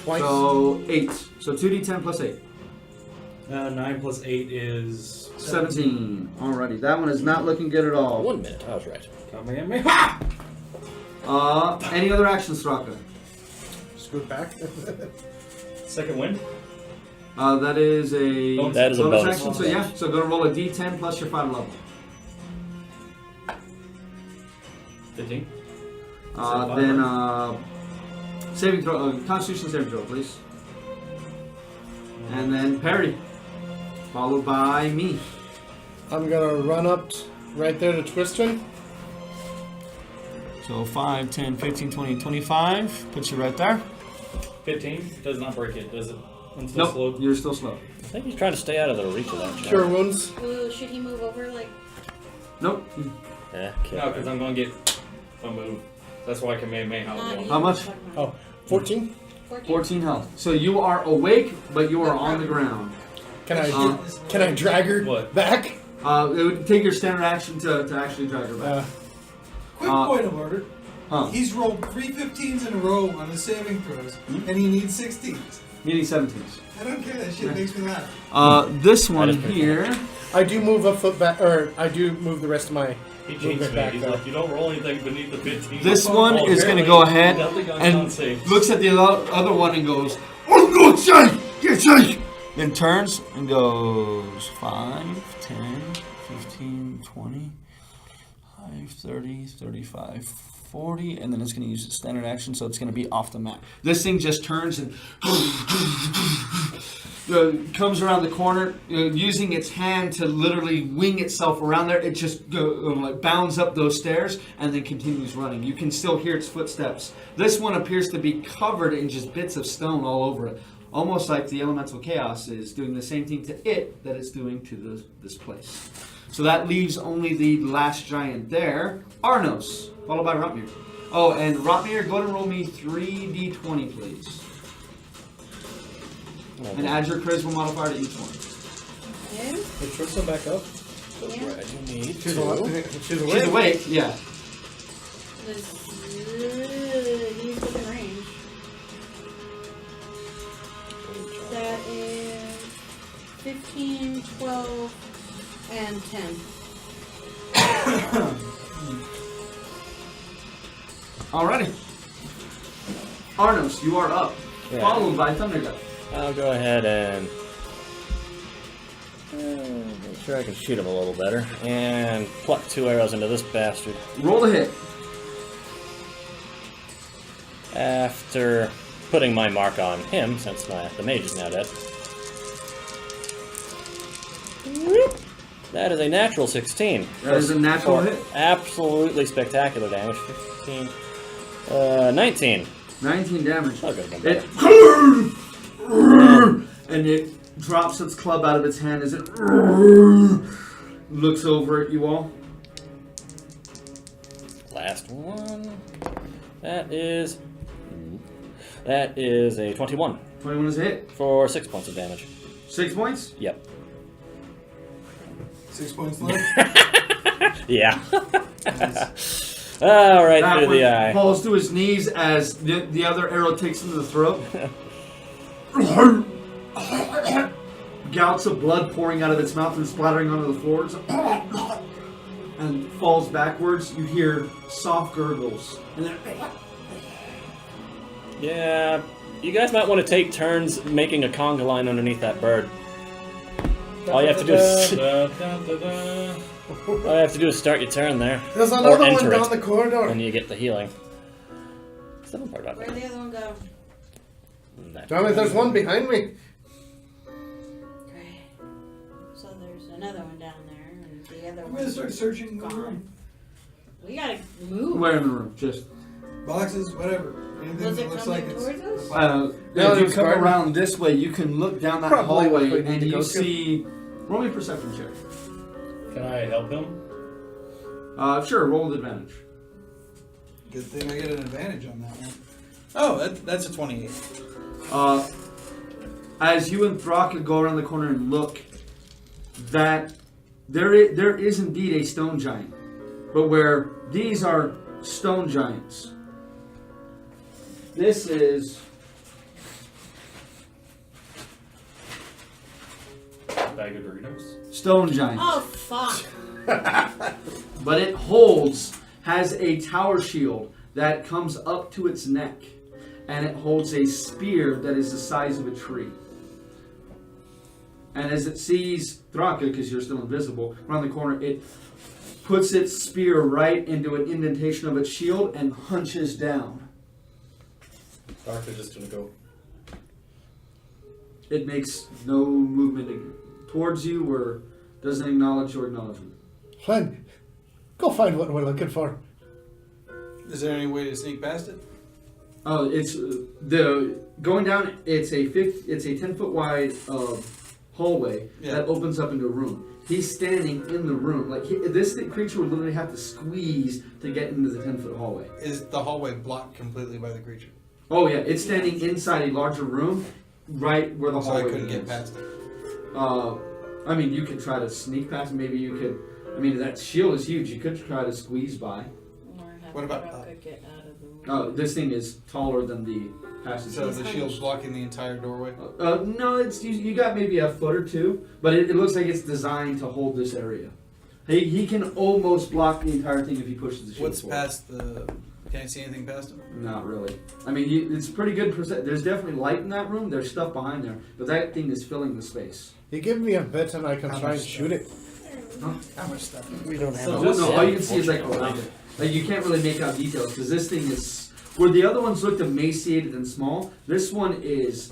Speaker 5: Twice.
Speaker 1: So 8. So 2d10 plus 8.
Speaker 7: 9 plus 8 is
Speaker 1: 17. Alrighty, that one is not looking good at all.
Speaker 3: 1 minute. I was right.
Speaker 7: Kamehameha.
Speaker 1: Any other actions, Straka?
Speaker 5: Scoot back.
Speaker 7: Second wind.
Speaker 1: That is a
Speaker 3: That is a bonus.
Speaker 1: action. So yeah, so go to roll a d10 plus your 5 level.
Speaker 7: 15.
Speaker 1: Then saving throw, Constitution saving throw, please. And then parry, followed by me.
Speaker 5: I'm gonna run up right there to Tristan.
Speaker 9: So 5, 10, 15, 20, 25. Puts you right there.
Speaker 7: 15 does not break it, does it? I'm still
Speaker 1: Nope,
Speaker 7: slow.
Speaker 1: you're still slow.
Speaker 3: I think he's trying to stay out of the reach of that.
Speaker 5: Cure wounds.
Speaker 2: Ooh, should he move over? Like,
Speaker 1: Nope.
Speaker 3: Yeah,
Speaker 7: No, because I'm gonna get a move. That's why I Kamehameha.
Speaker 2: not
Speaker 1: How much?
Speaker 5: Oh, 14.
Speaker 1: 14 health. So you are awake, but you are on the ground.
Speaker 5: Can I drag her
Speaker 7: What?
Speaker 5: back?
Speaker 1: It would take your standard action to actually drag her back.
Speaker 4: Quick
Speaker 1: Uh,
Speaker 4: point of order.
Speaker 1: Huh.
Speaker 4: He's rolled 3 15s in a row on his saving throws, and he needs 16s.
Speaker 1: Meaning 17s.
Speaker 4: I don't care. That shit makes me laugh.
Speaker 1: This one
Speaker 3: is pretty
Speaker 1: here.
Speaker 5: I do move a foot back, or I do move the rest of my
Speaker 7: He
Speaker 5: movement
Speaker 7: changed me.
Speaker 5: back.
Speaker 7: He's
Speaker 5: though.
Speaker 7: like, you don't roll anything beneath the 15.
Speaker 1: This one
Speaker 7: Oh,
Speaker 1: is going to
Speaker 7: apparently
Speaker 1: go ahead
Speaker 7: nothing on
Speaker 1: and
Speaker 7: con saves.
Speaker 1: looks at the other one and goes, "Oh, no, say, get say." Then turns and goes 5, 10, 15, 20, 5, 30, 35, 40, and then it's going to use its standard action, so it's going to be off the map. This thing just turns and comes around the corner, using its hand to literally wing itself around there. It just like bounds up those stairs and then continues running. You can still hear its footsteps. This one appears to be covered in just bits of stone all over it. Almost like the elemental chaos is doing the same thing to it that it's doing to this place. So that leaves only the last giant there, Arnos, followed by Rotmir. Oh, and Rotmir, go ahead and roll me 3d20, please. And add your charisma modifier to each one.
Speaker 2: yeah.
Speaker 5: Is Tristan back up?
Speaker 2: Yeah.
Speaker 3: I do need
Speaker 5: She's
Speaker 3: to.
Speaker 5: awake. She's awake.
Speaker 1: She's awake, yeah.
Speaker 2: He's within range. That is 15, 12, and 10.
Speaker 1: Alrighty. Arnos, you are up.
Speaker 3: Yeah.
Speaker 1: Followed by Thundergut.
Speaker 3: I'll go ahead and make sure I can shoot him a little better. And pluck 2 arrows into this bastard.
Speaker 1: Roll the hit.
Speaker 3: After putting my mark on him, since the mage is now dead. That is a natural 16.
Speaker 1: That is a natural
Speaker 3: For
Speaker 1: hit.
Speaker 3: Absolutely spectacular damage. 15. 19.
Speaker 1: 19 damage.
Speaker 3: I'll go with
Speaker 1: It and it drops its club out of its hand as it looks over at you all.
Speaker 3: Last one. That is a 21
Speaker 1: 21 is a hit.
Speaker 3: for 6 points of damage.
Speaker 1: 6 points.
Speaker 3: Yep.
Speaker 4: 6 points left.
Speaker 3: Yeah. All right,
Speaker 1: That
Speaker 3: through
Speaker 1: one
Speaker 3: the eye.
Speaker 1: falls to his knees as the other arrow takes him to the throat. Gouts of blood pouring out of its mouth and splattering onto the floors. And falls backwards. You hear soft gurgles. And then
Speaker 3: Yeah, you guys might want to take turns making a conga line underneath that bird. All you have to do is...
Speaker 7: Da, da, da, da.
Speaker 3: All I have to do is start your turn there.
Speaker 5: There's
Speaker 3: Or
Speaker 5: another one
Speaker 3: enter
Speaker 5: down
Speaker 3: it.
Speaker 5: the corridor.
Speaker 3: And you get the healing. Still part about
Speaker 2: Where'd
Speaker 3: that.
Speaker 2: the other one go?
Speaker 5: Damn it, there's one behind me.
Speaker 2: Great. So there's another one down there, and the other
Speaker 6: I'm
Speaker 2: one.
Speaker 6: gonna start searching the
Speaker 2: gone.
Speaker 6: room.
Speaker 2: We gotta move.
Speaker 1: Where in the room? Just
Speaker 6: Boxes, whatever. Anything
Speaker 2: Was
Speaker 6: that
Speaker 2: it
Speaker 6: looks
Speaker 2: coming
Speaker 6: like it's.
Speaker 2: towards us?
Speaker 5: No,
Speaker 1: if you
Speaker 5: it's
Speaker 1: come
Speaker 5: garden.
Speaker 1: around this way, you can look down that
Speaker 5: Probably what we
Speaker 1: hallway
Speaker 5: need
Speaker 1: and
Speaker 5: to
Speaker 1: you
Speaker 5: go to.
Speaker 1: see. Roll me a perception check.
Speaker 8: Can I help him?
Speaker 1: Sure. Roll with advantage.
Speaker 6: Good thing I get an advantage on that one. Oh, that's a 28.
Speaker 1: As you and Thraka go around the corner and look, that there is indeed a stone giant, but where these are stone giants, this is
Speaker 7: Bag of Doritos.
Speaker 1: stone giants.
Speaker 2: Oh fuck!
Speaker 1: But it has a tower shield that comes up to its neck, and it holds a spear that is the size of a tree. And as it sees Thraka, because you're still invisible, around the corner, it puts its spear right into an indentation of its shield and hunches down.
Speaker 7: Dark is just gonna go.
Speaker 1: It makes no movement towards you or doesn't acknowledge your acknowledgement.
Speaker 5: Fine. Go find what we're looking for.
Speaker 6: Is there any way to sneak past it?
Speaker 1: Oh, it's the going down. It's a 10-foot wide hallway that opens up into a room. He's standing in the room. Like this creature would literally have to squeeze to get into the 10-foot hallway.
Speaker 6: Is the hallway blocked completely by the creature?
Speaker 1: Oh yeah, it's standing inside a larger room, right where the
Speaker 6: So I
Speaker 1: hallway
Speaker 6: couldn't
Speaker 1: is.
Speaker 6: get past it.
Speaker 1: I mean, you could try to sneak past. Maybe you could. I mean, that shield is huge. You could try to squeeze by.
Speaker 6: What about
Speaker 2: get out of the room?
Speaker 1: Oh, this thing is taller than the passage.
Speaker 6: So the shield's blocking the entire doorway?
Speaker 1: No, it's you got maybe a foot or two, but it looks like it's designed to hold this area. He can almost block the entire thing if he pushes the shield.
Speaker 6: What's
Speaker 1: forward.
Speaker 6: past the... Can I see anything past him?
Speaker 1: Not really. I mean, it's pretty good. There's definitely light in that room. There's stuff behind there, but that thing is filling the space.
Speaker 5: You give me a bit and I can
Speaker 6: How
Speaker 5: try
Speaker 6: much
Speaker 5: and shoot it.
Speaker 6: How much stuff?
Speaker 5: We don't have
Speaker 7: So
Speaker 1: No,
Speaker 7: just-
Speaker 1: all you can see is like around it. Like you can't really make out details because this thing is where the other ones looked emaciated and small. This one is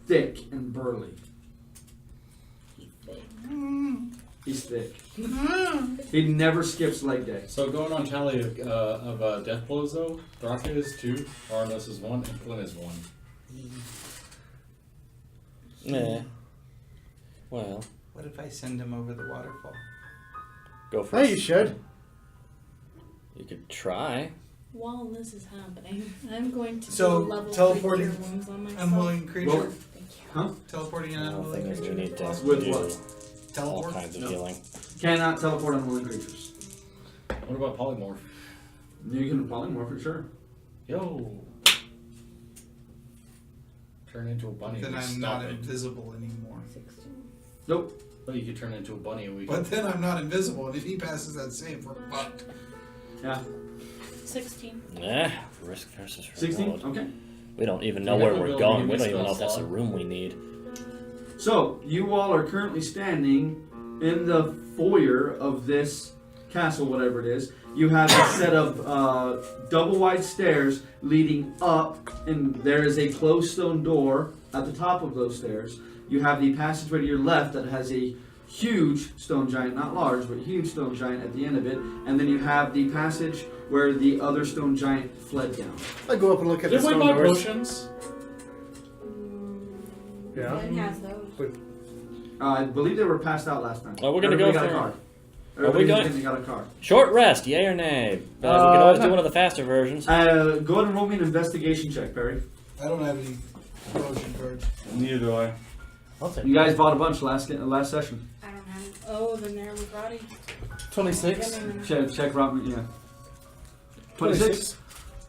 Speaker 1: thick and burly. He's thick. He never skips leg day.
Speaker 7: So going on tally of death blows though, Thraka is 2, Arnos is 1, and Flynn is 1.
Speaker 3: Yeah. Well,
Speaker 6: What if I send him over the waterfall?
Speaker 3: go for
Speaker 5: Hey,
Speaker 3: it.
Speaker 5: you should.
Speaker 3: You could try.
Speaker 2: While this is happening, I'm going to
Speaker 6: So,
Speaker 2: do a level
Speaker 6: teleporting
Speaker 2: 3 cure wounds on myself.
Speaker 6: Unwilling creature?
Speaker 1: Well,
Speaker 2: Thank you.
Speaker 1: huh?
Speaker 6: Teleporting an
Speaker 3: I don't
Speaker 6: unwilling
Speaker 3: think
Speaker 6: creature?
Speaker 3: we need to
Speaker 1: With
Speaker 3: do
Speaker 1: what?
Speaker 3: all
Speaker 6: Teleport?
Speaker 3: kinds of
Speaker 1: No.
Speaker 3: healing.
Speaker 1: Cannot teleport unwilling creatures.
Speaker 7: What about polymorph?
Speaker 1: You can polymorph for sure.
Speaker 7: Yo! Turn into a bunny
Speaker 6: Then
Speaker 7: and
Speaker 6: I'm
Speaker 7: stop
Speaker 6: not
Speaker 7: it.
Speaker 6: invisible anymore.
Speaker 2: 16.
Speaker 1: Nope.
Speaker 7: But you could turn into a bunny and we
Speaker 6: But
Speaker 7: can...
Speaker 6: then I'm not invisible, and if he passes that save, we're fucked.
Speaker 1: Yeah.
Speaker 2: 16.
Speaker 3: Nah, risk versus
Speaker 1: 16.
Speaker 3: reward.
Speaker 1: Okay.
Speaker 3: We don't even know
Speaker 7: You
Speaker 3: where
Speaker 7: have the
Speaker 3: we're
Speaker 7: ability to
Speaker 3: going. We
Speaker 7: give
Speaker 3: don't
Speaker 7: me
Speaker 3: even know if that's a
Speaker 7: spell
Speaker 3: room we need.
Speaker 1: So you all are currently standing in the foyer of this castle, whatever it is. You have a set of double wide stairs leading up, and there is a closed stone door at the top of those stairs. You have the passageway to your left that has a huge stone giant, not large, but huge stone giant at the end of it. And then you have the passage where the other stone giant fled down.
Speaker 5: I go up and look at the
Speaker 7: Did we
Speaker 5: stone
Speaker 7: buy
Speaker 5: doors.
Speaker 7: potions?
Speaker 5: Yeah.
Speaker 2: Glenn has those.
Speaker 1: I believe they were passed out last time.
Speaker 3: Oh, we're gonna
Speaker 1: Everybody
Speaker 3: go
Speaker 1: got a
Speaker 3: for-
Speaker 1: card.
Speaker 3: we
Speaker 1: Everybody
Speaker 3: going-
Speaker 1: got a card.
Speaker 3: Short rest, yay or nay? We can always do
Speaker 1: no.
Speaker 3: one of the faster versions.
Speaker 1: Go ahead and roll me an investigation check, Perry.
Speaker 6: I don't have any potion cards.
Speaker 8: Neither do I.
Speaker 5: I'll take
Speaker 1: You guys bought a bunch last session.
Speaker 2: I don't have. Oh, then there was Roddy.
Speaker 5: 26.
Speaker 1: Check Robin, yeah. 26.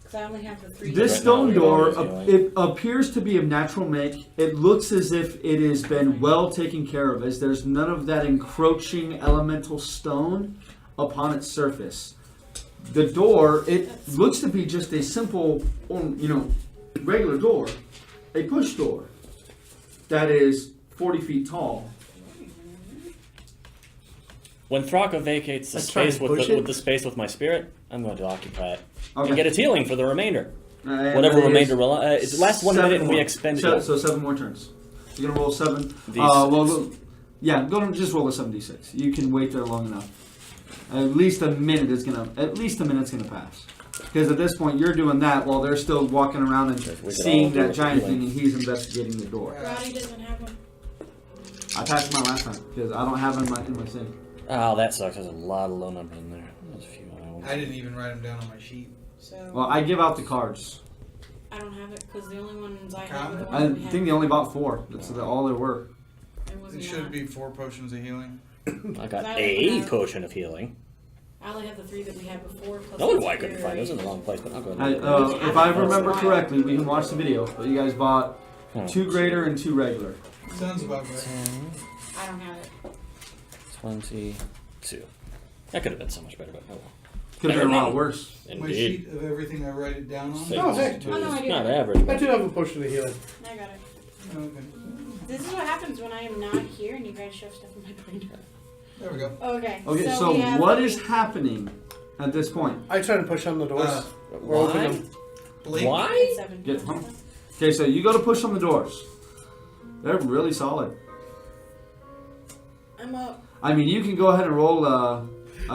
Speaker 2: Because I only have the 3.
Speaker 1: This
Speaker 3: Right now,
Speaker 1: stone
Speaker 3: we
Speaker 1: door,
Speaker 3: always do,
Speaker 1: it appears to be of natural make. It looks as if it has been well taken care of, as there's none of that encroaching elemental stone upon its surface. The door, it looks to be just a simple, regular door, a push door that is 40 feet tall.
Speaker 3: When Thraka vacates the
Speaker 5: Let's try
Speaker 3: space
Speaker 5: and
Speaker 3: with
Speaker 5: push
Speaker 3: the,
Speaker 5: it.
Speaker 3: with the space with my spirit, I'm going to occupy it
Speaker 1: Okay.
Speaker 3: and get its healing for the remainder.
Speaker 1: And
Speaker 3: Whatever
Speaker 1: that is
Speaker 3: remainder will. It lasts 1
Speaker 1: 7
Speaker 3: minute and we
Speaker 1: more.
Speaker 3: expend it.
Speaker 1: So 7 more turns. You're gonna roll 7.
Speaker 3: D6.
Speaker 1: Yeah, go to just roll a 7d6. You can wait there long enough. At least a minute's gonna pass. Because at this point you're doing that while they're still walking around and
Speaker 3: We could
Speaker 1: seeing
Speaker 3: all do
Speaker 1: that
Speaker 3: it.
Speaker 1: giant thing, and he's investigating the door.
Speaker 2: Roddy doesn't have one.
Speaker 1: I passed mine last time because I don't have it in my thing.
Speaker 3: Oh, that sucks. There's a lot of low numbers in there. There's a few I won't-
Speaker 6: I didn't even write them down on my sheet.
Speaker 2: So
Speaker 1: Well, I give out the cards.
Speaker 2: I don't have it because the only ones I have are the
Speaker 6: I
Speaker 2: ones
Speaker 1: I
Speaker 2: we
Speaker 1: think
Speaker 2: have.
Speaker 1: they only bought 4. That's all there were.
Speaker 2: It wasn't
Speaker 6: It should
Speaker 2: that.
Speaker 6: be 4 potions of healing.
Speaker 3: I got
Speaker 2: I
Speaker 3: a
Speaker 2: don't have-
Speaker 3: potion of healing.
Speaker 2: I only have the 3 that we had before. Plus
Speaker 3: No wonder
Speaker 2: the
Speaker 3: why I couldn't find those in the
Speaker 2: superior.
Speaker 3: wrong place, but I'll go
Speaker 1: I,
Speaker 3: ahead.
Speaker 1: if I remember correctly, we can watch the video. But you guys bought 2 greater and 2 regular.
Speaker 6: Sounds about right.
Speaker 2: I don't have it.
Speaker 3: 22. That could have been so much better, but oh well.
Speaker 1: Could have been a lot worse.
Speaker 6: My
Speaker 3: Indeed.
Speaker 6: sheet of everything I write it down on.
Speaker 3: Six
Speaker 5: Oh, heck.
Speaker 3: is
Speaker 2: Oh, no, I do.
Speaker 3: not average.
Speaker 5: I do have a potion of healing.
Speaker 2: I got it.
Speaker 6: Okay.
Speaker 2: This is what happens when I am not here and you guys shove stuff in my binder.
Speaker 6: There we go.
Speaker 2: Okay.
Speaker 1: Okay,
Speaker 2: so
Speaker 1: so
Speaker 2: we have
Speaker 1: what
Speaker 2: the-
Speaker 1: is happening at this point?
Speaker 5: I try to push on the doors.
Speaker 6: Uh,
Speaker 5: or open
Speaker 3: Why?
Speaker 5: them.
Speaker 6: Blink.
Speaker 3: Why?
Speaker 2: 7.
Speaker 1: Get home. Okay, so you go to push on the doors. They're really solid.
Speaker 2: I'm up.
Speaker 1: I mean, you can go ahead and roll a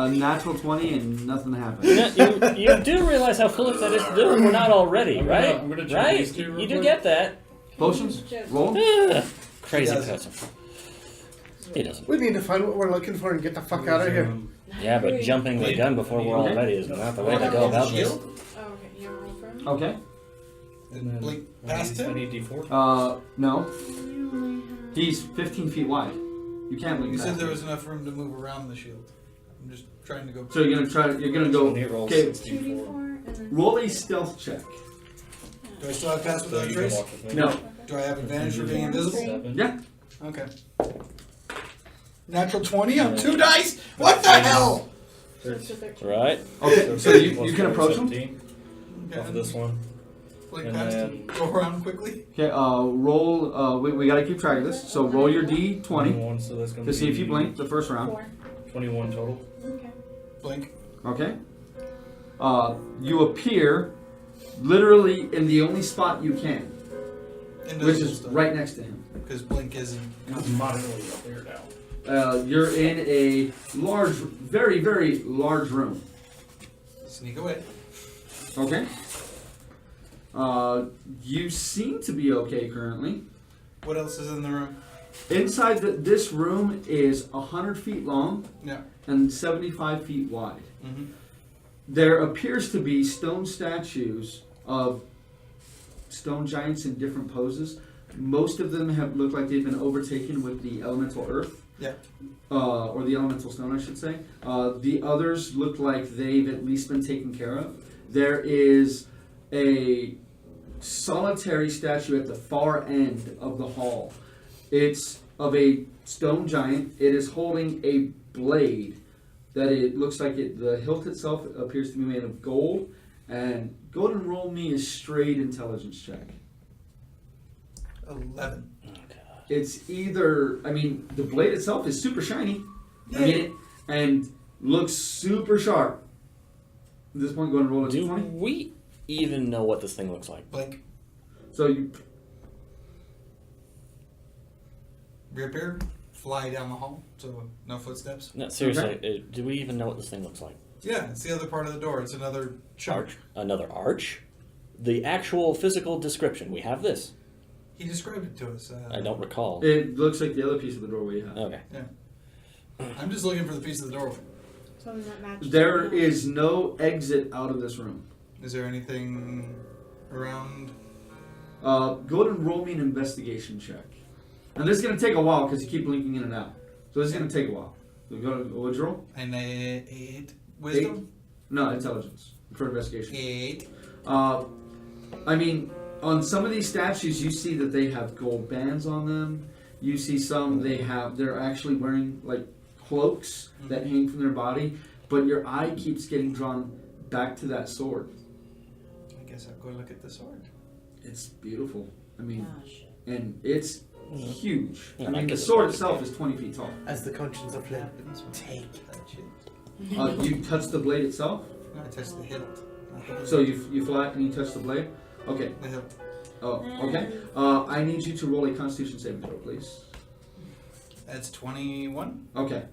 Speaker 1: natural 20 and nothing happens.
Speaker 3: You do realize how foolish that is to do when we're not already,
Speaker 7: I'm
Speaker 3: right?
Speaker 7: gonna check
Speaker 3: Right?
Speaker 7: these two real
Speaker 3: You do
Speaker 7: quick.
Speaker 3: get that.
Speaker 1: Potions?
Speaker 2: Just-
Speaker 1: Roll.
Speaker 3: Crazy
Speaker 6: He doesn't.
Speaker 3: person. He doesn't.
Speaker 5: We need to find what we're looking for and get the fuck out of here.
Speaker 3: Yeah, but jumping the gun before we're all
Speaker 1: Okay.
Speaker 3: ready is not the way to go about this.
Speaker 6: Shield.
Speaker 2: Oh, okay. You want to roll for me?
Speaker 1: Okay.
Speaker 6: And blink past
Speaker 8: I
Speaker 6: him.
Speaker 8: need D4.
Speaker 1: No.
Speaker 2: You only have-
Speaker 1: He's 15 feet wide. You can't leave
Speaker 6: You
Speaker 1: that.
Speaker 6: said there was enough room to move around the shield. I'm just trying to go.
Speaker 1: So you're gonna go.
Speaker 8: He rolls
Speaker 1: Okay.
Speaker 8: 64.
Speaker 2: 2d4 and then
Speaker 1: Roll a stealth check.
Speaker 6: Do I still have pass
Speaker 8: So
Speaker 6: without
Speaker 8: you can
Speaker 6: trace?
Speaker 8: walk with me.
Speaker 1: No.
Speaker 6: Do I have advantage for being invisible?
Speaker 8: 7.
Speaker 1: Yeah.
Speaker 6: Okay. Natural 20 on 2 dice? What the hell?
Speaker 2: so it's a 13.
Speaker 3: Right?
Speaker 1: Okay. So you can approach him.
Speaker 8: 17
Speaker 6: Okay,
Speaker 8: off this one.
Speaker 6: blink
Speaker 8: and
Speaker 6: past
Speaker 8: then-
Speaker 6: him. Go around quickly.
Speaker 1: Okay. Roll. We gotta keep track of this. So roll your D20
Speaker 8: 21, so that's going
Speaker 1: to see if you blink the first round.
Speaker 2: 4.
Speaker 8: 21 total.
Speaker 2: Okay.
Speaker 6: Blink.
Speaker 1: Okay. You appear literally in the only spot you can, which
Speaker 6: Invisible
Speaker 1: is
Speaker 6: stuff.
Speaker 1: right next to him.
Speaker 6: Because blink isn't.
Speaker 8: Moderately up there now.
Speaker 1: You're in a large, very, very large room.
Speaker 6: Sneak away.
Speaker 1: Okay. You seem to be okay currently.
Speaker 6: What else is in the room?
Speaker 1: Inside this room is 100 feet long
Speaker 6: Yeah.
Speaker 1: and 75 feet wide.
Speaker 6: Mm-hmm.
Speaker 1: There appears to be stone statues of stone giants in different poses. Most of them have looked like they've been overtaken with the elemental earth.
Speaker 6: Yeah.
Speaker 1: Or the elemental stone, I should say. The others look like they've at least been taken care of. There is a solitary statue at the far end of the hall. It's of a stone giant. It is holding a blade that it looks like the hilt itself appears to be made of gold. And go ahead and roll me a straight intelligence check.
Speaker 6: 11.
Speaker 1: It's either, I mean, the blade itself is super shiny. I
Speaker 6: Yeah.
Speaker 1: mean, and looks super sharp. At this point, go ahead and roll a
Speaker 3: Do
Speaker 1: d20.
Speaker 3: we even know what this thing looks like?
Speaker 6: Blink.
Speaker 1: So you,
Speaker 6: Reappear. Fly down the hall. So no footsteps.
Speaker 3: No, seriously, do we even know what this thing looks like?
Speaker 6: Yeah, it's the other part of the door. It's another chunk.
Speaker 3: Arch? Another arch? The actual physical description. We have this.
Speaker 6: He described it to us.
Speaker 3: I don't recall.
Speaker 1: it looks like the other piece of the doorway you have.
Speaker 3: Okay.
Speaker 6: I'm just looking for the piece of the doorway.
Speaker 2: Something that matches.
Speaker 1: There
Speaker 2: something
Speaker 1: is no exit out of this room.
Speaker 6: Is there anything around?
Speaker 1: Go ahead and roll me an investigation check. And this is going to take a while because you keep blinking in and out. So this is going to take a while. So go to, what'd you roll?
Speaker 6: An 8 wisdom.
Speaker 1: No, intelligence for investigation.
Speaker 6: 8.
Speaker 1: I mean, on some of these statues, you see that they have gold bands on them. You see some they're actually wearing like cloaks that hang from their body. But your eye keeps getting drawn back to that sword.
Speaker 6: I guess I'll go look at the sword.
Speaker 1: It's beautiful. I mean,
Speaker 2: Ah, shit.
Speaker 1: and it's huge.
Speaker 3: Yeah,
Speaker 1: I mean,
Speaker 3: I
Speaker 1: the
Speaker 3: guess
Speaker 1: sword
Speaker 3: it's
Speaker 1: itself is 20 feet tall.
Speaker 5: As the conscience of Flynn. Take that shit.
Speaker 1: You touch the blade itself?
Speaker 6: No, I touched the hilt.
Speaker 1: So you fly and you touch the blade? Okay.
Speaker 6: The hilt.
Speaker 1: Oh, okay. I need you to roll a Constitution saving throw, please.
Speaker 6: That's 21.
Speaker 1: Okay.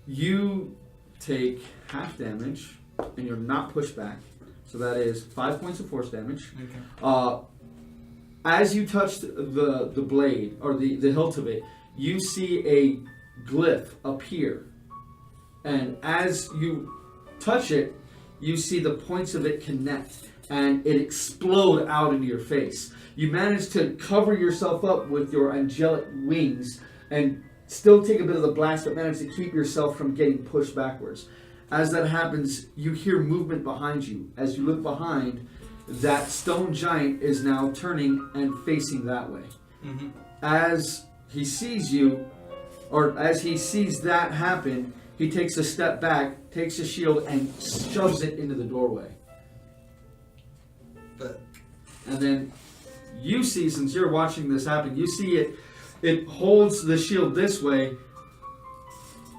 Speaker 1: You take half damage, and you're not pushed back. So that is 5 points of force damage.
Speaker 6: Okay.
Speaker 1: As you touch the blade, or the hilt of it, you see a glyph appear. And as you touch it, you see the points of it connect, and it explode out into your face. You manage to cover yourself up with your angelic wings, and still take a bit of the blast, but manage to keep yourself from getting pushed backwards. As that happens, you hear movement behind you. As you look behind, that stone giant is now turning and facing that way.
Speaker 6: Mm-hmm.
Speaker 1: As he sees you, or as he sees that happen, he takes a step back, takes his shield, and shoves it into the doorway.
Speaker 6: But
Speaker 1: And then you see, since you're watching this happen, you see it holds the shield this way,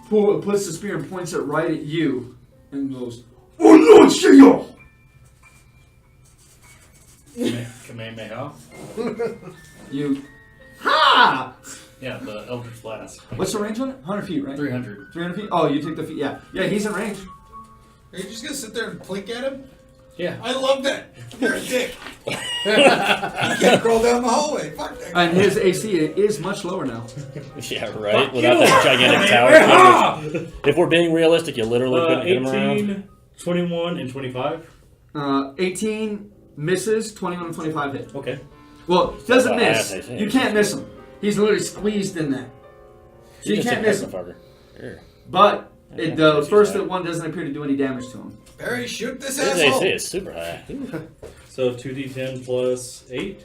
Speaker 1: puts the spear and points it right at you, and goes, "Oh Lord, Shield!"
Speaker 8: Kamehameha.
Speaker 1: You, ha!
Speaker 8: Yeah, the Eldritch Blast.
Speaker 1: What's the range on it? 100 feet, right?
Speaker 8: 300.
Speaker 1: 300 feet? Oh, you take the feet. Yeah. Yeah, he's in range.
Speaker 6: are you just gonna sit there and blink at him?
Speaker 8: Yeah.
Speaker 6: I love that. You're a dick. You can't crawl down the hallway. Fuck that.
Speaker 1: And his AC is much lower now.
Speaker 3: Yeah, right. Without that gigantic tower. If we're being realistic, you literally couldn't hit him around.
Speaker 8: 18, 21, and 25.
Speaker 1: 18 misses, 21 and 25 hit.
Speaker 8: Okay.
Speaker 1: Well, doesn't
Speaker 3: That's
Speaker 1: miss.
Speaker 3: what I
Speaker 1: You can't miss him. He's literally squeezed in there. So you can't miss him. But the first one doesn't appear to do any damage to him.
Speaker 6: Barry, shoot this
Speaker 3: His
Speaker 6: asshole.
Speaker 3: AC is super high.
Speaker 8: So 2d10 plus 8.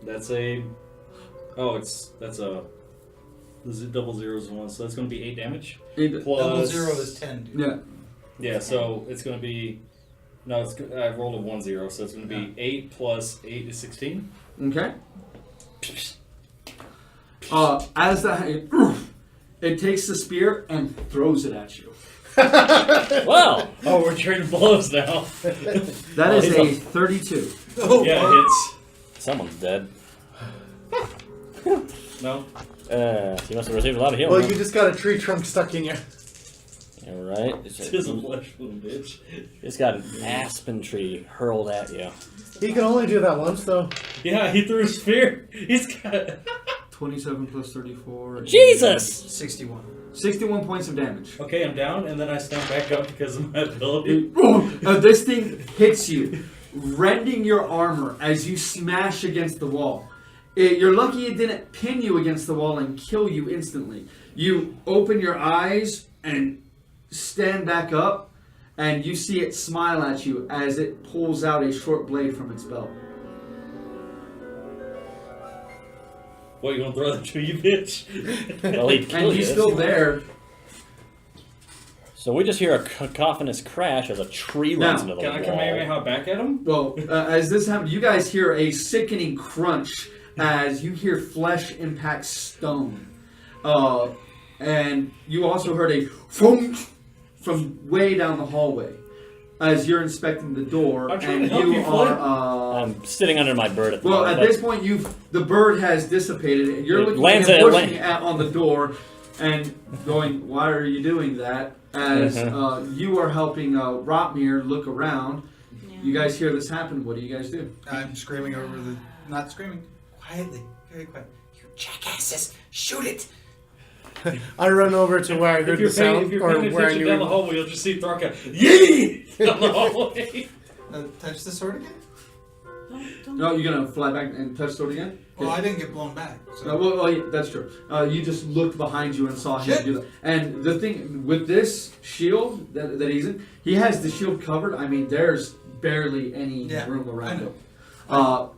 Speaker 8: That's a. Oh, that's a. This is double zeros one, so that's going to be 8 damage. Plus,
Speaker 6: Double zero is 10, dude.
Speaker 1: Yeah.
Speaker 8: Yeah, so it's going to be. No, I rolled a 1 0, so it's going to be 8 plus 8 is 16.
Speaker 1: Okay. As that, it takes the spear and throws it at you.
Speaker 3: Wow!
Speaker 8: Oh, we're trading blows now.
Speaker 1: That is a 32.
Speaker 6: Oh,
Speaker 8: Yeah,
Speaker 6: fuck.
Speaker 8: it hits.
Speaker 3: Someone's dead.
Speaker 8: No?
Speaker 3: You must have received a lot of healing.
Speaker 5: Well,
Speaker 3: huh?
Speaker 5: you just got a tree trunk stuck in you.
Speaker 3: Yeah, right?
Speaker 8: It's a flesh wound, bitch.
Speaker 3: It's got an aspen tree hurled at you.
Speaker 5: He can only do that once, though.
Speaker 8: Yeah, he threw a spear. He's got.
Speaker 1: 27 plus 34.
Speaker 3: Jesus!
Speaker 6: 61.
Speaker 1: 61 points of damage.
Speaker 8: Okay, I'm down, and then I stand back up because of my ability.
Speaker 1: This thing hits you, rending your armor as you smash against the wall. You're lucky it didn't pin you against the wall and kill you instantly. You open your eyes and stand back up, and you see it smile at you as it pulls out a short blade from its belt.
Speaker 8: What, you gonna throw that to you, bitch?
Speaker 3: Well, he'd kill
Speaker 1: And
Speaker 3: you.
Speaker 1: he's still there.
Speaker 3: So we just hear a cacophonous crash as a tree runs into the
Speaker 8: Can I
Speaker 3: wall.
Speaker 8: Kamehameha back at him?
Speaker 1: Well, as this happens, you guys hear a sickening crunch as you hear flesh impact stone. And you also heard a thump from way down the hallway as you're inspecting the door.
Speaker 8: I'm trying
Speaker 1: and
Speaker 8: to help you, Flynn.
Speaker 3: I'm sitting under my bird at the
Speaker 1: well,
Speaker 3: moment.
Speaker 1: at this point, the bird has dissipated. And you're
Speaker 3: It
Speaker 1: looking
Speaker 3: lands
Speaker 1: and
Speaker 3: at-
Speaker 1: pushing on the door and going, "Why are you doing that?" As you are helping Rotmir look around. You guys hear this happen. What do you guys do?
Speaker 6: I'm screaming over the. Not screaming. Quietly. Very quiet. You jackasses! Shoot it!
Speaker 5: I run over to where I
Speaker 8: If
Speaker 5: heard
Speaker 8: you're
Speaker 5: the sound,
Speaker 8: paying
Speaker 5: or where I
Speaker 8: attention down the
Speaker 5: knew.
Speaker 8: hallway, you'll just see Tharka yee down the hallway.
Speaker 6: Touch the sword again?
Speaker 1: No, you're gonna fly back and touch sword again.
Speaker 6: Well, I didn't get blown back. So.
Speaker 1: Well, yeah, that's true. You just looked behind you and saw him
Speaker 6: Shit.
Speaker 1: do that. And the thing with this shield that he's in, he has the shield covered. I mean, there's barely any room around him.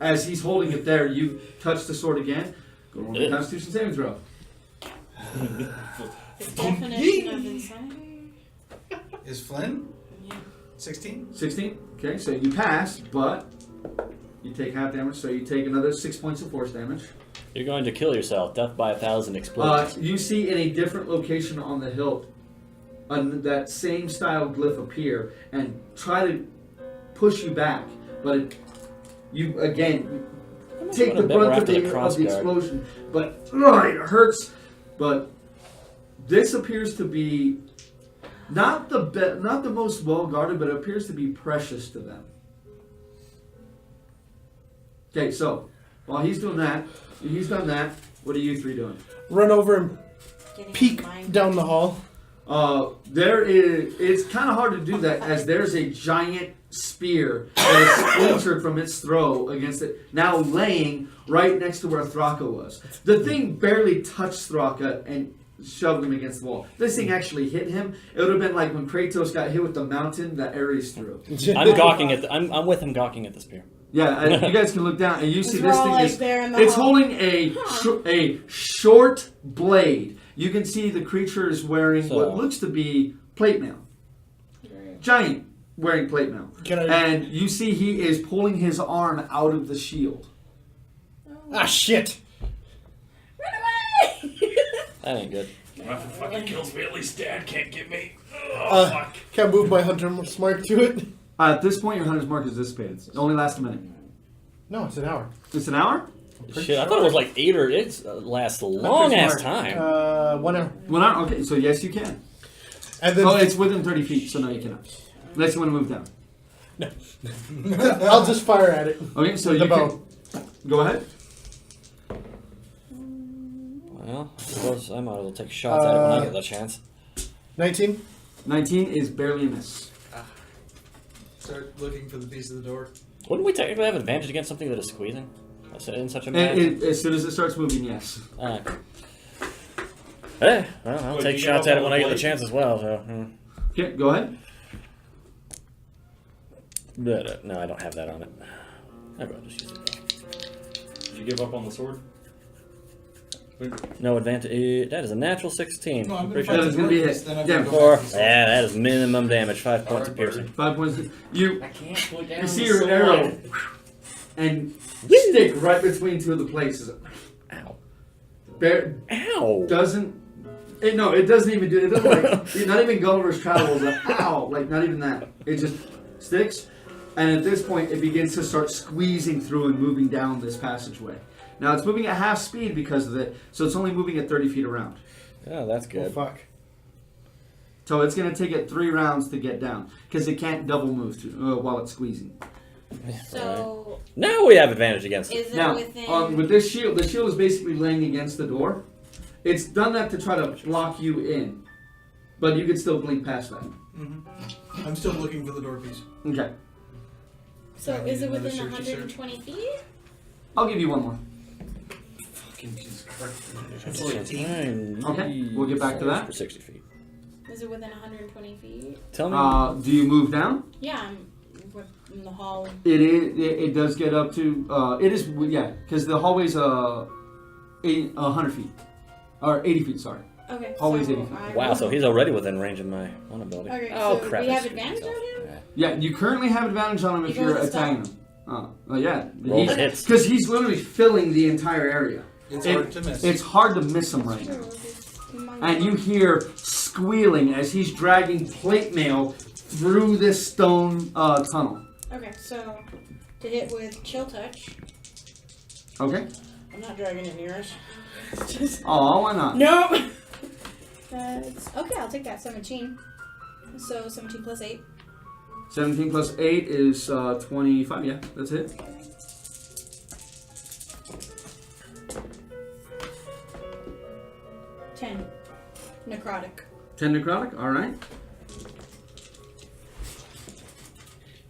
Speaker 1: As he's holding it there, you touch the sword again. Go roll the Constitution saving throw.
Speaker 2: Definition of insanity.
Speaker 6: Is Flynn?
Speaker 2: Yeah.
Speaker 6: 16?
Speaker 1: 16. Okay, so you pass, but You take half damage, so you take another 6 points of force damage.
Speaker 3: You're going to kill yourself. Death by 1,000 explosions.
Speaker 1: You see in a different location on the hilt that same style glyph appear and try to push you back, but you again take the brunt of the explosion. But it hurts. But this appears to be not the most well guarded, but it appears to be precious to them. Okay, so while he's done that, what are you three doing?
Speaker 5: Run over and
Speaker 2: Getting
Speaker 5: peek
Speaker 2: mine.
Speaker 5: down the hall.
Speaker 1: It's kind of hard to do that as there's a giant spear that is splintered from its throw against it, now laying right next to where Thraka was. The thing barely touched Thraka and shoved him against the wall. This thing actually hit him. It would have been like when Kratos got hit with the mountain that Ares threw.
Speaker 3: I'm gawking at I'm with him gawking at the spear.
Speaker 1: Yeah, and you guys can look down and you see
Speaker 2: We're
Speaker 1: this
Speaker 2: all,
Speaker 1: thing
Speaker 2: like,
Speaker 1: is
Speaker 2: there in the
Speaker 1: it's
Speaker 2: hall.
Speaker 1: holding a short blade. You can see the creature is wearing
Speaker 3: So-
Speaker 1: what looks to be plate mail. Giant wearing plate mail. And you see he is pulling his arm out of the shield.
Speaker 5: Ah, shit.
Speaker 2: Run away!
Speaker 3: That ain't good.
Speaker 8: If it fucking kills me, at least Dad can't get me.
Speaker 5: Can't move my hunter's mark to it.
Speaker 1: At this point, your hunter's mark is dissipated. It only lasts a minute.
Speaker 5: No, it's an hour.
Speaker 1: It's an hour?
Speaker 3: Shit, I thought it was like 8 or it lasts a long ass time.
Speaker 5: 1 hour.
Speaker 1: 1 hour? Okay, so yes, you can.
Speaker 5: And then
Speaker 1: Oh, it's within 30 feet, so no, you cannot. Unless you want to move down.
Speaker 5: I'll just fire at it.
Speaker 1: Okay, so
Speaker 5: The
Speaker 1: you
Speaker 5: bow.
Speaker 1: can... Go ahead.
Speaker 3: Well, I suppose I might as well take shots at it when I get the chance.
Speaker 5: 19.
Speaker 1: 19 is barely a miss.
Speaker 6: Start looking for the piece of the door.
Speaker 3: Wouldn't we technically have advantage against something that is squeezing? In such a
Speaker 1: And
Speaker 3: manner?
Speaker 1: as soon as it starts moving, yes.
Speaker 3: Well, I'll
Speaker 8: Wait,
Speaker 3: take
Speaker 8: you
Speaker 3: shots
Speaker 8: get
Speaker 3: at it
Speaker 8: up
Speaker 3: when
Speaker 8: on
Speaker 3: I
Speaker 8: the
Speaker 3: get the
Speaker 8: blade?
Speaker 3: chance as well. So,
Speaker 1: Okay, go ahead.
Speaker 3: But, no, I don't have that on it. I'd rather just use it.
Speaker 8: Did you give up on the sword?
Speaker 3: No advantage. That is a natural 16.
Speaker 6: No, I'm
Speaker 3: I'm
Speaker 6: gonna
Speaker 3: pretty
Speaker 6: find
Speaker 3: sure.
Speaker 1: That is
Speaker 6: the
Speaker 1: gonna be a
Speaker 6: door,
Speaker 1: hit.
Speaker 6: then I'm
Speaker 1: Yeah,
Speaker 6: gonna go
Speaker 3: Four.
Speaker 6: back to
Speaker 3: Yeah, that is minimum damage. 5 points of
Speaker 8: Alright,
Speaker 3: piercing.
Speaker 1: 5 points. You
Speaker 8: I can't put down
Speaker 1: you see
Speaker 8: the
Speaker 1: your
Speaker 8: sword.
Speaker 1: arrow and stick right between two of the places.
Speaker 3: Ow.
Speaker 1: Bear
Speaker 3: Ow!
Speaker 1: doesn't. It doesn't even do it. It doesn't like not even Gulliver's Travels. Like, ow! Like not even that. It just sticks, and at this point, it begins to start squeezing through and moving down this passageway. Now it's moving at half speed because of it, so it's only moving at 30 feet around.
Speaker 3: Oh, that's
Speaker 5: Oh,
Speaker 3: good.
Speaker 5: fuck.
Speaker 1: So it's going to take it 3 rounds to get down because it can't double move while it's squeezing.
Speaker 2: So,
Speaker 3: Now we have advantage against it.
Speaker 2: is it
Speaker 1: Now,
Speaker 2: within...
Speaker 1: with this shield, the shield is basically laying against the door. It's done that to try to block you in, but you can still blink past that.
Speaker 6: Mm-hmm. I'm still looking for the door piece.
Speaker 1: Okay,
Speaker 2: So,
Speaker 6: I
Speaker 2: is
Speaker 6: need
Speaker 2: it
Speaker 6: another
Speaker 2: within
Speaker 6: searchy search.
Speaker 2: 120 feet?
Speaker 1: I'll give you one more.
Speaker 8: Fucking Jesus Christ.
Speaker 6: It's like 18.
Speaker 1: Okay, we'll get back to that.
Speaker 3: For 60 feet.
Speaker 2: Is it within 120 feet?
Speaker 3: Tell me.
Speaker 1: Do you move down?
Speaker 2: Yeah, I'm in the hall.
Speaker 1: It is. It does get up to. It is. Yeah, because the hallway's 100 feet, or 80 feet. Sorry.
Speaker 2: Okay,
Speaker 1: Always
Speaker 2: so
Speaker 1: 80 feet.
Speaker 2: I
Speaker 3: Wow,
Speaker 2: will-
Speaker 3: so he's already within range of my one ability.
Speaker 2: Okay,
Speaker 3: Oh,
Speaker 2: so
Speaker 3: crap.
Speaker 2: we
Speaker 3: I
Speaker 2: have
Speaker 3: screwed
Speaker 2: advantage
Speaker 3: myself.
Speaker 2: on him?
Speaker 1: Yeah, you currently have advantage on him if
Speaker 2: Even
Speaker 1: you're
Speaker 2: with a
Speaker 1: attacking
Speaker 2: spell?
Speaker 1: him. Yeah,
Speaker 3: Roll the hits.
Speaker 1: because he's literally filling the entire area.
Speaker 6: It's hard to miss.
Speaker 1: It's hard to miss him right now. And you hear squealing as he's dragging plate mail through this stone tunnel.
Speaker 2: Okay, so to hit with chill touch.
Speaker 1: Okay.
Speaker 2: I'm not dragging it near us. Just
Speaker 1: Oh, why not?
Speaker 2: nope. That's okay. I'll take that 17. So 17 plus 8.
Speaker 1: 17 plus 8 is 25. Yeah, that's it.
Speaker 2: Ten. Necrotic.
Speaker 1: 10 necrotic. All right.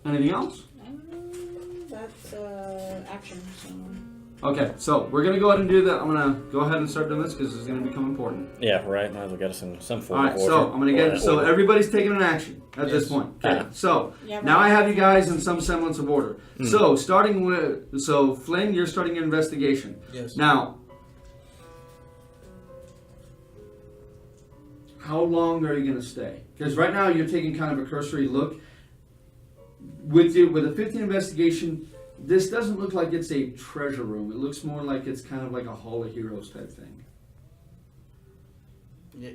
Speaker 1: Anything else?
Speaker 2: That's action. So.
Speaker 1: Okay, so we're gonna go ahead and do that. I'm gonna go ahead and start doing this because it's gonna become important.
Speaker 3: Yeah, right. Might as well get us in some form
Speaker 1: All right,
Speaker 3: of order.
Speaker 1: so I'm gonna get. So
Speaker 3: Order.
Speaker 1: everybody's taking an action at this
Speaker 6: Yes.
Speaker 1: point. Okay.
Speaker 3: Ah.
Speaker 1: So
Speaker 2: Yeah,
Speaker 1: now
Speaker 2: right.
Speaker 1: I have you guys in some semblance of order.
Speaker 3: Hmm.
Speaker 1: So starting with, Flynn, you're starting your investigation.
Speaker 6: Yes.
Speaker 1: Now, how long are you gonna stay? Because right now you're taking kind of a cursory look. With a 15 investigation, this doesn't look like it's a treasure room. It looks more like it's kind of like a Hall of Heroes type thing.
Speaker 6: Yeah,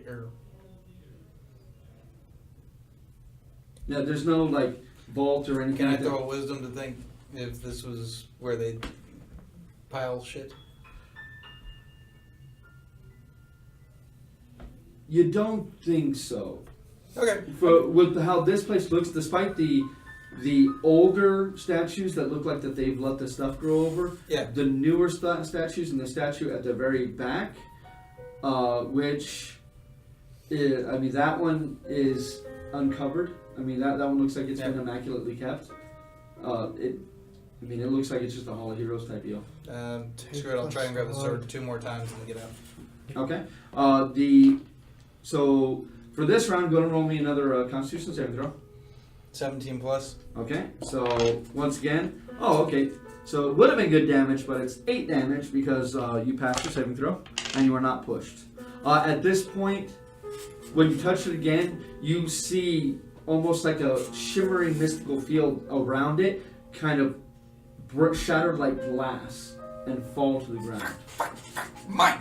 Speaker 1: Yeah, there's no like vault or anything.
Speaker 6: can I
Speaker 1: like that.
Speaker 6: throw a wisdom to think if this was where they pile shit?
Speaker 1: You don't think so?
Speaker 6: Okay.
Speaker 1: For with how this place looks, despite the older statues that look like that they've let the stuff grow over,
Speaker 6: Yeah.
Speaker 1: the newer statues and the statue at the very back, which is, I mean, that one is uncovered. I mean, that one looks like it's been immaculately kept. It looks like it's just a Hall of Heroes type deal.
Speaker 6: Screw it, I'll try and grab the sword 2 more times and get out.
Speaker 1: Okay. So for this round, go and roll me another Constitution saving throw.
Speaker 6: 17 plus.
Speaker 1: Okay. So once again, okay. So it would have been good damage, but it's 8 damage because you passed your saving throw and you are not pushed. At this point, when you touch it again, you see almost like a shimmering mystical field around it, kind of shattered like glass and fall to the ground.
Speaker 6: Mine!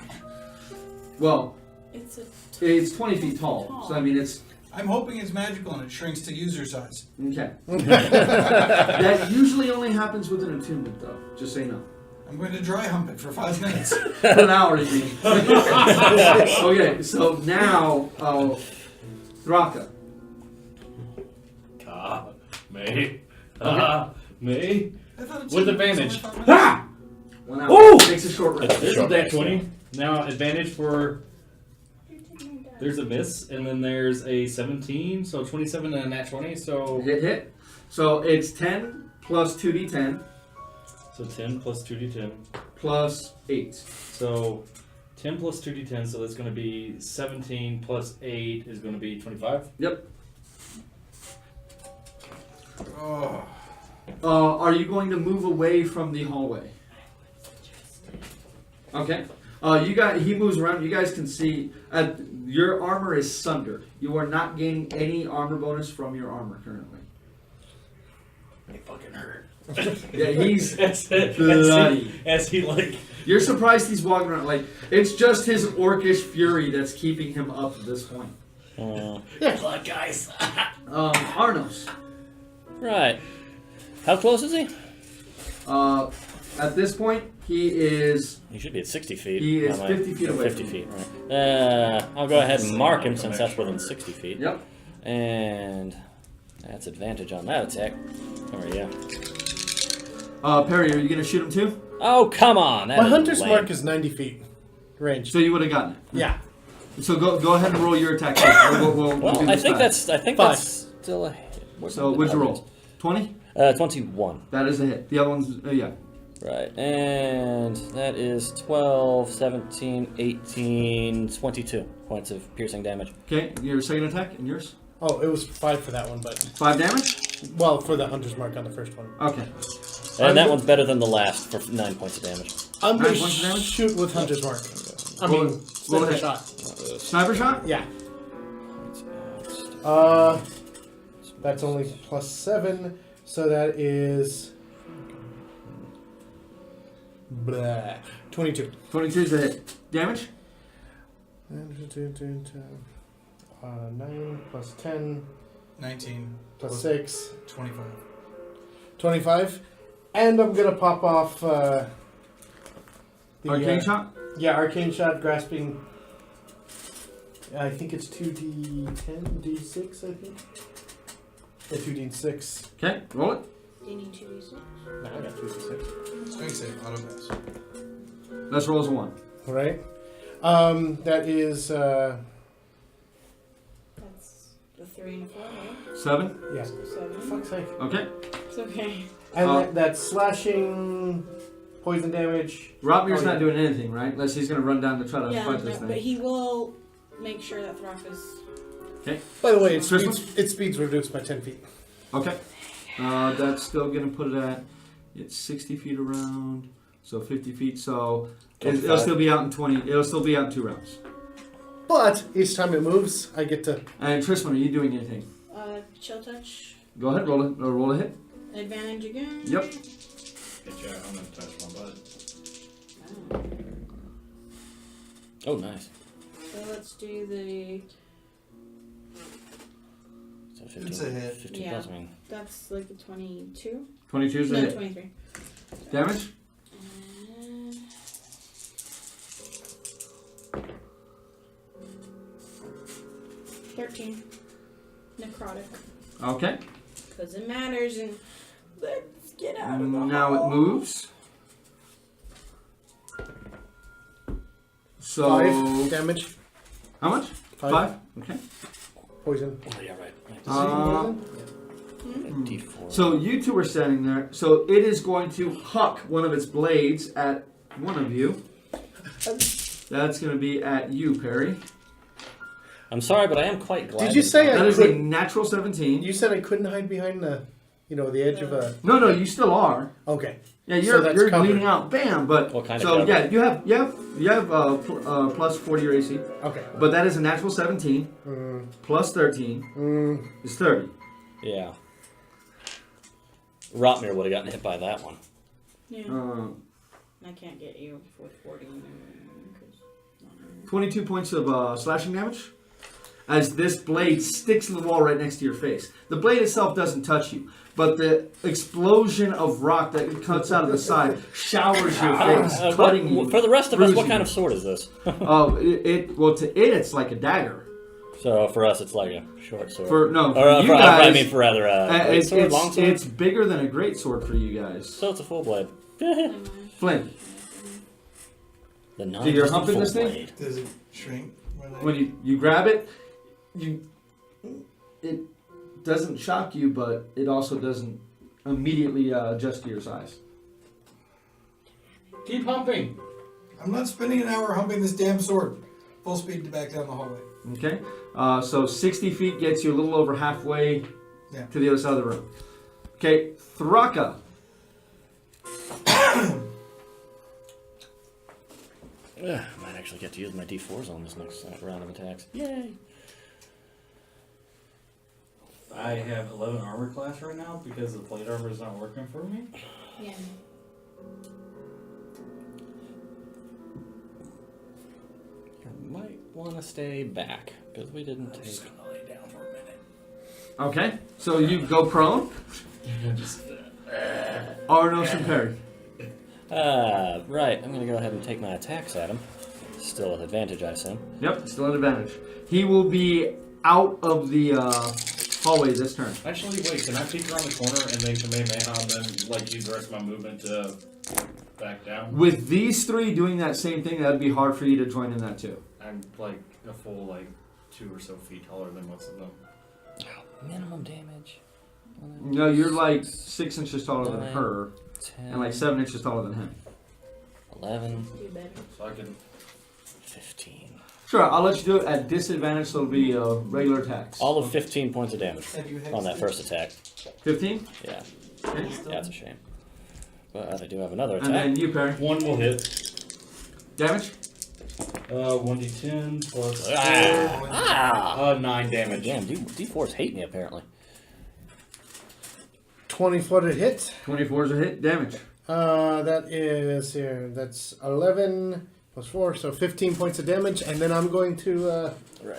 Speaker 2: Well,
Speaker 1: it's 20 feet tall, so I mean it's...
Speaker 6: I'm hoping it's magical and it shrinks to user size.
Speaker 1: Okay. That usually only happens with an attunement though, just so you know.
Speaker 6: I'm going to dry hump it for 5 minutes.
Speaker 1: For an hour, you mean. Okay, so now, Thraka.
Speaker 7: Me. Me. With
Speaker 6: With
Speaker 7: advantage.
Speaker 1: Ha! 1 hour.
Speaker 3: Ooh!
Speaker 1: Makes a short rest.
Speaker 7: There's a deck 20. Now advantage for. There's a miss, and then there's a 17, so 27 and a nat 20, so.
Speaker 1: Hit. So it's 10 plus 2d10
Speaker 7: So 10 plus 2d10.
Speaker 1: plus 8.
Speaker 7: So 10 plus 2d10, so that's going to be 17 plus 8 is going to be 25.
Speaker 1: Yep.
Speaker 6: Oh.
Speaker 1: Are you going to move away from the hallway? Okay. He moves around. You guys can see your armor is sundered. You are not gaining any armor bonus from your armor currently.
Speaker 7: They fucking hurt.
Speaker 1: Yeah, he's
Speaker 7: as
Speaker 1: bloody.
Speaker 7: he like.
Speaker 1: You're surprised he's walking around like it's just his orcish fury that's keeping him up at this point.
Speaker 7: Good luck, guys.
Speaker 1: Arnos.
Speaker 3: Right. How close is he?
Speaker 1: At this point, he is.
Speaker 3: He should be at 60 feet.
Speaker 1: He is
Speaker 3: Am I-
Speaker 1: 50 feet away
Speaker 3: 50
Speaker 1: from
Speaker 3: feet, right. I'll go ahead and mark him since that's within 60 feet.
Speaker 1: Yep.
Speaker 3: And that's advantage on that attack. There we go.
Speaker 1: Perry, are you gonna shoot him too?
Speaker 3: Oh, come on. That
Speaker 5: My
Speaker 3: is
Speaker 5: hunter's
Speaker 3: lame.
Speaker 5: mark is 90 feet range.
Speaker 1: So you would have gotten it.
Speaker 5: Yeah.
Speaker 1: So go ahead and roll your attack. We'll do
Speaker 3: Well, I
Speaker 1: this
Speaker 3: think
Speaker 1: fast.
Speaker 3: that's
Speaker 5: Five.
Speaker 3: still a hit.
Speaker 1: So what'd you roll? 20?
Speaker 3: 21.
Speaker 1: That is a hit. The other one's yeah.
Speaker 3: Right. And that is 12, 17, 18, 22 points of piercing damage.
Speaker 1: Okay, your second attack and yours.
Speaker 5: Oh, it was 5 for that one, but
Speaker 1: 5 damage.
Speaker 5: well, for the hunter's mark on the first one.
Speaker 1: Okay.
Speaker 3: And that one's better than the last for 9 points of damage.
Speaker 5: I'm gonna
Speaker 1: 9 points of damage?
Speaker 5: shoot with hunter's mark. I
Speaker 1: Roll-
Speaker 5: mean,
Speaker 1: roll
Speaker 5: sniper
Speaker 1: ahead.
Speaker 5: shot.
Speaker 1: Sniper shot.
Speaker 5: Yeah. That's only plus 7, so that is 22.
Speaker 1: 22 is a hit. Damage.
Speaker 5: 9 plus 10
Speaker 6: 19
Speaker 5: plus 6,
Speaker 6: 25.
Speaker 5: 25. And I'm gonna pop off the
Speaker 1: Arcane shot.
Speaker 5: Yeah, arcane shot, grasping. I think it's 2d10, d6. I think. Or 2d6.
Speaker 1: Okay, roll it.
Speaker 2: Do you need 2d6?
Speaker 5: No, I got 2d6.
Speaker 6: Swing save, auto pass.
Speaker 1: Let's roll as a 1.
Speaker 5: All right. That is
Speaker 2: That's the 3 and a 4, right?
Speaker 1: 7.
Speaker 5: yeah.
Speaker 2: 7.
Speaker 5: Fuck's sake.
Speaker 1: Okay.
Speaker 2: It's okay.
Speaker 5: And that's slashing, poison damage.
Speaker 1: Robmir's
Speaker 5: Oh,
Speaker 1: not
Speaker 5: yeah.
Speaker 1: doing anything, right? Unless he's gonna run down to try to
Speaker 2: Yeah,
Speaker 1: fight this
Speaker 2: no,
Speaker 1: thing.
Speaker 2: but he will make sure that Thraka's...
Speaker 5: By the way,
Speaker 1: Christmas?
Speaker 5: its speed's reduced by 10 feet.
Speaker 1: Okay. That's still gonna put it at. It's 60 feet around, so 50 feet. So it'll
Speaker 5: 25.
Speaker 1: still be out in 20. It'll still be out in 2 rounds.
Speaker 5: But each time it moves, I get to.
Speaker 1: And Tristan, are you doing anything?
Speaker 2: Chill touch.
Speaker 1: Go ahead, roll a hit.
Speaker 2: Advantage again.
Speaker 1: Yep.
Speaker 8: Hey, Jack, I'm gonna touch my butt.
Speaker 3: Oh, nice.
Speaker 2: So let's do the.
Speaker 3: So 15,
Speaker 6: It's a hit.
Speaker 3: 15
Speaker 2: Yeah.
Speaker 3: plus, I mean.
Speaker 2: That's like a 22.
Speaker 1: 22 is a
Speaker 2: No,
Speaker 1: hit.
Speaker 2: 23.
Speaker 1: Damage?
Speaker 2: And 13. Necrotic.
Speaker 1: Okay.
Speaker 2: Because it matters, and let's get out of the
Speaker 1: Now it
Speaker 2: hole.
Speaker 1: moves. So
Speaker 5: 5 damage.
Speaker 1: how much? 5. Okay.
Speaker 5: Poison.
Speaker 3: Oh, yeah, right. D4.
Speaker 1: So you two are standing there. So it is going to huck one of its blades at one of you. That's going to be at you, Perry.
Speaker 3: I'm sorry, but I am quite glad.
Speaker 5: Did you say
Speaker 1: That
Speaker 5: I
Speaker 1: is a
Speaker 5: could?
Speaker 1: natural 17.
Speaker 5: You said I couldn't hide behind the, the edge of a.
Speaker 1: No, you still are.
Speaker 5: Okay.
Speaker 1: Yeah,
Speaker 5: So
Speaker 1: you're
Speaker 5: that's
Speaker 1: you're
Speaker 5: covered.
Speaker 1: bleeding out. Bam! But
Speaker 3: What kind of
Speaker 1: so
Speaker 3: cover?
Speaker 1: yeah, you have plus 40 your AC,
Speaker 5: Okay.
Speaker 1: but that is a natural 17 plus 13 is 30.
Speaker 3: Yeah. Rotmir would have gotten hit by that one.
Speaker 2: Yeah.
Speaker 1: Uh,
Speaker 2: I can't get you for 40.
Speaker 1: 22 points of slashing damage as this blade sticks to the wall right next to your face. The blade itself doesn't touch you, but the explosion of rock that cuts out of the side showers your face, cutting you.
Speaker 3: For the rest of us, what
Speaker 1: bruising
Speaker 3: kind
Speaker 1: you.
Speaker 3: of sword is this?
Speaker 1: Well, to it, it's like a dagger.
Speaker 3: So for us, it's like a short sword.
Speaker 1: For you
Speaker 3: I
Speaker 1: guys,
Speaker 3: mean, for rather great
Speaker 1: it's,
Speaker 3: sword, long sword.
Speaker 1: it's bigger than a great sword for you guys.
Speaker 3: So it's a full blade.
Speaker 1: Flynn,
Speaker 3: The
Speaker 1: So you're
Speaker 3: non-existent
Speaker 1: humping
Speaker 3: full
Speaker 1: this thing?
Speaker 3: blade.
Speaker 6: Does it shrink? When I-
Speaker 1: when you grab it, it doesn't shock you, but it also doesn't immediately adjust to your size.
Speaker 8: Keep humping.
Speaker 6: I'm not spending an hour humping this damn sword. Full speed back down the hallway.
Speaker 1: Okay, so 60 feet gets you a little over halfway
Speaker 6: Yeah.
Speaker 1: to the other side of the room. Okay, Thraka.
Speaker 3: I might actually get to use my D4s on this next round of attacks. Yay!
Speaker 8: I have 11 armor class right now because the plate armor is not working for me.
Speaker 2: Yeah.
Speaker 3: You might want to stay back because we didn't take.
Speaker 8: Just gonna lay down for a minute.
Speaker 1: Okay, so you go prone. Arnos and Perry.
Speaker 3: Right. I'm gonna go ahead and take my attacks at him. Still with advantage, I assume.
Speaker 1: Yep, still an advantage. He will be out of the hallway this turn.
Speaker 8: Actually, wait, can I peek around the corner and then Kamehameha and then like use the rest of my movement to back down?
Speaker 1: With these three doing that same thing, that'd be hard for you to join in that too.
Speaker 8: I'm like a full 2 or so feet taller than most of them.
Speaker 3: Minimum damage.
Speaker 1: No, you're like 6 inches taller than
Speaker 3: 9,
Speaker 1: her,
Speaker 3: 10,
Speaker 1: and like 7 inches taller than him.
Speaker 3: 11,
Speaker 2: Do better.
Speaker 8: So I can.
Speaker 3: 15.
Speaker 1: Sure, I'll let you do it at disadvantage, so it'll be regular attacks.
Speaker 3: All of 15 points of damage
Speaker 6: Have you
Speaker 3: on that
Speaker 6: hexed
Speaker 3: first attack.
Speaker 1: 15?
Speaker 3: Yeah.
Speaker 1: Okay.
Speaker 3: Yeah, that's a shame. But I do have another
Speaker 1: And
Speaker 3: attack.
Speaker 1: then you, Perry.
Speaker 8: One will hit.
Speaker 1: Damage?
Speaker 8: 1d10 plus 4.
Speaker 3: Ah!
Speaker 8: 9 damage.
Speaker 3: Damn, D4s hate me apparently.
Speaker 5: 20 to hit.
Speaker 1: 24 is a hit. Damage.
Speaker 5: That is here. That's 11 plus 4, so 15 points of damage, and then I'm going to
Speaker 3: Right.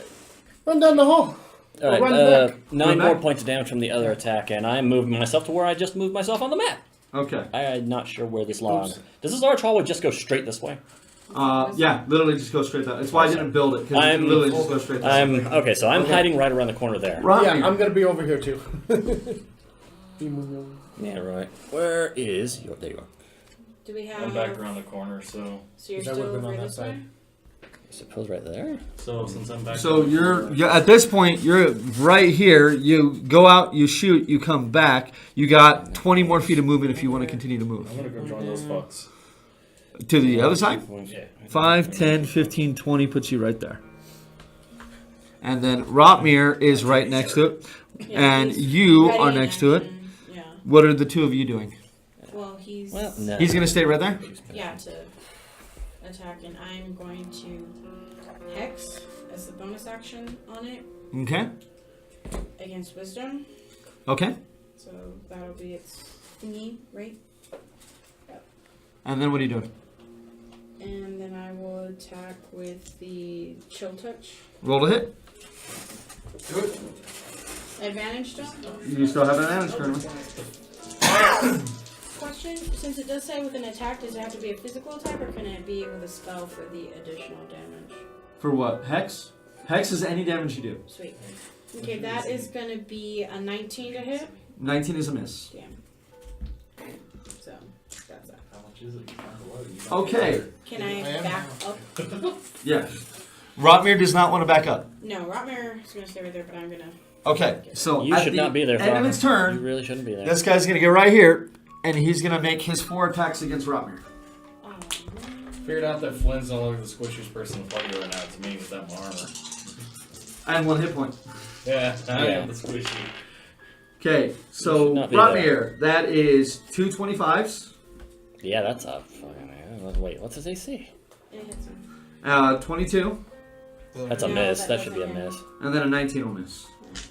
Speaker 5: run down the hall.
Speaker 3: All right,
Speaker 5: run back.
Speaker 3: 9
Speaker 1: Run
Speaker 3: more
Speaker 1: back.
Speaker 3: points of damage from the other attack, and I'm moving myself to where I just moved myself on the map.
Speaker 1: Okay.
Speaker 3: I'm not sure where this long.
Speaker 5: Oops.
Speaker 3: Does this large hallway just go straight this way?
Speaker 1: Yeah, literally just go straight down. That's why I didn't build it, because it
Speaker 3: I'm-
Speaker 1: literally just go straight down.
Speaker 3: I'm okay, so I'm
Speaker 1: Okay.
Speaker 3: hiding right around the corner there.
Speaker 1: Right.
Speaker 5: Yeah, I'm going to be over here too. You move over.
Speaker 3: Yeah, right. Where is your? There you are.
Speaker 2: Do we have?
Speaker 8: I'm back around the corner, so
Speaker 2: So you're
Speaker 5: That
Speaker 2: still
Speaker 5: would've been
Speaker 2: over
Speaker 5: on that
Speaker 2: this
Speaker 5: side.
Speaker 2: way?
Speaker 3: I suppose right there.
Speaker 8: since I'm back.
Speaker 1: So
Speaker 8: around the corner,
Speaker 1: you're at this point, you're right here. You go out, you shoot, you come back. You got 20 more feet of movement if you want to continue to move.
Speaker 8: I'm gonna go join those fucks.
Speaker 1: To the other side?
Speaker 8: Yeah.
Speaker 1: 5, 10, 15, 20 puts you right there. And then Rotmir is right next to it.
Speaker 2: Yeah,
Speaker 1: And
Speaker 2: he's
Speaker 1: you
Speaker 2: ready
Speaker 1: are
Speaker 2: in
Speaker 1: next to it.
Speaker 2: action. Yeah.
Speaker 1: What are the two of you doing?
Speaker 2: Well, he's
Speaker 3: Well, no.
Speaker 1: He's going to stay right there?
Speaker 2: yeah to attack, and I'm going to hex as the bonus action on it
Speaker 1: Okay.
Speaker 2: against wisdom.
Speaker 1: Okay.
Speaker 2: So that'll be its thingy, right?
Speaker 1: And then what are you doing?
Speaker 2: And then I will attack with the chill touch.
Speaker 1: Roll to hit.
Speaker 4: Do it.
Speaker 2: Advantage still?
Speaker 1: You still have an advantage currently.
Speaker 2: Question, since it does say with an attack, does it have to be a physical attack or can it be with a spell for the additional damage?
Speaker 1: For what? Hex? Hex is any damage you do.
Speaker 2: Sweet. Okay, that is going to be a 19 to hit.
Speaker 1: 19 is a miss.
Speaker 2: Damn. So, that's that.
Speaker 7: How much is it?
Speaker 1: Okay.
Speaker 2: Can I back up?
Speaker 1: Yeah. Rotmere does not want to back up.
Speaker 2: No, Rotmere is going to stay right there, but I'm going to...
Speaker 1: Okay, so
Speaker 3: You
Speaker 1: at
Speaker 3: should
Speaker 1: the
Speaker 3: not be there,
Speaker 1: end of
Speaker 3: Frog.
Speaker 1: its turn,
Speaker 3: You really shouldn't be there.
Speaker 1: this guy's going to go right here, and he's going to make his 4 attacks against Rotmere.
Speaker 2: Oh,
Speaker 7: Figured out that Flynn's no longer the squishiest person in the party right now to me with that armor.
Speaker 1: And 1 hit point.
Speaker 7: Yeah, I
Speaker 3: Yeah.
Speaker 7: am the squishy.
Speaker 1: Okay,
Speaker 3: You
Speaker 1: so
Speaker 3: should not be
Speaker 1: Rotmere, that is 2 25s,
Speaker 3: Yeah, that's a fucking. Wait, what's his AC?
Speaker 2: it hits him.
Speaker 1: 22,
Speaker 3: That's a
Speaker 2: No,
Speaker 3: miss.
Speaker 2: that
Speaker 3: That should be a
Speaker 2: doesn't hit.
Speaker 3: miss.
Speaker 1: and then a 19 will miss.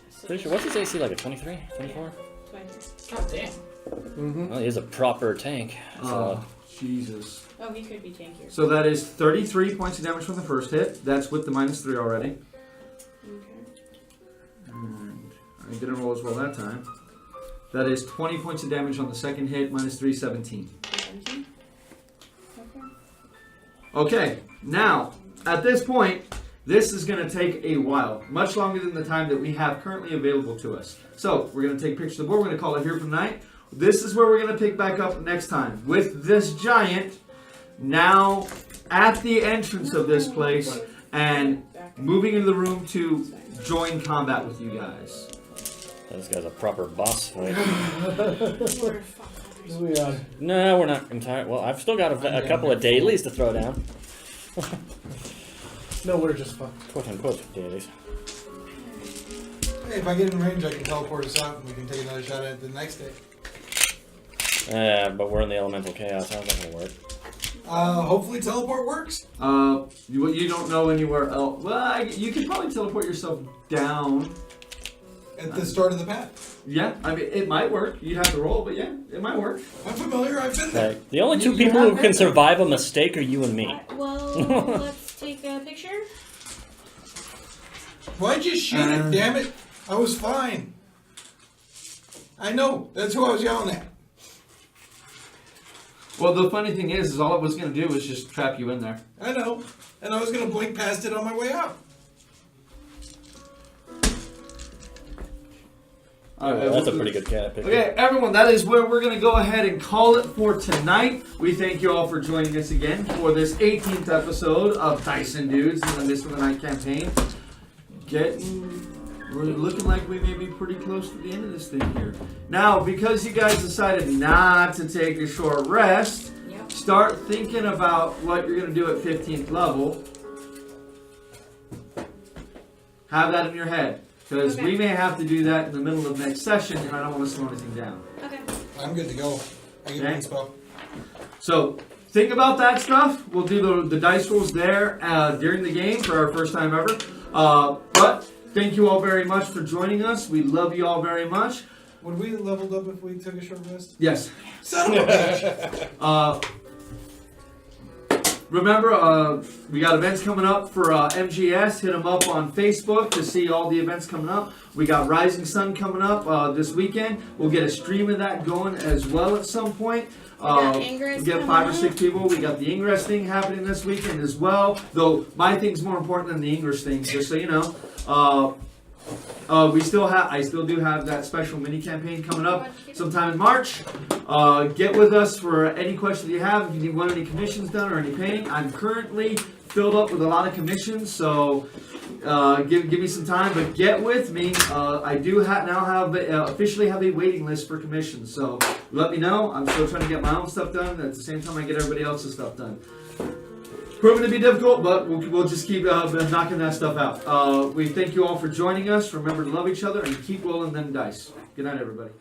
Speaker 2: So
Speaker 3: Pretty sure. What's his AC like? A 23? 24?
Speaker 2: 23.
Speaker 6: God damn.
Speaker 5: Mm-hmm.
Speaker 3: Well, he's a proper tank. So
Speaker 1: Oh, Jesus.
Speaker 2: Oh, he could be tankier.
Speaker 1: So that is 33 points of damage from the first hit. That's with the -3 already.
Speaker 2: Okay.
Speaker 1: And I didn't roll as well that time. That is 20 points of damage on the second hit, -3, 17.
Speaker 2: 17. Okay.
Speaker 1: Okay, now, at this point, this is going to take a while. Much longer than the time that we have currently available to us. So, we're going to take pictures of the board. We're going to call it here for the night. This is where we're going to pick back up next time. With this giant now at the entrance of this place and moving into the room to join combat with you guys.
Speaker 3: this guy's a proper boss fight.
Speaker 2: More fuckers.
Speaker 5: We are.
Speaker 3: No, we're not entirely. Well, I've still got a couple of dailies to throw down.
Speaker 5: No, we're just fucked.
Speaker 3: Quote unquote dailies.
Speaker 6: Hey, if I get in range, I can teleport us out and we can take another shot at it the next day.
Speaker 3: But we're in the elemental chaos. How's that gonna work?
Speaker 6: Hopefully teleport works.
Speaker 1: You don't know anywhere else. Well, you could probably teleport yourself down.
Speaker 6: At the start of the path.
Speaker 1: Yeah, I mean, it might work. You'd have to roll, but yeah, it might work.
Speaker 6: I'm familiar, I've been there.
Speaker 3: Okay. The only two
Speaker 1: You
Speaker 3: people
Speaker 1: have
Speaker 3: who
Speaker 1: been
Speaker 3: can
Speaker 1: there.
Speaker 3: survive a mistake are you and me.
Speaker 2: Well, let's take a picture.
Speaker 6: Why'd you shoot it, damn it? I was fine. I know, that's who I was yelling at.
Speaker 1: Well, the funny thing is all it was going to do was just trap you in there.
Speaker 6: I know. And I was gonna blink past it on my way out.
Speaker 1: All right,
Speaker 3: That's a pretty good cat picture.
Speaker 1: Okay, everyone, that is where we're going to go ahead and call it for tonight. We thank you all for joining us again for this 18th episode of Dyson Dudes and this for the Night campaign. We're looking like we may be pretty close to the end of this thing here. Now, because you guys decided not to take a short rest,
Speaker 2: Yep.
Speaker 1: start thinking about what you're going to do at 15th level. Have that in your head. Because
Speaker 2: Okay.
Speaker 1: we may have to do that in the middle of next session, and I don't want to slow anything down.
Speaker 2: Okay.
Speaker 6: I'm good to go. I get
Speaker 1: Okay.
Speaker 6: one spell.
Speaker 1: So, think about that stuff. We'll do the dice rolls there during the game for our first time ever. But thank you all very much for joining us. We love you all very much.
Speaker 6: Would we have leveled up if we took a short rest?
Speaker 1: Yes.
Speaker 6: Son of a bitch!
Speaker 1: Remember, we got events coming up for MGS. Hit them up on Facebook to see all the events coming up. We got Rising Sun coming up this weekend. We'll get a stream of that going as well at some point.
Speaker 2: got Ingress
Speaker 1: we get
Speaker 2: coming
Speaker 1: 5 or
Speaker 2: up.
Speaker 1: 6 people. We got the Ingress thing happening this weekend as well. Though my thing's more important than the Ingress thing, just so you know. I still do have that special mini campaign coming up sometime in March. Get with us for any questions you have. If you want any commissions done or any painting, I'm currently filled up with a lot of commissions, so give me some time. But get with me. I do now have officially have a waiting list for commissions, so let me know. I'm still trying to get my own stuff done at the same time I get everybody else's stuff done. Proven to be difficult, but we'll just keep knocking that stuff out. We thank you all for joining us. Remember to love each other and keep rolling them dice. Good night, everybody.